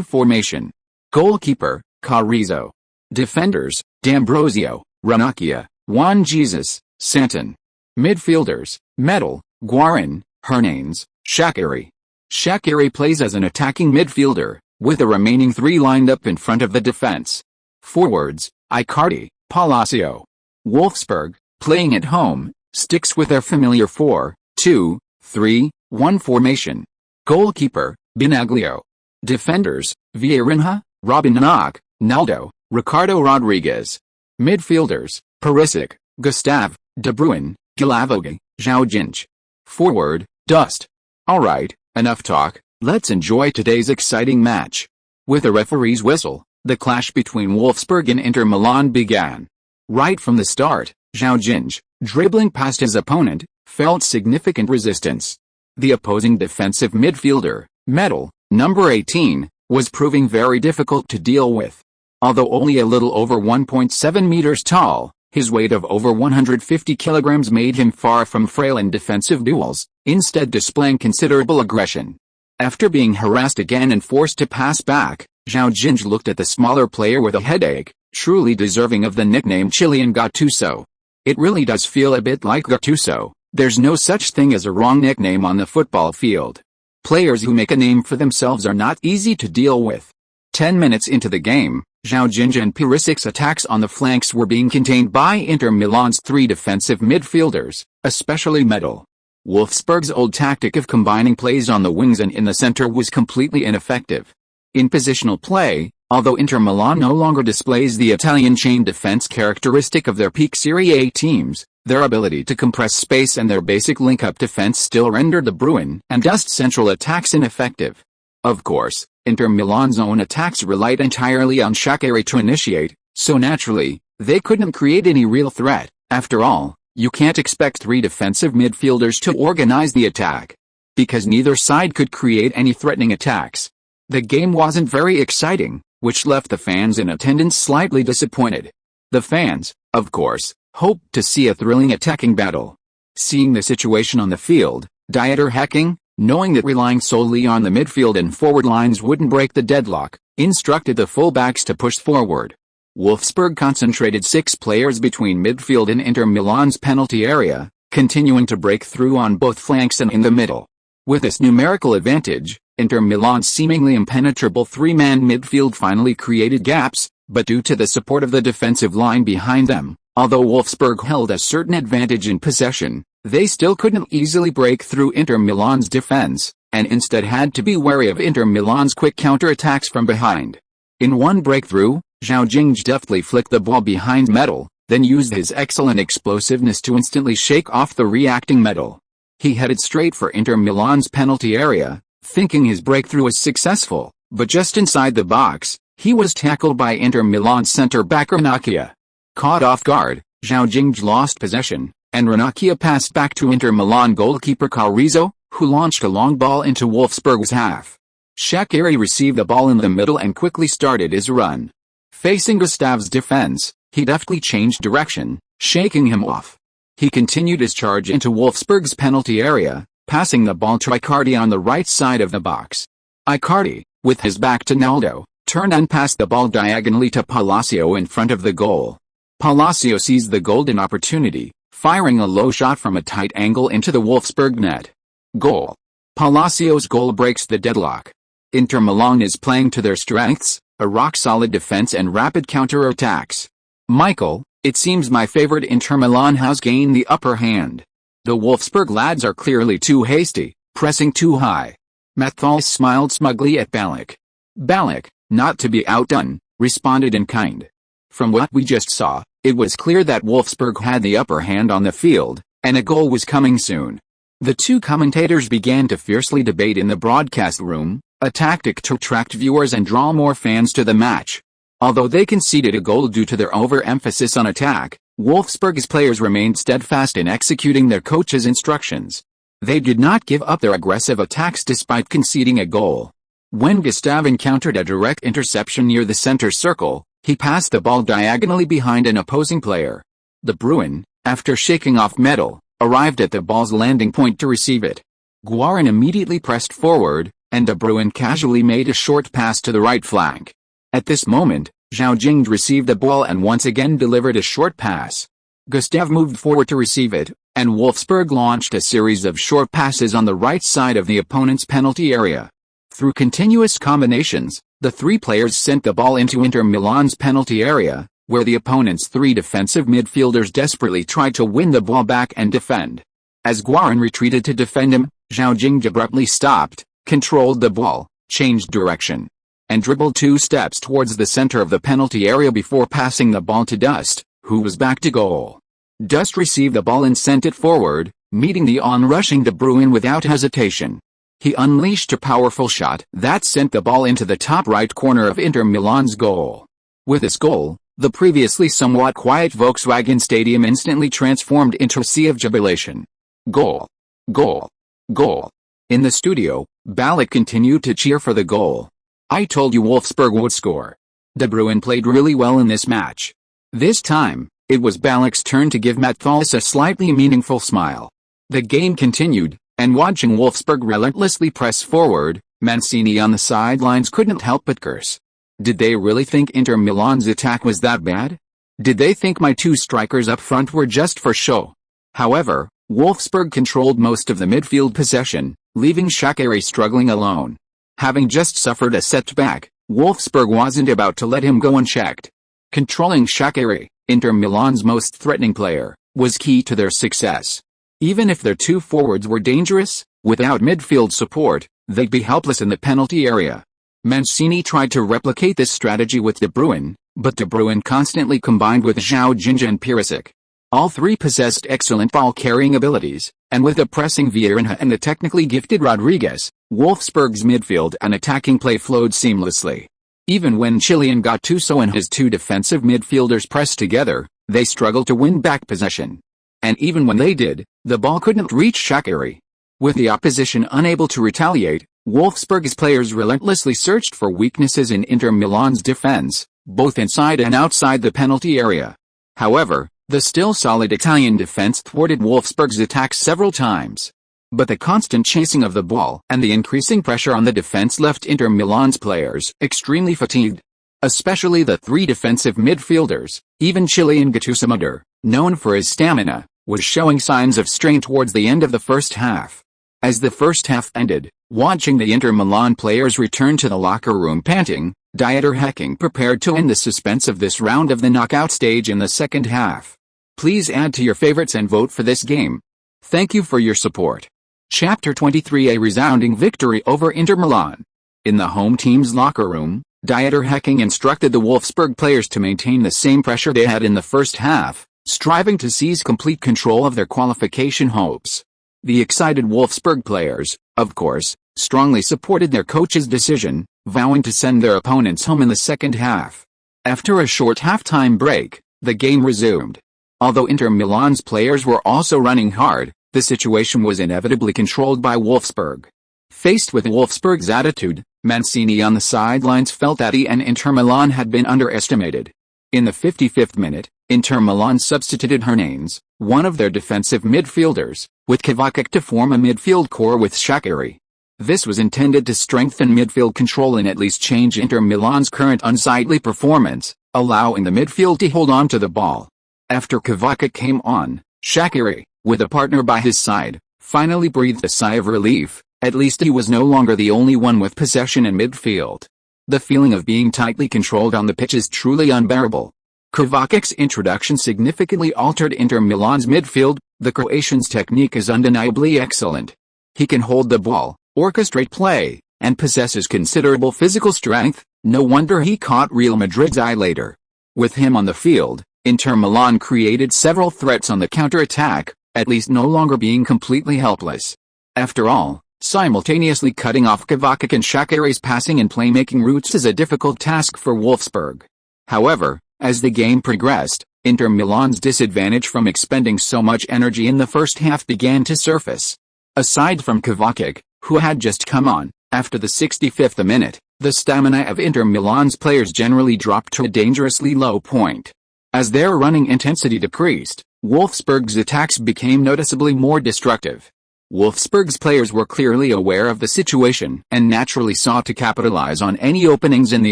formation. Goalkeeper, Carrizo. Defenders, D'Ambrosio, Ranocchia, Juan Jesus, Santon. Midfielders, Medel, Guarin, Hernanes, Shaqiri. Shaqiri plays as an attacking midfielder, with the remaining 3 lined up in front of the defense. Forwards, Icardi, Palacio. Wolfsburg, playing at home, sticks with their familiar 4-2-3-1 formation. Goalkeeper, Benaglio. Defenders, Vieirinha, Robinho, Naldo, Ricardo Rodriguez. Midfielders, Perisic, Gustave, De Bruyne, Gilavogi, Zhao Jingge. Forward, Dust. Alright, enough talk, let's enjoy today's exciting match. With the referee's whistle, the clash between Wolfsburg and Inter Milan began. Right from the start, Zhao Jingge, dribbling past his opponent, felt significant resistance. The opposing defensive midfielder, Medel, number 18, was proving very difficult to deal with. Although only a little over 1.7 meters tall, his weight of over 150 kilograms made him far from frail in defensive duels, instead displaying considerable aggression. After being harassed again and forced to pass back, Zhao Jingge looked at the smaller player with a headache, truly deserving of the nickname Chilean Gattuso. It really does feel a bit like Gattuso. There's no such thing as a wrong nickname on the football field. Players who make a name for themselves are not easy to deal with. 10 minutes into the game, Zhao Jingge and Perisic's attacks on the flanks were being contained by Inter Milan's three defensive midfielders, especially Medel. Wolfsburg's old tactic of combining plays on the wings and in the center was completely ineffective. In positional play, although Inter Milan no longer displays the Italian chain defense characteristic of their peak Serie A teams, their ability to compress space and their basic link-up defense still rendered the Bruin and Dust central attacks ineffective. Of course, Inter Milan's own attacks relied entirely on Shaqiri to initiate, so naturally, they couldn't create any real threat. After all, you can't expect three defensive midfielders to organize the attack, because neither side could create any threatening attacks. The game wasn't very exciting, which left the fans in attendance slightly disappointed. The fans, of course, hoped to see a thrilling attacking battle. Seeing the situation on the field, Dieter Hecking, knowing that relying solely on the midfield and forward lines wouldn't break the deadlock, instructed the fullbacks to push forward. Wolfsburg concentrated 6 players between midfield and Inter Milan's penalty area, continuing to break through on both flanks and in the middle. With this numerical advantage, Inter Milan's seemingly impenetrable three-man midfield finally created gaps, but due to the support of the defensive line behind them, although Wolfsburg held a certain advantage in possession, they still couldn't easily break through Inter Milan's defense, and instead had to be wary of Inter Milan's quick counter-attacks from behind. In one breakthrough, Zhao Jingge deftly flicked the ball behind Medel, then used his excellent explosiveness to instantly shake off the reacting Medel. He headed straight for Inter Milan's penalty area, thinking his breakthrough was successful, but just inside the box, he was tackled by Inter Milan's centre-back Ranocchia. Caught off guard, Zhao Jingge lost possession, and Ranocchia passed back to Inter Milan goalkeeper Carrizo, who launched a long ball into Wolfsburg's half. Shaqiri received the ball in the middle and quickly started his run. Facing Gustav's defense, he deftly changed direction, shaking him off. He continued his charge into Wolfsburg's penalty area, passing the ball to Icardi on the right side of the box. Icardi, with his back to Naldo, turned and passed the ball diagonally to Palacio in front of the goal. Palacio seized the golden opportunity, firing a low shot from a tight angle into the Wolfsburg net. Goal. Palacio's goal breaks the deadlock. Inter Milan is playing to their strengths, a rock-solid defense and rapid counter-attacks. Michael, it seems my favorite Inter Milan has gained the upper hand. The Wolfsburg lads are clearly too hasty, pressing too high. Matthias smiled smugly at Ballack. Ballack, not to be outdone, responded in kind. From what we just saw, it was clear that Wolfsburg had the upper hand on the field, and a goal was coming soon. The two commentators began to fiercely debate in the broadcast room, a tactic to attract viewers and draw more fans to the match. Although they conceded a goal due to their overemphasis on attack, Wolfsburg's players remained steadfast in executing their coach's instructions. They did not give up their aggressive attacks despite conceding a goal. When Gustav encountered a direct interception near the center circle, he passed the ball diagonally behind an opposing player. The Bruin, after shaking off Medel, arrived at the ball's landing point to receive it. Guarin immediately pressed forward, and De Bruin casually made a short pass to the right flank. At this moment, Zhao Jingge received the ball and once again delivered a short pass. Gustav moved forward to receive it, and Wolfsburg launched a series of short passes on the right side of the opponent's penalty area. Through continuous combinations, the three players sent the ball into Inter Milan's penalty area, where the opponent's three defensive midfielders desperately tried to win the ball back and defend. As Guarin retreated to defend him, Zhao Jingge abruptly stopped, controlled the ball, changed direction, and dribbled 2 steps towards the center of the penalty area before passing the ball to Dust, who was back to goal. Dust received the ball and sent it forward, meeting the on-rushing De Bruin without hesitation. He unleashed a powerful shot that sent the ball into the top right corner of Inter Milan's goal. With this goal, the previously somewhat quiet Volkswagen Stadium instantly transformed into a sea of jubilation. Goal! Goal! Goal! In the studio, Ballack continued to cheer for the goal. I told you Wolfsburg would score. De Bruin played really well in this match. This time, it was Ballack's turn to give Matthias a slightly meaningful smile. The game continued, and watching Wolfsburg relentlessly press forward, Mancini on the sidelines couldn't help but curse. Did they really think Inter Milan's attack was that bad? Did they think my two strikers up front were just for show? However, Wolfsburg controlled most of the midfield possession, leaving Shaqiri struggling alone. Having just suffered a setback, Wolfsburg wasn't about to let him go unchecked. Controlling Shaqiri, Inter Milan's most threatening player, was key to their success. Even if their two forwards were dangerous, without midfield support, they'd be helpless in the penalty area. Mancini tried to replicate this strategy with De Bruyne, but De Bruyne constantly combined with Zhao Jingge and Perisic. All three possessed excellent ball-carrying abilities, and with a pressing Vieira and the technically gifted Rodriguez, Wolfsburg's midfield and attacking play flowed seamlessly. Even when Chilean Gattuso and his two defensive midfielders pressed together, they struggled to win back possession. And even when they did, the ball couldn't reach Shaqiri. With the opposition unable to retaliate, Wolfsburg's players relentlessly searched for weaknesses in Inter Milan's defense, both inside and outside the penalty area. However, the still solid Italian defense thwarted Wolfsburg's attacks several times. But the constant chasing of the ball and the increasing pressure on the defense left Inter Milan's players extremely fatigued. Especially the three defensive midfielders. Even Chilean Gattuso, known for his stamina, was showing signs of strain towards the end of the first half. As the first half ended, watching the Inter Milan players return to the locker room panting, Dieter Hecking prepared to end the suspense of this round of the knockout stage in the second half. Please add to your favorites and vote for this game. Thank you for your support. Chapter 23: A resounding victory over Inter Milan. In the home team's locker room, Dieter Hecking instructed the Wolfsburg players to maintain the same pressure they had in the first half, striving to seize complete control of their qualification hopes. The excited Wolfsburg players, of course, strongly supported their coach's decision, vowing to send their opponents home in the second half. After a short halftime break, the game resumed. Although Inter Milan's players were also running hard, the situation was inevitably controlled by Wolfsburg. Faced with Wolfsburg's attitude, Mancini on the sidelines felt that he and Inter Milan had been underestimated. In the 55th minute, Inter Milan substituted Hernanes, one of their defensive midfielders, with Kovacic to form a midfield core with Shaqiri. This was intended to strengthen midfield control and at least change Inter Milan's current unsightly performance, allowing the midfield to hold on to the ball. After Kovacic came on, Shaqiri, with a partner by his side, finally breathed a sigh of relief. At least he was no longer the only one with possession in midfield. The feeling of being tightly controlled on the pitch is truly unbearable. Kovacic's introduction significantly altered Inter Milan's midfield. The Croatian's technique is undeniably excellent. He can hold the ball, orchestrate play, and possesses considerable physical strength. No wonder he caught Real Madrid's eye later. With him on the field, Inter Milan created several threats on the counter-attack, at least no longer being completely helpless. After all, simultaneously cutting off Kovacic and Shaqiri's passing and playmaking routes is a difficult task for Wolfsburg. However, as the game progressed, Inter Milan's disadvantage from expending so much energy in the first half began to surface. Aside from Kovacic, who had just come on, after the 65th minute, the stamina of Inter Milan's players generally dropped to a dangerously low point. As their running intensity decreased, Wolfsburg's attacks became noticeably more destructive. Wolfsburg's players were clearly aware of the situation and naturally sought to capitalize on any openings in the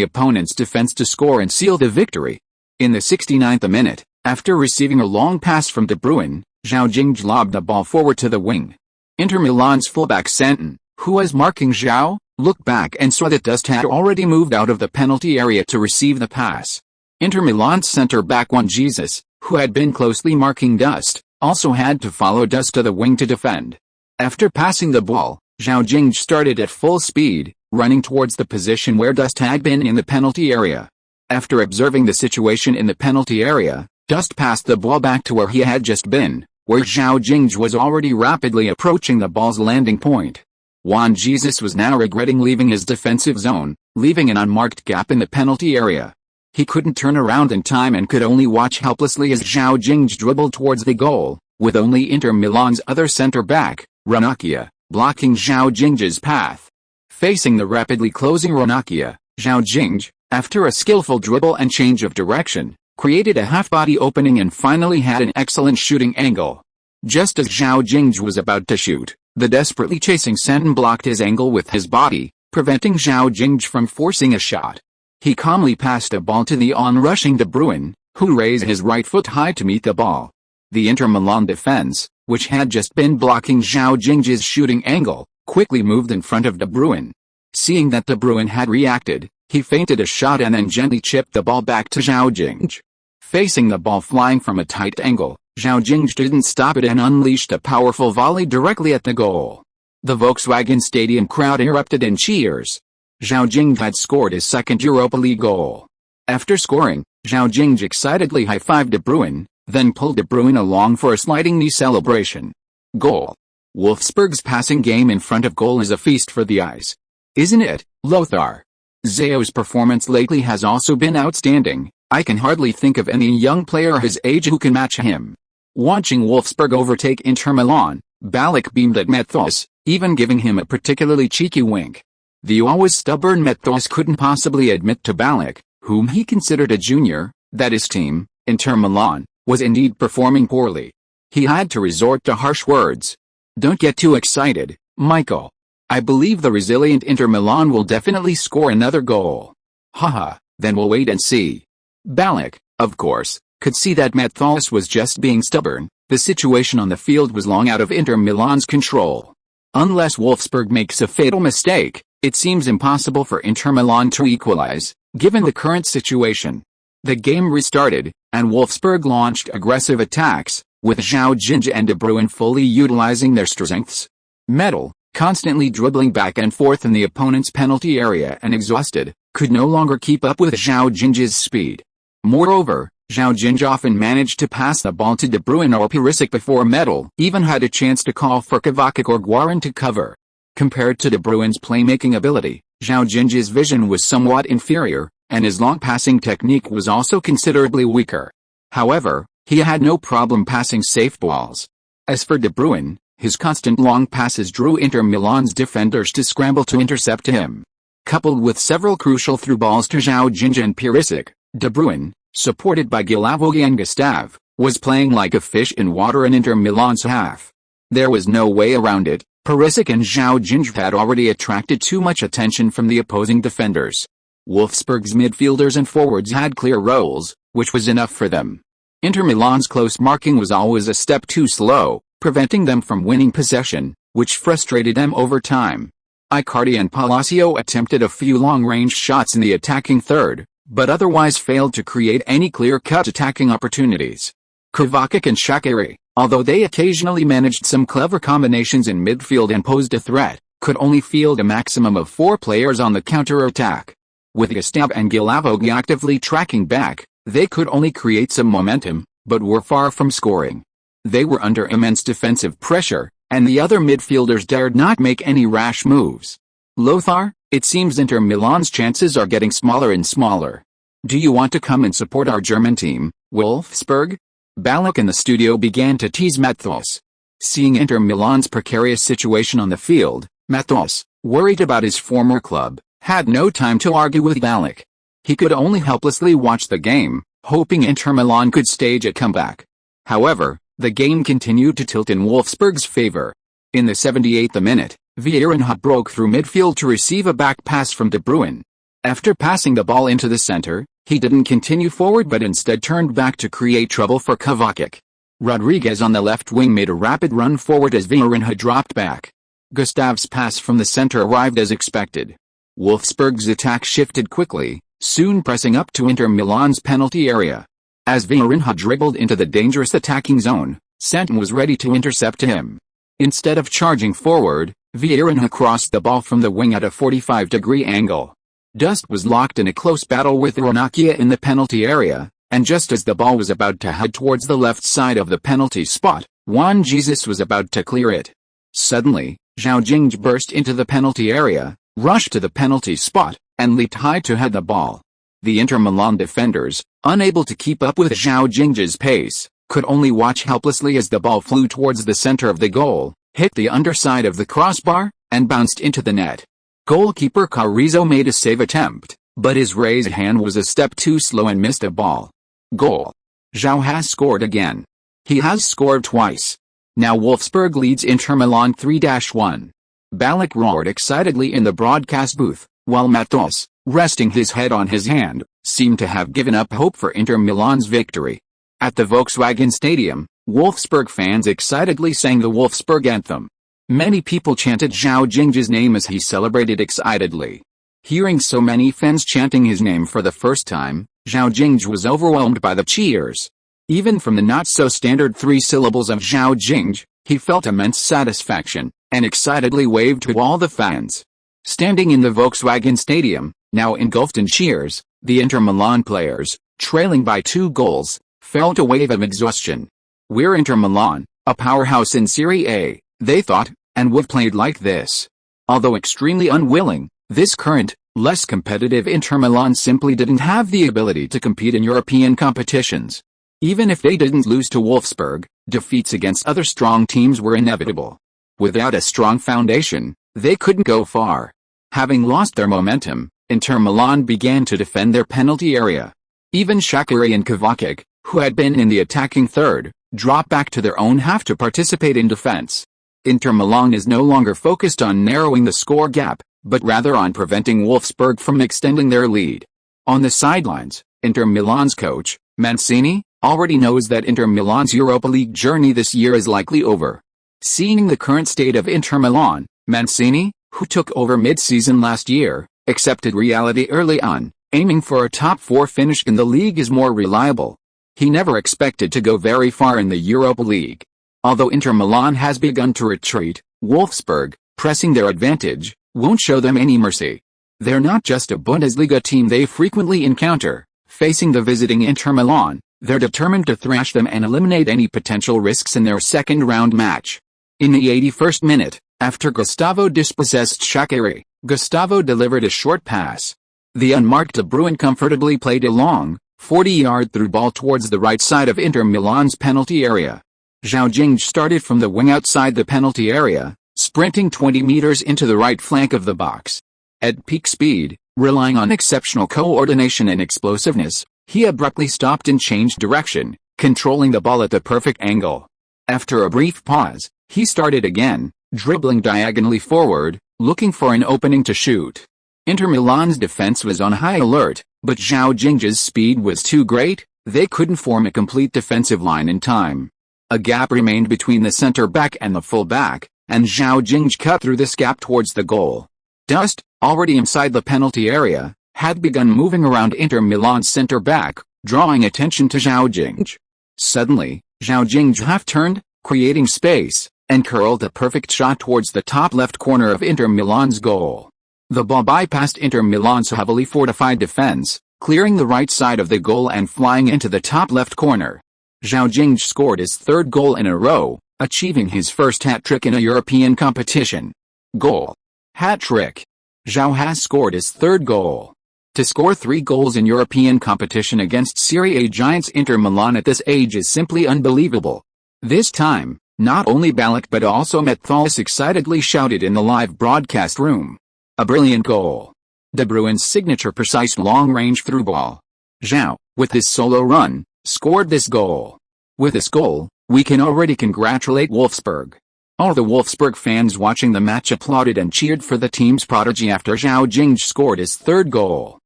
opponent's defense to score and seal the victory. In the 69th minute, after receiving a long pass from De Bruyne, Zhao Jingge lobbed the ball forward to the wing. Inter Milan's fullback Santon, who was marking Zhao, looked back and saw that Dust had already moved out of the penalty area to receive the pass. Inter Milan's centre-back Juan Jesus, who had been closely marking Dust, also had to follow Dust to the wing to defend. After passing the ball, Zhao Jingge started at full speed, running towards the position where Dust had been in the penalty area. After observing the situation in the penalty area, Dust passed the ball back to where he had just been, where Zhao Jingge was already rapidly approaching the ball's landing point. Juan Jesus was now regretting leaving his defensive zone, leaving an unmarked gap in the penalty area. He couldn't turn around in time and could only watch helplessly as Zhao Jingge dribbled towards the goal, with only Inter Milan's other centre-back, Ranocchia, blocking Zhao Jingge's path. Facing the rapidly closing Ranocchia, Zhao Jingge, after a skillful dribble and change of direction, created a half-body opening and finally had an excellent shooting angle. Just as Zhao Jingge was about to shoot, the desperately chasing Santon blocked his angle with his body, preventing Zhao Jingge from forcing a shot. He calmly passed the ball to the on-rushing De Bruyne, who raised his right foot high to meet the ball. The Inter Milan defense, which had just been blocking Zhao Jingge's shooting angle, quickly moved in front of De Bruyne. Seeing that De Bruyne had reacted, he feinted a shot and then gently chipped the ball back to Zhao Jingge. Facing the ball flying from a tight angle, Zhao Jingge didn't stop it and unleashed a powerful volley directly at the goal. The Volkswagenstadion crowd erupted in cheers. Zhao Jingge had scored his second Europa League goal. After scoring, Zhao Jingge excitedly high-fived De Bruyne, then pulled De Bruyne along for a sliding knee celebration. Goal. Wolfsburg's passing game in front of goal is a feast for the eyes. Isn't it, Lothar? Zhao's performance lately has also been outstanding. I can hardly think of any young player his age who can match him. Watching Wolfsburg overtake Inter Milan, Ballack beamed at Matthias, even giving him a particularly cheeky wink. The always stubborn Matthias couldn't possibly admit to Ballack, whom he considered a junior, that his team, Inter Milan, was indeed performing poorly. He had to resort to harsh words. Don't get too excited, Michael. I believe the resilient Inter Milan will definitely score another goal. Haha, then we'll wait and see. Ballack, of course, could see that Matthias was just being stubborn. The situation on the field was long out of Inter Milan's control. Unless Wolfsburg makes a fatal mistake, it seems impossible for Inter Milan to equalize, given the current situation. The game restarted, and Wolfsburg launched aggressive attacks, with Zhao Jingge and De Bruyne fully utilizing their strengths. Metal, constantly dribbling back and forth in the opponent's penalty area and exhausted, could no longer keep up with Zhao Jingge's speed. Moreover, Zhao Jingge often managed to pass the ball to De Bruyne or Perisic before Metal even had a chance to call for Kovacic or Guarin to cover. Compared to De Bruyne's playmaking ability, Zhao Jinge's vision was somewhat inferior, and his long passing technique was also considerably weaker. However, he had no problem passing safe balls. As for De Bruyne, his constant long passes drew Inter Milan's defenders to scramble to intercept him. Coupled with several crucial through balls to Zhao Jingge and Perisic, De Bruyne, supported by Guilavogui and Gustave, was playing like a fish in water in Inter Milan's half. There was no way around it. Perisic and Zhao Jingge had already attracted too much attention from the opposing defenders. Wolfsburg's midfielders and forwards had clear roles, which was enough for them. Inter Milan's close marking was always a step too slow, preventing them from winning possession, which frustrated them over time. Icardi and Palacio attempted a few long-range shots in the attacking third, but otherwise failed to create any clear-cut attacking opportunities. Kovacic and Shaqiri, although they occasionally managed some clever combinations in midfield and posed a threat, could only field a maximum of 4 players on the counter-attack. With Gustave and Guilavogui actively tracking back, they could only create some momentum, but were far from scoring. They were under immense defensive pressure, and the other midfielders dared not make any rash moves. Lothar, it seems Inter Milan's chances are getting smaller and smaller. Do you want to come and support our German team, Wolfsburg? Ballack in the studio began to tease Matthias. Seeing Inter Milan's precarious situation on the field, Matthias, worried about his former club, had no time to argue with Ballack. He could only helplessly watch the game, hoping Inter Milan could stage a comeback. However, the game continued to tilt in Wolfsburg's favor. In the 78th minute, Vieira broke through midfield to receive a back pass from De Bruyne. After passing the ball into the center, he didn't continue forward but instead turned back to create trouble for Kovacic. Rodriguez on the left wing made a rapid run forward as Vieira dropped back. Gustave's pass from the center arrived as expected. Wolfsburg's attack shifted quickly, soon pressing up to Inter Milan's penalty area. As Vieira dribbled into the dangerous attacking zone, Santon was ready to intercept him. Instead of charging forward, Vieira crossed the ball from the wing at a 45-degree angle. Dust was locked in a close battle with Ranocchia in the penalty area, and just as the ball was about to head towards the left side of the penalty spot, Juan Jesus was about to clear it. Suddenly, Zhao Jingge burst into the penalty area, rushed to the penalty spot, and leaped high to head the ball. The Inter Milan defenders, unable to keep up with Zhao Jinge's pace, could only watch helplessly as the ball flew towards the center of the goal, hit the underside of the crossbar, and bounced into the net. Goalkeeper Carrizo made a save attempt, but his raised hand was a step too slow and missed a ball. Goal. Zhao has scored again. He has scored twice. Now Wolfsburg leads Inter Milan 3-1. Ballack roared excitedly in the broadcast booth, while Matthias, resting his head on his hand, seemed to have given up hope for Inter Milan's victory. At the Volkswagenstadion, Wolfsburg fans excitedly sang the Wolfsburg anthem. Many people chanted Zhao Jingge's name as he celebrated excitedly. Hearing so many fans chanting his name for the first time, Zhao Jingge was overwhelmed by the cheers. Even from the not-so-standard 3 syllables of Zhao Jingge, he felt immense satisfaction, and excitedly waved to all the fans. Standing in the Volkswagenstadion, now engulfed in cheers, the Inter Milan players, trailing by 2 goals, felt a wave of exhaustion. "We're Inter Milan, a powerhouse in Serie A," they thought, "and we've played like this." Although extremely unwilling, this current, less competitive Inter Milan simply didn't have the ability to compete in European competitions. Even if they didn't lose to Wolfsburg, defeats against other strong teams were inevitable. Without a strong foundation, they couldn't go far. Having lost their momentum, Inter Milan began to defend their penalty area. Even Shaqiri and Kovacic, who had been in the attacking third, dropped back to their own half to participate in defense. Inter Milan is no longer focused on narrowing the score gap, but rather on preventing Wolfsburg from extending their lead. On the sidelines, Inter Milan's coach, Mancini, already knows that Inter Milan's Europa League journey this year is likely over. Seeing the current state of Inter Milan, Mancini, who took over mid-season last year, accepted reality early on. Aiming for a top 4 finish in the league is more reliable. He never expected to go very far in the Europa League. Although Inter Milan has begun to retreat, Wolfsburg, pressing their advantage, won't show them any mercy. They're not just a Bundesliga team they frequently encounter. Facing the visiting Inter Milan, they're determined to thrash them and eliminate any potential risks in their second-round match. In the 81st minute, after Gustavo dispossessed Shaqiri, Gustavo delivered a short pass. The unmarked De Bruyne comfortably played a long, 40-yard through ball towards the right side of Inter Milan's penalty area. Zhao Jingge started from the wing outside the penalty area, sprinting 20 meters into the right flank of the box. At peak speed, relying on exceptional coordination and explosiveness, he abruptly stopped and changed direction, controlling the ball at the perfect angle. After a brief pause, he started again, dribbling diagonally forward, looking for an opening to shoot. Inter Milan's defense was on high alert, but Zhao Jingge's speed was too great. They couldn't form a complete defensive line in time. A gap remained between the center-back and the full-back, and Zhao Jingge cut through this gap towards the goal. Dust, already inside the penalty area, had begun moving around Inter Milan's center-back, drawing attention to Zhao Jingge. Suddenly, Zhao Jingge half-turned, creating space, and curled a perfect shot towards the top left corner of Inter Milan's goal. The ball bypassed Inter Milan's heavily fortified defense, clearing the right side of the goal and flying into the top left corner. Zhao Jingge scored his 3rd goal in a row, achieving his first hat-trick in a European competition. Goal. Hat-trick. Zhao has scored his 3rd goal. To score 3 goals in European competition against Serie A giants Inter Milan at this age is simply unbelievable. This time, not only Ballack but also Methalis excitedly shouted in the live broadcast room. A brilliant goal. De Bruyne's signature precise long-range through ball. Zhao, with his solo run, scored this goal. With this goal, we can already congratulate Wolfsburg. All the Wolfsburg fans watching the match applauded and cheered for the team's prodigy after Zhao Jingge scored his 3rd goal.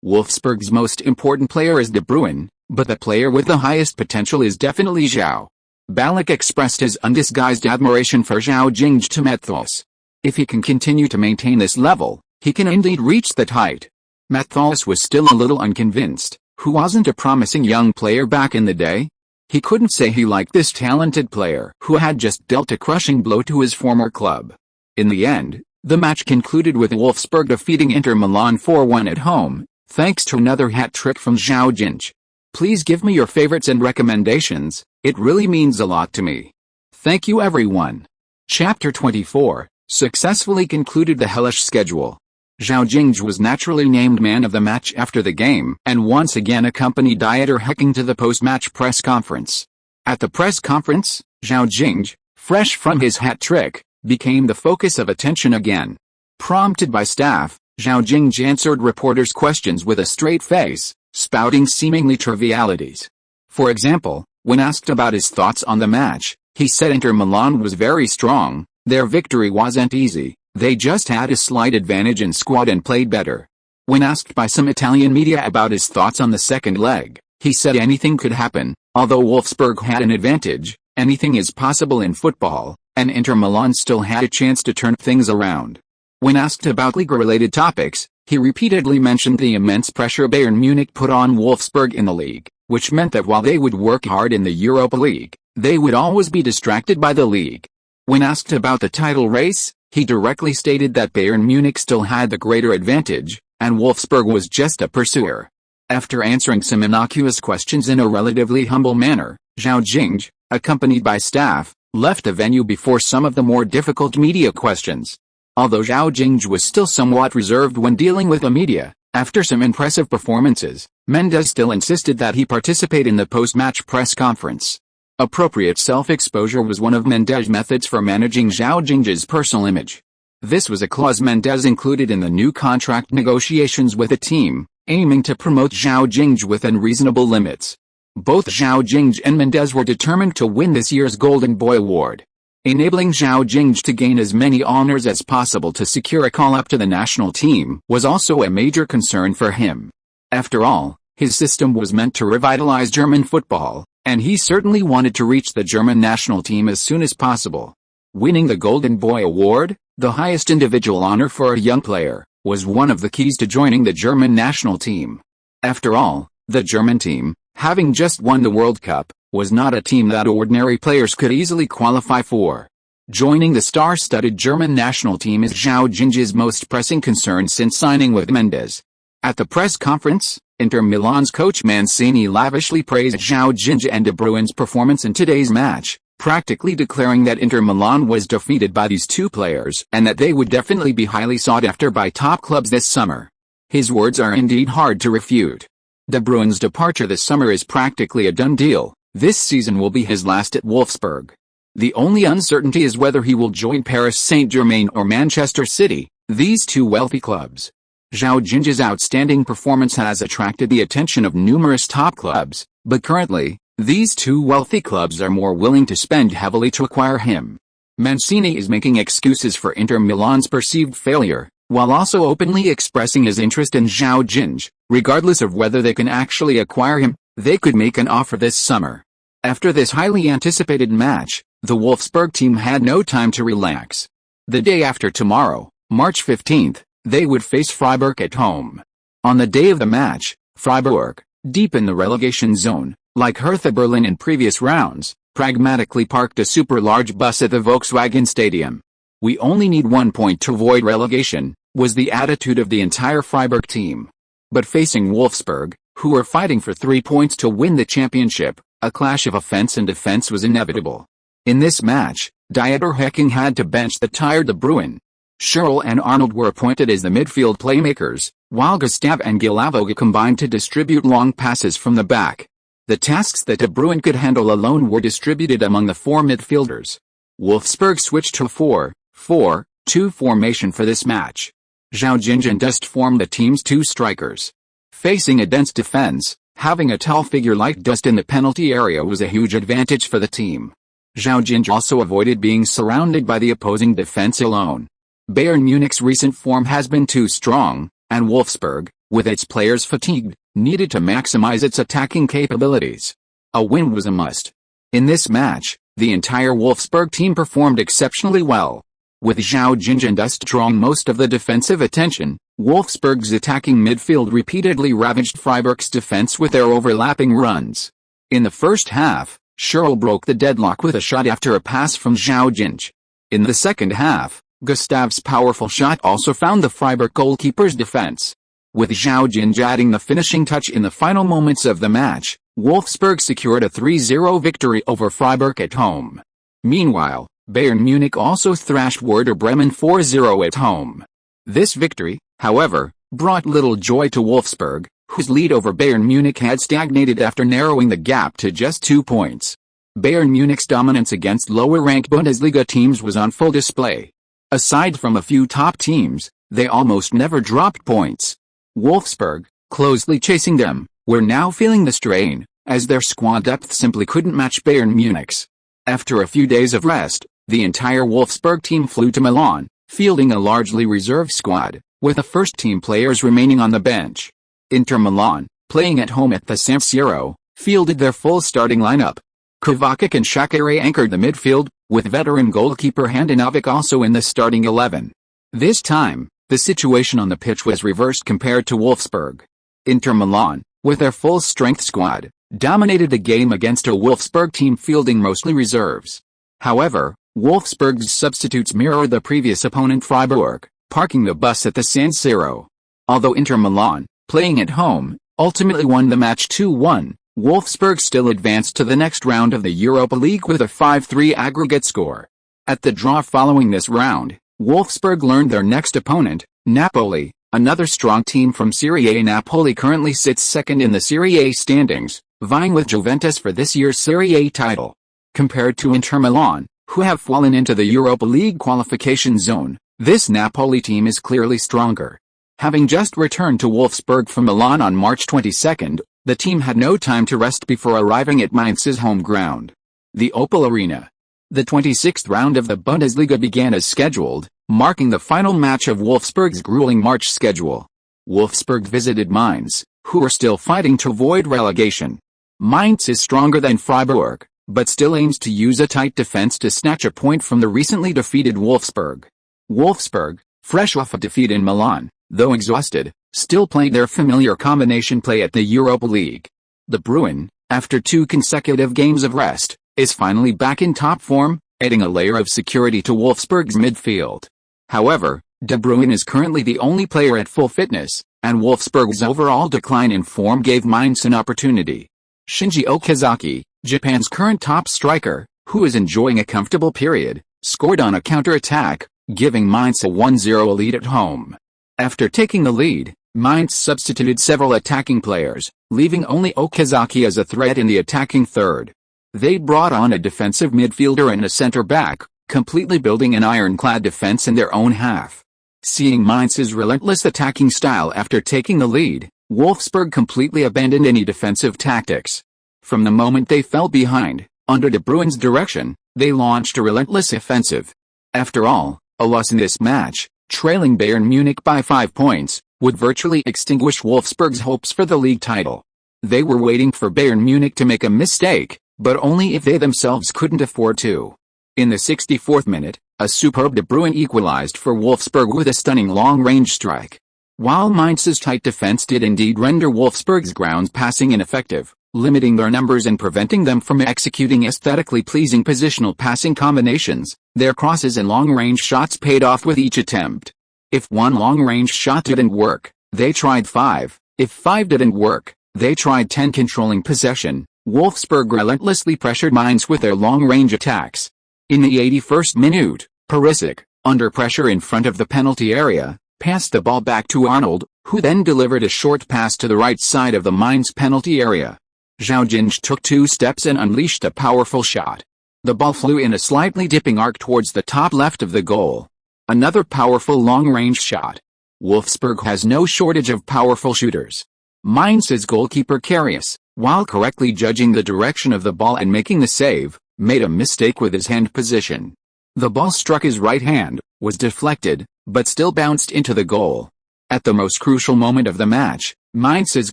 Wolfsburg's most important player is De Bruyne, but the player with the highest potential is definitely Zhao. Ballack expressed his undisguised admiration for Zhao Jingge to Methalis. If he can continue to maintain this level, he can indeed reach that height. Methalis was still a little unconvinced. Who wasn't a promising young player back in the day? He couldn't say he liked this talented player who had just dealt a crushing blow to his former club. In the end, the match concluded with Wolfsburg defeating Inter Milan 4-1 at home, thanks to another hat-trick from Zhao Jingge. Please give me your favorites and recommendations, it really means a lot to me. Thank you everyone. Chapter 24, successfully concluded the hellish schedule. Zhao Jingge was naturally named man of the match after the game and once again accompanied Dieter Hecking to the post-match press conference. At the press conference, Zhao Jingge, fresh from his hat-trick, became the focus of attention again. Prompted by staff, Zhao Jingge answered reporters' questions with a straight face, spouting seemingly trivialities. For example, when asked about his thoughts on the match, he said Inter Milan was very strong, their victory wasn't easy. They just had a slight advantage in squad and played better. When asked by some Italian media about his thoughts on the second leg, he said anything could happen. Although Wolfsburg had an advantage, anything is possible in football, and Inter Milan still had a chance to turn things around. When asked about Liga-related topics, he repeatedly mentioned the immense pressure Bayern Munich put on Wolfsburg in the league, which meant that while they would work hard in the Europa League, they would always be distracted by the league. When asked about the title race, he directly stated that Bayern Munich still had the greater advantage, and Wolfsburg was just a pursuer. After answering some innocuous questions in a relatively humble manner, Zhao Jingge, accompanied by staff, left the venue before some of the more difficult media questions. Although Zhao Jingge was still somewhat reserved when dealing with the media, after some impressive performances, Mendes still insisted that he participate in the post-match press conference. Appropriate self-exposure was one of Mendes' methods for managing Zhao Jingge's personal image. This was a clause Mendes included in the new contract negotiations with the team, aiming to promote Zhao Jingge within reasonable limits. Both Zhao Jingge and Mendes were determined to win this year's Golden Boy Award. Enabling Zhao Jingge to gain as many honors as possible to secure a call-up to the national team was also a major concern for him. After all, his system was meant to revitalize German football, and he certainly wanted to reach the German national team as soon as possible. Winning the Golden Boy Award, the highest individual honor for a young player, was one of the keys to joining the German national team. After all, the German team, having just won the World Cup, was not a team that ordinary players could easily qualify for. Joining the star-studded German national team is Zhao Jingge's most pressing concern since signing with Mendes. At the press conference, Inter Milan's coach Mancini lavishly praised Zhao Jingge and De Bruyne's performance in today's match, practically declaring that Inter Milan was defeated by these two players and that they would definitely be highly sought after by top clubs this summer. His words are indeed hard to refute. De Bruyne's departure this summer is practically a done deal. This season will be his last at Wolfsburg. The only uncertainty is whether he will join Paris Saint-Germain or Manchester City, these two wealthy clubs. Zhao Jingge's outstanding performance has attracted the attention of numerous top clubs, but currently, these two wealthy clubs are more willing to spend heavily to acquire him. Mancini is making excuses for Inter Milan's perceived failure, while also openly expressing his interest in Zhao Jingge. Regardless of whether they can actually acquire him, they could make an offer this summer. After this highly anticipated match, the Wolfsburg team had no time to relax. The day after tomorrow, March 15th, they would face Freiburg at home. On the day of the match, Freiburg, deep in the relegation zone, like Hertha Berlin in previous rounds, pragmatically parked a super-large bus at the Westfalenstadion. "We only need 1 point to avoid relegation," was the attitude of the entire Freiburg team. But facing Wolfsburg, who were fighting for 3 points to win the championship, a clash of offense and defense was inevitable. In this match, Dieter Hecking had to bench the tired De Bruyne. Schürrle and Arnold were appointed as the midfield playmakers, while Gustav and Guilavogga combined to distribute long passes from the back. The tasks that De Bruyne could handle alone were distributed among the four midfielders. Wolfsburg switched to a 4-4-2 formation for this match. Zhao Jingge and Dest formed the team's two strikers. Facing a dense defense, having a tall figure like Dest in the penalty area was a huge advantage for the team. Zhao Jingge also avoided being surrounded by the opposing defense alone. Bayern Munich's recent form has been too strong, and Wolfsburg, with its players fatigued, needed to maximize its attacking capabilities. A win was a must. In this match, the entire Wolfsburg team performed exceptionally well. With Zhao Jingge and Dest drawing most of the defensive attention, Wolfsburg's attacking midfield repeatedly ravaged Freiburg's defense with their overlapping runs. In the first half, Schürrle broke the deadlock with a shot after a pass from Zhao Jingge. In the second half, Gustav's powerful shot also found the Freiburg goalkeeper's defense. With Zhao Jingge adding the finishing touch in the final moments of the match, Wolfsburg secured a 3-0 victory over Freiburg at home. Meanwhile, Bayern Munich also thrashed Werder Bremen 4-0 at home. This victory, however, brought little joy to Wolfsburg, whose lead over Bayern Munich had stagnated after narrowing the gap to just 2 points. Bayern Munich's dominance against lower-ranked Bundesliga teams was on full display. Aside from a few top teams, they almost never dropped points. Wolfsburg, closely chasing them, were now feeling the strain, as their squad depth simply couldn't match Bayern Munich's. After a few days of rest, the entire Wolfsburg team flew to Milan, fielding a largely reserve squad, with the first-team players remaining on the bench. Inter Milan, playing at home at the San Siro, fielded their full starting lineup. Kovacic and Shaqiri anchored the midfield, with veteran goalkeeper Handanovic also in the starting 11. This time, the situation on the pitch was reversed compared to Wolfsburg. Inter Milan, with their full-strength squad, dominated the game against a Wolfsburg team fielding mostly reserves. However, Wolfsburg's substitutes mirrored the previous opponent Freiburg, parking the bus at the San Siro. Although Inter Milan, playing at home, ultimately won the match 2-1, Wolfsburg still advanced to the next round of the Europa League with a 5-3 aggregate score. At the draw following this round, Wolfsburg learned their next opponent, Napoli, another strong team from Serie A. Napoli currently sits second in the Serie A standings, vying with Juventus for this year's Serie A title. Compared to Inter Milan, who have fallen into the Europa League qualification zone, this Napoli team is clearly stronger. Having just returned to Wolfsburg from Milan on March 22, the team had no time to rest before arriving at Mainz's home ground, the Opel Arena. The 26th round of the Bundesliga began as scheduled, marking the final match of Wolfsburg's grueling March schedule. Wolfsburg visited Mainz, who are still fighting to avoid relegation. Mainz is stronger than Freiburg, but still aims to use a tight defense to snatch a point from the recently defeated Wolfsburg. Wolfsburg, fresh off a defeat in Milan, though exhausted, still played their familiar combination play at the Europa League. De Bruyne, after 2 consecutive games of rest, is finally back in top form, adding a layer of security to Wolfsburg's midfield. However, De Bruyne is currently the only player at full fitness, and Wolfsburg's overall decline in form gave Mainz an opportunity. Shinji Okazaki, Japan's current top striker, who is enjoying a comfortable period, scored on a counter-attack, giving Mainz a 1-0 lead at home. After taking the lead, Mainz substituted several attacking players, leaving only Okazaki as a threat in the attacking third. They brought on a defensive midfielder and a centre-back, completely building an ironclad defense in their own half. Seeing Mainz's relentless attacking style after taking the lead, Wolfsburg completely abandoned any defensive tactics. From the moment they fell behind, under De Bruyne's direction, they launched a relentless offensive. After all, a loss in this match, trailing Bayern Munich by 5 points, would virtually extinguish Wolfsburg's hopes for the league title. They were waiting for Bayern Munich to make a mistake, but only if they themselves couldn't afford to. In the 64th minute, a superb De Bruyne equalized for Wolfsburg with a stunning long-range strike. While Mainz's tight defense did indeed render Wolfsburg's ground passing ineffective, limiting their numbers and preventing them from executing aesthetically pleasing positional passing combinations, their crosses and long-range shots paid off with each attempt. If one long-range shot didn't work, they tried 5. If 5 didn't work, they tried 10. Controlling possession, Wolfsburg relentlessly pressured Mainz with their long-range attacks. In the 81st minute, Perisic, under pressure in front of the penalty area, passed the ball back to Arnold, who then delivered a short pass to the right side of the Mainz penalty area. Zhao Jingge took 2 steps and unleashed a powerful shot. The ball flew in a slightly dipping arc towards the top left of the goal. Another powerful long-range shot. Wolfsburg has no shortage of powerful shooters. Mainz's goalkeeper Karius, while correctly judging the direction of the ball and making the save, made a mistake with his hand position. The ball struck his right hand, was deflected, but still bounced into the goal. At the most crucial moment of the match, Mainz's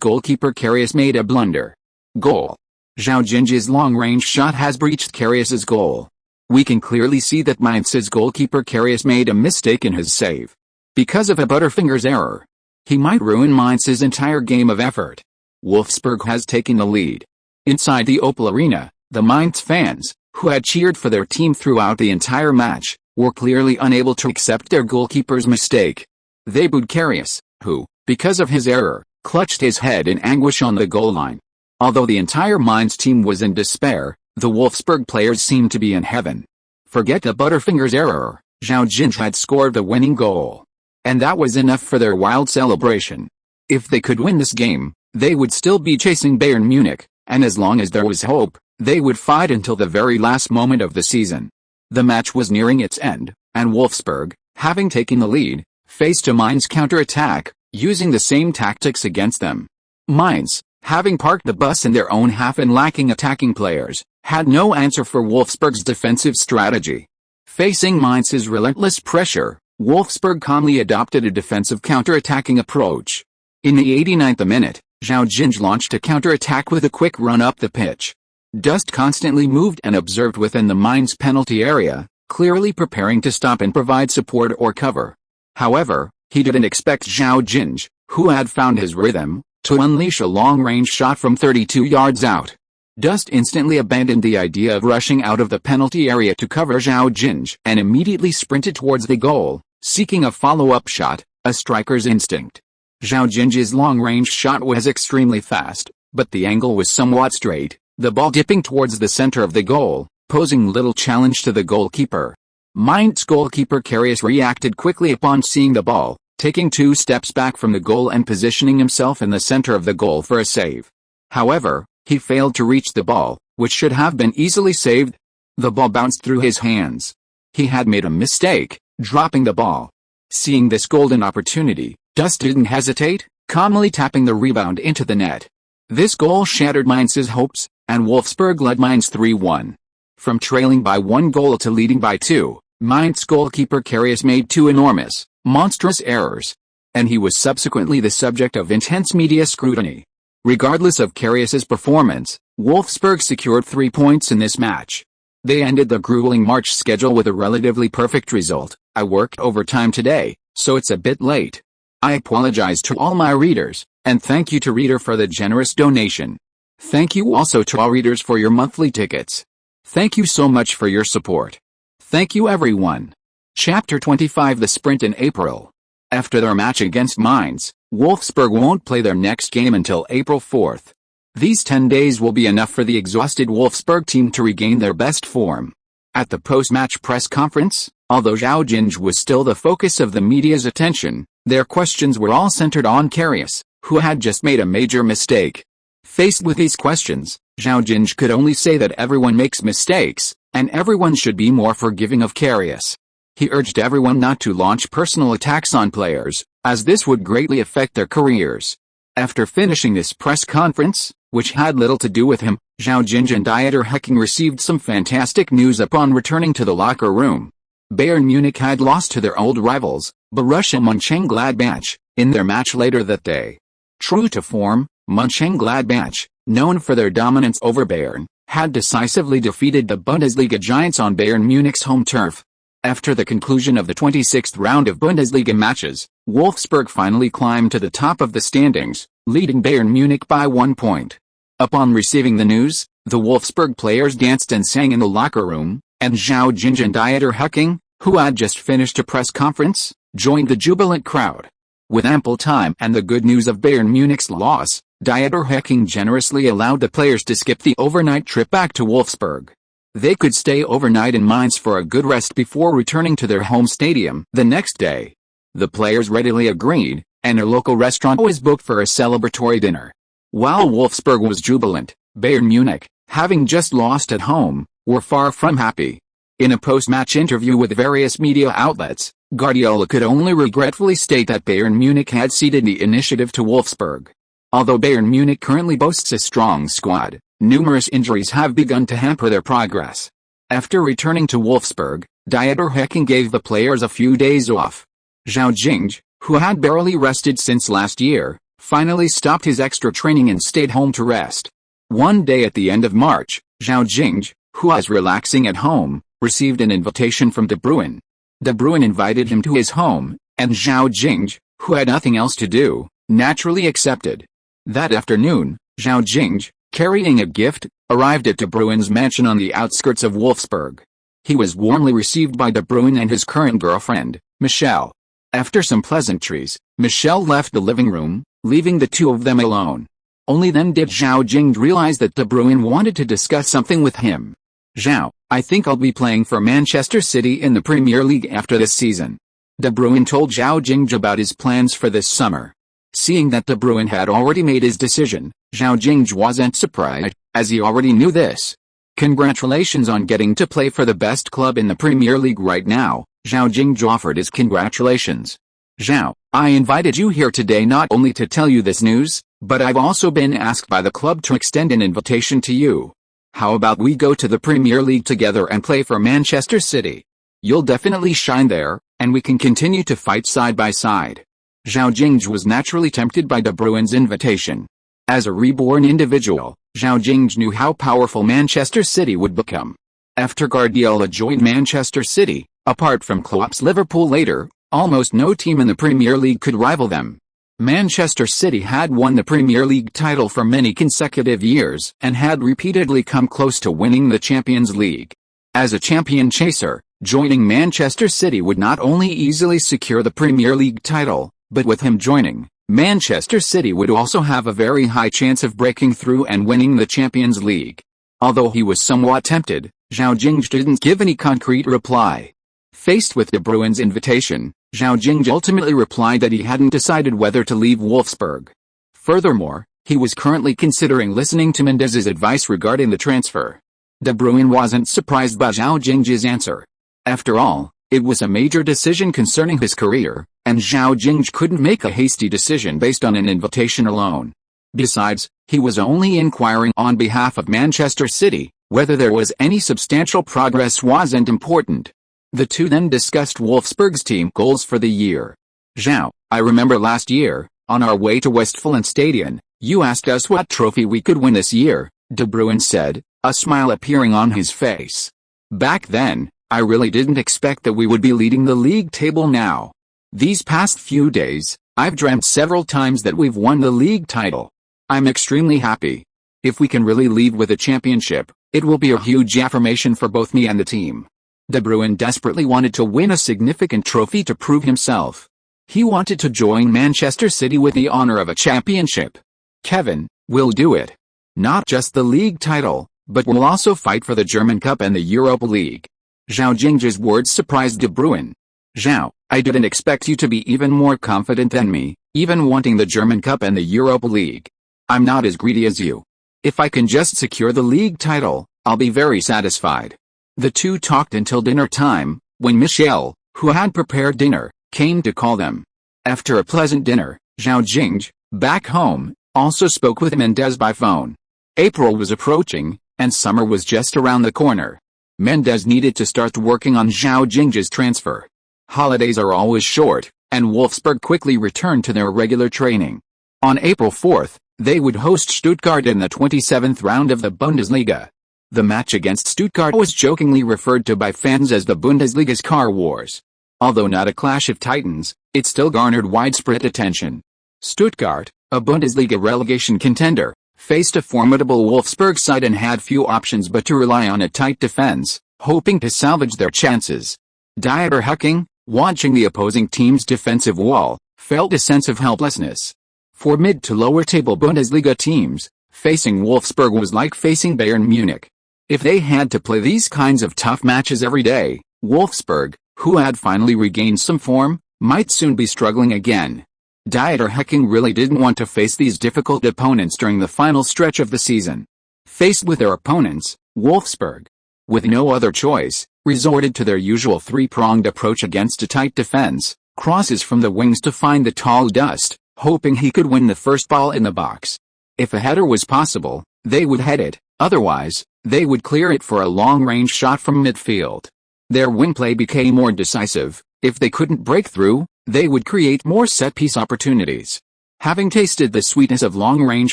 goalkeeper Karius made a blunder. Goal. Zhao Jingge's long-range shot has breached Karius's goal. We can clearly see that Mainz's goalkeeper Karius made a mistake in his save. Because of a butterfinger's error, he might ruin Mainz's entire game of effort. Wolfsburg has taken the lead. Inside the Opel Arena, the Mainz fans, who had cheered for their team throughout the entire match, were clearly unable to accept their goalkeeper's mistake. They booed Karius, who, because of his error, clutched his head in anguish on the goal line. Although the entire Mainz team was in despair, the Wolfsburg players seemed to be in heaven. Forget the butterfinger's error, Zhao Jingge had scored the winning goal. And that was enough for their wild celebration. If they could win this game, they would still be chasing Bayern Munich, and as long as there was hope, they would fight until the very last moment of the season. The match was nearing its end, and Wolfsburg, having taken the lead, faced a Mainz counter-attack, using the same tactics against them. Mainz, having parked the bus in their own half and lacking attacking players, had no answer for Wolfsburg's defensive strategy. Facing Mainz's relentless pressure, Wolfsburg calmly adopted a defensive counter-attacking approach. In the 89th minute, Zhao Jingge launched a counter-attack with a quick run up the pitch. Dust constantly moved and observed within the Mainz penalty area, clearly preparing to stop and provide support or cover. However, he didn't expect Zhao Jingge, who had found his rhythm, to unleash a long-range shot from 32 yards out. Dust instantly abandoned the idea of rushing out of the penalty area to cover Zhao Jingge and immediately sprinted towards the goal, seeking a follow-up shot, a striker's instinct. Zhao Jinge's long-range shot was extremely fast, but the angle was somewhat straight, the ball dipping towards the center of the goal, posing little challenge to the goalkeeper. Mainz goalkeeper Karius reacted quickly upon seeing the ball, taking 2 steps back from the goal and positioning himself in the center of the goal for a save. However, he failed to reach the ball, which should have been easily saved. The ball bounced through his hands. He had made a mistake, dropping the ball. Seeing this golden opportunity, Dust didn't hesitate, calmly tapping the rebound into the net. This goal shattered Mainz's hopes, and Wolfsburg led Mainz 3-1. From trailing by 1 goal to leading by 2, Mainz goalkeeper Karius made 2 enormous, monstrous errors, and he was subsequently the subject of intense media scrutiny. Regardless of Karius's performance, Wolfsburg secured 3 points in this match. They ended the grueling March schedule with a relatively perfect result. I worked overtime today, so it's a bit late. I apologize to all my readers, and thank you to Reader for the generous donation. Thank you also to all readers for your monthly tickets. Thank you so much for your support. Thank you everyone. Chapter 25 The Sprint in April. After their match against Mainz, Wolfsburg won't play their next game until April 4th. These 10 days will be enough for the exhausted Wolfsburg team to regain their best form. At the post-match press conference, although Zhao Jingge was still the focus of the media's attention, their questions were all centered on Karius, who had just made a major mistake. Faced with these questions, Zhao Jingge could only say that everyone makes mistakes, and everyone should be more forgiving of Karius. He urged everyone not to launch personal attacks on players, as this would greatly affect their careers. After finishing this press conference, which had little to do with him, Zhao Jingge and Dieter Hecking received some fantastic news upon returning to the locker room. Bayern Munich had lost to their old rivals, Borussia Mönchengladbach, in their match later that day. True to form, Mönchengladbach, known for their dominance over Bayern, had decisively defeated the Bundesliga giants on Bayern Munich's home turf. After the conclusion of the 26th round of Bundesliga matches, Wolfsburg finally climbed to the top of the standings, leading Bayern Munich by 1 point. Upon receiving the news, the Wolfsburg players danced and sang in the locker room, and Zhao Jingge and Dieter Hecking, who had just finished a press conference, joined the jubilant crowd. With ample time and the good news of Bayern Munich's loss, Dieter Hecking generously allowed the players to skip the overnight trip back to Wolfsburg. They could stay overnight in Mainz for a good rest before returning to their home stadium the next day. The players readily agreed, and a local restaurant was booked for a celebratory dinner. While Wolfsburg was jubilant, Bayern Munich, having just lost at home, were far from happy. In a post-match interview with various media outlets, Guardiola could only regretfully state that Bayern Munich had ceded the initiative to Wolfsburg. Although Bayern Munich currently boasts a strong squad, numerous injuries have begun to hamper their progress. After returning to Wolfsburg, Dieter Hecking gave the players a few days off. Zhao Jingge, who had barely rested since last year, finally stopped his extra training and stayed home to rest. One day at the end of March, Zhao Jingge, who was relaxing at home, received an invitation from De Bruyne. De Bruyne invited him to his home, and Zhao Jingge, who had nothing else to do, naturally accepted. That afternoon, Zhao Jingge, carrying a gift, arrived at De Bruyne's mansion on the outskirts of Wolfsburg. He was warmly received by De Bruyne and his current girlfriend, Michelle. After some pleasantries, Michelle left the living room, leaving the two of them alone. Only then did Zhao Jingge realize that De Bruyne wanted to discuss something with him. "Zhao, I think I'll be playing for Manchester City in the Premier League after this season." De Bruyne told Zhao Jingge about his plans for this summer. Seeing that De Bruyne had already made his decision, Zhao Jingge wasn't surprised, as he already knew this. "Congratulations on getting to play for the best club in the Premier League right now," Zhao Jingge offered his congratulations. "Zhao, I invited you here today not only to tell you this news, but I've also been asked by the club to extend an invitation to you. How about we go to the Premier League together and play for Manchester City? You'll definitely shine there, and we can continue to fight side by side. Zhao Jingge was naturally tempted by De Bruyne's invitation. As a reborn individual, Zhao Jingge knew how powerful Manchester City would become. After Guardiola joined Manchester City, apart from Klopp's Liverpool later, almost no team in the Premier League could rival them. Manchester City had won the Premier League title for many consecutive years and had repeatedly come close to winning the Champions League. As a champion chaser, joining Manchester City would not only easily secure the Premier League title, but with him joining, Manchester City would also have a very high chance of breaking through and winning the Champions League. Although he was somewhat tempted, Zhao Jingge didn't give any concrete reply. Faced with De Bruyne's invitation, Zhao Jingge ultimately replied that he hadn't decided whether to leave Wolfsburg. Furthermore, he was currently considering listening to Mendes's advice regarding the transfer. De Bruyne wasn't surprised by Zhao Jingge's answer. After all, it was a major decision concerning his career, and Zhao Jingge couldn't make a hasty decision based on an invitation alone. Besides, he was only inquiring on behalf of Manchester City. Whether there was any substantial progress wasn't important. The two then discussed Wolfsburg's team goals for the year. Zhao, I remember last year, on our way to Westfalenstadion, you asked us what trophy we could win this year, De Bruyne said, a smile appearing on his face. Back then, I really didn't expect that we would be leading the league table now. These past few days, I've dreamt several times that we've won the league title. I'm extremely happy. If we can really leave with a championship, it will be a huge affirmation for both me and the team. De Bruyne desperately wanted to win a significant trophy to prove himself. He wanted to join Manchester City with the honor of a championship. Kevin, we'll do it. Not just the league title, but we'll also fight for the German Cup and the Europa League. Zhao Jingge's words surprised De Bruyne. Zhao, I didn't expect you to be even more confident than me, even wanting the German Cup and the Europa League. I'm not as greedy as you. If I can just secure the league title, I'll be very satisfied. The two talked until dinner time, when Michel, who had prepared dinner, came to call them. After a pleasant dinner, Zhao Jingge, back home, also spoke with Mendes by phone. April was approaching, and summer was just around the corner. Mendes needed to start working on Zhao Jingge's transfer. Holidays are always short, and Wolfsburg quickly returned to their regular training. On April 4th, they would host Stuttgart in the 27th round of the Bundesliga. The match against Stuttgart was jokingly referred to by fans as the Bundesliga's Car Wars. Although not a clash of titans, it still garnered widespread attention. Stuttgart, a Bundesliga relegation contender, faced a formidable Wolfsburg side and had few options but to rely on a tight defense, hoping to salvage their chances. Dieter Hecking, watching the opposing team's defensive wall, felt a sense of helplessness. For mid to lower table Bundesliga teams, facing Wolfsburg was like facing Bayern Munich. If they had to play these kinds of tough matches every day, Wolfsburg, who had finally regained some form, might soon be struggling again. Dieter Hecking really didn't want to face these difficult opponents during the final stretch of the season. Faced with their opponents, Wolfsburg, with no other choice, resorted to their usual three-pronged approach against a tight defense, crosses from the wings to find the tall dust, hoping he could win the first ball in the box. If a header was possible, they would head it, otherwise, they would clear it for a long-range shot from midfield. Their wing play became more decisive. If they couldn't break through, they would create more set-piece opportunities. Having tasted the sweetness of long-range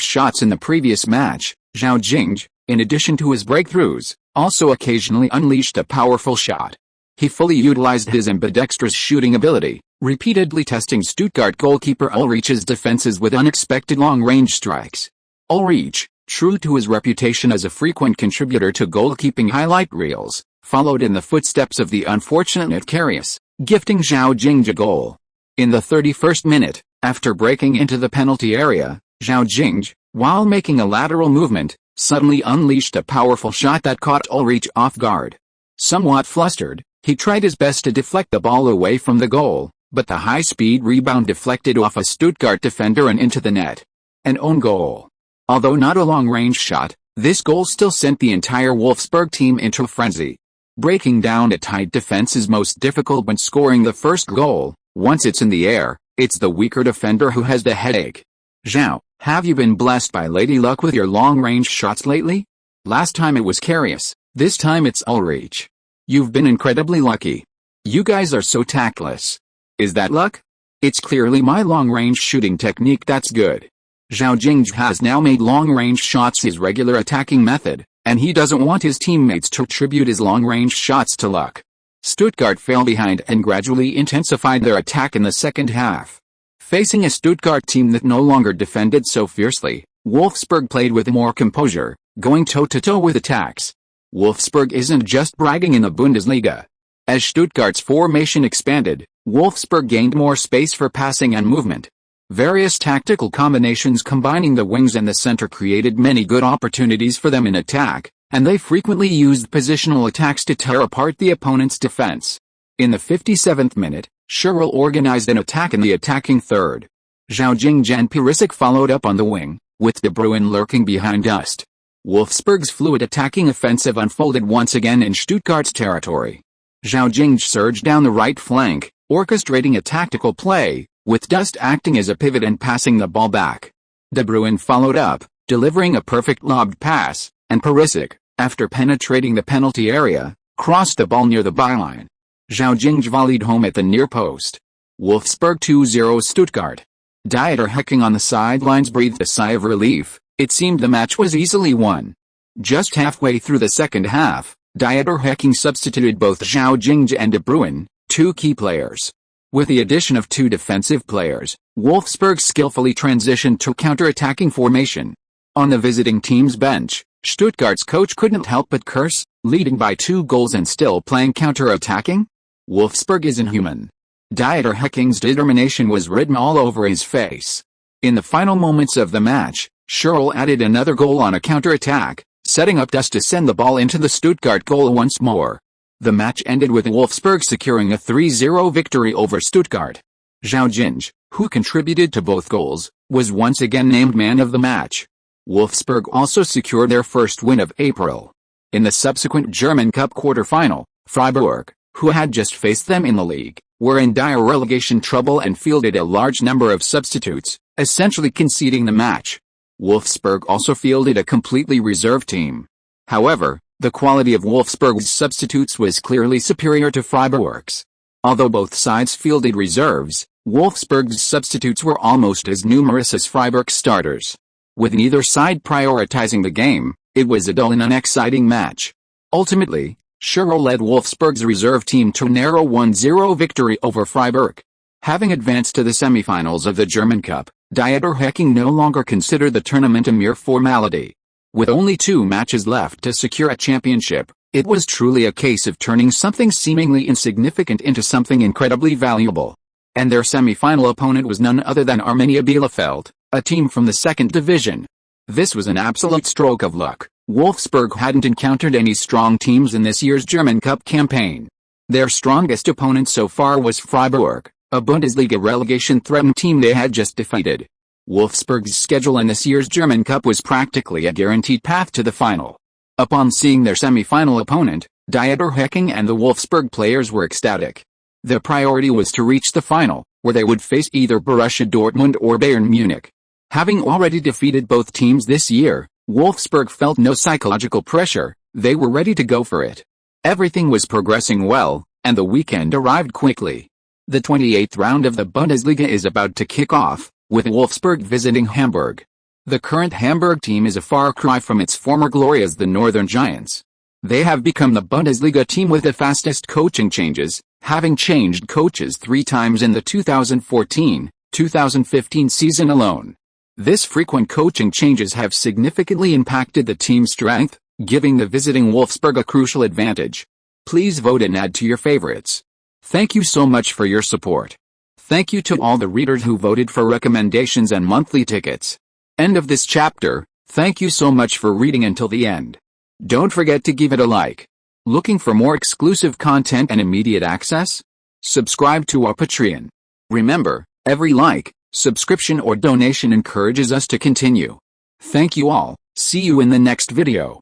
shots in the previous match, Zhao Jingge, in addition to his breakthroughs, also occasionally unleashed a powerful shot. He fully utilized his ambidextrous shooting ability, repeatedly testing Stuttgart goalkeeper Ulrich's defenses with unexpected long-range strikes. Ulrich, true to his reputation as a frequent contributor to goalkeeping highlight reels, followed in the footsteps of the unfortunate Karius, gifting Zhao Jingge a goal. In the 31st minute, after breaking into the penalty area, Zhao Jingge, while making a lateral movement, suddenly unleashed a powerful shot that caught Ulrich off guard. Somewhat flustered, he tried his best to deflect the ball away from the goal, but the high-speed rebound deflected off a Stuttgart defender and into the net. An own goal. Although not a long-range shot, this goal still sent the entire Wolfsburg team into a frenzy. Breaking down a tight defense is most difficult when scoring the first goal. Once it's in the air, it's the weaker defender who has the headache. Zhao, have you been blessed by lady luck with your long-range shots lately? Last time it was Karius, this time it's Ulrich. You've been incredibly lucky. You guys are so tactless. Is that luck? It's clearly my long-range shooting technique that's good. Zhao Jingge has now made long-range shots his regular attacking method, and he doesn't want his teammates to attribute his long-range shots to luck. Stuttgart fell behind and gradually intensified their attack in the second half. Facing a Stuttgart team that no longer defended so fiercely, Wolfsburg played with more composure, going toe-to-toe with attacks. Wolfsburg isn't just bragging in the Bundesliga. As Stuttgart's formation expanded, Wolfsburg gained more space for passing and movement. Various tactical combinations combining the wings and the center created many good opportunities for them in attack, and they frequently used positional attacks to tear apart the opponent's defense. In the 57th minute, Scherl organized an attack in the attacking third. Zhao Jingge and Perisic followed up on the wing, with De Bruyne lurking behind Dust. Wolfsburg's fluid attacking offensive unfolded once again in Stuttgart's territory. Zhao Jingge surged down the right flank, orchestrating a tactical play, with Dust acting as a pivot and passing the ball back. De Bruyne followed up, delivering a perfect lobbed pass, and Perisic, after penetrating the penalty area, crossed the ball near the byline. Zhao Jingge volleyed home at the near post. Wolfsburg 2-0 Stuttgart. Dieter Hecking on the sidelines breathed a sigh of relief. It seemed the match was easily won. Just halfway through the second half, Dieter Hecking substituted both Zhao Jingge and De Bruyne, two key players. With the addition of two defensive players, Wolfsburg skillfully transitioned to counter-attacking formation. On the visiting team's bench, Stuttgart's coach couldn't help but curse, leading by 2 goals and still playing counter-attacking? Wolfsburg is inhuman. Dieter Hecking's determination was written all over his face. In the final moments of the match, Scherl added another goal on a counter-attack, setting up Dust to send the ball into the Stuttgart goal once more. The match ended with Wolfsburg securing a 3-0 victory over Stuttgart. Zhao Jingge, who contributed to both goals, was once again named man of the match. Wolfsburg also secured their first win of April. In the subsequent German Cup quarter-final, Freiburg, who had just faced them in the league, were in dire relegation trouble and fielded a large number of substitutes, essentially conceding the match. Wolfsburg also fielded a completely reserve team. However, the quality of Wolfsburg's substitutes was clearly superior to Freiburg's. Although both sides fielded reserves, Wolfsburg's substitutes were almost as numerous as Freiburg's starters. With neither side prioritizing the game, it was a dull and unexciting match. Ultimately, Scherl led Wolfsburg's reserve team to a narrow 1-0 victory over Freiburg. Having advanced to the semifinals of the German Cup, Dieter Hecking no longer considered the tournament a mere formality. With only 2 matches left to secure a championship, it was truly a case of turning something seemingly insignificant into something incredibly valuable. And their semi-final opponent was none other than Arminia Bielefeld, a team from the second division. This was an absolute stroke of luck. Wolfsburg hadn't encountered any strong teams in this year's German Cup campaign. Their strongest opponent so far was Freiburg, a Bundesliga relegation-threatened team they had just defeated. Wolfsburg's schedule in this year's German Cup was practically a guaranteed path to the final. Upon seeing their semi-final opponent, Dieter Hecking and the Wolfsburg players were ecstatic. Their priority was to reach the final, where they would face either Borussia Dortmund or Bayern Munich. Having already defeated both teams this year, Wolfsburg felt no psychological pressure. They were ready to go for it. Everything was progressing well, and the weekend arrived quickly. The 28th round of the Bundesliga is about to kick off, with Wolfsburg visiting Hamburg. The current Hamburg team is a far cry from its former glory as the Northern Giants. They have become the Bundesliga team with the fastest coaching changes, having changed coaches 3 times in the 2014-2015 season alone. This frequent coaching changes have significantly impacted the team's strength, giving the visiting Wolfsburg a crucial advantage. Please vote and add to your favorites. Thank you so much for your support. Thank you to all the readers who voted for recommendations and monthly tickets. End of this chapter. Thank you so much for reading until the end. Don't forget to give it a like. Looking for more exclusive content and immediate access? Subscribe to our Patreon. Remember, every like, subscription or donation encourages us to continue. Thank you all. See you in the next video.